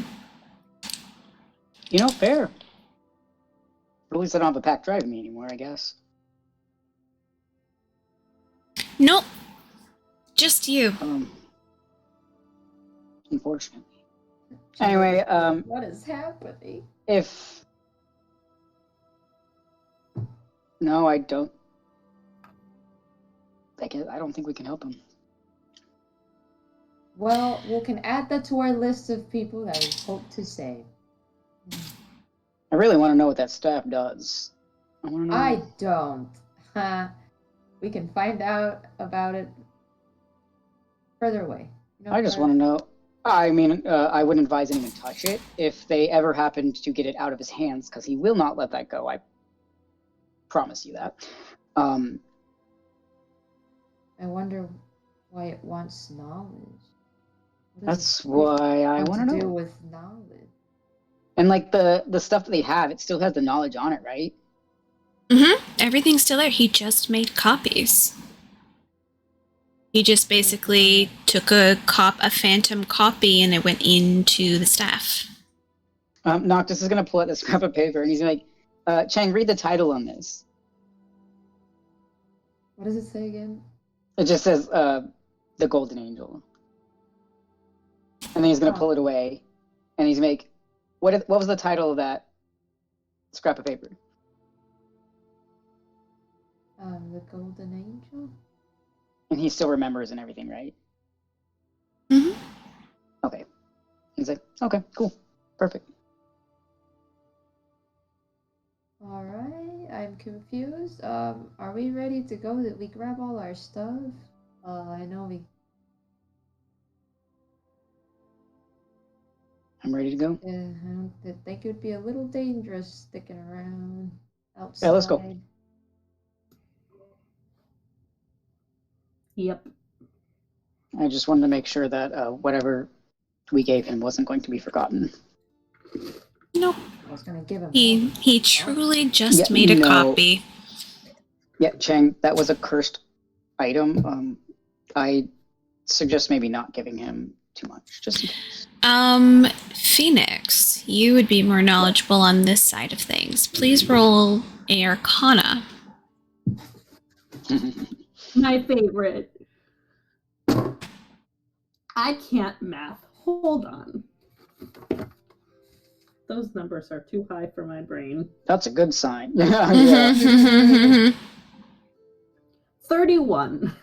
You know, fair. At least I don't have a pack driving me anymore, I guess. Nope. Just you. Unfortunately. Anyway, What is happening? No, I don't. I don't think we can help him. Well, we can add that to our list of people that we hope to save. I really want to know what that staff does. I want to know. I don't. We can find out about it further away. I just want to know. I mean, I wouldn't advise anyone to touch it if they ever happened to get it out of his hands, because he will not let that go. I promise you that. I wonder why it wants knowledge. That's why I want to do know. with knowledge. And like the stuff that they have, it still has the knowledge on it, right? Mm-hmm. Everything's still there. He just made copies. He just basically took a phantom copy and it went into the staff. Noctis is gonna pull out the scrap of paper and he's like, Chang, read the title on this. What does it say again? It just says The Golden Angel. And then he's gonna pull it away and he's like, what was the title of that scrap of paper? The Golden Angel? And he still remembers and everything, right? Mhm. Okay. He's like, okay, cool. Perfect. Alright, I'm confused. Are we ready to go? Did we grab all our stuff? I know we... I'm ready to go. I think it would be a little dangerous sticking around outside. Yeah, let's go. Yep. I just wanted to make sure that whatever we gave him wasn't going to be forgotten. Nope. I was gonna give him He truly just Yeah, made a no. copy. Yeah, Chang, that was a cursed item. I suggest maybe not giving him too much. Just in case. Phoenix, you would be more knowledgeable on this side of things. Please roll a Arcana. My favorite. I can't math. Hold on. Those numbers are too high for my brain. That's a good sign. Yeah. 31.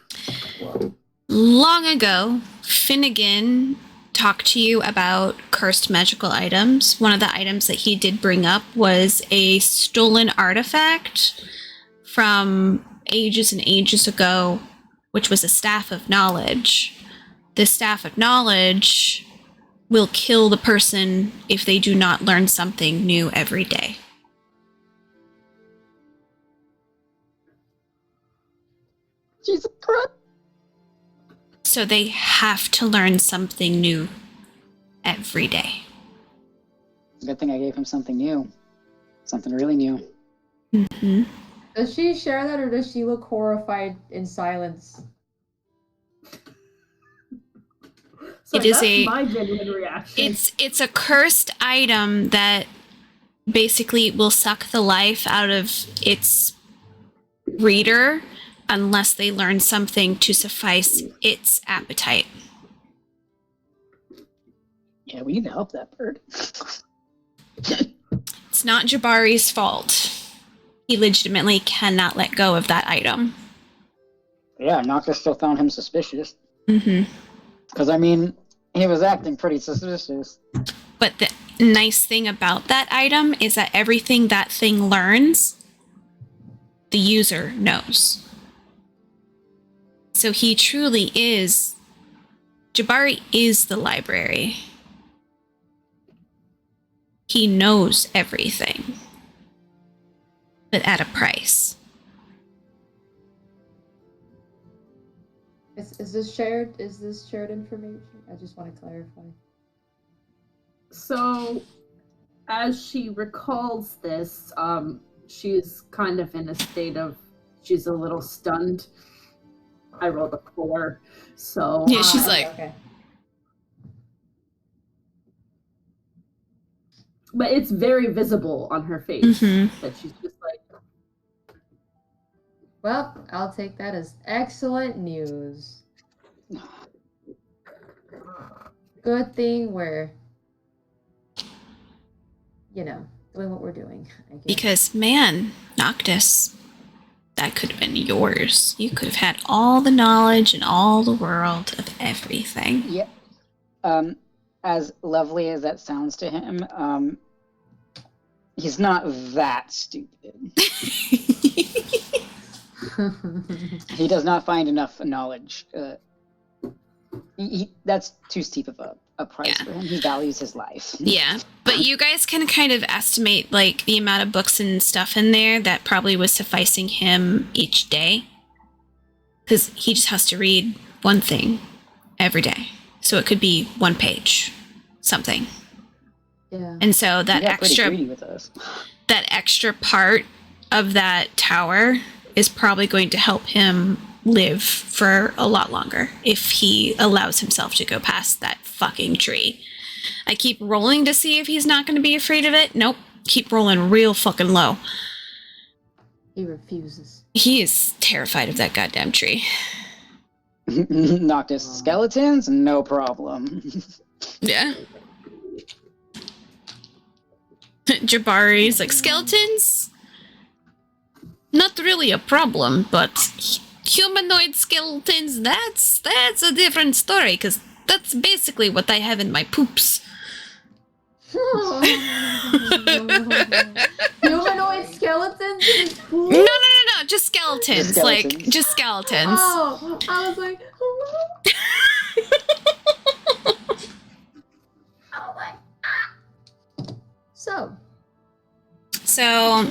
Long ago, Finnegan talked to you about cursed magical items. One of the items that he did bring up was a stolen artifact from ages and ages ago, which was a Staff of Knowledge. The Staff of Knowledge will kill the person if they do not learn something new every day. Jesus Christ. So they have to learn something new every day. Good thing I gave him something new. Something really new. Mm-hmm. Does she share that or does she look horrified in silence? So It is that's my genuine reaction. It's a cursed item that basically will suck the life out of its reader unless they learn something to suffice its appetite. Yeah, we need to help that bird. It's not Jabari's fault. He legitimately cannot let go of that item. Yeah, Noctis still found him suspicious. Mm-hmm. Because, I mean, he was acting pretty suspicious. But the nice thing about that item is that everything that thing learns, the user knows. So he truly is... Jabari is the library. He knows everything. But at a price. Is this shared? Is this shared information? I just want to clarify. So, as she recalls this, she's kind of in a state of, she's a little stunned. I rolled a 4, so... Yeah, she's like... Okay. But it's very visible on her face Mm-hmm. that she's just like... Well, I'll take that as excellent news. Good thing we're, doing what we're doing. I guess. Because, man, Noctis, that could have been yours. You could have had all the knowledge in all the world of everything. Yeah. As lovely as that sounds to him, he's not that stupid. He does not find enough knowledge. That's too steep of a price for him. He values his life. Yeah, but you guys can kind of estimate like the amount of books and stuff in there that probably was sufficing him each day. Because he just has to read one thing every day. So it could be one page, something. Yeah. And so that He got pretty extra greedy with us. that extra part of that tower is probably going to help him live for a lot longer if he allows himself to go past that fucking tree. I keep rolling to see if he's not going to be afraid of it. Nope. Keep rolling real fucking low. He refuses. He is terrified of that goddamn tree. Noctis, skeletons? No problem. Yeah. Jabari's like, skeletons? Not really a problem, but humanoid skeletons, that's a different story, because that's basically what I have in my poops. Humanoid skeletons? in his pool? No, just skeletons. Just Like, skeletons. just skeletons. Oh, I was like, hello? Oh my. So,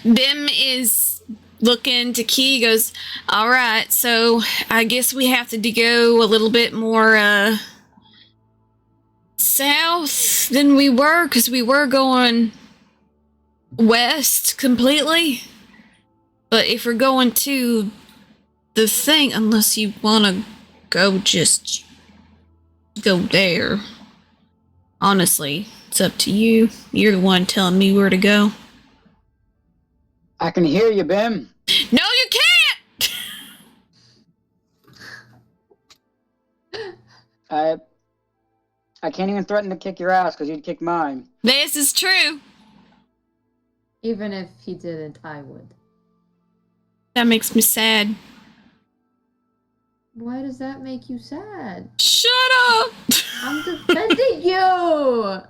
Bim is looking to Key, goes, all right, so I guess we have to go a little bit more, south than we were, because we were going west completely. But if we're going to the thing, unless you want to go, just go there. Honestly, it's up to you. You're the one telling me where to go. I can hear you, Bim. No, you can't! I can't even threaten to kick your ass because you'd kick mine. This is true. Even if he didn't, I would. That makes me sad. Why does that make you sad? Shut up! I'm defending you!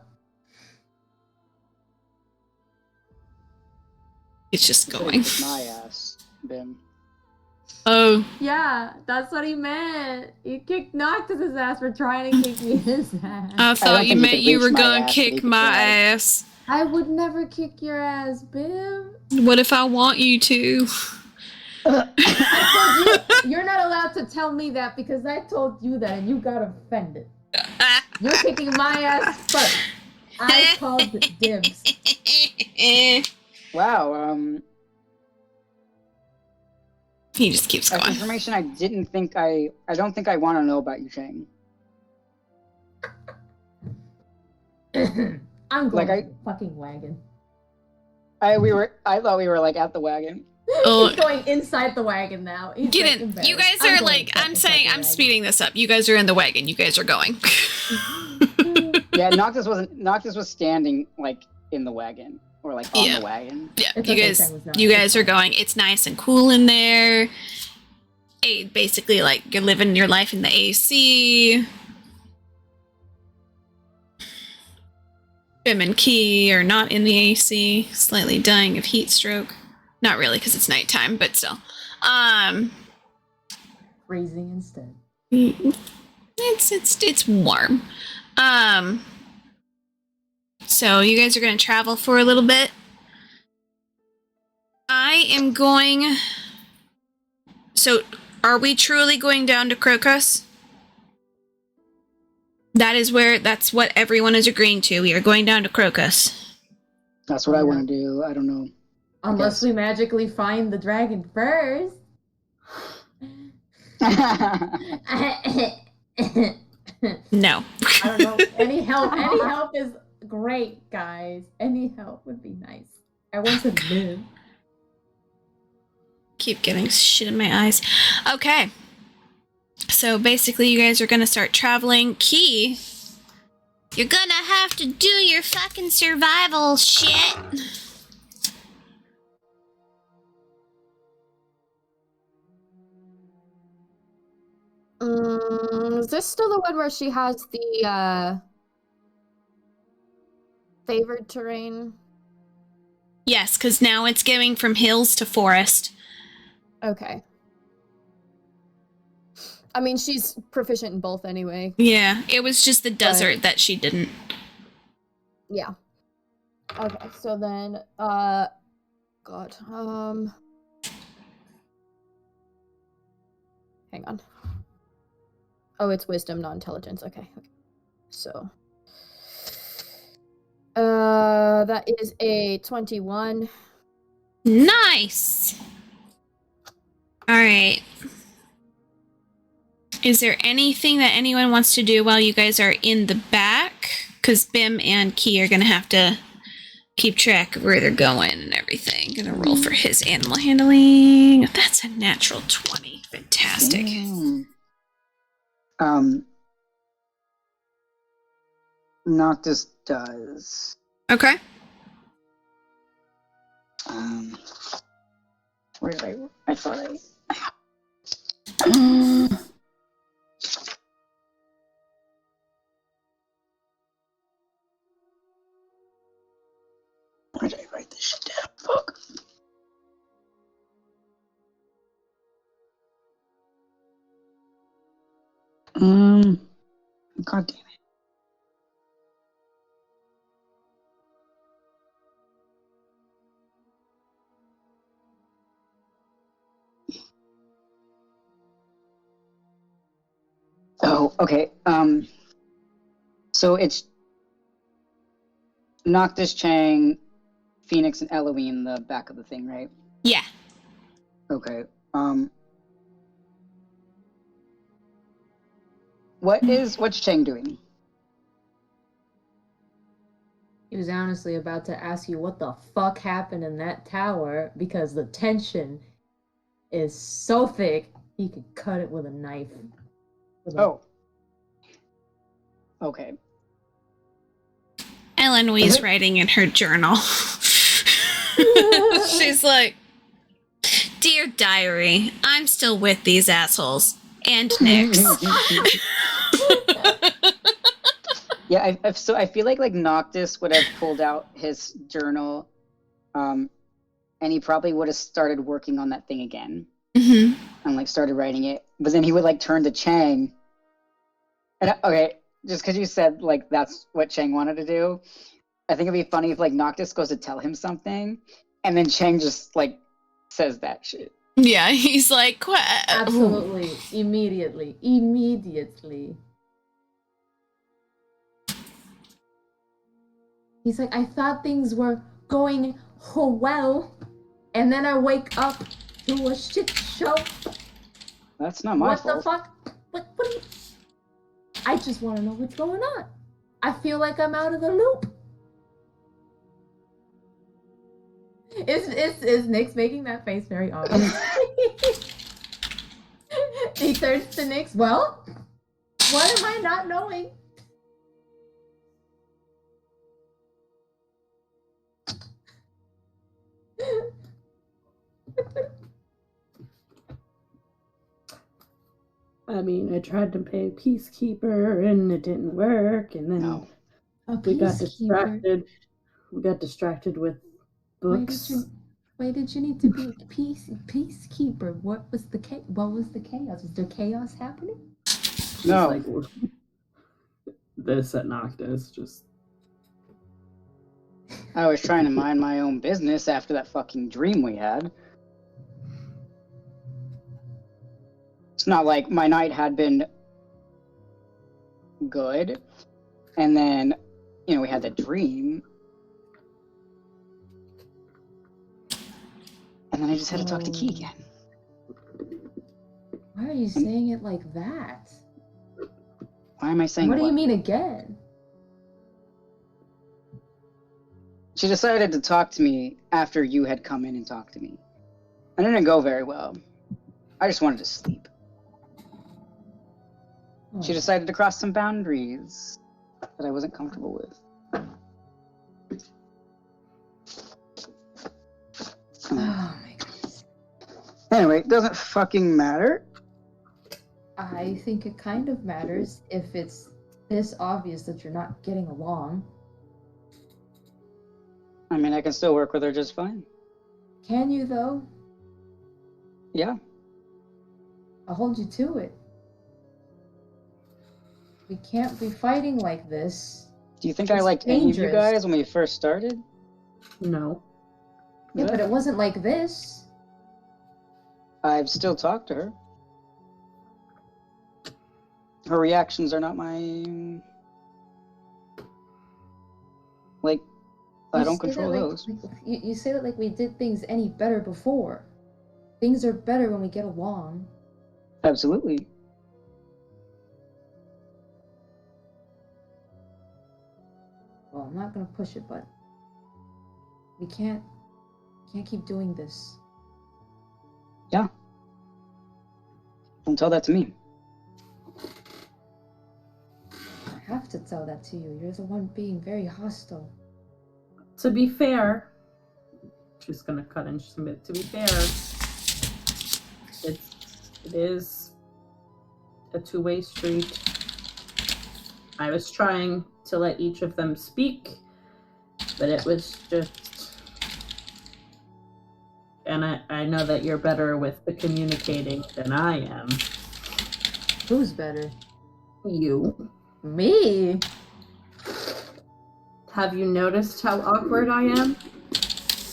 It's just You should've going. kicked my ass, Bim. Oh. Yeah, that's what he meant. You kicked Noctis' ass for trying to kick me his ass. I don't thought you think you meant could you reach were my gonna ass, but kick you could my try. ass. I would never kick your ass, Bim. What if I want you to? I told you, you're not allowed to tell me that because I told you that and you got offended. You're kicking my ass first. I called it dibs. Wow, He just keeps that's going. information I don't think I want to know about you, Chang. I'm going Like, to the fucking wagon. I thought we were like at the wagon. Oh. He's going inside the wagon now. He's Get like, in. embarrassed. You guys I'm are going like, inside I'm the saying, fucking I'm wagon. speeding this up. You guys are in the wagon. You guys are going. Yeah, Noctis was standing like in the wagon or like on Yeah. the wagon. Yeah, It's you okay, guys, Sam was not. you It's guys are fine. going. It's nice and cool in there. Basically, like you're living your life in the AC. Bim and Key are not in the AC, slightly dying of heat stroke. Not really, because it's nighttime, but still. Freezing instead. It's warm. So you guys are gonna travel for a little bit. I am going. So, are we truly going down to Crocus? That's what everyone is agreeing to. We are going down to Crocus. That's what I want to do. I don't know. Unless guess. we magically find the dragon first. No. I don't know. Any help is great, guys. Any help would be nice. I want to live. Keep getting shit in my eyes. Okay. So basically, you guys are gonna start traveling. Key, you're gonna have to do your fucking survival shit. Is this still the one where she has the favored terrain? Yes, because now it's going from hills to forest. Okay. I mean, she's proficient in both anyway. Yeah, it was just the desert that she didn't. Yeah. Okay, so then, God, hang on. Oh, it's wisdom, not intelligence. Okay. So, that is a 21. Nice! Alright. Is there anything that anyone wants to do while you guys are in the back? because Bim and Key are gonna have to keep track of where they're going and everything. Gonna roll for his animal handling. That's a natural 20. Fantastic. Noctis does. Okay. Where did I thought I. Where did I write this shit down? Fuck. God damn it. Oh, okay. So it's Noctis, Chang, Phoenix, and Eloine, the back of the thing, right? Yeah. Okay. What's Chang doing? He was honestly about to ask you what the fuck happened in that tower because the tension is so thick he could cut it with a knife. Oh. Okay. Eloise writing in her journal. She's like, "Dear diary, I'm still with these assholes. And Nyx." Yeah, I feel like Noctis would have pulled out his journal, and he probably would have started working on that thing again, and like started writing it. But then he would like turn to Chang. And okay, just because you said like that's what Chang wanted to do, I think it'd be funny if like Noctis goes to tell him something, and then Chang just like says that shit. Yeah, he's like, absolutely, immediately. He's like, I thought things were going well, and then I wake up to a shit show. That's not my fault. What the fuck? What do you... I just want to know what's going on. I feel like I'm out of the loop. Is Nyx making that face very obvious? He turns to Nyx. Well, what am I not knowing? I mean, I tried to pay Peacekeeper and it didn't work, and then we got distracted. We got distracted with books. Why did you need to be peacekeeper? What was the chaos? Was there chaos happening? No. Like, this at Noctis, just... I was trying to mind my own business after that fucking dream we had. It's not like my night had been good, and then, you know, we had the dream, and then I just had to talk to Key again. Why are you saying it like that? Why am I saying what? What do you mean again? She decided to talk to me after you had come in and talked to me. And it didn't go very well. I just wanted to sleep. She decided to cross some boundaries that I wasn't comfortable with. Oh my goodness. Anyway, it doesn't fucking matter. I think it kind of matters if it's this obvious that you're not getting along. I mean, I can still work with her just fine. Can you, though? Yeah. I'll hold you to it. We can't be fighting like this. Do you think I liked any of you guys when we first started? No. Yeah, but it wasn't like this. I've still talked to her. Her reactions are not my... Like, I don't control those. You say that like we did things any better before. Things are better when we get along. Absolutely. Well, I'm not gonna push it, but we can't keep doing this. Yeah. Don't tell that to me. I have to tell that to you. You're the one being very hostile. To be fair, she's gonna cut in. She's gonna be, to be fair, it is a two-way street. I was trying to let each of them speak, but it was just, and I know that you're better with the communicating than I am. Who's better? You. Me? Have you noticed how awkward I am?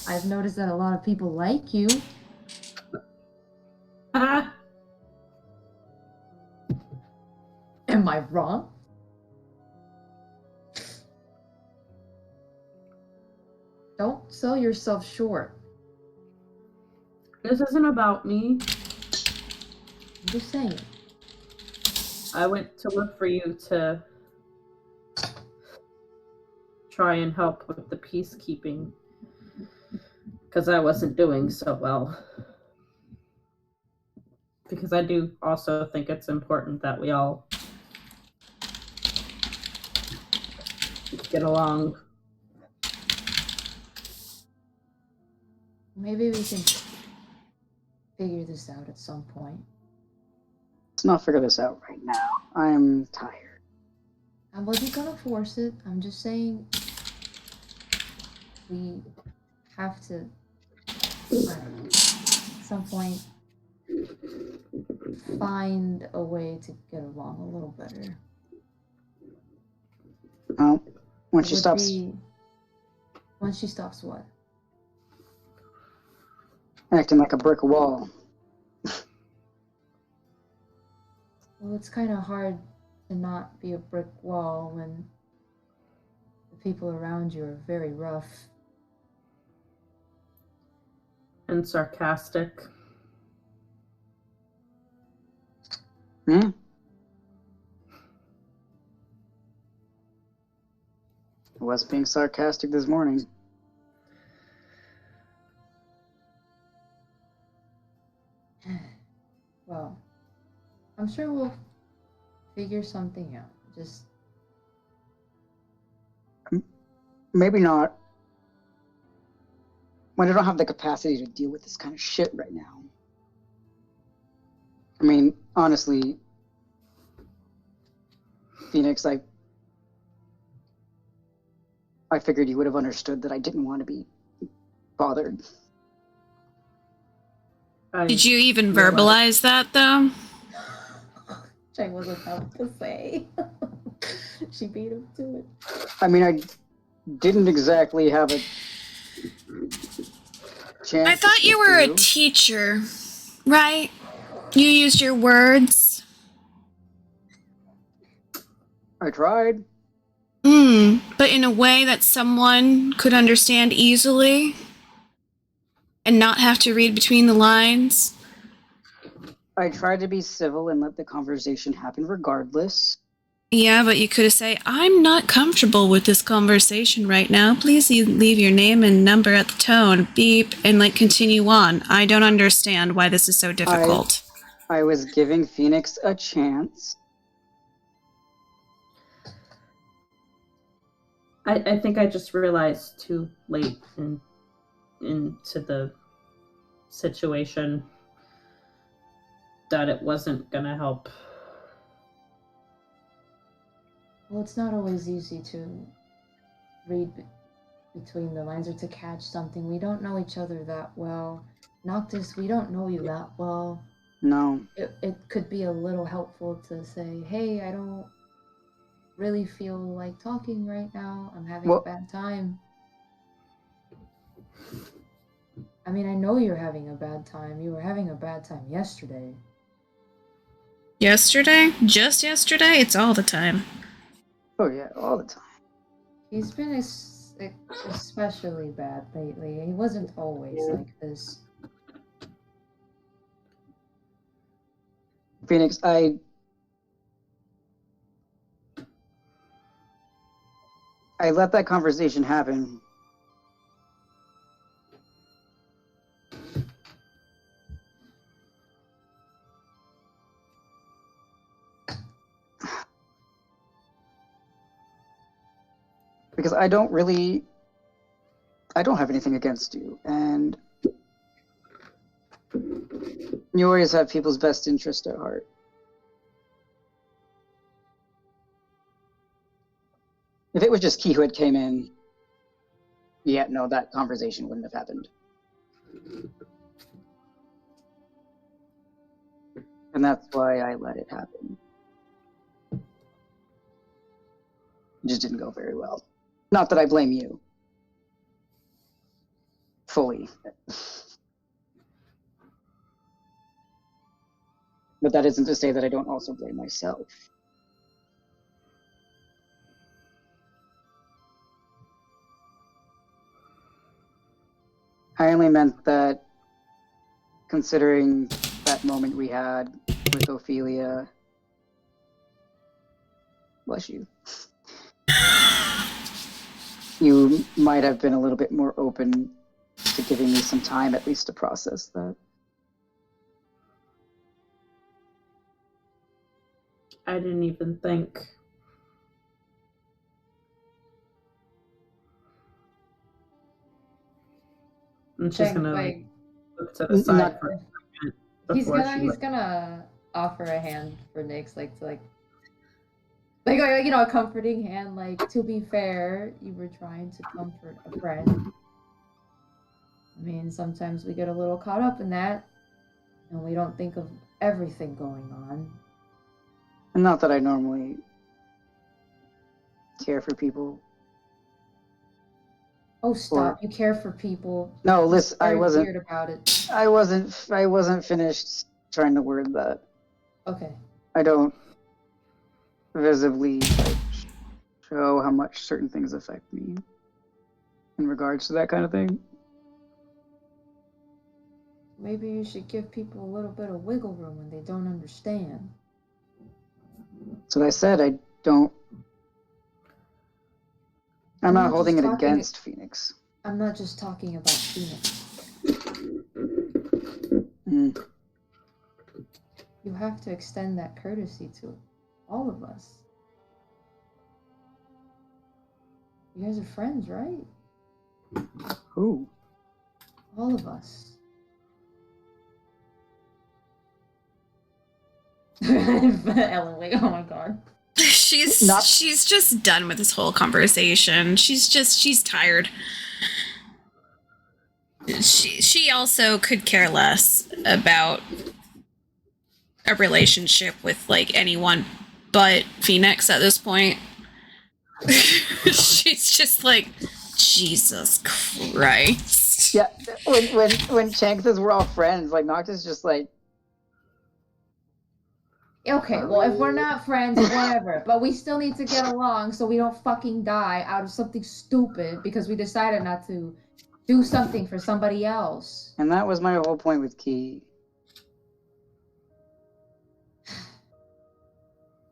I've noticed that a lot of people like you. Ah, Am I wrong? Don't sell yourself short. this isn't about me. I'm just saying. I went to look for you to try and help with the peacekeeping because I wasn't doing so well. Because I do also think it's important that we all get along. Maybe we can figure this out at some point. Let's not figure this out right now. I'm tired. I wasn't gonna force it. I'm just saying we have to, I don't know, at some point find a way to get along a little better. Well, when It she would stops, be- Once she stops what? acting like a brick wall. Well, it's kind of hard to not be a brick wall when the people around you are very rough. And sarcastic. Hmm? I was being sarcastic this morning. Well, I'm sure we'll figure something out. Just Maybe not. When I don't have the capacity to deal with this kind of shit right now. I mean, honestly, Phoenix, I figured you would have understood that I didn't want to be bothered. Did you even realize- verbalize that though? I wasn't about to say. She beat him to it. I mean, I didn't exactly have a chance. I thought you were a teacher, right? You used your words. I tried. But in a way that someone could understand easily and not have to read between the lines. I tried to be civil and let the conversation happen regardless. Yeah, but you could have said, I'm not comfortable with this conversation right now. Please leave your name and number at the tone, beep, and continue on. I don't understand why this is so difficult. I was giving Phoenix a chance. I think I just realized too late into the situation that it wasn't gonna help. Well, it's not always easy to read between the lines or to catch something. We don't know each other that well. Noctis, we don't know you that well. No. It could be a little helpful to say, hey, I don't really feel like talking right now. I'm having a bad time. I mean, I know you're having a bad time. You were having a bad time yesterday. Yesterday? Just yesterday? It's all the time. Oh yeah, all the time. He's been especially bad lately. He wasn't always like this. Phoenix, I I let that conversation happen. Because I don't have anything against you, and you always have people's best interest at heart. If it was just Key who had came in, yeah, no, that conversation wouldn't have happened. And that's why I let it happen. It just didn't go very well. Not that I blame you. Fully. But that isn't to say that I don't also blame myself. I only meant that, considering that moment we had with Ophelia, bless you, you might have been a little bit more open to giving me some time at least to process that. I didn't even think. I'm just gonna like look to the side for a second before he's gonna offer a hand for Nyx, like you know, a comforting hand. Like, to be fair, you were trying to comfort a friend. I mean, sometimes we get a little caught up in that, and we don't think of everything going on. And not that I normally care for people. Oh, stop! You care for people. No, listen, I wasn't weird about it. I wasn't finished trying to word that. Okay. I don't visibly show how much certain things affect me in regards to that kind of thing. Maybe you should give people a little bit of wiggle room when they don't understand. That's what I said. I'm not holding it against Phoenix. I'm not just talking about Phoenix. Mm. You have to extend that courtesy to all of us. You guys are friends, right? Who? All of us. Ellen, like, oh my god. She's just done with this whole conversation. She's tired. She also could care less about a relationship with like anyone but Phoenix at this point. She's just like, Jesus Christ. Yeah, when Chang says we're all friends, like Noctis just like, okay, well, if we're not friends, whatever. But we still need to get along so we don't fucking die out of something stupid because we decided not to do something for somebody else. And that was my whole point with Key.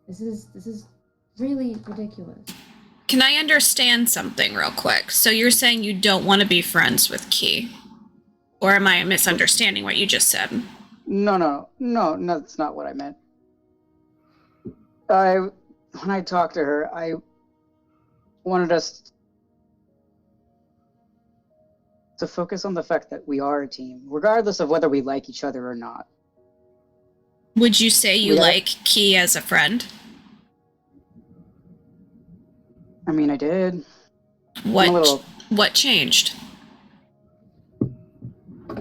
This is really ridiculous. Can I understand something real quick? So you're saying you don't want to be friends with Key? Or am I misunderstanding what you just said? No, that's not what I meant. When I talked to her, I wanted us to focus on the fact that we are a team, regardless of whether we like each other or not. Would you say you like Key as a friend? I mean, I did. What changed? I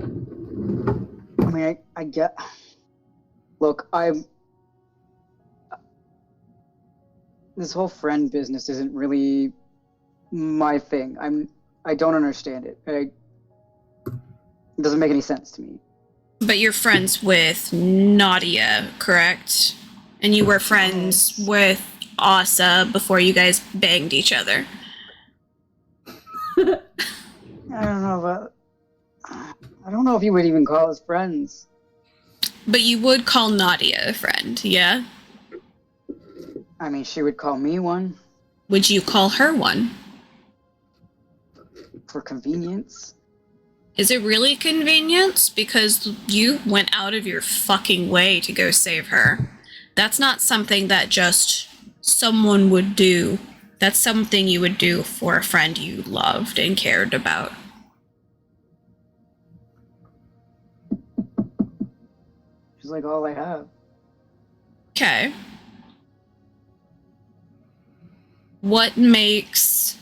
mean, I get... Look, this whole friend business isn't really my thing. I don't understand it. It doesn't make any sense to me. But you're friends with Nadia, correct? And you were friends with Asa before you guys banged each other. I don't know if you would even call us friends. But you would call Nadia a friend, yeah? I mean, she would call me one. Would you call her one? for convenience. Is it really convenience? Because you went out of your fucking way to go save her. That's not something that just someone would do. That's something you would do for a friend you loved and cared about. She's like all I have. Okay. What makes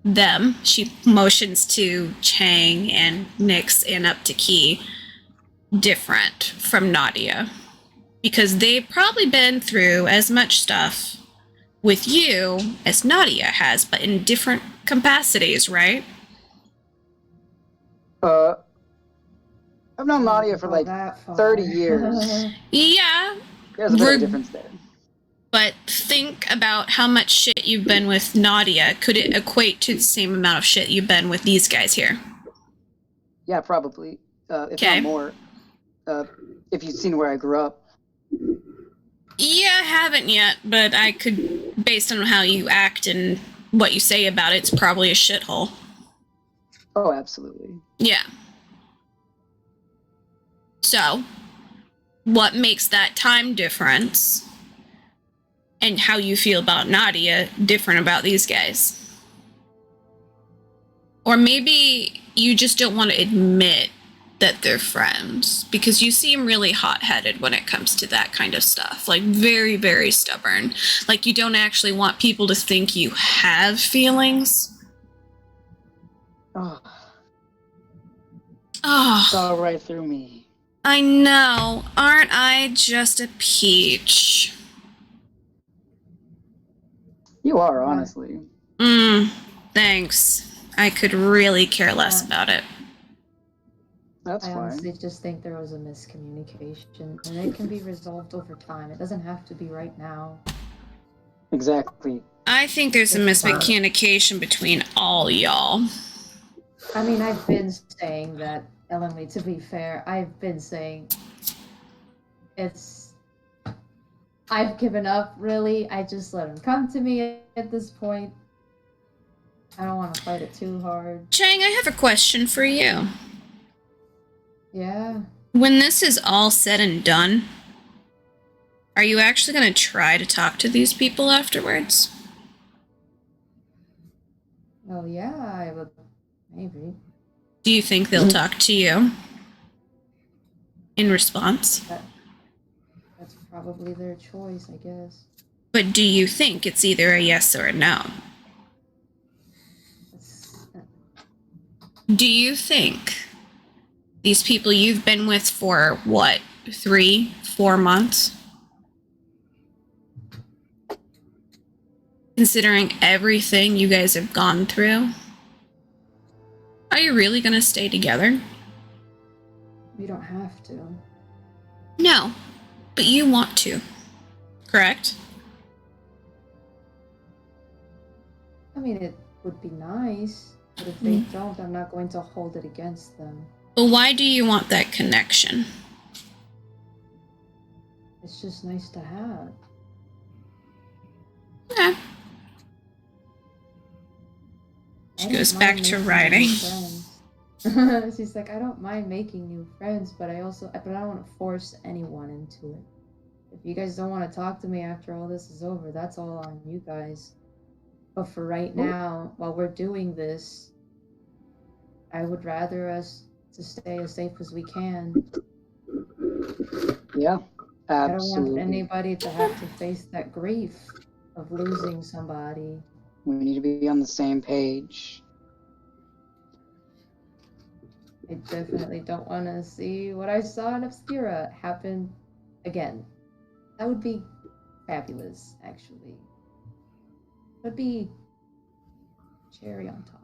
them, she motions to Chang and Nyx and up to Key, different from Nadia? Because they've probably been through as much stuff with you as Nadia has, but in different capacities, right? I've known Nadia for like 30 years. Yeah, There's a bit of difference there. but think about how much shit you've been with Nadia. Could it equate to the same amount of shit you've been with these guys here? Yeah, probably. If Okay. not more. If you've seen where I grew up. Yeah, I haven't yet, but I could, based on how you act and what you say about it, it's probably a shithole. Oh, absolutely. Yeah. So, what makes that time difference and how you feel about Nadia different about these guys? Or maybe you just don't want to admit that they're friends because you seem really hot-headed when it comes to that kind of stuff. Like very, very stubborn. Like you don't actually want people to think you have feelings. Oh, Oh, saw right through me. I know. Aren't I just a peach? You are, honestly. Thanks. I could really care less about it. That's I fine. honestly just think there was a miscommunication, and it can be resolved over time. It doesn't have to be right now. Exactly. I think there's a miscommunication between all y'all. I mean, I've been saying that, Ellen, to be fair, I've been saying I've given up, really. I just let him come to me at this point. I don't want to fight it too hard. Chang, I have a question for you. Yeah. When this is all said and done, are you actually going to try to talk to these people afterwards? Well, yeah, I would. Maybe. Do you think they'll talk to you in response? That's probably their choice, I guess. But do you think it's either a yes or a no? Do you think these people you've been with for, what, 3-4 months? Considering everything you guys have gone through, are you really going to stay together? We don't have to. No, but you want to, correct? I mean, it would be nice, but if they don't, I'm not going to hold it against them. But why do you want that connection? It's just nice to have. Okay. She goes back to writing. She's like, I don't mind making new friends, but I don't want to force anyone into it. If you guys don't want to talk to me after all this is over, that's all on you guys. But for right now, while we're doing this, I would rather us to stay as safe as we can. Yeah, absolutely. I don't want anybody to have to face that grief of losing somebody. We need to be on the same page. I definitely don't want to see what I saw in Obscura happen again. That would be fabulous, actually. That'd be cherry on top.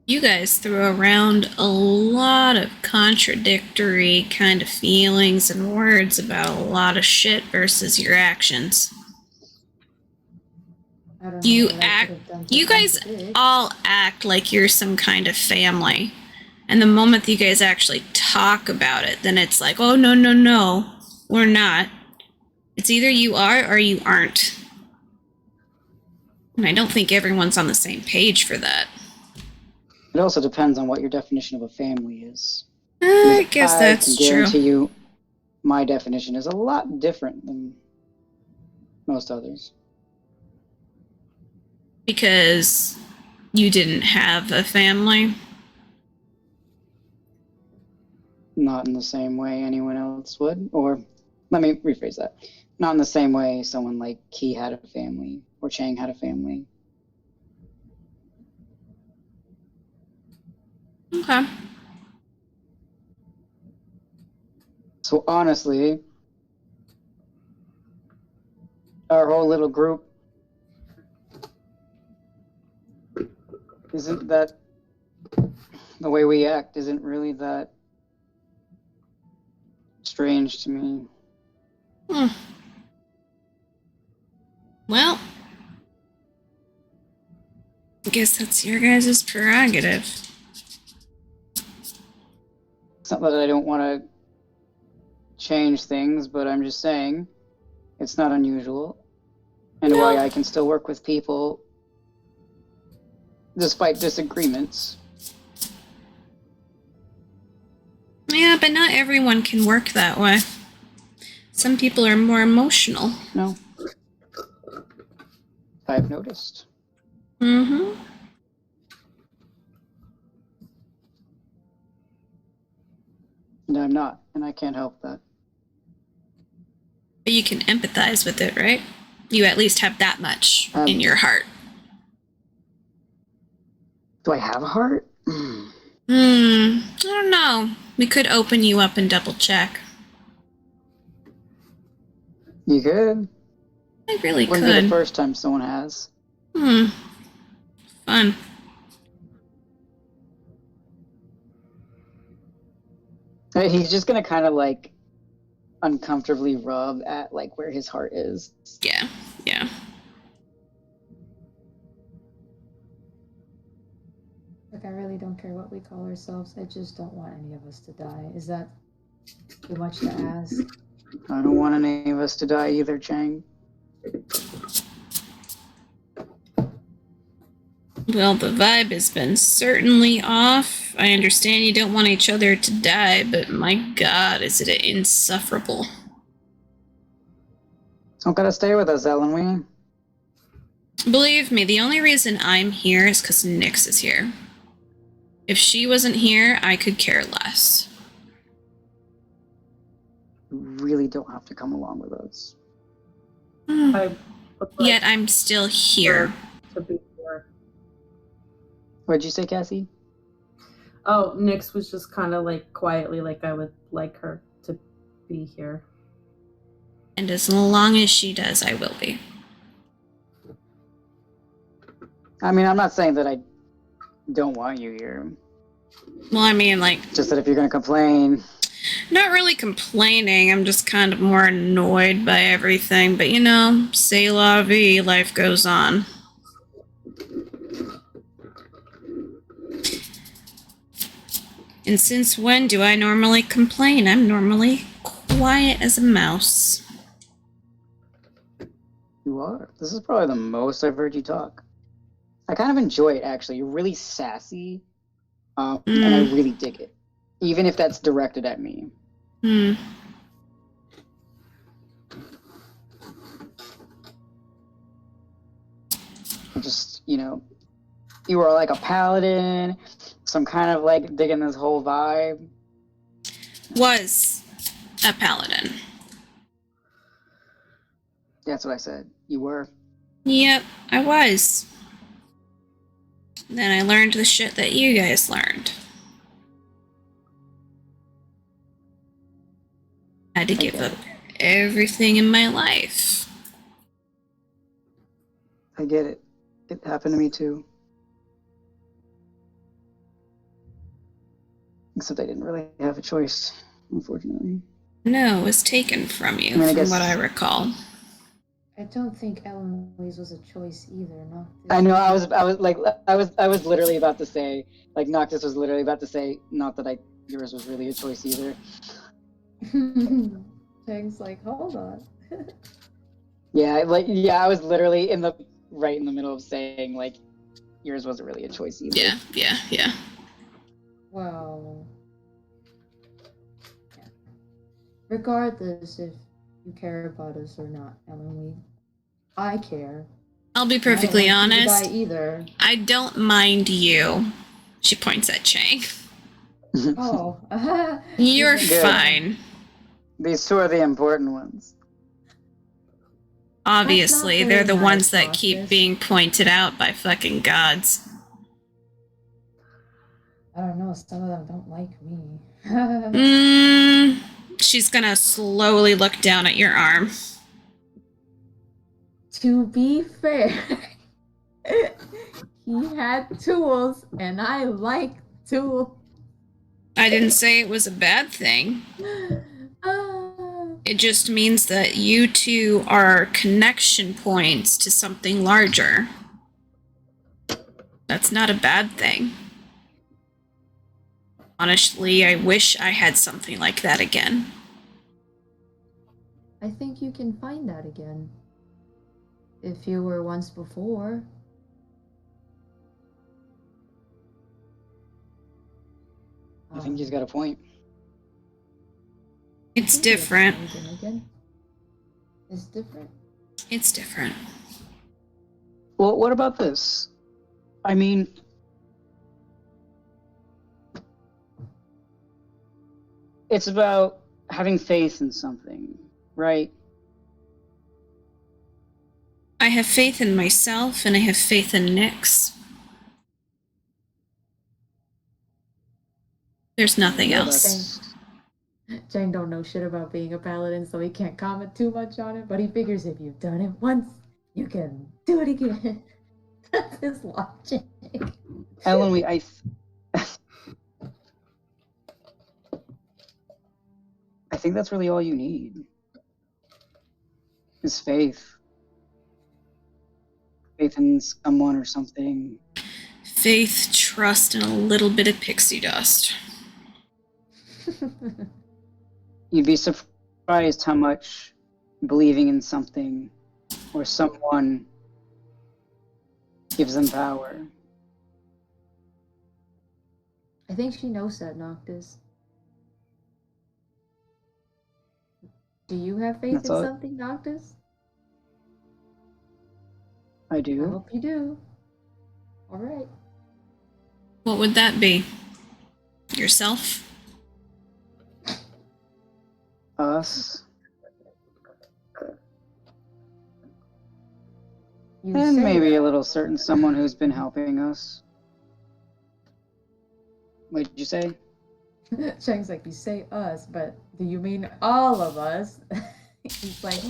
You guys throw around a lot of contradictory kind of feelings and words about a lot of shit versus your actions. I don't know You what I act- could have done to You guys contradict. all act like you're some kind of family. And the moment that you guys actually talk about it, then it's like, oh, no, we're not. It's either you are or you aren't. And I don't think everyone's on the same page for that. It also depends on what your definition of a family is. I guess I that's can true. guarantee you my definition is a lot different than most others. Because you didn't have a family. Not in the same way anyone else would. Or, let me rephrase that. Not in the same way someone like Key had a family, or Chang had a family. Okay. So honestly, our whole little group isn't that, the way we act isn't really that strange to me. Well, I guess that's your guys' prerogative. It's not that I don't want to change things, but I'm just saying it's not unusual. And why I can still work with people despite disagreements. Yeah, but not everyone can work that way. Some people are more emotional. No. I've noticed. Mm-hmm. And I'm not, and I can't help that. But you can empathize with it, right? You at least have that much in your heart. Do I have a heart? I don't know. We could open you up and double check. You could. I really Wouldn't be could. the first time someone has. Fun. He's just gonna kind of like uncomfortably rub at like where his heart is. Yeah, yeah. Like, I really don't care what we call ourselves. I just don't want any of us to die. Is that too much to ask? I don't want any of us to die either, Chang. Well, the vibe has been certainly off. I understand you don't want each other to die, but my god, is it insufferable. Don't gotta stay with us, Ellen. Believe me, the only reason I'm here is because Nyx is here. If she wasn't here, I could care less. You really don't have to come along with us. I would like Yet I'm still here. to be here. What'd you say, Cassie? Oh, Nyx was just kind of like quietly, like I would like her to be here. And as long as she does, I will be. I mean, I'm not saying that I don't want you here. Well, I mean, like, Just that if you're gonna complain, not really complaining. I'm just kind of more annoyed by everything. But you know, c'est la vie, life goes on. And since when do I normally complain? I'm normally quiet as a mouse. you are. This is probably the most I've heard you talk. I kind of enjoy it, actually. You're really sassy, and I really dig it. Even if that's directed at me. Just, you know, you are like a paladin, so I'm kind of like digging this whole vibe. Was a paladin. That's what I said. You were. Yep, I was. Then I learned the shit that you guys learned. I had to give up everything in my life. I get it. It happened to me too. Except I didn't really have a choice, unfortunately. No, it was taken from you, I mean, I from guess- what I recall. I don't think Ellen Louise was a choice either, no. I know. I was literally about to say, like, Noctis was literally about to say, not that yours was really a choice either. Chang's like, hold on. Yeah, I was literally right in the middle of saying like yours wasn't really a choice either. Yeah. Well, yeah. Regardless if you care about us or not, Emily, I care. I'll be And I don't perfectly want you to honest. die either. I don't mind you. She points at Chang. Oh, You're Good. fine. These two are the important ones. Obviously, very they're the nice, ones that keep Noctis. being pointed out by fucking gods. I don't know. Some of them don't like me. She's gonna slowly look down at your arm. To be fair, he had tools, and I like tools. I didn't say it was a bad thing. It just means that you two are connection points to something larger. That's not a bad thing. Honestly, I wish I had something like that again. I think you can find that again. If you were once before. I think he's got a point. It's I think you can different. find him again. It's different. It's different. Well, what about this? I mean, it's about having faith in something, right? I have faith in myself and I have faith in Nyx. There's nothing Well, else. Chang don't know shit about being a paladin, so he can't comment too much on it, but he figures if you've done it once, you can do it again. That's his logic. Ellen, I think that's really all you need. Is faith. Faith in someone or something. Faith, trust, and a little bit of pixie dust. You'd be surprised how much believing in something or someone gives them power. I think she knows that, Noctis. Do you have faith That's in all- something, Noctis? I I do. hope you do. Alright. What would that be? Yourself? Us. You And say maybe that. a little certain someone who's been helping us. What did you say? Chang's like, you say us, but do you mean all of us? He's like,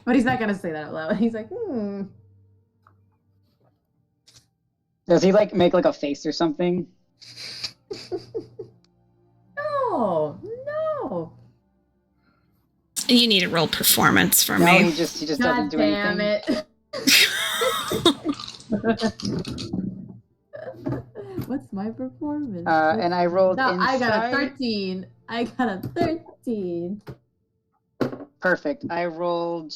But he's not gonna say that out loud. He's like, Does he like make like a face or something? No. You need to roll performance for No, me. he just doesn't God do damn anything. it. What's my performance? And I rolled No, inside. I got a 13. I got a 13. Perfect. I rolled.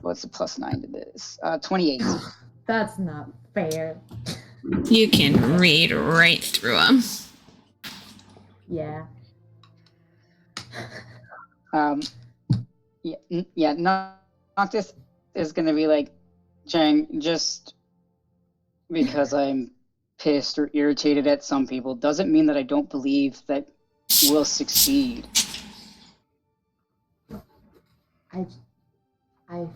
What's the +9 to this? 28. That's not fair. You can read right through them. Yeah. Noctis is gonna be like, Chang, just because I'm pissed or irritated at some people doesn't mean that I don't believe that we'll succeed. I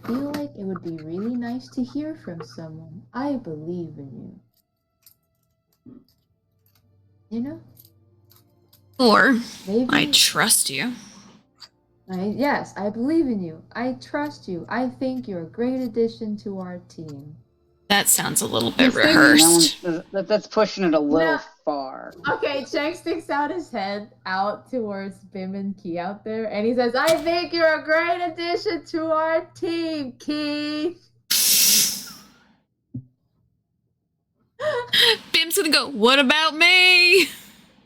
feel like it would be really nice to hear from someone. I believe in you. You know? Or, Maybe. I trust you. Yes, I believe in you. I trust you. I think you're a great addition to our team. That sounds a little bit That rehearsed. that's pushing it a little No. far. Okay, Chang sticks out his head out towards Bim and Key out there, and he says, I think you're a great addition to our team, Key. Bim's gonna go, what about me?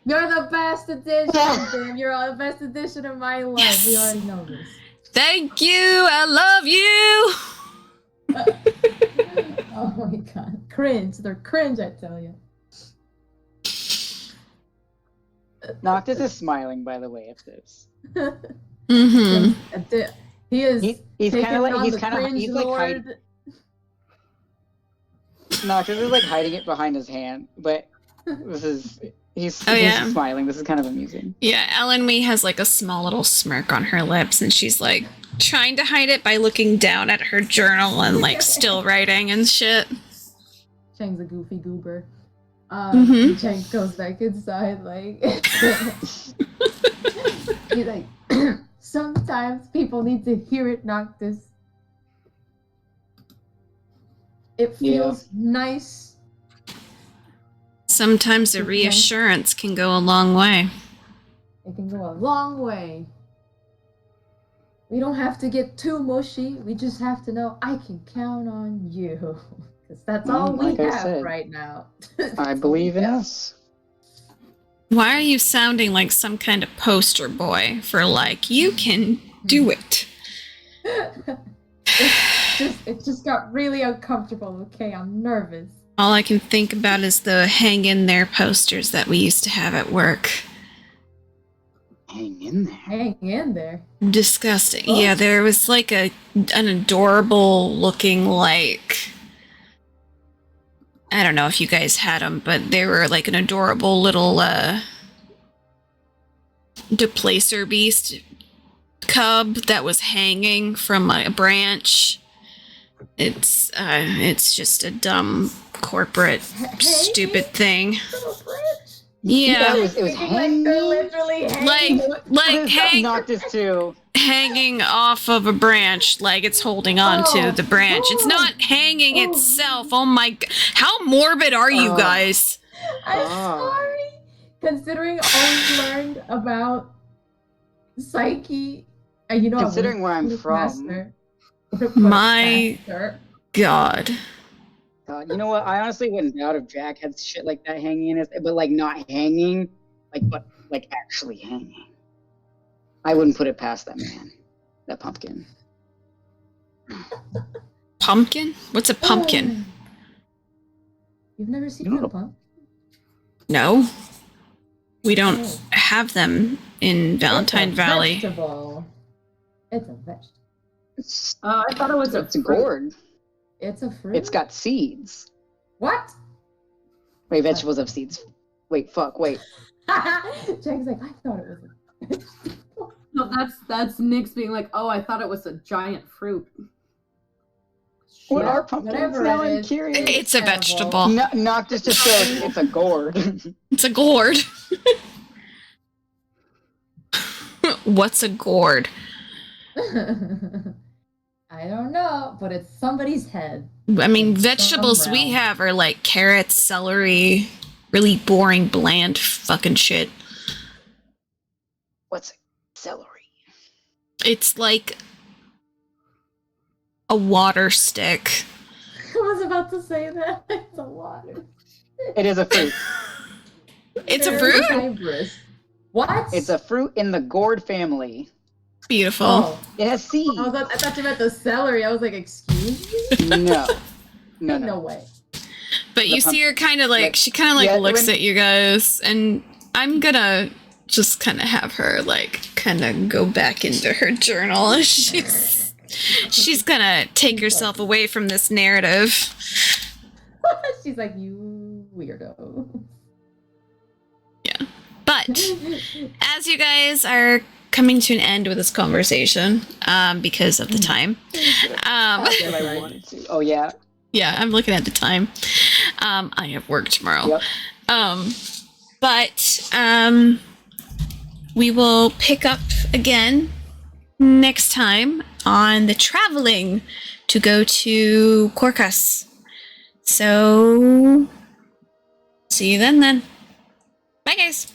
You're the best addition, Tim. You're the best addition of my life. Yes. We already know this. Thank you. I love you. Oh my god. Cringe. They're cringe, I tell you. Noctis is smiling, by the way, at this. Mm-hmm. He is. He's taking kind of like on he's the kind of cringe he's like lord. Noctis is like hiding it behind his hand, but he's yeah. smiling. This is kind of amusing. Yeah, Ellen Wee has like a small little smirk on her lips, and she's like trying to hide it by looking down at her journal and like still writing and shit. Chang's a goofy goober. Mhm. Chang goes back inside, like he's like, sometimes people need to hear it, Noctis. It feels nice. Sometimes a reassurance can go a long way. It can go a long way. We don't have to get too mushy. We just have to know I can count on you. Because that's all we like I have said, right now. I believe in us. Why are you sounding like some kind of poster boy for like, you can do it? It just got really uncomfortable, okay? I'm nervous. All I can think about is the hang in there posters that we used to have at work. Hang in there. Hang in there. Disgusting. Oh. Yeah, there was like an adorable looking like, I don't know if you guys had them, but they were like an adorable little Deplacer beast cub that was hanging from a branch. It's just a dumb corporate stupid thing. Yeah, it was Like hanging. they're literally hanging. like Noctis too. hanging off of a branch, like it's holding on to the branch. It's not hanging itself. Oh my god. How morbid are you guys? I'm sorry. Considering all we learned about Psyche, and you know, Considering where I'm from. My god. God, you know what? I honestly wouldn't doubt if Jack had shit like that hanging in his, but like not hanging, but actually hanging. I wouldn't put it past that man, that pumpkin. Pumpkin? What's a pumpkin? You've never seen a pumpkin? No. We don't have them in Valentine Valley. Vegetable. It's a vegetable. I thought it was It's a gourd. It's a fruit. It's got seeds. What? Wait, vegetables have seeds. Wait, fuck, wait. Jack's like, I thought it was a vegetable. No, that's Nyx being like, oh, I thought it was a giant fruit. What Yeah, are pumpkins? whatever Now it I'm is. curious. It's a Edible. vegetable. Noctis just goes, it's a gourd. It's a gourd. What's a gourd? I don't know, but it's somebody's head. I mean, vegetables we realm. have are like carrots, celery, really boring, bland fucking shit. What's celery? It's like a water stick. I was about to say that. It's a water. It is a fruit. It's a Very fruit? fibrous. What? It's a fruit in the gourd family. Beautiful. Oh, It has seeds. I thought you meant the celery. I was like, excuse me? No. No way. But you see her kind of like, she kind of like Yeah, looks when- at you guys, and I'm gonna just kind of have her like kind of go back into her journal. She's gonna take herself away from this narrative. She's like, you weirdo. But as you guys are coming to an end with this conversation, because of the time, If I wanted to. Oh, yeah. yeah, I'm looking at the time. I have work tomorrow. Yep. But we will pick up again next time on the traveling to go to Corcus. So see you then. Bye, guys.